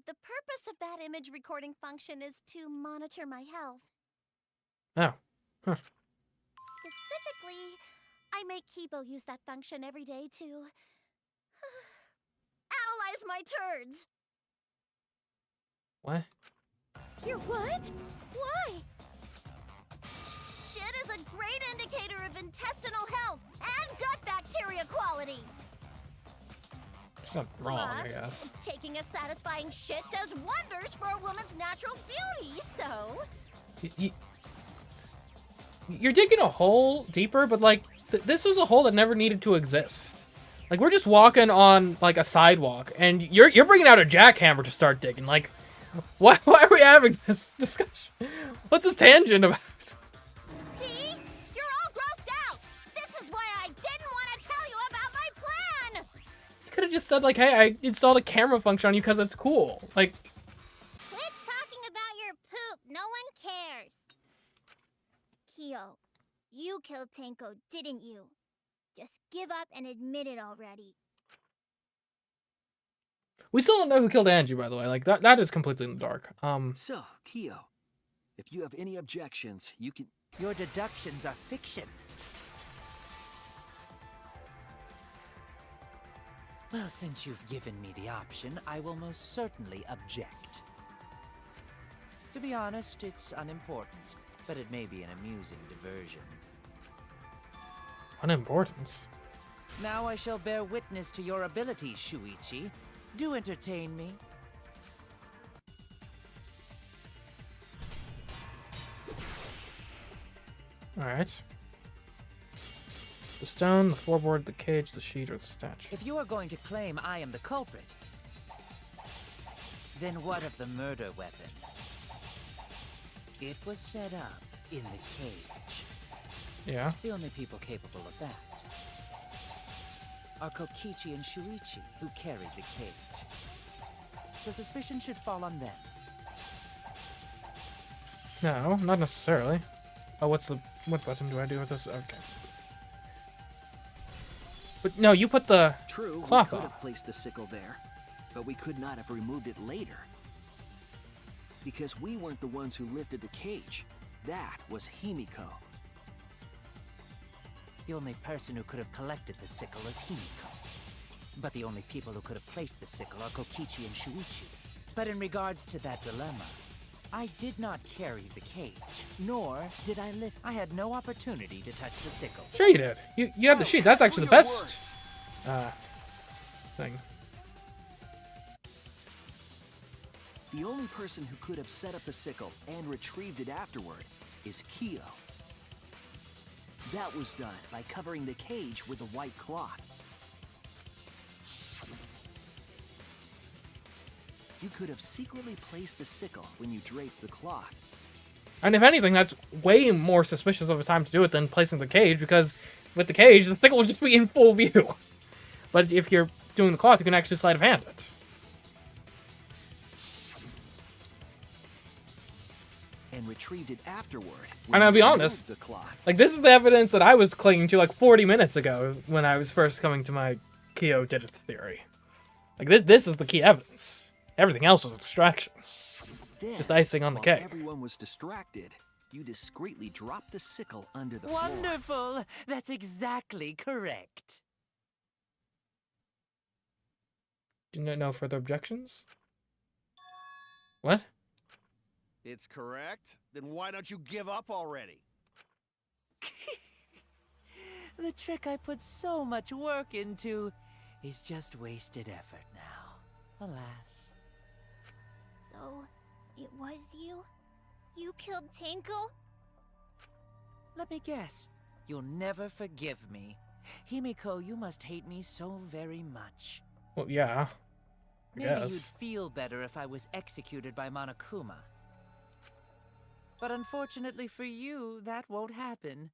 the purpose of that image recording function is to monitor my health. Oh. Huh. Specifically, I make Kibo use that function every day to analyze my turds. What? Your what? Why? Shit is a great indicator of intestinal health and gut bacteria quality. It's not wrong, I Plus, guess. taking a satisfying shit does wonders for a woman's natural beauty, so... You're digging a hole deeper, but, like, this was a hole that never needed to exist. Like, we're just walking on, like, a sidewalk, and you're bringing out a jackhammer to start digging. Like, why are we having this discussion? What's this tangent about? See? You're all grossed out! This is why I didn't want to tell you about my plan! You could have just said, like, hey, I installed a camera function on you because it's cool. Like... Quit talking about your poop. No one cares. Kyo, you killed Tenko, didn't you? Just give up and admit it already. We still don't know who killed Angie, by the way. Like, that is completely in the dark. So, Kiyo, if you have any objections, you can... Your deductions are fiction. Well, since you've given me the option, I will most certainly object. To be honest, it's unimportant, but it may be an amusing diversion. Unimportant. Now I shall bear witness to your abilities, Shuichi. Do entertain me. Alright. The stone, the floorboard, the cage, the sheet, or the statue. If you are going to claim I am the culprit, then what of the murder weapon? It was set up in the cage. Yeah. The only people capable of that are Kokichi and Shuichi, who carried the cage. So suspicion should fall on them. No, not necessarily. Oh, what button do I do with this? Okay. But no, you put the True, cloth we could off. have placed the sickle there, but we could not have removed it later. Because we weren't the ones who lifted the cage. That was Himiko. The only person who could have collected the sickle is Himiko. But the only people who could have placed the sickle are Kokichi and Shuichi. But in regards to that dilemma, I did not carry the cage, nor did I lift. I had no opportunity to touch the sickle. Sure you did. You had the sheet. That's actually the best thing. The only person who could have set up the sickle and retrieved it afterward is Kyo. That was done by covering the cage with a white cloth. You could have secretly placed the sickle when you draped the cloth. And if anything, that's way more suspicious of a time to do it than placing the cage, because with the cage, the sickle will just be in full view. But if you're doing the cloth, you can actually sleight of hand it. And retrieved it afterward. And I'll be honest, like, this is the evidence that I was clinging to like 40 minutes ago when I was first coming to my Kyo did it theory. Like, this is the key evidence. Everything else was a distraction. Then, Just icing on the while cake. everyone was distracted, you discreetly dropped the sickle under the floor. Wonderful! That's exactly correct. No further objections? What? It's correct. Then why don't you give up already? The trick I put so much work into is just wasted effort now. Alas. So, it was you? You killed Tenko? Let me guess. You'll never forgive me. Himiko, you must hate me so very much. Well, yeah. I Maybe guess. you'd feel better if I was executed by Monokuma. But unfortunately for you, that won't happen.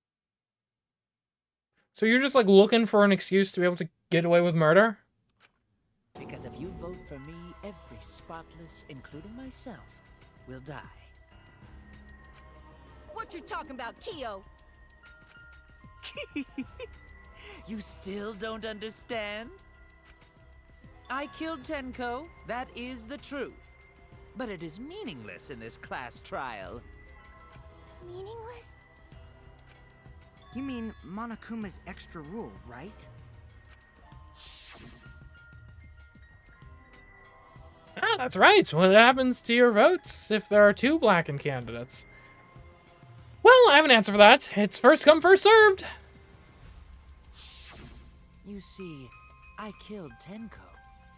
So you're just like looking for an excuse to be able to get away with murder? Because if you vote for me, every spotless, including myself, will die. What you talking about, Kyo? You still don't understand? I killed Tenko, that is the truth. But it is meaningless in this class trial. Meaningless? You mean Monokuma's extra rule, right? Ah, that's right. What happens to your votes if there are two blackened candidates? Well, I have an answer for that. It's first come, first served. You see, I killed Tenko,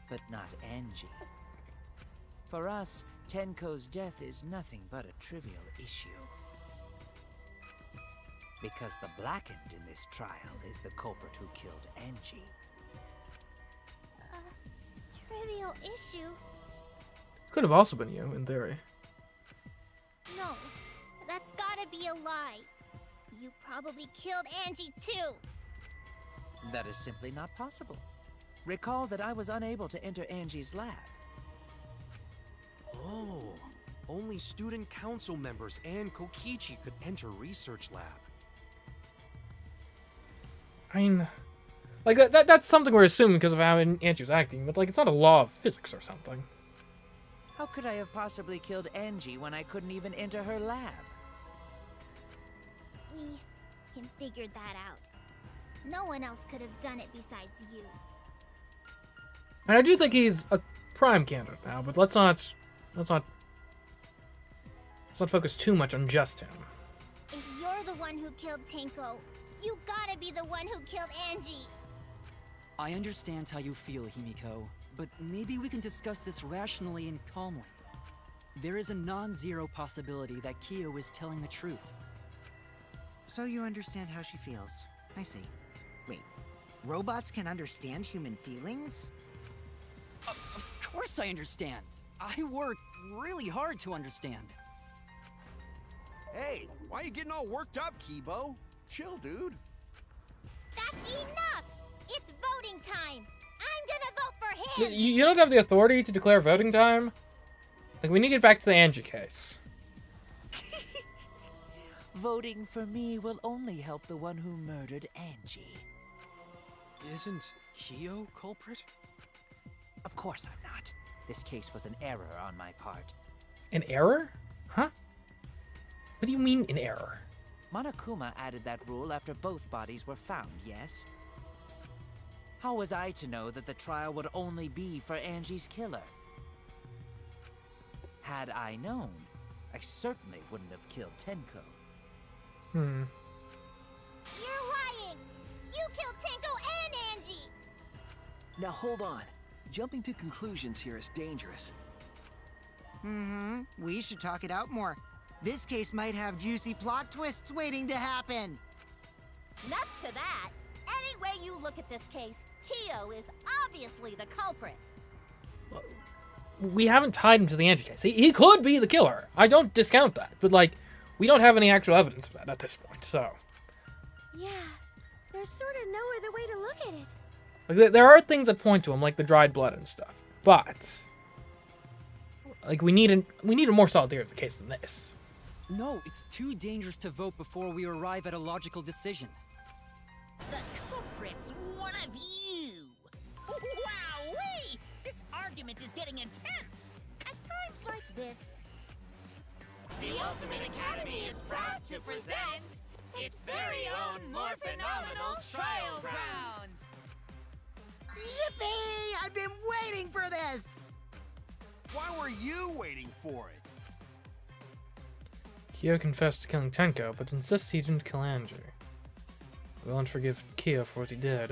but not Angie. For us, Tenko's death is nothing but a trivial issue. Because the blackened in this trial is the culprit who killed Angie. Trivial issue? Could have also been you, in theory. No, that's gotta be a lie. You probably killed Angie too. That is simply not possible. Recall that I was unable to enter Angie's lab. Oh, only student council members and Kokichi could enter research lab. I mean, like, that's something we're assuming because of how Angie was acting, but, like, it's not a law of physics or something. How could I have possibly killed Angie when I couldn't even enter her lab? We can figure that out. No one else could have done it besides you. And I do think he's a prime candidate now, but let's not focus too much on just him. If you're the one who killed Tenko, you gotta be the one who killed Angie. I understand how you feel, Himiko, but maybe we can discuss this rationally and calmly. There is a non-zero possibility that Kyo is telling the truth. So you understand how she feels. I see. Wait, robots can understand human feelings? Of course I understand. I worked really hard to understand. Hey, why are you getting all worked up, Kibo? Chill, dude. That's enough! It's voting time! I'm gonna vote for him! You don't have the authority to declare voting time. Like, we need to get back to the Angie case. Voting for me will only help the one who murdered Angie. Isn't Kyo culprit? Of course I'm not. This case was an error on my part. An error? Huh? What do you mean, an error? Monokuma added that rule after both bodies were found, yes? How was I to know that the trial would only be for Angie's killer? Had I known, I certainly wouldn't have killed Tenko. You're lying! You killed Tenko and Angie! Now hold on. Jumping to conclusions here is dangerous. We should talk it out more. This case might have juicy plot twists waiting to happen. Nuts to that. Any way you look at this case, Kyo is obviously the culprit. We haven't tied him to the Angie case. He could be the killer. I don't discount that. But, like, we don't have any actual evidence of that at this point, so. Yeah, there's sort of no other way to look at it. Like, there are things that point to him, like the dried blood and stuff. But, like, we need a more solid theory of the case than this. No, it's too dangerous to vote before we arrive at a logical decision. The culprit's one of you! Wowee! This argument is getting intense! At times like this... The Ultimate Academy is proud to present its very own more phenomenal trial grounds! Yippee! I've been waiting for this! Why were you waiting for it? Kyo confessed to killing Tenko, but insists he didn't kill Angie. We won't forgive Kyo for what he did,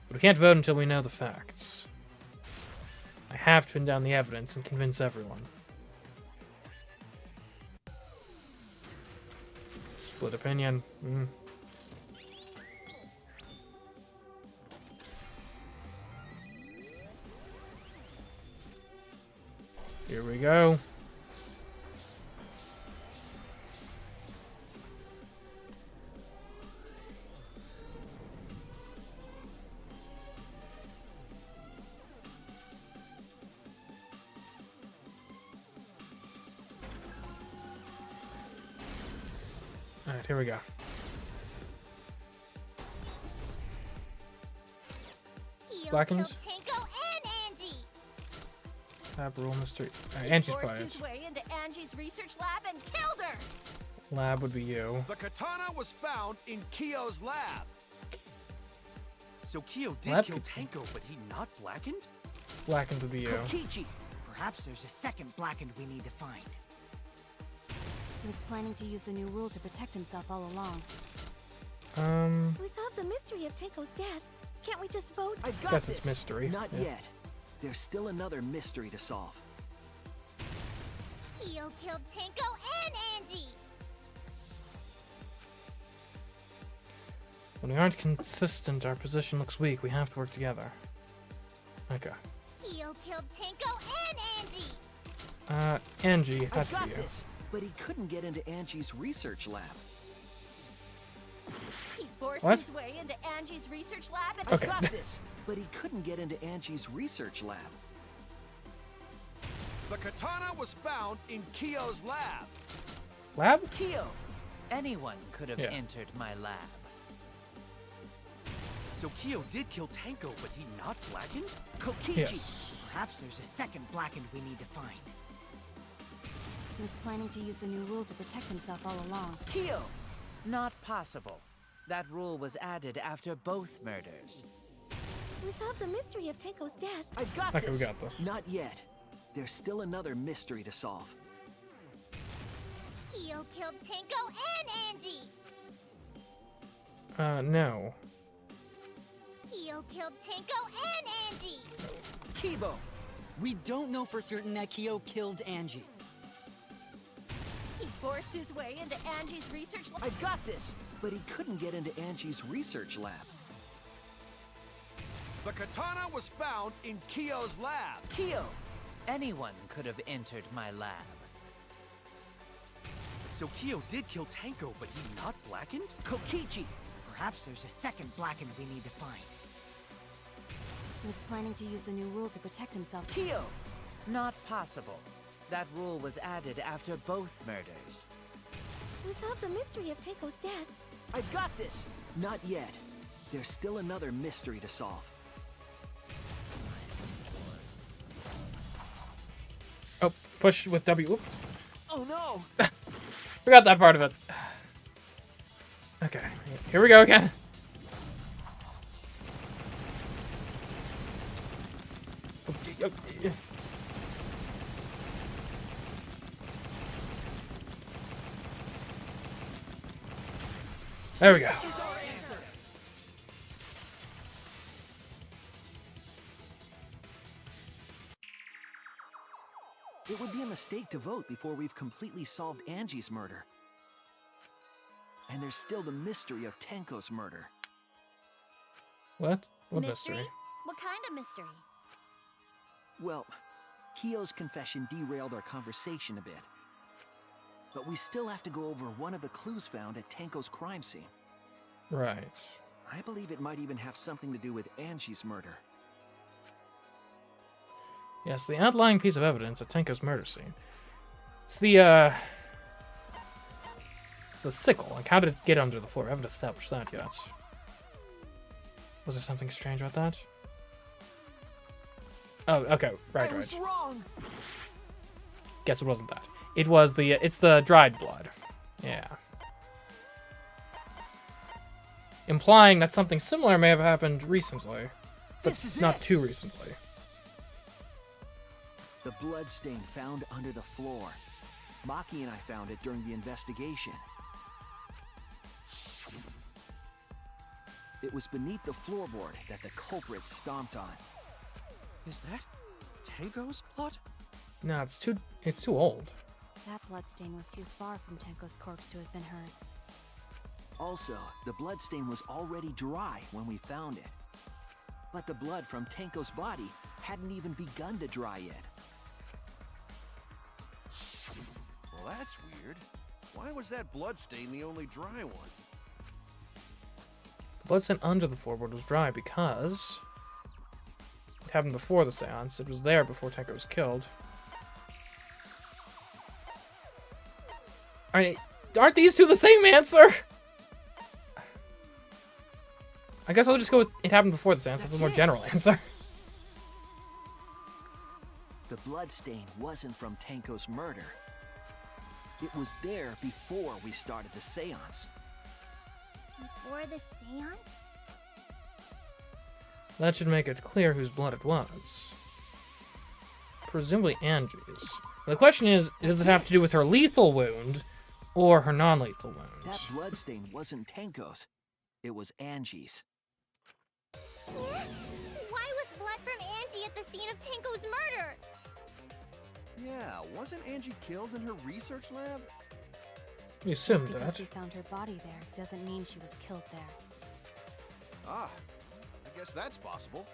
but we can't vote until we know the facts. I have to pin down the evidence and convince everyone. Split opinion. Here we go. Alright, here we go. Kyo Blackens? killed Tenko and Angie! Lab rule mystery. He Angie's forced biased. his way into Angie's research lab and killed her! Lab would be you. The katana was found in Kyo's lab. So Kyo did Lab kill could- Tenko, but he not blackened? Blackened would be you. Kokichi! Perhaps there's a second Blackened we need to find. He was planning to use the new rule to protect himself all along. We solved the mystery of Tenko's death. Can't we just vote? I got Guess this. it's mystery. Not Yeah. yet. There's still another mystery to solve. Kyo killed Tenko and Angie! When we aren't consistent, our position looks weak. We have to work together. Okay. Kyo killed Tenko and Angie! Angie, I has to got be you. this. But he couldn't get into Angie's research lab. He forced What? his way into Angie's research lab and Okay. I got this. But he couldn't get into Angie's research lab. The katana was found in Kyo's lab. Lab? Kyo! Anyone could have Yeah. entered my lab. So Kyo did kill Tenko, but he not blackened? Kokichi! Yes. Perhaps there's a second Blackened we need to find. He was planning to use the new rule to protect himself all along. Kyo! Not possible. That rule was added after both murders. We solved the mystery of Tenko's death. I got Okay, this. we got this. Not yet. There's still another mystery to solve. Kyo killed Tenko and Angie! No. Kyo killed Tenko and Angie! Kibo! We don't know for certain that Kyo killed Angie. he forced his way into Angie's research lab. I got this. But he couldn't get into Angie's research lab. The katana was found in Kyo's lab. Kyo! Anyone could have entered my lab. So Kyo did kill Tenko, but he not blackened? Kokichi! Perhaps there's a second Blackened we need to find. He was planning to use the new rule to protect himself. Kyo! Not possible. That rule was added after both murders. We solved the mystery of Tenko's death. I got this. Not yet. There's still another mystery to solve. Oh, push with W. Oops. Oh no! Forgot that part of it. Okay, here we go again. There we go. It would be a mistake to vote before we've completely solved Angie's murder. And there's still the mystery of Tenko's murder. What? What Mystery? mystery? What kind of mystery? Well, Kyo's confession derailed our conversation a bit. But we still have to go over one of the clues found at Tenko's crime scene. Right. I believe it might even have something to do with Angie's murder. Yes, the outlying piece of evidence at Tenko's murder scene. It's the, it's a sickle. Like, how did it get under the floor? I haven't established that yet. Was there something strange about that? Oh, okay. Right. wrong. Guess it wasn't that. It was the, it's the dried blood. Yeah. Implying that something similar may have happened recently. But not too recently. The blood stain found under the floor. Maki and I found it during the investigation. It was beneath the floorboard that the culprit stomped on. Is that Tenko's blood? No, it's too old. That bloodstain was too far from Tenko's corpse to have been hers. Also, the blood stain was already dry when we found it. But the blood from Tenko's body hadn't even begun to dry yet. Well, that's weird. Why was that bloodstain the only dry one? The bloodstain under the floorboard was dry because it happened before the seance. It was there before Tenko was killed. Aren't these two the same answer? I guess I'll just go with it happened before the seance. That's a more general answer. The blood stain wasn't from Tenko's murder. It was there before we started the seance. Before the seance? That should make it clear whose blood it was. Presumably Angie's. The question is, does it have to do with her lethal wound or her non-lethal wound? That blood stain wasn't Tenko's. It was Angie's. Why was blood from Angie at the scene of Tenko's murder? Yeah, wasn't Angie killed in her research lab? You assumed Just because that. we found her body there doesn't mean she was killed there. Ah, I guess that's possible.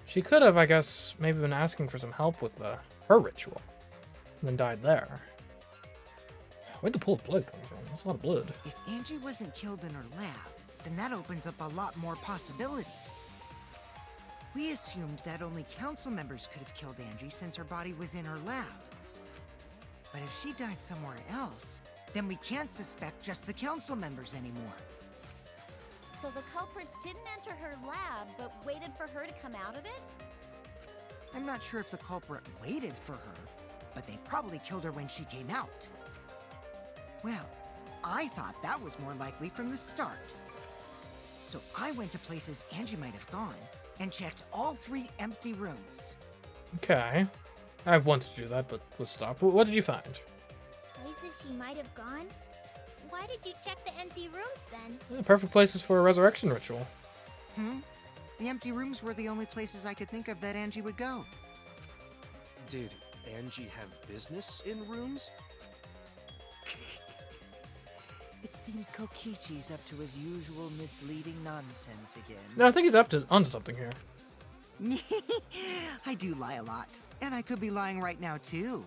She could have, I guess, maybe been asking for some help with her ritual, and then died there. Where'd the pool of blood come from? That's a lot of blood. If Angie wasn't killed in her lab, then that opens up a lot more possibilities. We assumed that only council members could have killed Angie since her body was in her lab. But if she died somewhere else, then we can't suspect just the council members anymore. So the culprit didn't enter her lab, but waited for her to come out of it? I'm not sure if the culprit waited for her, but they probably killed her when she came out. Well, I thought that was more likely from the start. So I went to places Angie might have gone and checked all 3 empty rooms. Okay. I wanted to do that, but was stopped. What did you find? Places she might have gone? Why did you check the empty rooms then? Perfect places for a resurrection ritual. The empty rooms were the only places I could think of that Angie would go. Did Angie have business in rooms? It seems Kokichi's up to his usual misleading nonsense again. No, I think he's onto something here. I do lie a lot, and I could be lying right now too.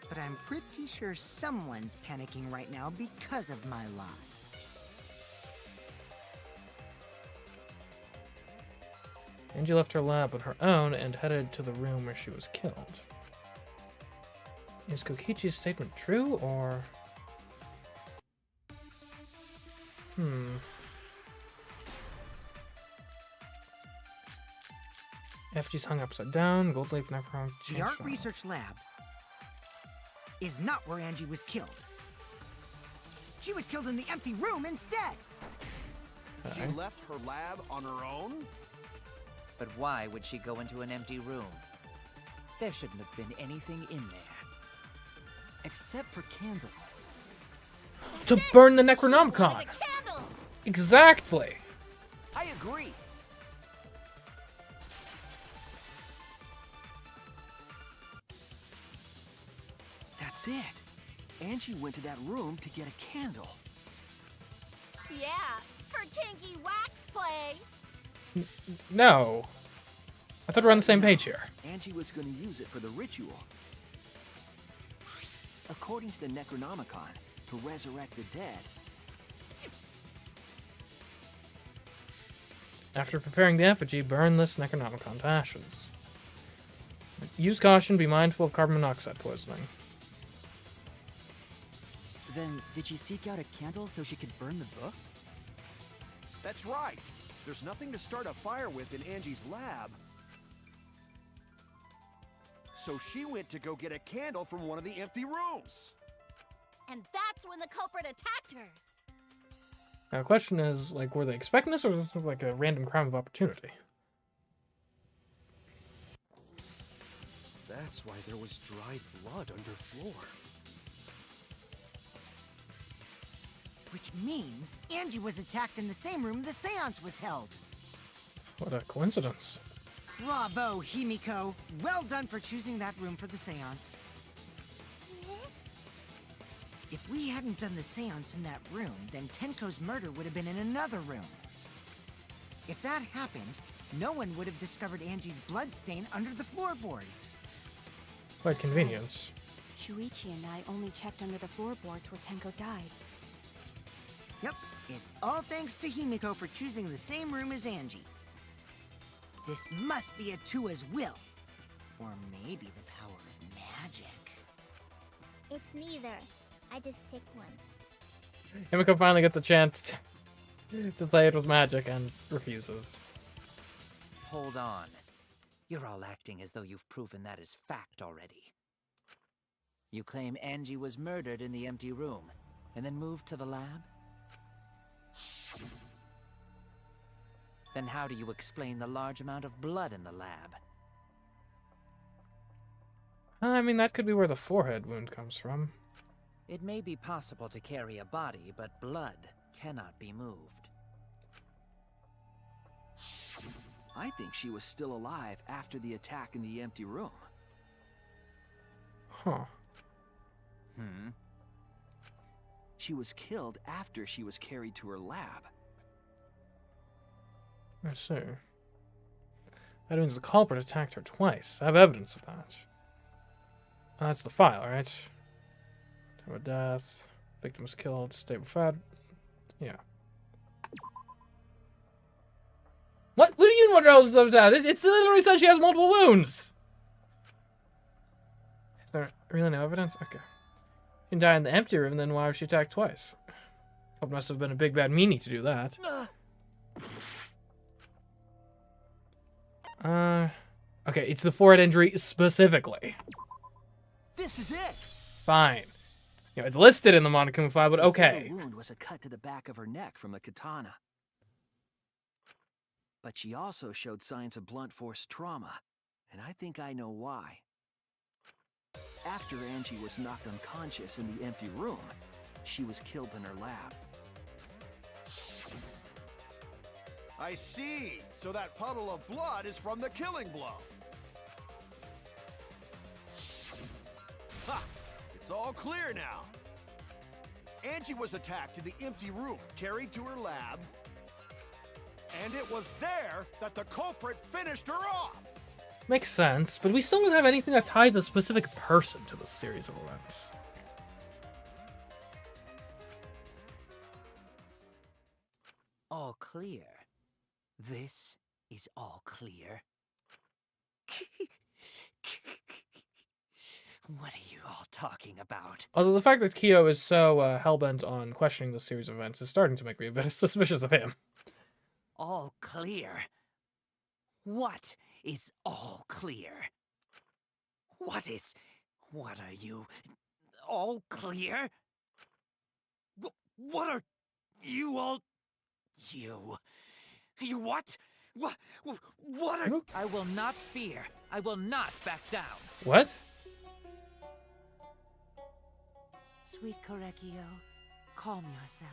But I'm pretty sure someone's panicking right now because of my lie. Angie left her lab on her own and headed to the room where she was killed. Is Kokichi's statement true, or... Effigies hung upside down, gold leaf necron. The art research lab is not where Angie was killed. She was killed in the empty room instead. She left her lab on her own? But why would she go into an empty room? There shouldn't have been anything in there. Except for candles. To burn the She Necronomicon. wanted a candle. Exactly. I agree. That's it. Angie went to that room to get a candle. Yeah, for kinky wax play. No. I thought we're on the same page here. Angie was going to use it for the ritual. According to the Necronomicon, to resurrect the dead. After preparing the effigy, burn this Necronomicon to ashes. Use caution, be mindful of carbon monoxide poisoning. Then, did she seek out a candle so she could burn the book? That's right. There's nothing to start a fire with in Angie's lab. So she went to go get a candle from one of the empty rooms. And that's when the culprit attacked her. Now, the question is, like, were they expecting this, or was this like a random crime of opportunity? That's why there was dried blood underfloor. Which means Angie was attacked in the same room the seance was held. What a coincidence. Bravo, Himiko. Well done for choosing that room for the seance. If we hadn't done the seance in that room, then Tenko's murder would have been in another room. If that happened, no one would have discovered Angie's bloodstain under the floorboards. Quite convenient. Shuichi and I only checked under the floorboards where Tenko died. Yep, it's all thanks to Himiko for choosing the same room as Angie. This must be Atua's will. Or maybe the power of magic. It's neither. I just picked one. Himiko finally gets a chance to play it with magic and refuses. Hold on. You're all acting as though you've proven that as fact already. You claim Angie was murdered in the empty room, and then moved to the lab? Then how do you explain the large amount of blood in the lab? I mean, that could be where the forehead wound comes from. It may be possible to carry a body, but blood cannot be moved. I think she was still alive after the attack in the empty room. Huh. She was killed after she was carried to her lab. I see. That means the culprit attacked her twice. I have evidence of that. That's the file, right? Time of death. Victim was killed. Stable fat. Yeah. What? What do you know what else of that? It literally says she has multiple wounds. Is there really no evidence? Okay. She can die in the empty room, then why was she attacked twice? It must have been a big bad meanie to do that. Okay, it's the forehead injury specifically. This is it! Fine. You know, it's listed in the Monokuma file, but okay. The wound was a cut to the back of her neck from a katana. But she also showed signs of blunt force trauma, and I think I know why. After Angie was knocked unconscious in the empty room, she was killed in her lab. I see. So that puddle of blood is from the killing blow. Ha! It's all clear now. Angie was attacked in the empty room, carried to her lab, and it was there that the culprit finished her off. Makes sense, but we still don't have anything that ties the specific person to this series of events. All clear. This is all clear. What are you all talking about? Although the fact that Kyo is so hellbent on questioning this series of events is starting to make me a bit suspicious of him. All clear? What is all clear? What are you? All clear? What are you all? You what? What are... I will not fear. I will not back down. What? Sweet Korekio, calm yourself.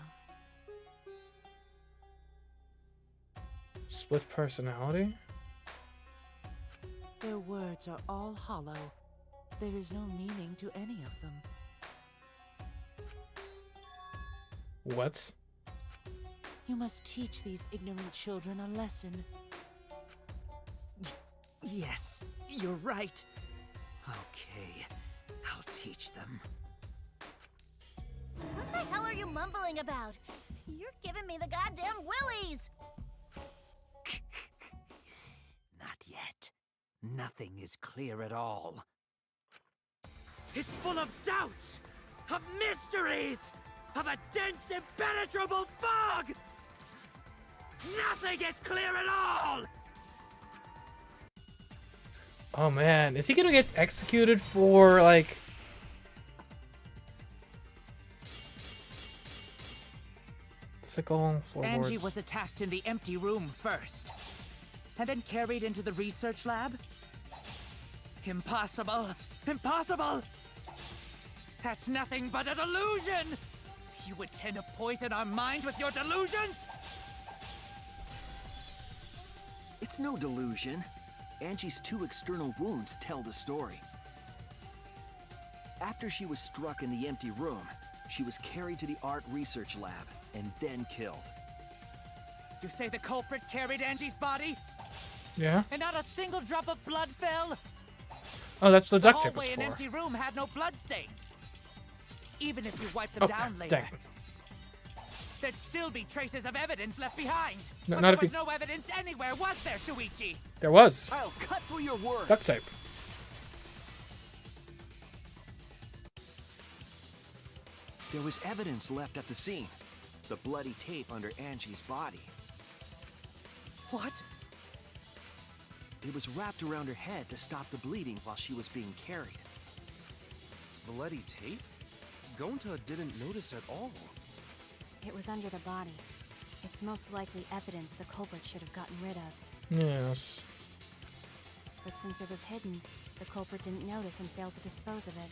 Split personality? Their words are all hollow. There is no meaning to any of them. What? You must teach these ignorant children a lesson. Yes, you're right. Okay, I'll teach them. What the hell are you mumbling about? You're giving me the goddamn willies! Not yet. Nothing is clear at all. It's full of doubts, of mysteries, of a dense, impenetrable fog! Nothing is clear at all! Oh man, is he gonna get executed for, like... Sickle, floorboards? Angie was attacked in the empty room first, and then carried into the research lab? Impossible! Impossible! That's nothing but a delusion! You intend to poison our minds with your delusions? It's no delusion. Angie's 2 external wounds tell the story. After she was struck in the empty room, she was carried to the art research lab and then killed. You say the culprit carried Angie's body? Yeah. And not a single drop of blood fell? Oh, that's the The duct tape was hallway and for. empty room had no bloodstains. Even if you wipe them down later, dang. there'd still be traces of evidence left behind. No, But not there if was you- no evidence anywhere, was there, Shuichi? There was. I'll cut through your words. Duct tape. There was evidence left at the scene. The bloody tape under Angie's body. What? It was wrapped around her head to stop the bleeding while she was being carried. Bloody tape? Gonta didn't notice at all. It was under the body. It's most likely evidence the culprit should have gotten rid of. Yes. But since it was hidden, the culprit didn't notice and failed to dispose of it.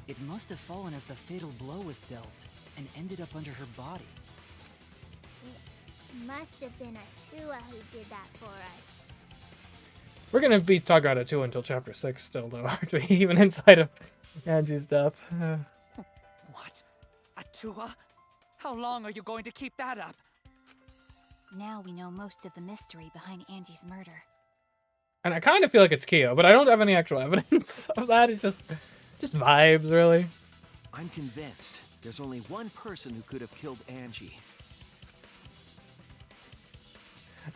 It must have fallen as the fatal blow was dealt, and ended up under her body. It must have been Atua who did that for us. We're gonna be talking about it too until chapter 6 still, though, aren't we? Even inside of Angie's death. What? Atua? How long are you going to keep that up? Now we know most of the mystery behind Angie's murder. And I kind of feel like it's Kyo, but I don't have any actual evidence of that. It's just vibes, really. I'm convinced there's only one person who could have killed Angie.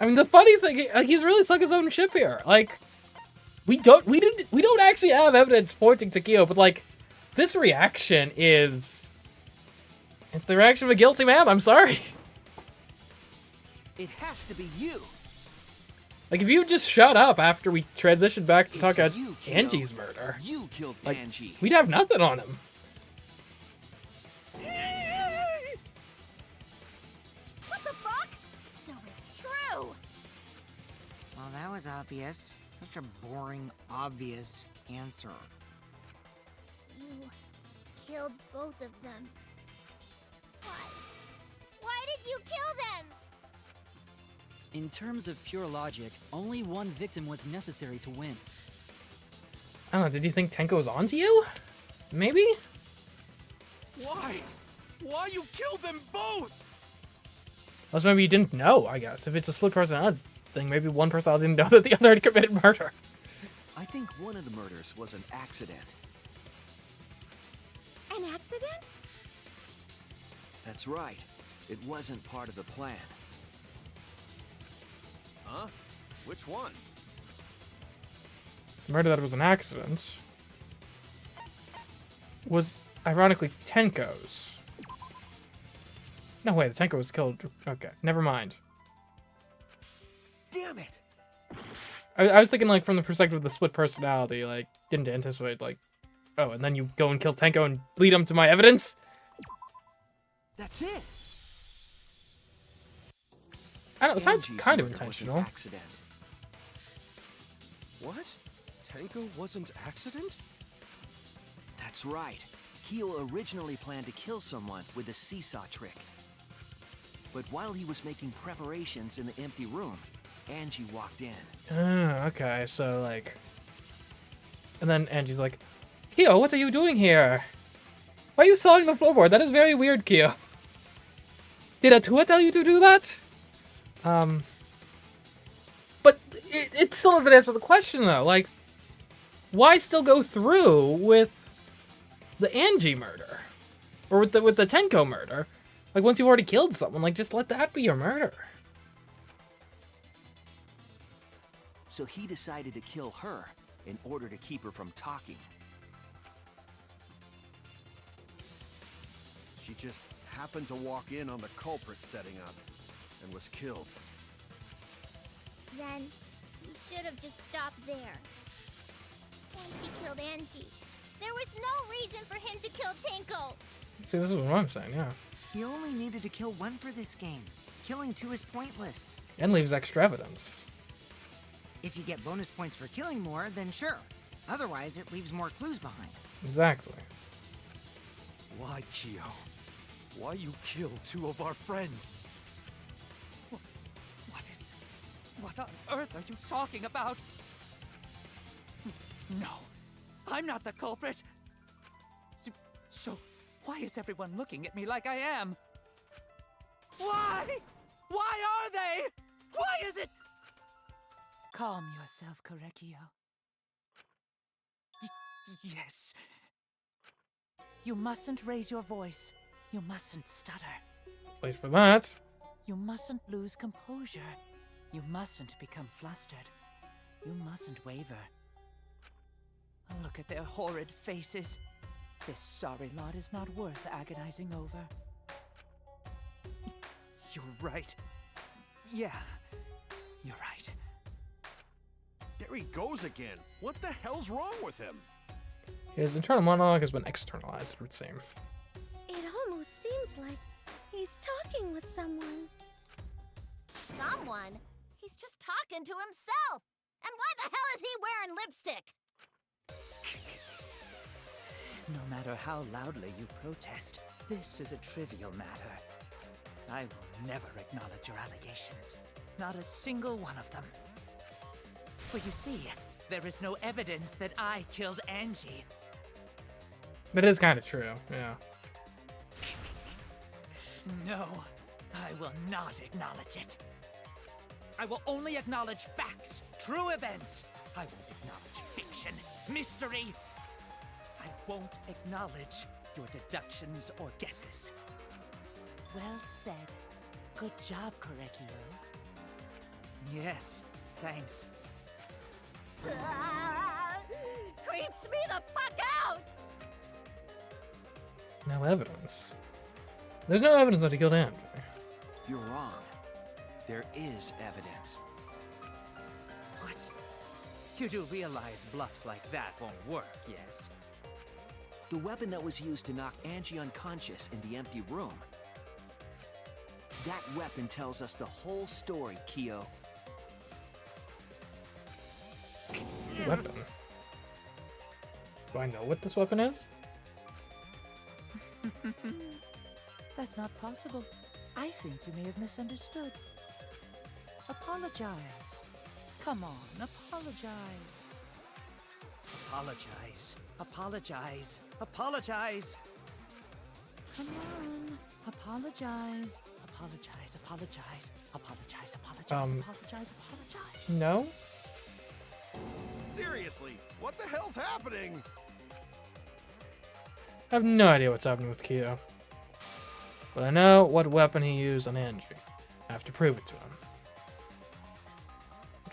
I mean, the funny thing, like, he's really sunk his own ship here. Like, we don't actually have evidence pointing to Kyo, but like, this reaction is, it's the reaction of a guilty man. I'm sorry. It has to be you. Like, if you just shut up after we transitioned back to talk about you, Kyo. Angie's murder, You killed like, Angie. we'd have nothing on him. What the fuck? So it's true! Well, that was obvious. Such a boring, obvious answer. You killed both of them. Why? Why did you kill them? In terms of pure logic, only one victim was necessary to win. I don't know, did you think Tenko was onto you? Maybe? Why? Why you killed them both? Unless maybe you didn't know, I guess. If it's a split personality thing, maybe one person didn't know that the other had committed murder. I think one of the murders was an accident. An accident? That's right. It wasn't part of the plan. Huh? Which one? The murder that was an accident was, ironically, Tenko's. No way, the Tenko was killed. Okay, never mind. Damn it! I was thinking, like, from the perspective of the split personality, like, didn't anticipate, like, oh, and then you go and kill Tenko and lead him to my evidence? That's it! I don't know, it sounds Angie's kind of murder was an intentional. accident. What? Tenko was an accident? That's right. Kyo originally planned to kill someone with the seesaw trick. But while he was making preparations in the empty room, Angie walked in. Okay, so like... And then Angie's like, Kyo, what are you doing here? Why are you sawing the floorboard? That is very weird, Kyo. Did Atua tell you to do that? But it still doesn't answer the question, though. Like, why still go through with the Angie murder? Or with the Tenko murder? Like, once you've already killed someone, like, just let that be your murder. So he decided to kill her in order to keep her from talking. She just happened to walk in on the culprit setting up and was killed. Then, you should have just stopped there. Once he killed Angie, there was no reason for him to kill Tenko. See, this is what I'm saying, yeah. He only needed to kill one for this game. Killing two is pointless. And leaves extra evidence. If you get bonus points for killing more, then sure. Otherwise, it leaves more clues behind. Exactly. Why, Kyo? Why you kill two of our friends? What on earth are you talking about? No, I'm not the culprit. So why is everyone looking at me like I am? Why? Why are they? Why is it? Calm yourself, Korekio. Yes. You mustn't raise your voice. You mustn't stutter. Wait for that. You mustn't lose composure. You mustn't become flustered. You mustn't waver. Look at their horrid faces. This sorry lot is not worth agonizing over. You're right. Yeah, you're right. There he goes again. What the hell's wrong with him? His internal monologue has been externalized, it would seem. It almost seems like he's talking with someone. Someone? He's just talking to himself. And why the hell is he wearing lipstick? No matter how loudly you protest, this is a trivial matter. I will never acknowledge your allegations. Not a single one of them. For you see, there is no evidence that I killed Angie. But it is kind of true, yeah. No, I will not acknowledge it. I will only acknowledge facts, true events. I won't acknowledge fiction, mystery. I won't acknowledge your deductions or guesses. Well said. Good job, Korekio. Yes, thanks. Creeps me the fuck out! No evidence. There's no evidence that he killed Angie. You're wrong. There is evidence. What? You do realize bluffs like that won't work, yes? The weapon that was used to knock Angie unconscious in the empty room. That weapon tells us the whole story, Kyo. Weapon? Do I know what this weapon is? That's not possible. I think you may have misunderstood. Apologize. Come on, apologize. Apologize. Apologize. Apologize. Come on. Apologize. Apologize. Apologize. Apologize. Apologize. Apologize. Apologize. No? Seriously, what the hell's happening? I have no idea what's happening with Kyo. But I know what weapon he used on Angie. I have to prove it to him.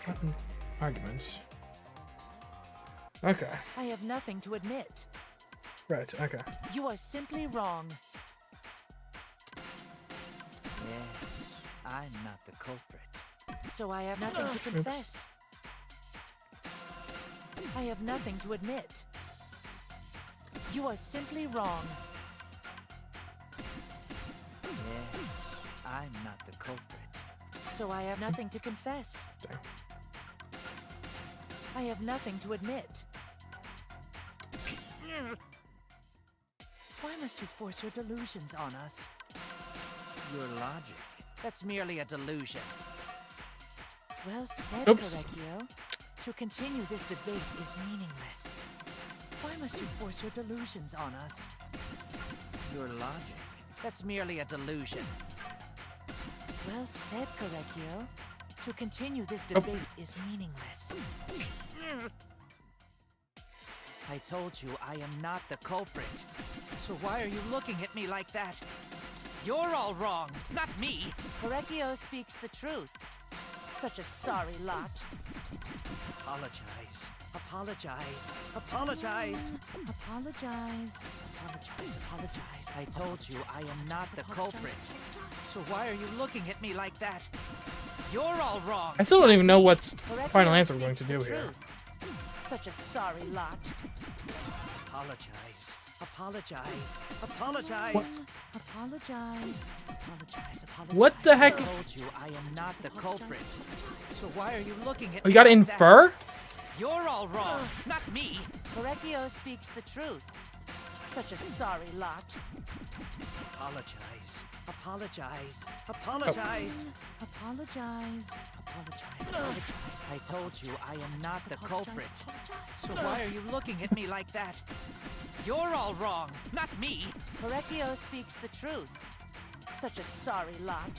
Weapon arguments. Okay. I have nothing to admit. Right, okay. You are simply wrong. Yes, I'm not the culprit. So I have nothing to confess. I have nothing to admit. You are simply wrong. Yes, I'm not the culprit. So I have nothing to confess. Dang. I have nothing to admit. Why must you force your delusions on us? Your logic. That's merely a delusion. Well said, Oops. Correcchio. To continue this debate is meaningless. Why must you force your delusions on us? Your logic. That's merely a delusion. Well said, Correcchio. To continue this debate is meaningless. I told you I am not the culprit. So why are you looking at me like that? You're all wrong, not me. Correcchio speaks the truth. Such a sorry lot. Apologize. Apologize. Apologize. Apologize. Apologize. Apologize. I told you I am not the culprit. So why are you looking at me like that? You're all wrong. I still don't even know what's Correcchio final answer we're going speaks to do the here. truth. Such a sorry lot. Apologize. Apologize. Apologize. What? Apologize. Apologize. Apologize. What the heck? I told you I am not the culprit. So why are you looking at We me gotta like infer? that? You're all wrong, not me. Correcchio speaks the truth. Such a sorry lot. Apologize. Apologize. Apologize. Apologize. Apologize. Apologize. I told you I am not the culprit. So why are you looking at me like that? You're all wrong, not me. Correcchio speaks the truth. Such a sorry lot.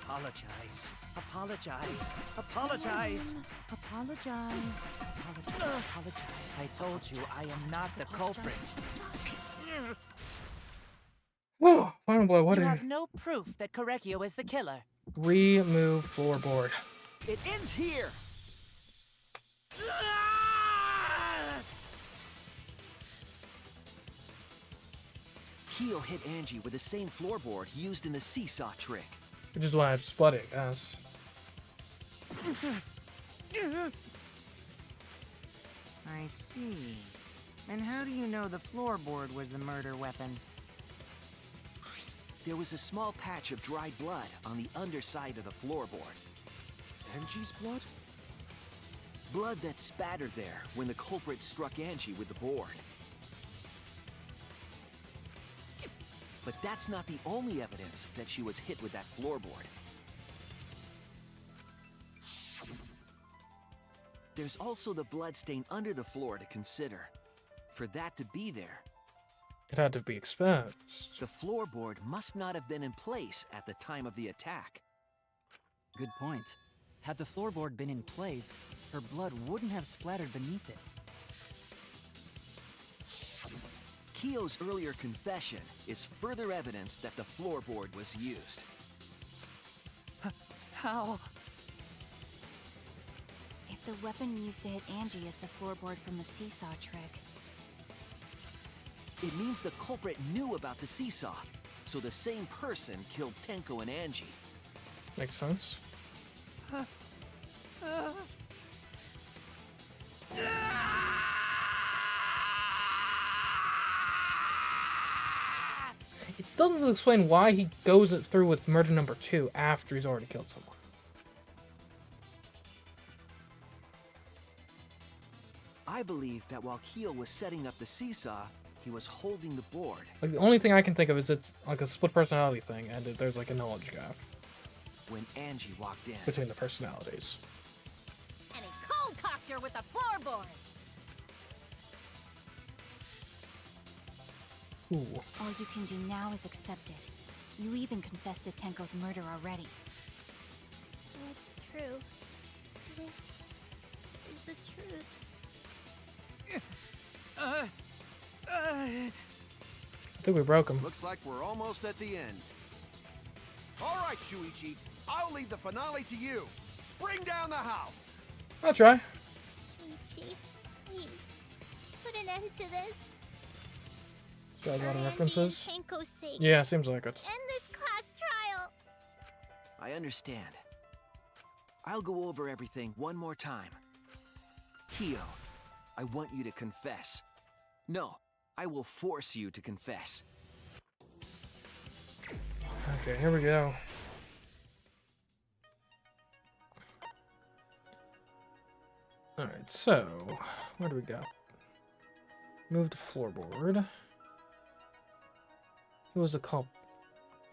Apologize. Apologize. Apologize. Apologize. Apologize. Apologize. I told you I am not the culprit. Whoa, final blow. What You a have no proof that Correcchio is the killer. remove floorboard. It ends here! Kyo hit Angie with the same floorboard used in the seesaw trick. Which is why I'm splitting, yes. I see. And how do you know the floorboard was the murder weapon? There was a small patch of dried blood on the underside of the floorboard. Angie's blood? Blood that spattered there when the culprit struck Angie with the board. But that's not the only evidence that she was hit with that floorboard. There's also the bloodstain under the floor to consider. For that to be there, It had to be exposed. the floorboard must not have been in place at the time of the attack. Good point. Had the floorboard been in place, her blood wouldn't have splattered beneath it. Kyo's earlier confession is further evidence that the floorboard was used. How? If the weapon used to hit Angie is the floorboard from the seesaw trick, It means the culprit knew about the seesaw, so the same person killed Tenko and Angie. Makes sense. It still doesn't explain why he goes through with murder number 2 after he's already killed someone. I believe that while Kyo was setting up the seesaw, he was holding the board. Like, the only thing I can think of is it's like a split personality thing, and there's like a knowledge gap When Angie walked in, between the personalities. And he cold-cocked her with the floorboard. Ooh. all you can do now is accept it. You even confessed to Tenko's murder already. That's true. This is the truth. I think we broke him. Looks like we're almost at the end. All right, Shuichi, I'll leave the finale to you. Bring down the house. I'll try. Ichi, please, put an end to this. Got a lot of For references. Angie and Tenko's sake. Yeah, seems like it. End this class trial. I understand. I'll go over everything one more time. Kyo, I want you to confess. No, I will force you to confess. Okay, here we go. Alright, so what do we got? Move the floorboard. Who was the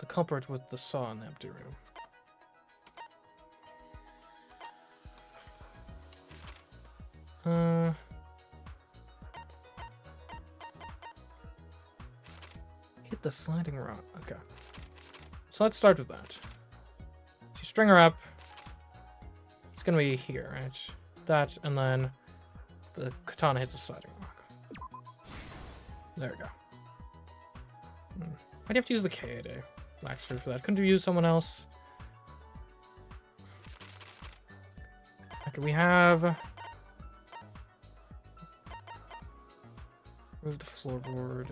culprit with the saw in the empty room? Hit the sliding rod. Okay. So let's start with that. So you string her up. It's gonna be here, right? That, and then the katana hits the sliding rock. There we go. I'd have to use the K8A Laxford for that. Couldn't you use someone else? Okay, we have... Move the floorboard.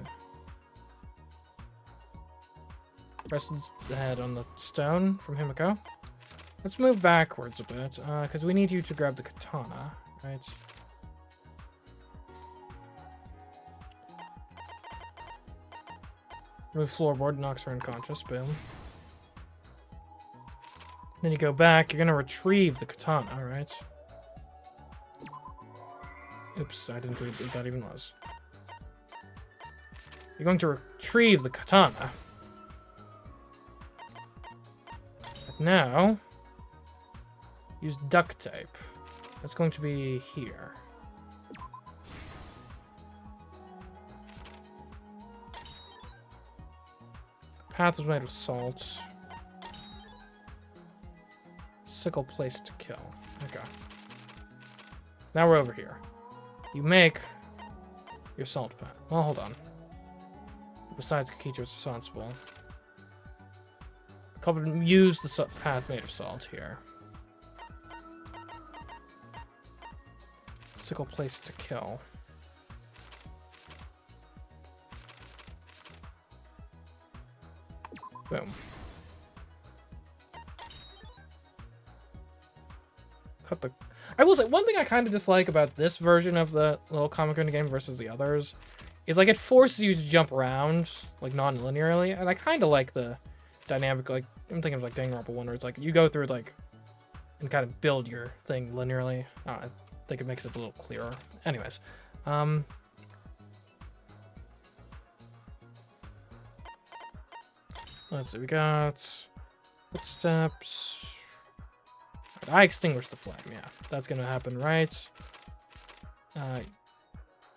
Rest the head on the stone from Himiko. Let's move backwards a bit, because we need you to grab the katana, right? Move floorboard, knocks her unconscious, boom. Then you go back, you're gonna retrieve the katana, right? Oops, I didn't read what that even was. You're going to retrieve the katana. But now, use duct tape. That's going to be here. Path was made of salt. Sickle placed to kill. Okay. Now we're over here. You make your salt path. Well, hold on. Besides, Kokichi was responsible. Use the path made of salt here. Sickle placed to kill. Boom. Cut the... I will say, one thing I kind of dislike about this version of the little comic in the game versus the others is, like, it forces you to jump around, like, non-linearly, and I kind of like the dynamic, like, I'm thinking of, like, Danganronpa 1, where it's, like, you go through, like, and kind of build your thing linearly. I think it makes it a little clearer. Anyways, let's see, we got footsteps. I extinguished the flame, yeah. That's gonna happen right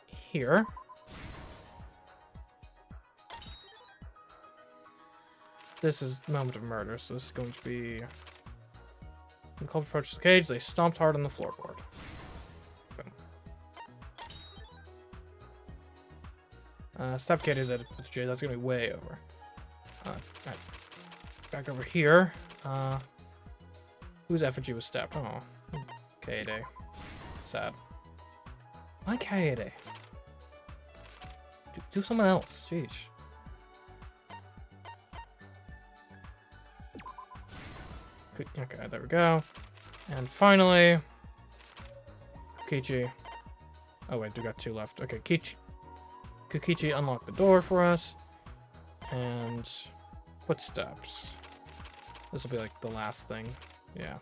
here. This is the moment of murder, so this is going to be... When the culprit approaches the cage, they stomped hard on the floorboard. Boom. Step kid is at with J, that's gonna be way over. Right. Back over here. Whose effigy was stepped? Oh, K8A. Sad. Why K8A? Do someone else. Jeez. Okay, there we go. And finally, Kokichi. Oh wait, we got two left. Okay, Kokichi unlocked the door for us. And footsteps. This will be like the last thing. Yeah.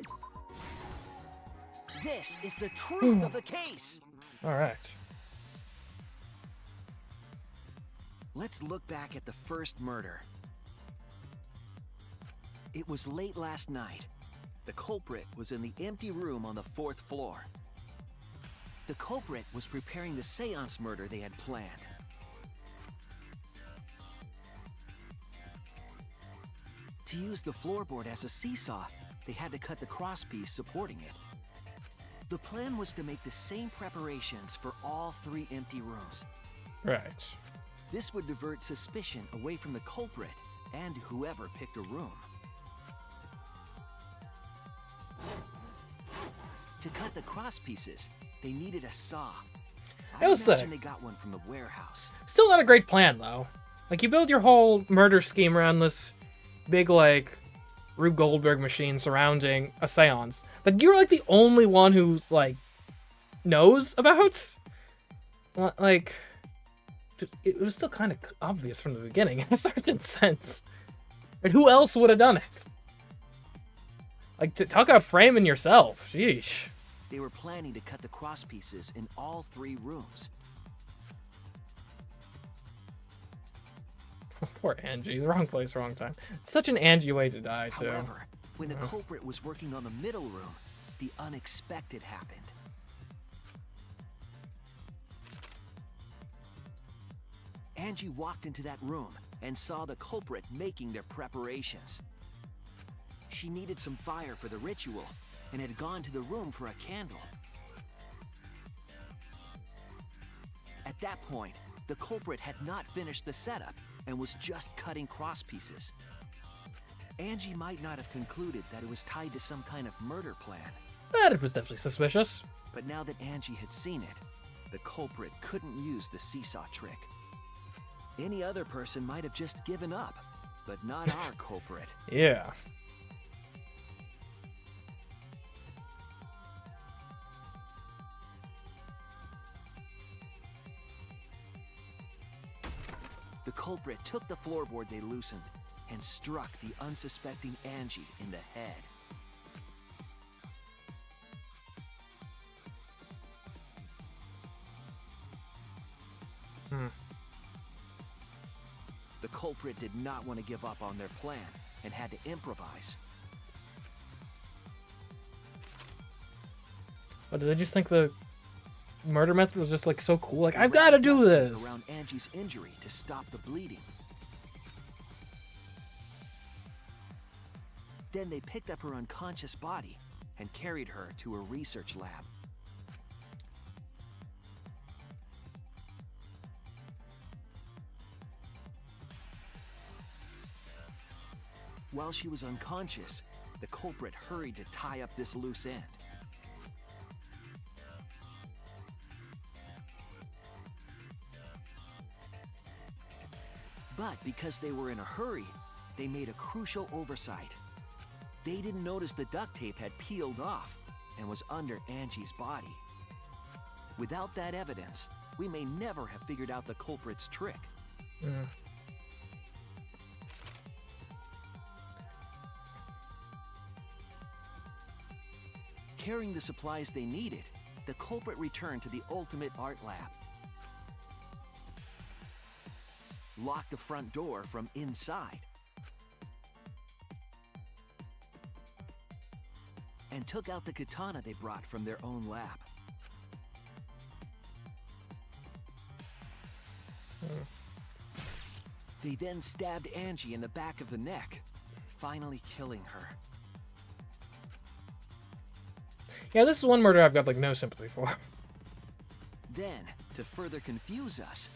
This is the truth of the case. All right. Let's look back at the first murder. It was late last night. The culprit was in the empty room on the 4th floor. The culprit was preparing the seance murder they had planned. To use the floorboard as a seesaw, they had to cut the crosspiece supporting it. The plan was to make the same preparations for all 3 empty rooms. Right. This would divert suspicion away from the culprit and whoever picked a room. To cut the crosspieces, they needed a saw. I imagine they got one from the warehouse. Still not a great plan, though. Like, you build your whole murder scheme around this big, like, Rube Goldberg machine surrounding a seance that you're, like, the only one who's, like, knows about. Like, it was still kind of obvious from the beginning in a certain sense. And who else would have done it? Like, to talk about framing yourself. Sheesh. They were planning to cut the cross pieces in all 3 rooms. Poor Angie. The wrong place, wrong time. Such an Angie way to die, too. However, when the culprit was working on the middle room, the unexpected happened. Angie walked into that room and saw the culprit making their preparations. She needed some fire for the ritual and had gone to the room for a candle. At that point, the culprit had not finished the setup and was just cutting cross pieces. Angie might not have concluded that it was tied to some kind of murder plan. But it was definitely suspicious. But now that Angie had seen it, the culprit couldn't use the seesaw trick. Any other person might have just given up, but not our culprit. Yeah. The culprit took the floorboard they loosened and struck the unsuspecting Angie in the head. The culprit did not want to give up on their plan and had to improvise. But did they just think the murder method was just like so cool? Like, I've got to do this. Around Angie's injury to stop the bleeding. Then they picked up her unconscious body and carried her to a research lab. While she was unconscious, the culprit hurried to tie up this loose end. But because they were in a hurry, they made a crucial oversight. They didn't notice the duct tape had peeled off and was under Angie's body. Without that evidence, we may never have figured out the culprit's trick. Carrying the supplies they needed, the culprit returned to the ultimate art lab. Locked the front door from inside. And took out the katana they brought from their own lab. They then stabbed Angie in the back of the neck, finally killing her. Yeah, this is one murder I've got like no sympathy for. Then, to further confuse us,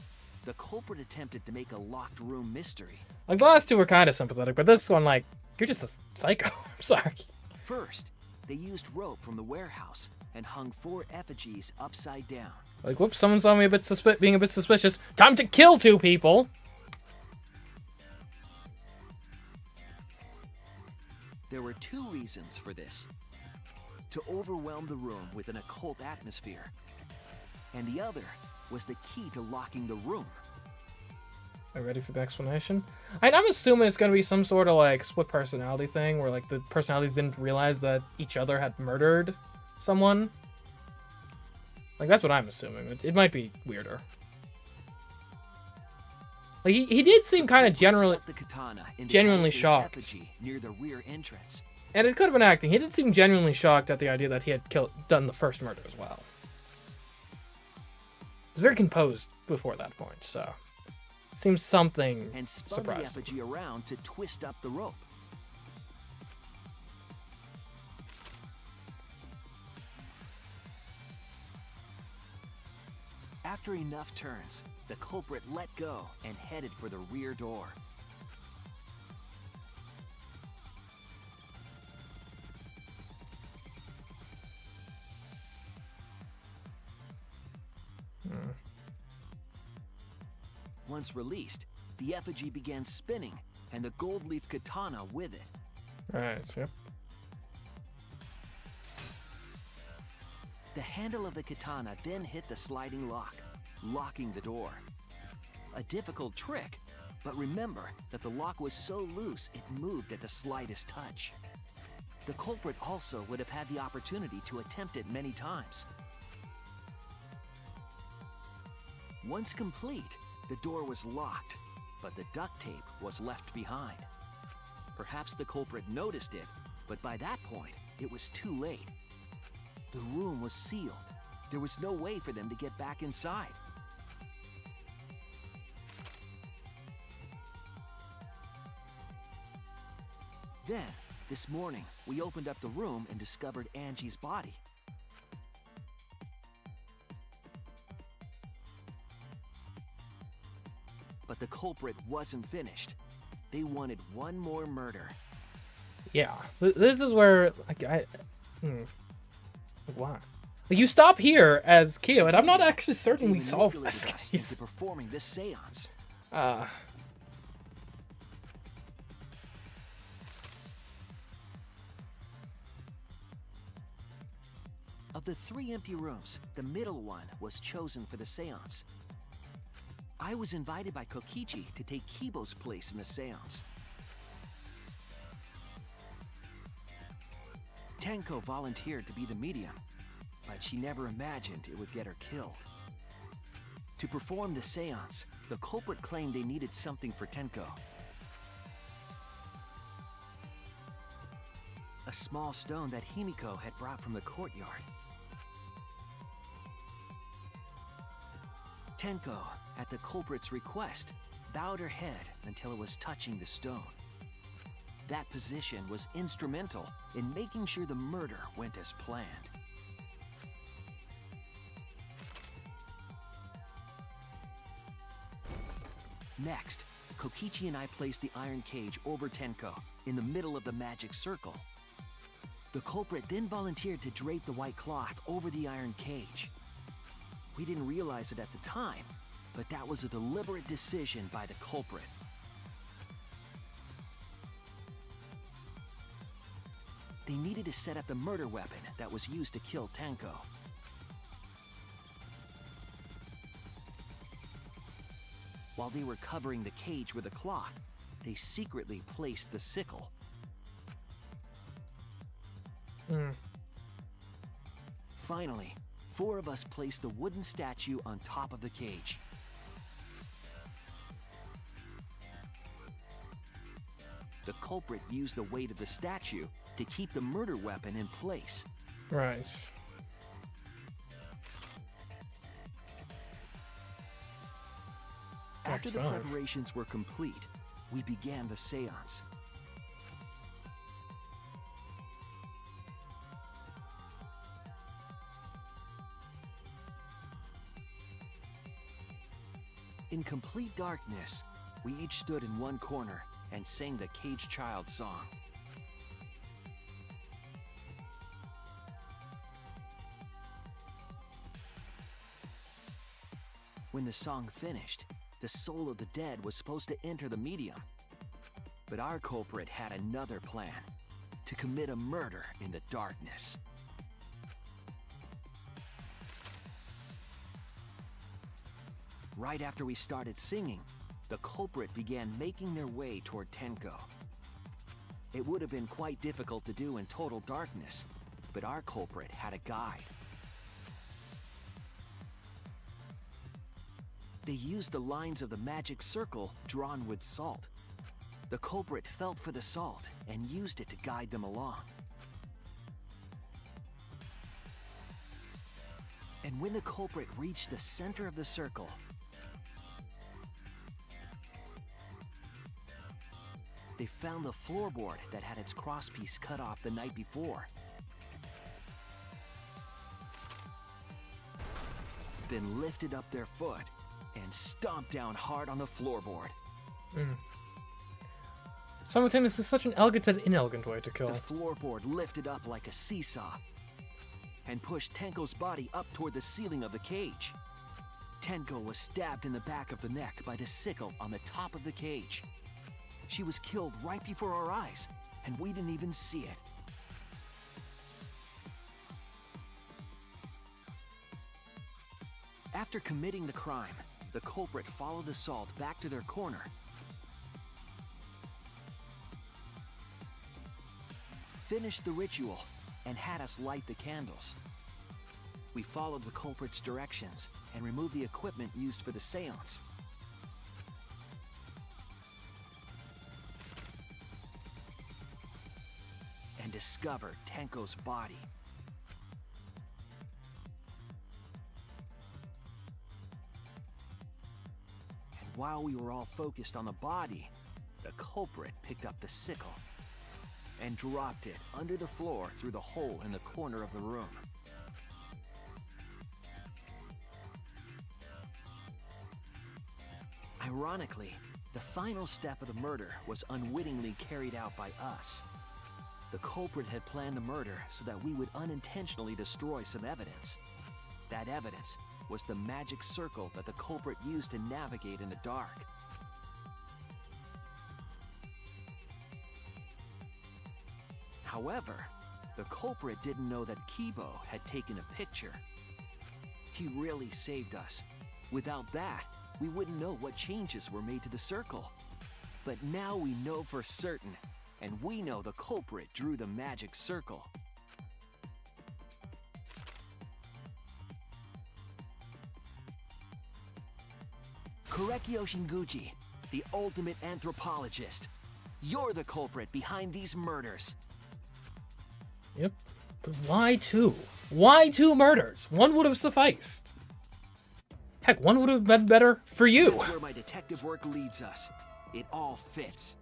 the culprit attempted to make a locked room mystery. Like, the last two were kind of sympathetic, but this one, like, you're just a psycho. I'm sorry. First, they used rope from the warehouse and hung 4 effigies upside down. Like, whoops, someone saw me being a bit suspicious. Time to kill 2 people! There were 2 reasons for this. To overwhelm the room with an occult atmosphere. And the other was the key to locking the room. Are you ready for the explanation? I'm assuming it's going to be some sort of, like, split personality thing where, like, the personalities didn't realize that each other had murdered someone. Like, that's what I'm assuming. It might be weirder. Like, he did seem kind of genuinely shocked. Near the rear entrance. And it could have been acting. He did seem genuinely shocked at the idea that he had done the first murder as well. He was very composed before that point, so... Seems something and spun surprising. The effigy around to twist up the rope. After enough turns, the culprit let go and headed for the rear door. Once released, the effigy began spinning, and the gold leaf katana with it. Right, yep. The handle of the katana then hit the sliding lock, locking the door. A difficult trick, but remember that the lock was so loose it moved at the slightest touch. The culprit also would have had the opportunity to attempt it many times. Once complete, the door was locked, but the duct tape was left behind. Perhaps the culprit noticed it, but by that point, it was too late. The room was sealed. There was no way for them to get back inside. Then, this morning, we opened up the room and discovered Angie's body. But the culprit wasn't finished. They wanted one more murder. Yeah, this is where like why? Like, you stop here as Keo, and I'm not actually certain we solved this case. Into performing this seance. Of the 3 empty rooms, the middle one was chosen for the seance. I was invited by Kokichi to take Kibo's place in the seance. Tenko volunteered to be the medium, but she never imagined it would get her killed. To perform the seance, the culprit claimed they needed something for Tenko. A small stone that Himiko had brought from the courtyard. Tenko, at the culprit's request, bowed her head until it was touching the stone. That position was instrumental in making sure the murder went as planned. Next, Kokichi and I placed the iron cage over Tenko in the middle of the magic circle. The culprit then volunteered to drape the white cloth over the iron cage. We didn't realize it at the time, but that was a deliberate decision by the culprit. They needed to set up the murder weapon that was used to kill Tenko. While they were covering the cage with a cloth, they secretly placed the sickle. Finally, 4 of us placed the wooden statue on top of the cage. The culprit used the weight of the statue to keep the murder weapon in place. Right. After the preparations were complete, we began the seance. In complete darkness, we each stood in one corner and sang the Caged Child song. When the song finished, the soul of the dead was supposed to enter the medium. But our culprit had another plan: to commit a murder in the darkness. Right after we started singing, the culprit began making their way toward Tenko. It would have been quite difficult to do in total darkness, but our culprit had a guide. They used the lines of the magic circle drawn with salt. The culprit felt for the salt and used it to guide them along. And when the culprit reached the center of the circle, they found the floorboard that had its crosspiece cut off the night before. Then lifted up their foot and stomped down hard on the floorboard. Simultaneously, such an elegant and inelegant way to kill. The floorboard lifted up like a seesaw and pushed Tenko's body up toward the ceiling of the cage. Tenko was stabbed in the back of the neck by the sickle on the top of the cage. She was killed right before our eyes, and we didn't even see it. After committing the crime, the culprit followed the salt back to their corner. finished the ritual and had us light the candles. We followed the culprit's directions and removed the equipment used for the seance. And discovered Tenko's body. And while we were all focused on the body, the culprit picked up the sickle and dropped it under the floor through the hole in the corner of the room. Ironically, the final step of the murder was unwittingly carried out by us. The culprit had planned the murder so that we would unintentionally destroy some evidence. That evidence was the magic circle that the culprit used to navigate in the dark. However, the culprit didn't know that Kibo had taken a picture. He really saved us. Without that, we wouldn't know what changes were made to the circle. But now we know for certain, and we know the culprit drew the magic circle. Korekio Shinguchi, the ultimate anthropologist. You're the culprit behind these murders. Yep. But why two? Why two murders? One would have sufficed. Heck, one would have been better for you. That's where my detective work leads us. It all fits.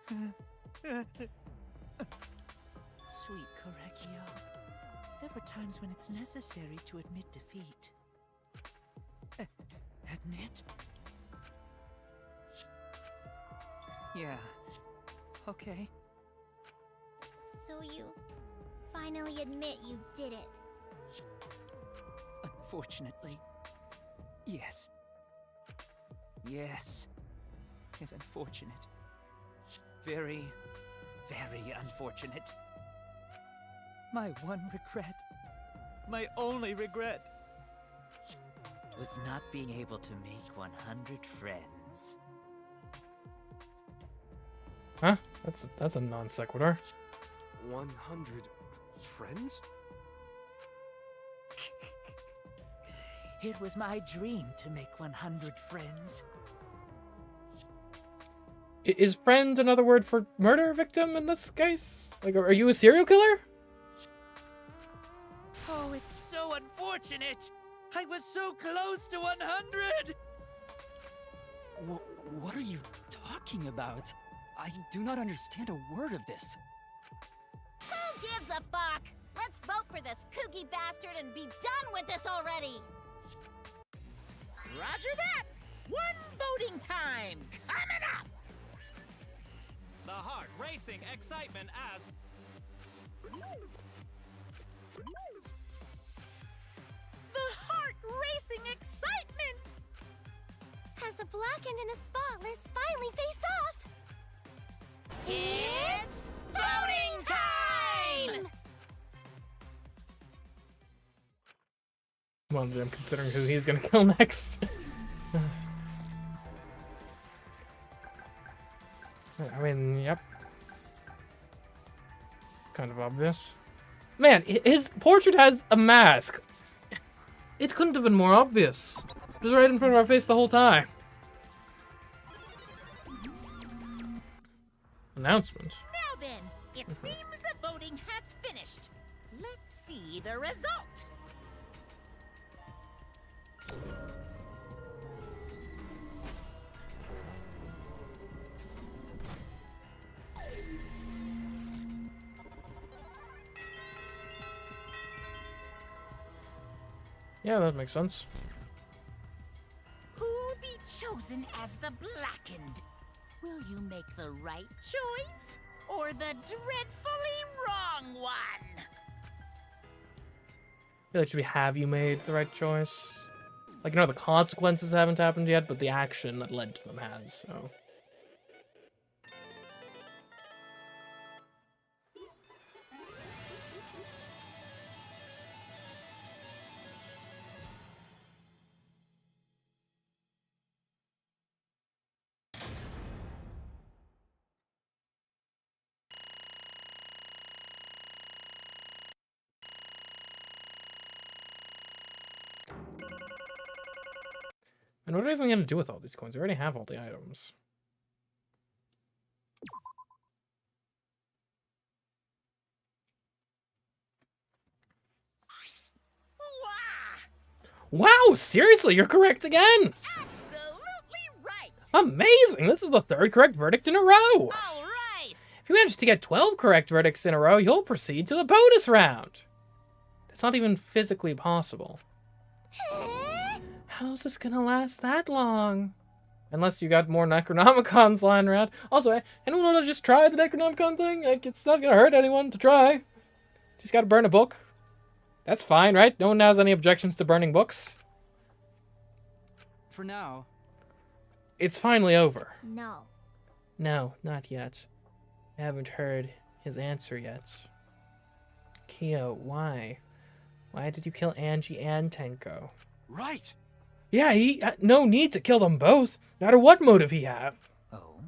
Sweet Korekio, there were times when it's necessary to admit defeat. Admit? Yeah. Okay. So you finally admit you did it. Unfortunately, yes. Yes. It's unfortunate. Very, very unfortunate. My one regret, my only regret, was not being able to make 100 friends. Huh? That's a non sequitur. 100 friends? It was my dream to make 100 friends. Is friend another word for murder victim in this case? Like, are you a serial killer? Oh, it's so unfortunate! I was so close to 100! What are you talking about? I do not understand a word of this. Who gives a fuck? Let's vote for this kooky bastard and be done with this already! Roger that! One voting time! Coming up! The heart racing excitement as... The heart racing excitement! As the blackened and the spotless finally face off, It's voting time! Well, I'm considering who he's gonna kill next. I mean, yep. Kind of obvious. Man, his portrait has a mask. It couldn't have been more obvious. It was right in front of our face the whole time. Announcement. Now then, it seems the voting has finished. Let's see the result. Yeah, that makes sense. Who'll be chosen as the blackened? Will you make the right choice or the dreadfully wrong one? I feel like, should we have you made the right choice? Like, the consequences haven't happened yet, but the action that led to them has, so. And what are we even going to do with all these coins? We already have all the items. Wow, seriously, you're correct again! Absolutely right! Amazing! This is the 3rd correct verdict in a row! All right! If you manage to get 12 correct verdicts in a row, you'll proceed to the bonus round! That's not even physically possible. How's this gonna last that long? Unless you got more Necronomicons lying around. Also, anyone want to just try the Necronomicon thing? Like, it's not gonna hurt anyone to try. Just gotta burn a book. That's fine, right? No one has any objections to burning books. For now. It's finally over. No. No, not yet. I haven't heard his answer yet. Kyo, why? Why did you kill Angie and Tenko? Right. Yeah, he had no need to kill them both, no matter what motive he had. Oh?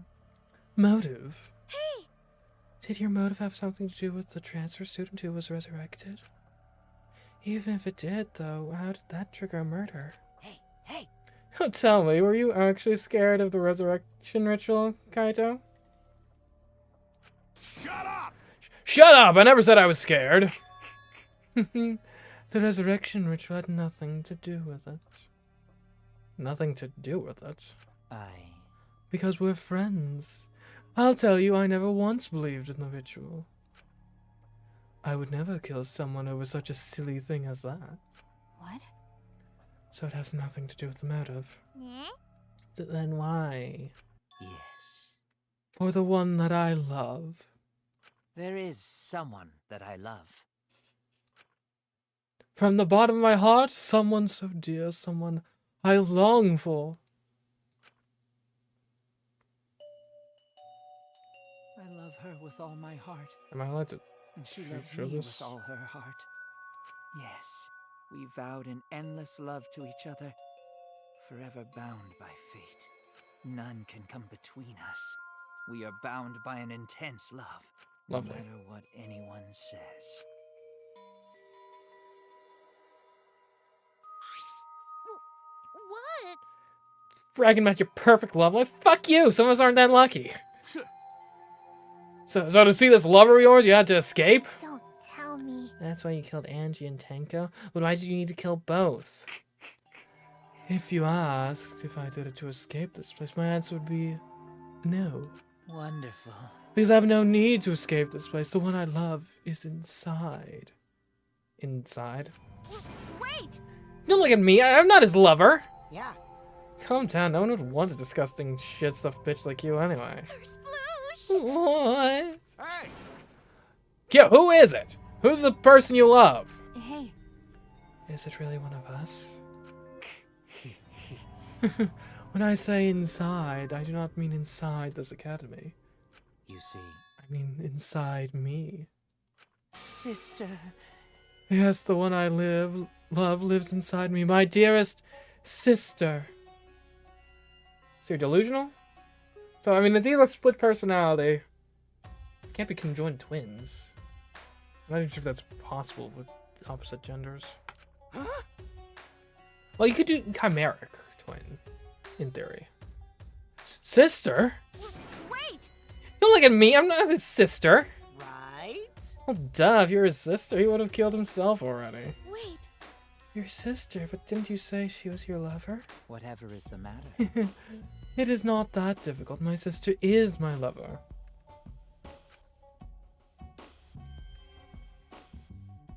Motive? Hey! Did your motive have something to do with the transfer student who was resurrected? Even if it did, though, how did that trigger a murder? Hey, hey! Oh, tell me, were you actually scared of the resurrection ritual, Kaito? Shut up! Shut up! I never said I was scared. The resurrection ritual had nothing to do with it. Nothing to do with it. Because we're friends. I'll tell you, I never once believed in the ritual. I would never kill someone over such a silly thing as that. What? So it has nothing to do with the motive. Yeah? Then why? Yes. For the one that I love. There is someone that I love. From the bottom of my heart, someone so dear, someone I long for. I love her with all my heart. Am I allowed to? And she Should loves show me this? with all her heart. Yes, we vowed an endless love to each other, forever bound by fate. None can come between us. We are bound by an intense love, Lovely. no matter what anyone says. What? Bragging about your perfect love life? Fuck you! Some of us aren't that lucky. So to see this lover of yours, you had to escape? Don't tell me. That's why you killed Angie and Tenko? But why did you need to kill both? If you asked if I did it to escape this place, my answer would be no. Wonderful. Because I have no need to escape this place. The one I love is inside. Inside? Wait! Don't look at me. I'm not his lover. Yeah. Calm down. No one would want a disgusting shit stuff bitch like you anyway. There's Sploosh! What? Hey! Yeah, who is it? Who's the person you love? Hey. Is it really one of us? When I say inside, I do not mean inside this academy. You see, I mean inside me. sister. Yes, the one I love lives inside me. My dearest sister. So you're delusional? So, I mean, it's either split personality. Can't be conjoined twins. I'm not even sure if that's possible with opposite genders. Huh? Well, you could do chimeric twin, in theory. Sister? Wait! Don't look at me, I'm not his sister. Right? Well, duh, if you're his sister, he would have killed himself already. Wait! Your sister, but didn't you say she was your lover? Whatever is the matter? It is not that difficult. My sister is my lover.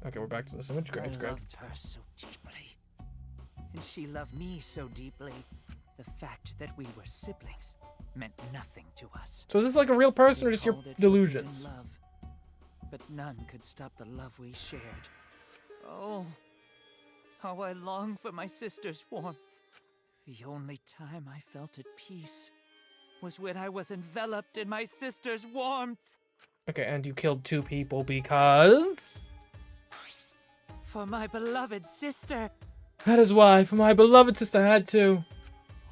Okay, we're back to this image. Great, I great. loved her so deeply. And she loved me so deeply. The fact that we were siblings meant nothing to us. So is this like a real person or We just your called it delusions? forbidden love, but none could stop the love we shared. Oh, how I long for my sister's warmth. The only time I felt at peace was when I was enveloped in my sister's warmth. Okay, and you killed 2 people because... For my beloved sister. That is why, for my beloved sister, I had to...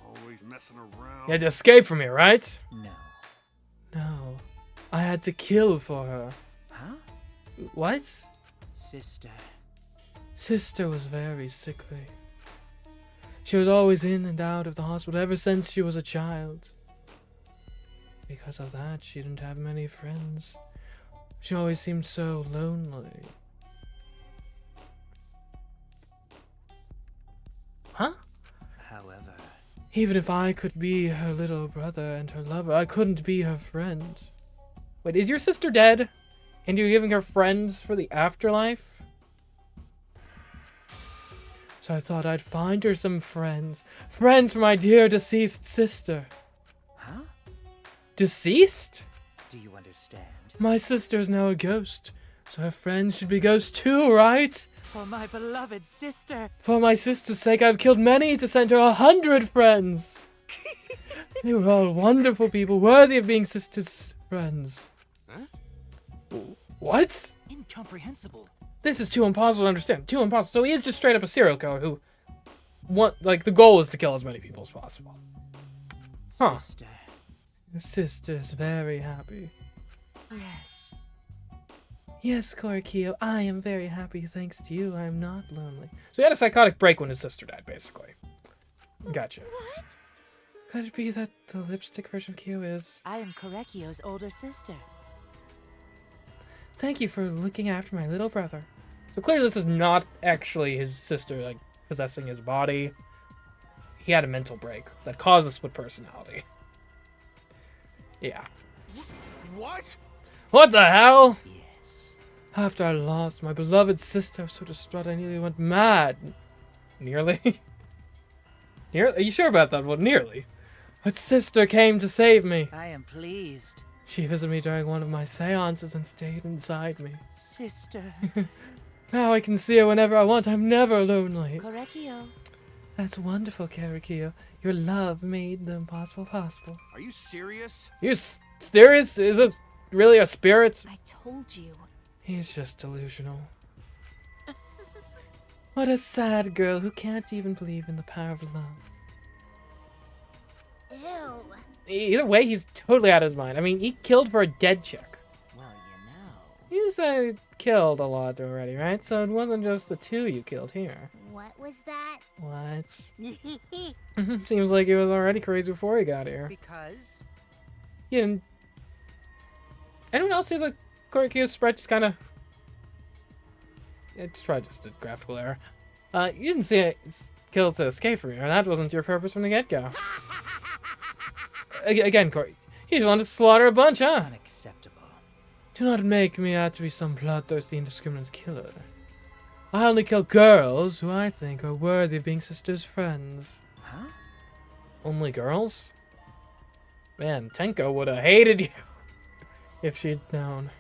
Always messing around. You had to escape from me, right? No. No. I had to kill for her. Huh? What? Sister. Sister was very sickly. She was always in and out of the hospital ever since she was a child. Because of that, she didn't have many friends. She always seemed so lonely. Huh? However, Even if I could be her little brother and her lover, I couldn't be her friend. Wait, is your sister dead? And you're giving her friends for the afterlife? So I thought I'd find her some friends. Friends for my dear deceased sister. huh? Deceased? Do you understand? My sister's now a ghost, so her friends should be ghosts too, right? For my beloved sister. For my sister's sake, I've killed many to send her 100 friends. They were all wonderful people, worthy of being sisters' friends. Huh? What? Incomprehensible. This is too impossible to understand. Too impossible. So he is just straight up a serial killer who, the goal is to kill as many people as possible. Huh. Sister. His sister's very happy. Yes. Yes, Korikio, I am very happy thanks to you. I am not lonely. So he had a psychotic break when his sister died, basically. Gotcha. What? Could it be that the lipstick version of Kyo is... I am Korekio's older sister. Thank you for looking after my little brother. So clearly this is not actually his sister, like, possessing his body. He had a mental break that caused a split personality. Yeah. What? What the hell? Yes. After I lost my beloved sister, I was so distraught I nearly went mad. Nearly? Nearly? Are you sure about that one? Nearly. But sister came to save me. I am pleased. She visited me during one of my seances and stayed inside me. Sister. Now I can see her whenever I want. I'm never lonely. Korekio. That's wonderful, Karikio. Your love made the impossible possible. Are you serious? You serious? Is it really a spirit? I told you. He's just delusional. What a sad girl who can't even believe in the power of love. Ew. Either way, he's totally out of his mind. I mean, he killed for a dead chick. Well, you know. You said killed a lot already, right? So it wasn't just the two you killed here. What was that? What? Seems like he was already crazy before he got here. Because You didn't... Anyone else see the Korikio spread just kind of... It's probably just a graphical error. You didn't see it kill to escape from here. That wasn't your purpose from the get-go. Again, Corey, you just wanted to slaughter a bunch, huh? Unacceptable. Do not make me out to be some bloodthirsty, indiscriminate killer. I only kill girls who I think are worthy of being sisters' friends. Huh? Only girls? Man, Tenko would have hated you if she'd known.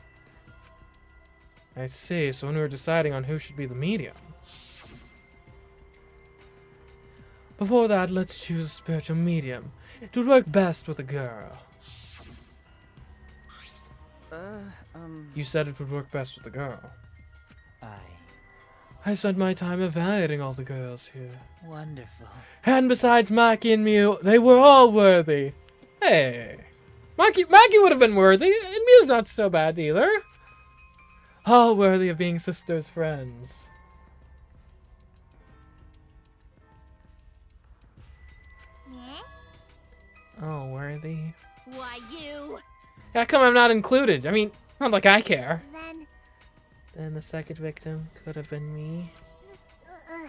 I see, so when we were deciding on who should be the medium. Before that, let's choose a spiritual medium. It would work best with a girl. You said it would work best with a girl. I spent my time evaluating all the girls here. Wonderful. And besides Maki and Mew, they were all worthy. Hey. Maki would have been worthy, and Mew's not so bad either. All worthy of being sisters' friends. Yeah? Oh, worthy. Why, you? How come I'm not included? I mean, not like I care. Then, The second victim could have been me. uh,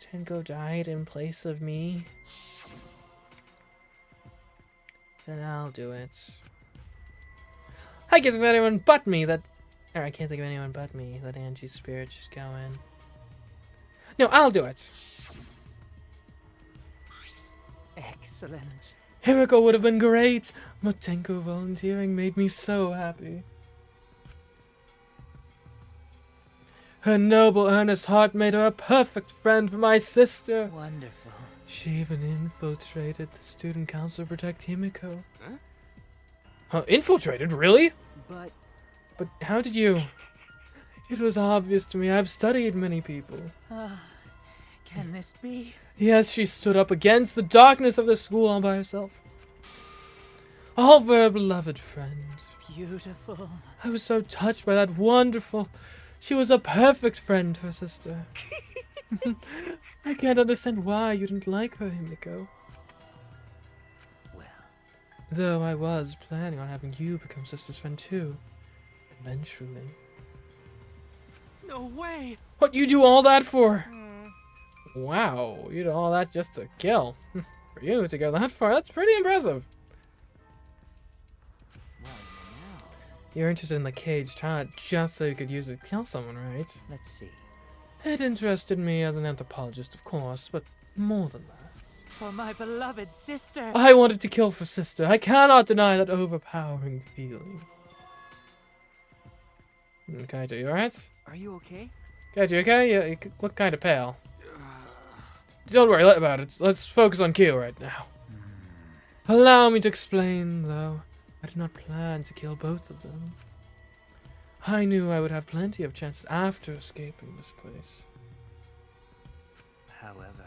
Tenko died in place of me. Then I'll do it. I can't think of anyone but me that... Or I can't think of anyone but me that Angie's spirit should go in. No, I'll do it. Excellent. Himiko would have been great, but Tenko volunteering made me so happy. Her noble, earnest heart made her a perfect friend for my sister. Wonderful. She even infiltrated the student council to protect Himiko. Huh? Infiltrated? Really? But But how did you... It was obvious to me. I've studied many people. can this be? Yes, she stood up against the darkness of the school all by herself. All for her beloved friend. Beautiful. I was so touched by that wonderful... She was a perfect friend for sister. I can't understand why you didn't like her, Himiko. Well, Though I was planning on having you become sister's friend too. Eventually. No way! What you do all that for? Wow, you did all that just to kill. For you to go that far, that's pretty impressive. well, you know. You're interested in the cage not just so you could use it to kill someone, right? Let's see. It interested me as an anthropologist, of course, but more than that. For my beloved sister. I wanted to kill for sister. I cannot deny that overpowering feeling. Kaito, you alright? Are you okay? Kaito, you okay? You look kind of pale. Don't worry about it. Let's focus on Kyo right now. Allow me to explain, though. I did not plan to kill both of them. I knew I would have plenty of chances after escaping this place. However,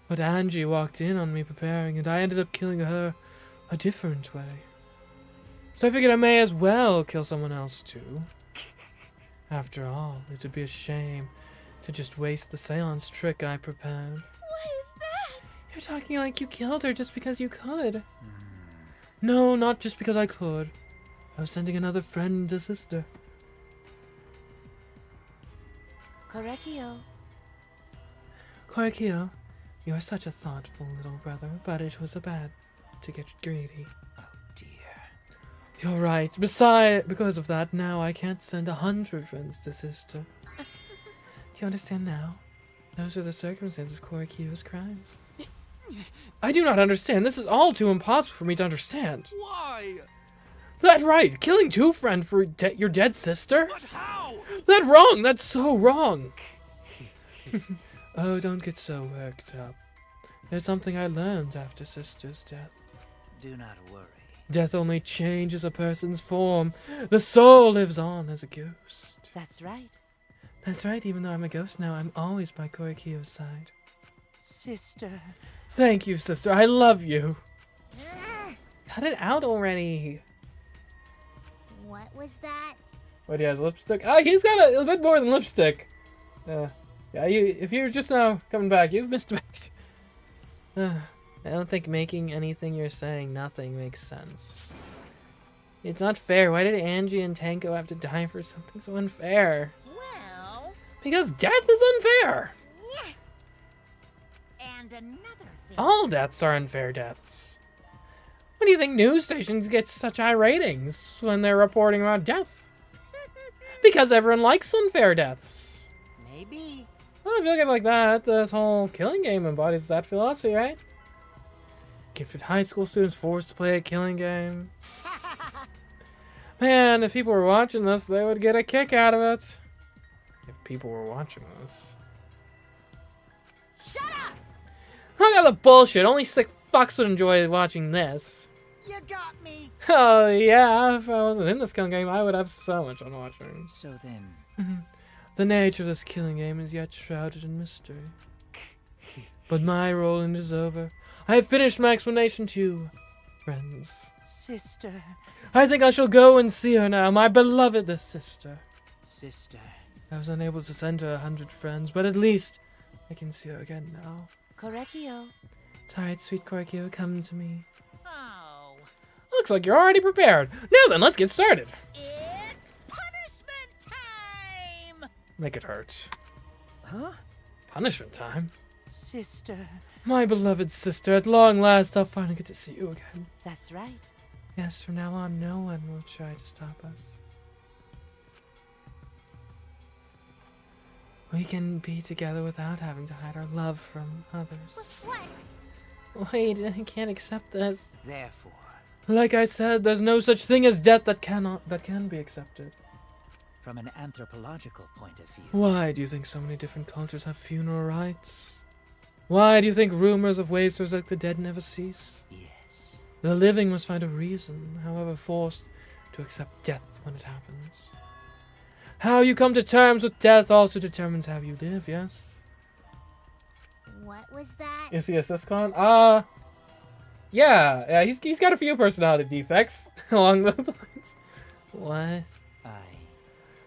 But Angie walked in on me preparing, and I ended up killing her a different way. So I figured I may as well kill someone else too. After all, it would be a shame to just waste the seance trick I prepared. What is that? You're talking like you killed her just because you could. No, not just because I could. I was sending another friend to sister. Korekio. Korekio, you're such a thoughtful little brother, but it was a bad to get greedy. oh dear. You're right. Besides, because of that, now I can't send 100 friends to sister. Do you understand now? Those are the circumstances of Korekio's crimes. I do not understand. This is all too impossible for me to understand. Why? That right. Killing two friends for your dead sister? But how? That wrong. That's so wrong. Oh, don't get so worked up. There's something I learned after sister's death. Do not worry. Death only changes a person's form. The soul lives on as a ghost. That's right. That's right, even though I'm a ghost now, I'm always by Korekio's side. Sister. Thank you, sister. I love you. Cut it out already. What was that? What, he has lipstick? Ah, he's got a bit more than lipstick. Yeah, if you're just now coming back, you've missed a bit. I don't think making anything you're saying nothing makes sense. It's not fair. Why did Angie and Tanko have to die for something so unfair? Well, Because death is unfair. and another thing. All deaths are unfair deaths. Why do you think news stations get such high ratings when they're reporting about death? Because everyone likes unfair deaths. Maybe. Well, if you look at it like that, this whole killing game embodies that philosophy, right? Gifted high school students forced to play a killing game. Man, if people were watching this, they would get a kick out of it. If people were watching this. Shut up! I got the bullshit. Only sick fucks would enjoy watching this. You got me. Oh, yeah. If I wasn't in this killing game, I would have so much fun watching. So then, The nature of this killing game is yet shrouded in mystery. But my role in it is over. I have finished my explanation to you, friends. Sister. I think I shall go and see her now, my beloved sister. sister. I was unable to send her 100 friends, but at least I can see her again now. Korekio. It's alright, sweet Korekio, come to me. Oh, Looks like you're already prepared. Now then, let's get started. it's punishment time! Make it hurt. Huh? Punishment time? Sister. My beloved sister, at long last I'll finally get to see you again. That's right. Yes, from now on, no one will try to stop us. We can be together without having to hide our love from others. What? Wait, I can't accept this. Therefore, Like I said, there's no such thing as death that can be accepted. from an anthropological point of view, Why do you think so many different cultures have funeral rites? Why do you think rumors of wasters like the dead never cease? yes. The living must find a reason, however forced, to accept death when it happens. How you come to terms with death also determines how you live, yes? What was that? Is he a syscon? Yeah, he's got a few personality defects along those lines. What?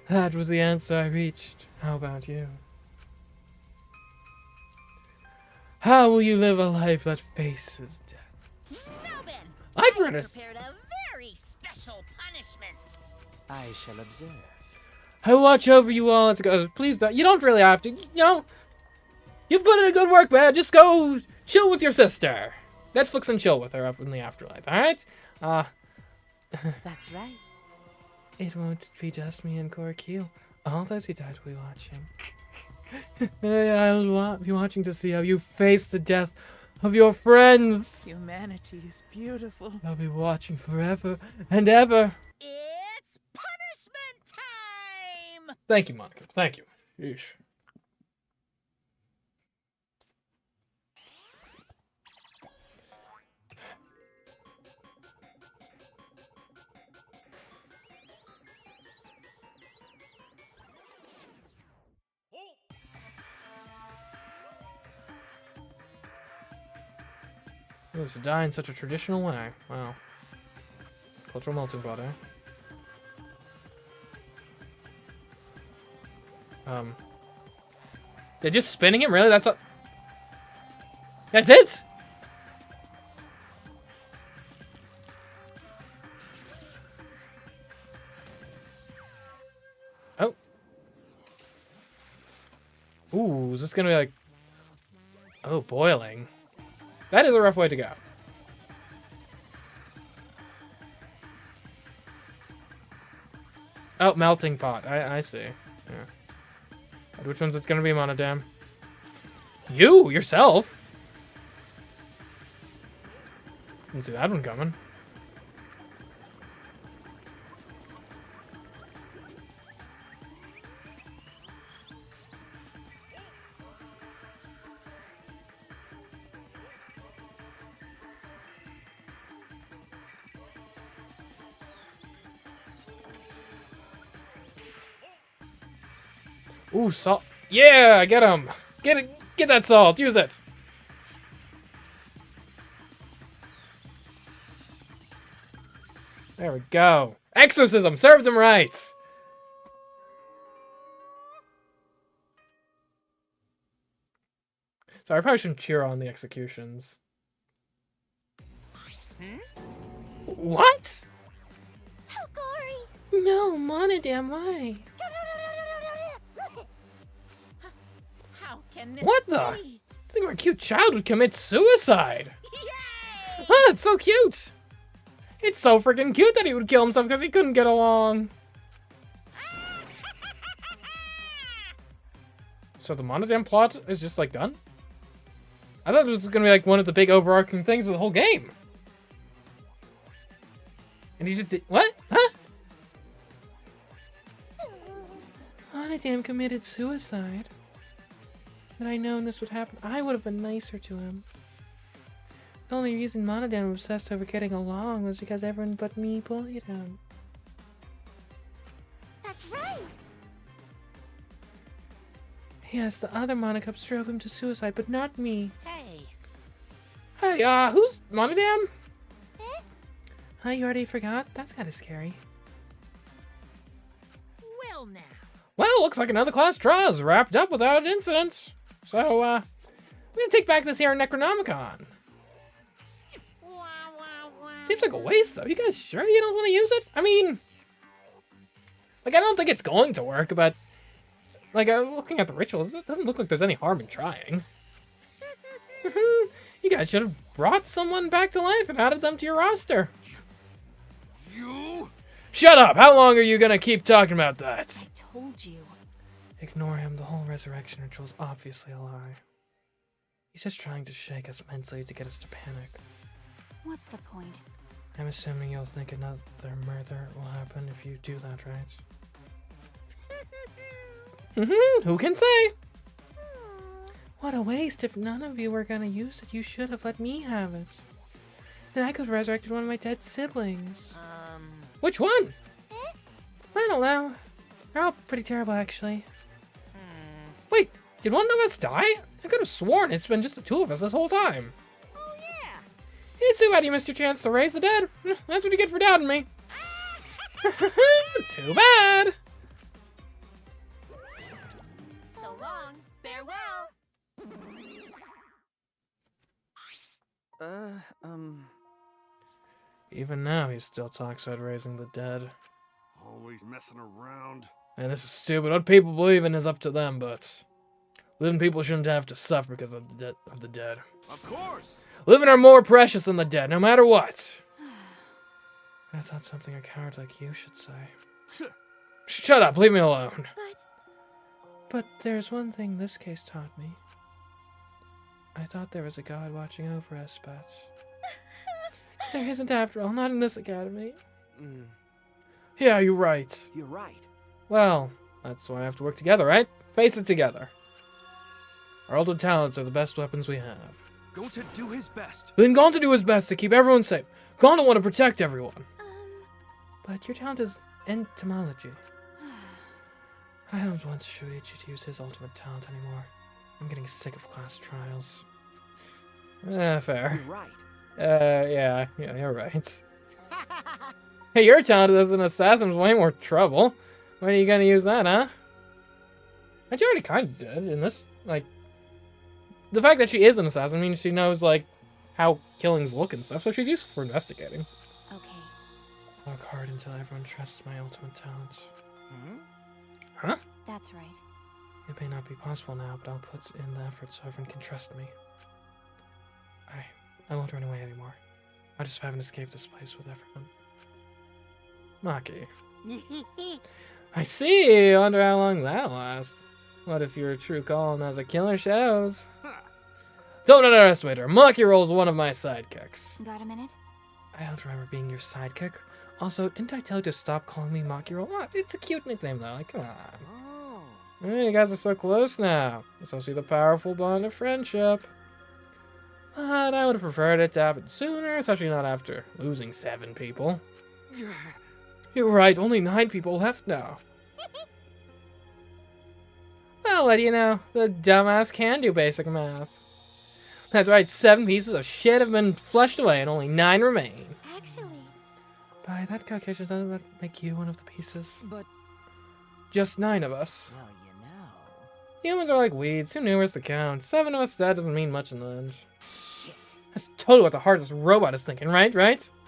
That was the answer I reached. How about you? How will you live a life that faces death? Now then, I've I read have it. prepared a very special punishment. I shall observe. I watch over you all as it goes. Please don't. You don't really have to. You know, you've put in a good work, man. Just go chill with your sister. Netflix and chill with her up in the afterlife. All right? That's right. It won't be just me and Q. All those who died will be watching. I'll be watching to see how you face the death of your friends. Humanity is beautiful. I'll be watching forever and ever. It's punishment time! Thank you, Monica. Thank you. Yeesh. Oh, to die in such a traditional way. Wow. Cultural melting pot, eh? They're just spinning him? Really? That's it? Oh. Ooh, is this gonna be like... Oh, boiling. That is a rough way to go. Oh, melting pot. I see. Yeah. Which one's it's gonna be, Monodam? You! Yourself! Didn't see that one coming. Ooh, salt. Yeah, get him. Get it. Get that salt. Use it. There we go. Exorcism serves him right. So I probably shouldn't cheer on the executions. What? How gory! No, Monodam, why? How can this What the? be? I think our cute child would commit suicide. Yay! Ah, it's so cute. It's so freaking cute that he would kill himself because he couldn't get along. So the Monodam plot is just like done? I thought it was gonna be like one of the big overarching things of the whole game. And he just did what? Huh? Monodam committed suicide. Had I known this would happen, I would have been nicer to him. The only reason Monodam was obsessed over getting along was because everyone but me bullied him. That's right! Yes, the other Monocups drove him to suicide, but not me. Hey. Hey, who's Monodam? Eh? Huh, you already forgot? That's kinda scary. Well now. Well, looks like another class trial is wrapped up without incident. So, we're gonna take back this here Necronomicon. Seems like a waste, though. You guys sure you don't want to use it? I mean, like, I don't think it's going to work, but, like, looking at the rituals, it doesn't look like there's any harm in trying. You guys should have brought someone back to life and added them to your roster. You? Shut up! How long are you gonna keep talking about that? I told you. Ignore him. The whole resurrection ritual is obviously a lie. He's just trying to shake us mentally to get us to panic. What's the point? I'm assuming you'll think another murder will happen if you do that, right? Who can say? What a waste. If none of you were gonna use it, you should have let me have it. Then I could have resurrected one of my dead siblings. Which one? I don't know. They're all pretty terrible, actually. Wait, did one of us die? I could have sworn it's been just the two of us this whole time. Oh yeah. It's too bad you missed your chance to raise the dead. That's what you get for doubting me. Too bad. So long. Farewell. Even now, he still talks about raising the dead. Always messing around. And this is stupid. What people believe in is up to them, but living people shouldn't have to suffer because of the dead. Of course! Living are more precious than the dead, no matter what. That's not something a coward like you should say. Shut up, leave me alone. But there's one thing this case taught me. I thought there was a god watching over us, but there isn't after all, not in this academy. Yeah, you're right. You're right. Well, that's why I have to work together, right? Face it together. Our ultimate talents are the best weapons we have. Going to do his best. Then going to do his best to keep everyone safe. Going to want to protect everyone. But your talent is entomology. I don't want Shuichi to use his ultimate talent anymore. I'm getting sick of class trials. Fair. You're right. Yeah, you're right. Hey, your talent as an assassin is way more trouble. When are you gonna use that, huh? And she already kind of did in this, like... The fact that she is an assassin means she knows, like, how killings look and stuff, so she's useful for investigating. Okay. Work hard until everyone trusts my ultimate talent. Huh? That's right. It may not be possible now, but I'll put in the effort so everyone can trust me. I won't run away anymore. I'll just have an escape this place with everyone. Maki. I see! I wonder how long that'll last. What if your true calling as a killer shows? Don't underestimate her. Maki rolls one of my sidekicks. Got a minute? I don't remember being your sidekick. Also, didn't I tell you to stop calling me Maki Roll? Oh, it's a cute nickname though, like, come on. Hey, you guys are so close now. Especially the powerful bond of friendship. But I would have preferred it to happen sooner, especially not after losing 7 people. You're right, only 9 people left now. Well, what do you know? The dumbass can do basic math. That's right, 7 pieces of shit have been flushed away and only 9 remain. Actually... By that calculation, doesn't that make you one of the pieces? But... Just 9 of us. Well, you know... Humans are like weeds, too numerous to count. 7 of us dead doesn't mean much in the end. Shit. That's totally what the hardest robot is thinking, right?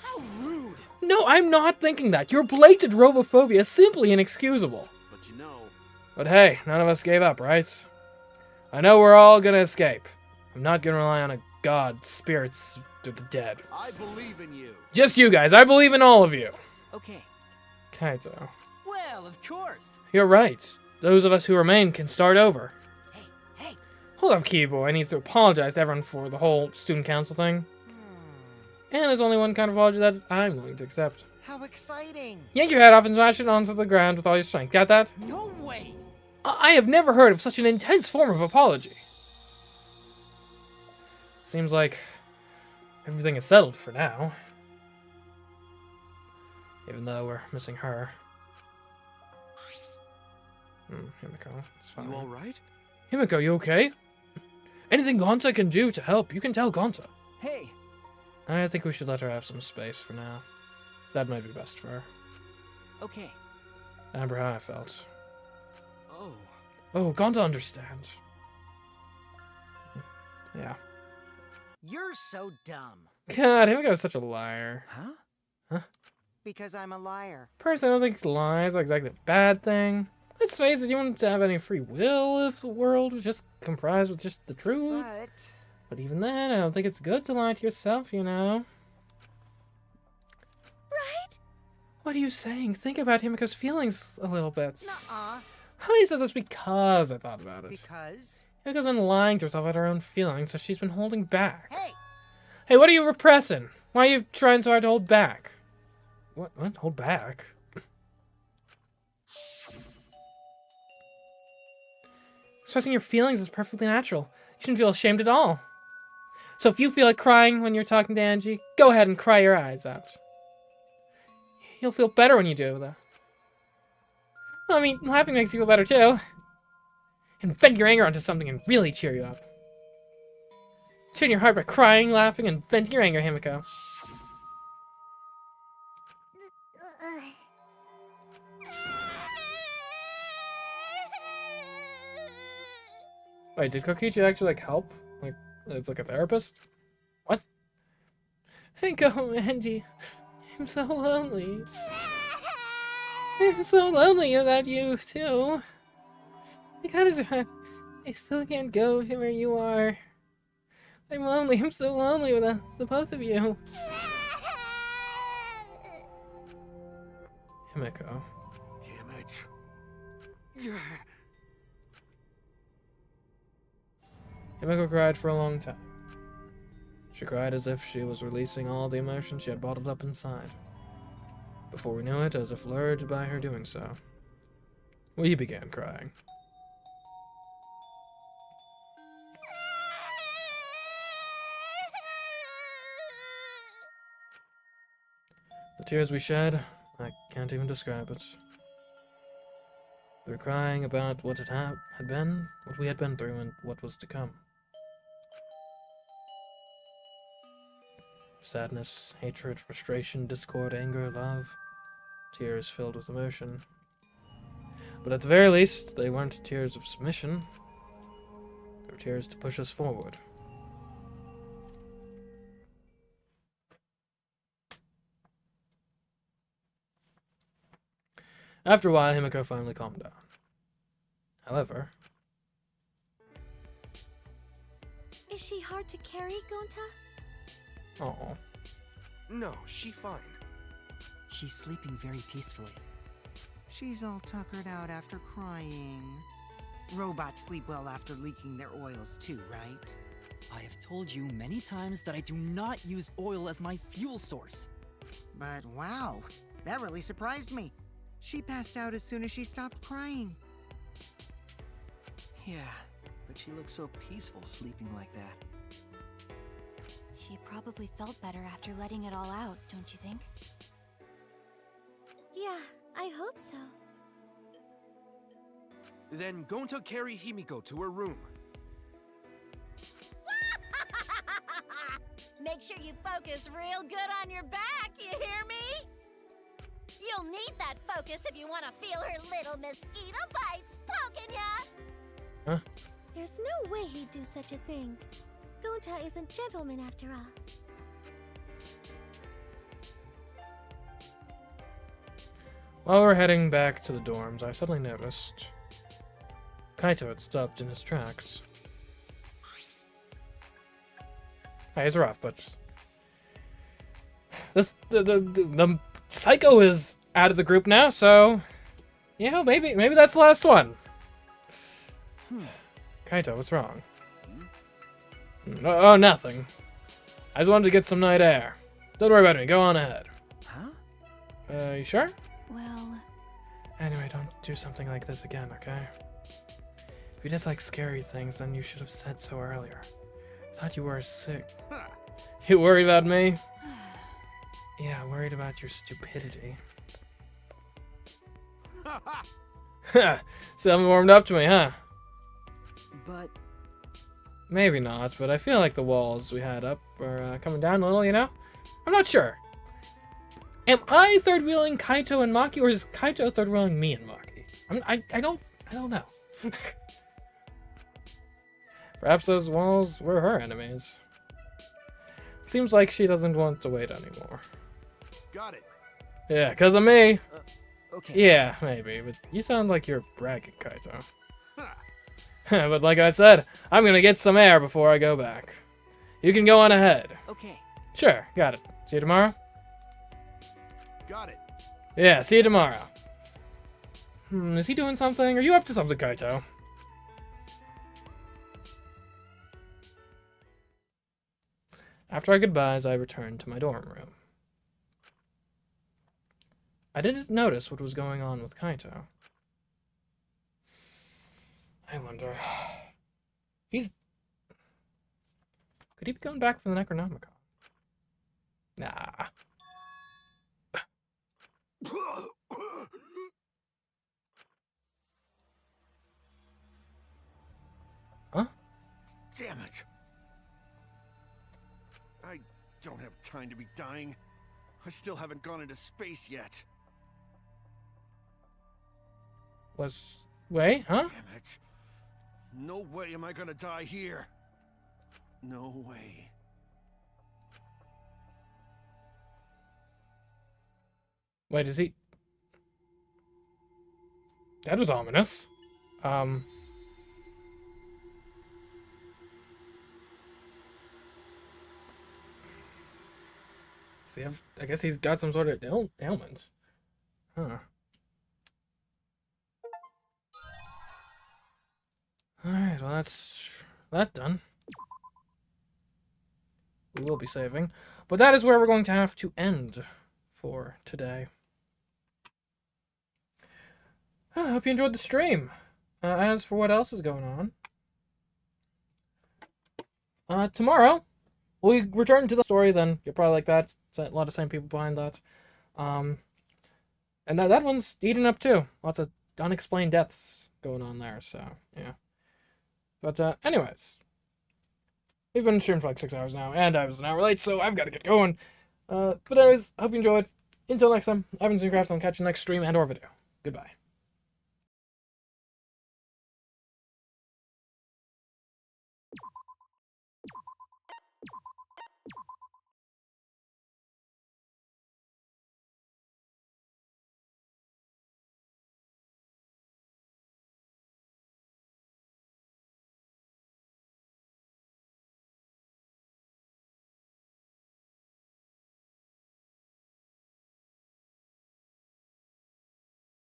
How rude! No, I'm not thinking that. Your blatant robophobia is simply inexcusable. But you know... But hey, none of us gave up, right? I know we're all gonna escape. I'm not gonna rely on a god, spirits, or the dead. I believe in you. Just you guys. I believe in all of you. Okay. Kaito. Well, of course. You're right. Those of us who remain can start over. Hey. Hold up, Keyboy. Needs to apologize to everyone for the whole student council thing. And there's only one kind of apology that I'm willing to accept. How exciting! Yank your head off and smash it onto the ground with all your strength. Got that? No way! I have never heard of such an intense form of apology. Seems like everything is settled for now. Even though we're missing her. Himiko, it's fine. You alright? Himiko, you okay? Anything Gonta can do to help, you can tell Gonta. Hey! I think we should let her have some space for now. That might be best for her. Okay. Remember how I felt. Oh. Oh, Gonta understands. Yeah. You're so dumb. God, Himiko's such a liar. Huh? Because I'm a liar. Personally, I don't think lies are exactly a bad thing. Let's face it, you wouldn't have any free will if the world was just comprised with just the truth. But even then, I don't think it's good to lie to yourself, you know. Right? What are you saying? Think about Himiko's feelings a little bit. Nuh-uh. How many said this because I thought about it? Because? Himiko's been lying to herself about her own feelings, so she's been holding back. Hey! Hey, what are you repressing? Why are you trying so hard to hold back? What? Hold back? Expressing your feelings is perfectly natural. You shouldn't feel ashamed at all. So if you feel like crying when you're talking to Angie, go ahead and cry your eyes out. You'll feel better when you do, though. Well, I mean, laughing makes you feel better, too. And vent your anger onto something and really cheer you up. Turn your heart by crying, laughing, and venting your anger, Himiko. Wait, did Kokichi actually, like, help? Like, it's like a therapist? What? Go, Angie. I'm so lonely. I'm so lonely without you, too. I still can't go to where you are. I'm lonely. I'm so lonely without the both of you. Himiko. Damn it. Himiko cried for a long time. She cried as if she was releasing all the emotion she had bottled up inside. Before we knew it, as if lured by her doing so, we began crying. The tears we shed, I can't even describe it. We were crying about what had been, what we had been through, and what was to come. Sadness, hatred, frustration, discord, anger, love. Tears filled with emotion. But at the very least, they weren't tears of submission. They were tears to push us forward. After a while, Himiko finally calmed down. However... Is she hard to carry, Gonta? Oh. No, she fine. She's sleeping very peacefully. She's all tuckered out after crying. Robots sleep well after leaking their oils too, right? I have told you many times that I do not use oil as my fuel source. But wow, that really surprised me. She passed out as soon as she stopped crying. Yeah, but she looks so peaceful sleeping like that. She probably felt better after letting it all out, don't you think? Yeah, I hope so. Then Gonta carry Himiko to her room. Make sure you focus real good on your back, you hear me? You'll need that focus if you want to feel her little mosquito bites poking ya! Huh? There's no way he'd do such a thing. Gonta is a gentleman after all. While we're heading back to the dorms, I suddenly noticed Kaito had stopped in his tracks. Hey, it's rough, but the psycho is out of the group now, so yeah, maybe that's the last one. Kaito, what's wrong? Oh, nothing. I just wanted to get some night air. Don't worry about me. Go on ahead. Huh? You sure? Well... Anyway, don't do something like this again, okay? If you dislike scary things, then you should have said so earlier. I thought you were sick. You worried about me? Yeah, worried about your stupidity. Something warmed up to me, huh? But... Maybe not, but I feel like the walls we had up are coming down a little, you know? I'm not sure. Am I third-wheeling Kaito and Maki, or is Kaito third-wheeling me and Maki? I don't know. Perhaps those walls were her enemies. Seems like she doesn't want to wait anymore. Got it. Yeah, 'cause of me. Okay. Yeah, maybe, but you sound like you're bragging, Kaito. But like I said, I'm gonna get some air before I go back. You can go on ahead. Okay. Sure, got it. See you tomorrow? Got it. Yeah, see you tomorrow. Is he doing something? Are you up to something, Kaito? After our goodbyes, I returned to my dorm room. I didn't notice what was going on with Kaito. I wonder... Could he be going back for the Necronomicon? Nah. Huh? Damn it. I don't have time to be dying. I still haven't gone into space yet. Wait, huh? Damn it. No way am I gonna die here. No way. Wait, is he... That was ominous. See, I guess he's got some sort of ailment. Huh. Alright, well that's that done. We will be saving. But that is where we're going to have to end for today. I hope you enjoyed the stream. As for what else is going on, tomorrow we return to the story. Then you'll probably like that. It's a lot of same people behind that. And that one's eating up too. Lots of unexplained deaths going on there. So yeah. But anyways, we've been streaming for like 6 hours now, and I was an hour late, so I've got to get going. But anyways, hope you enjoyed. Until next time, I've been CMeeCraft. I'll catch you next stream and/or video. Goodbye.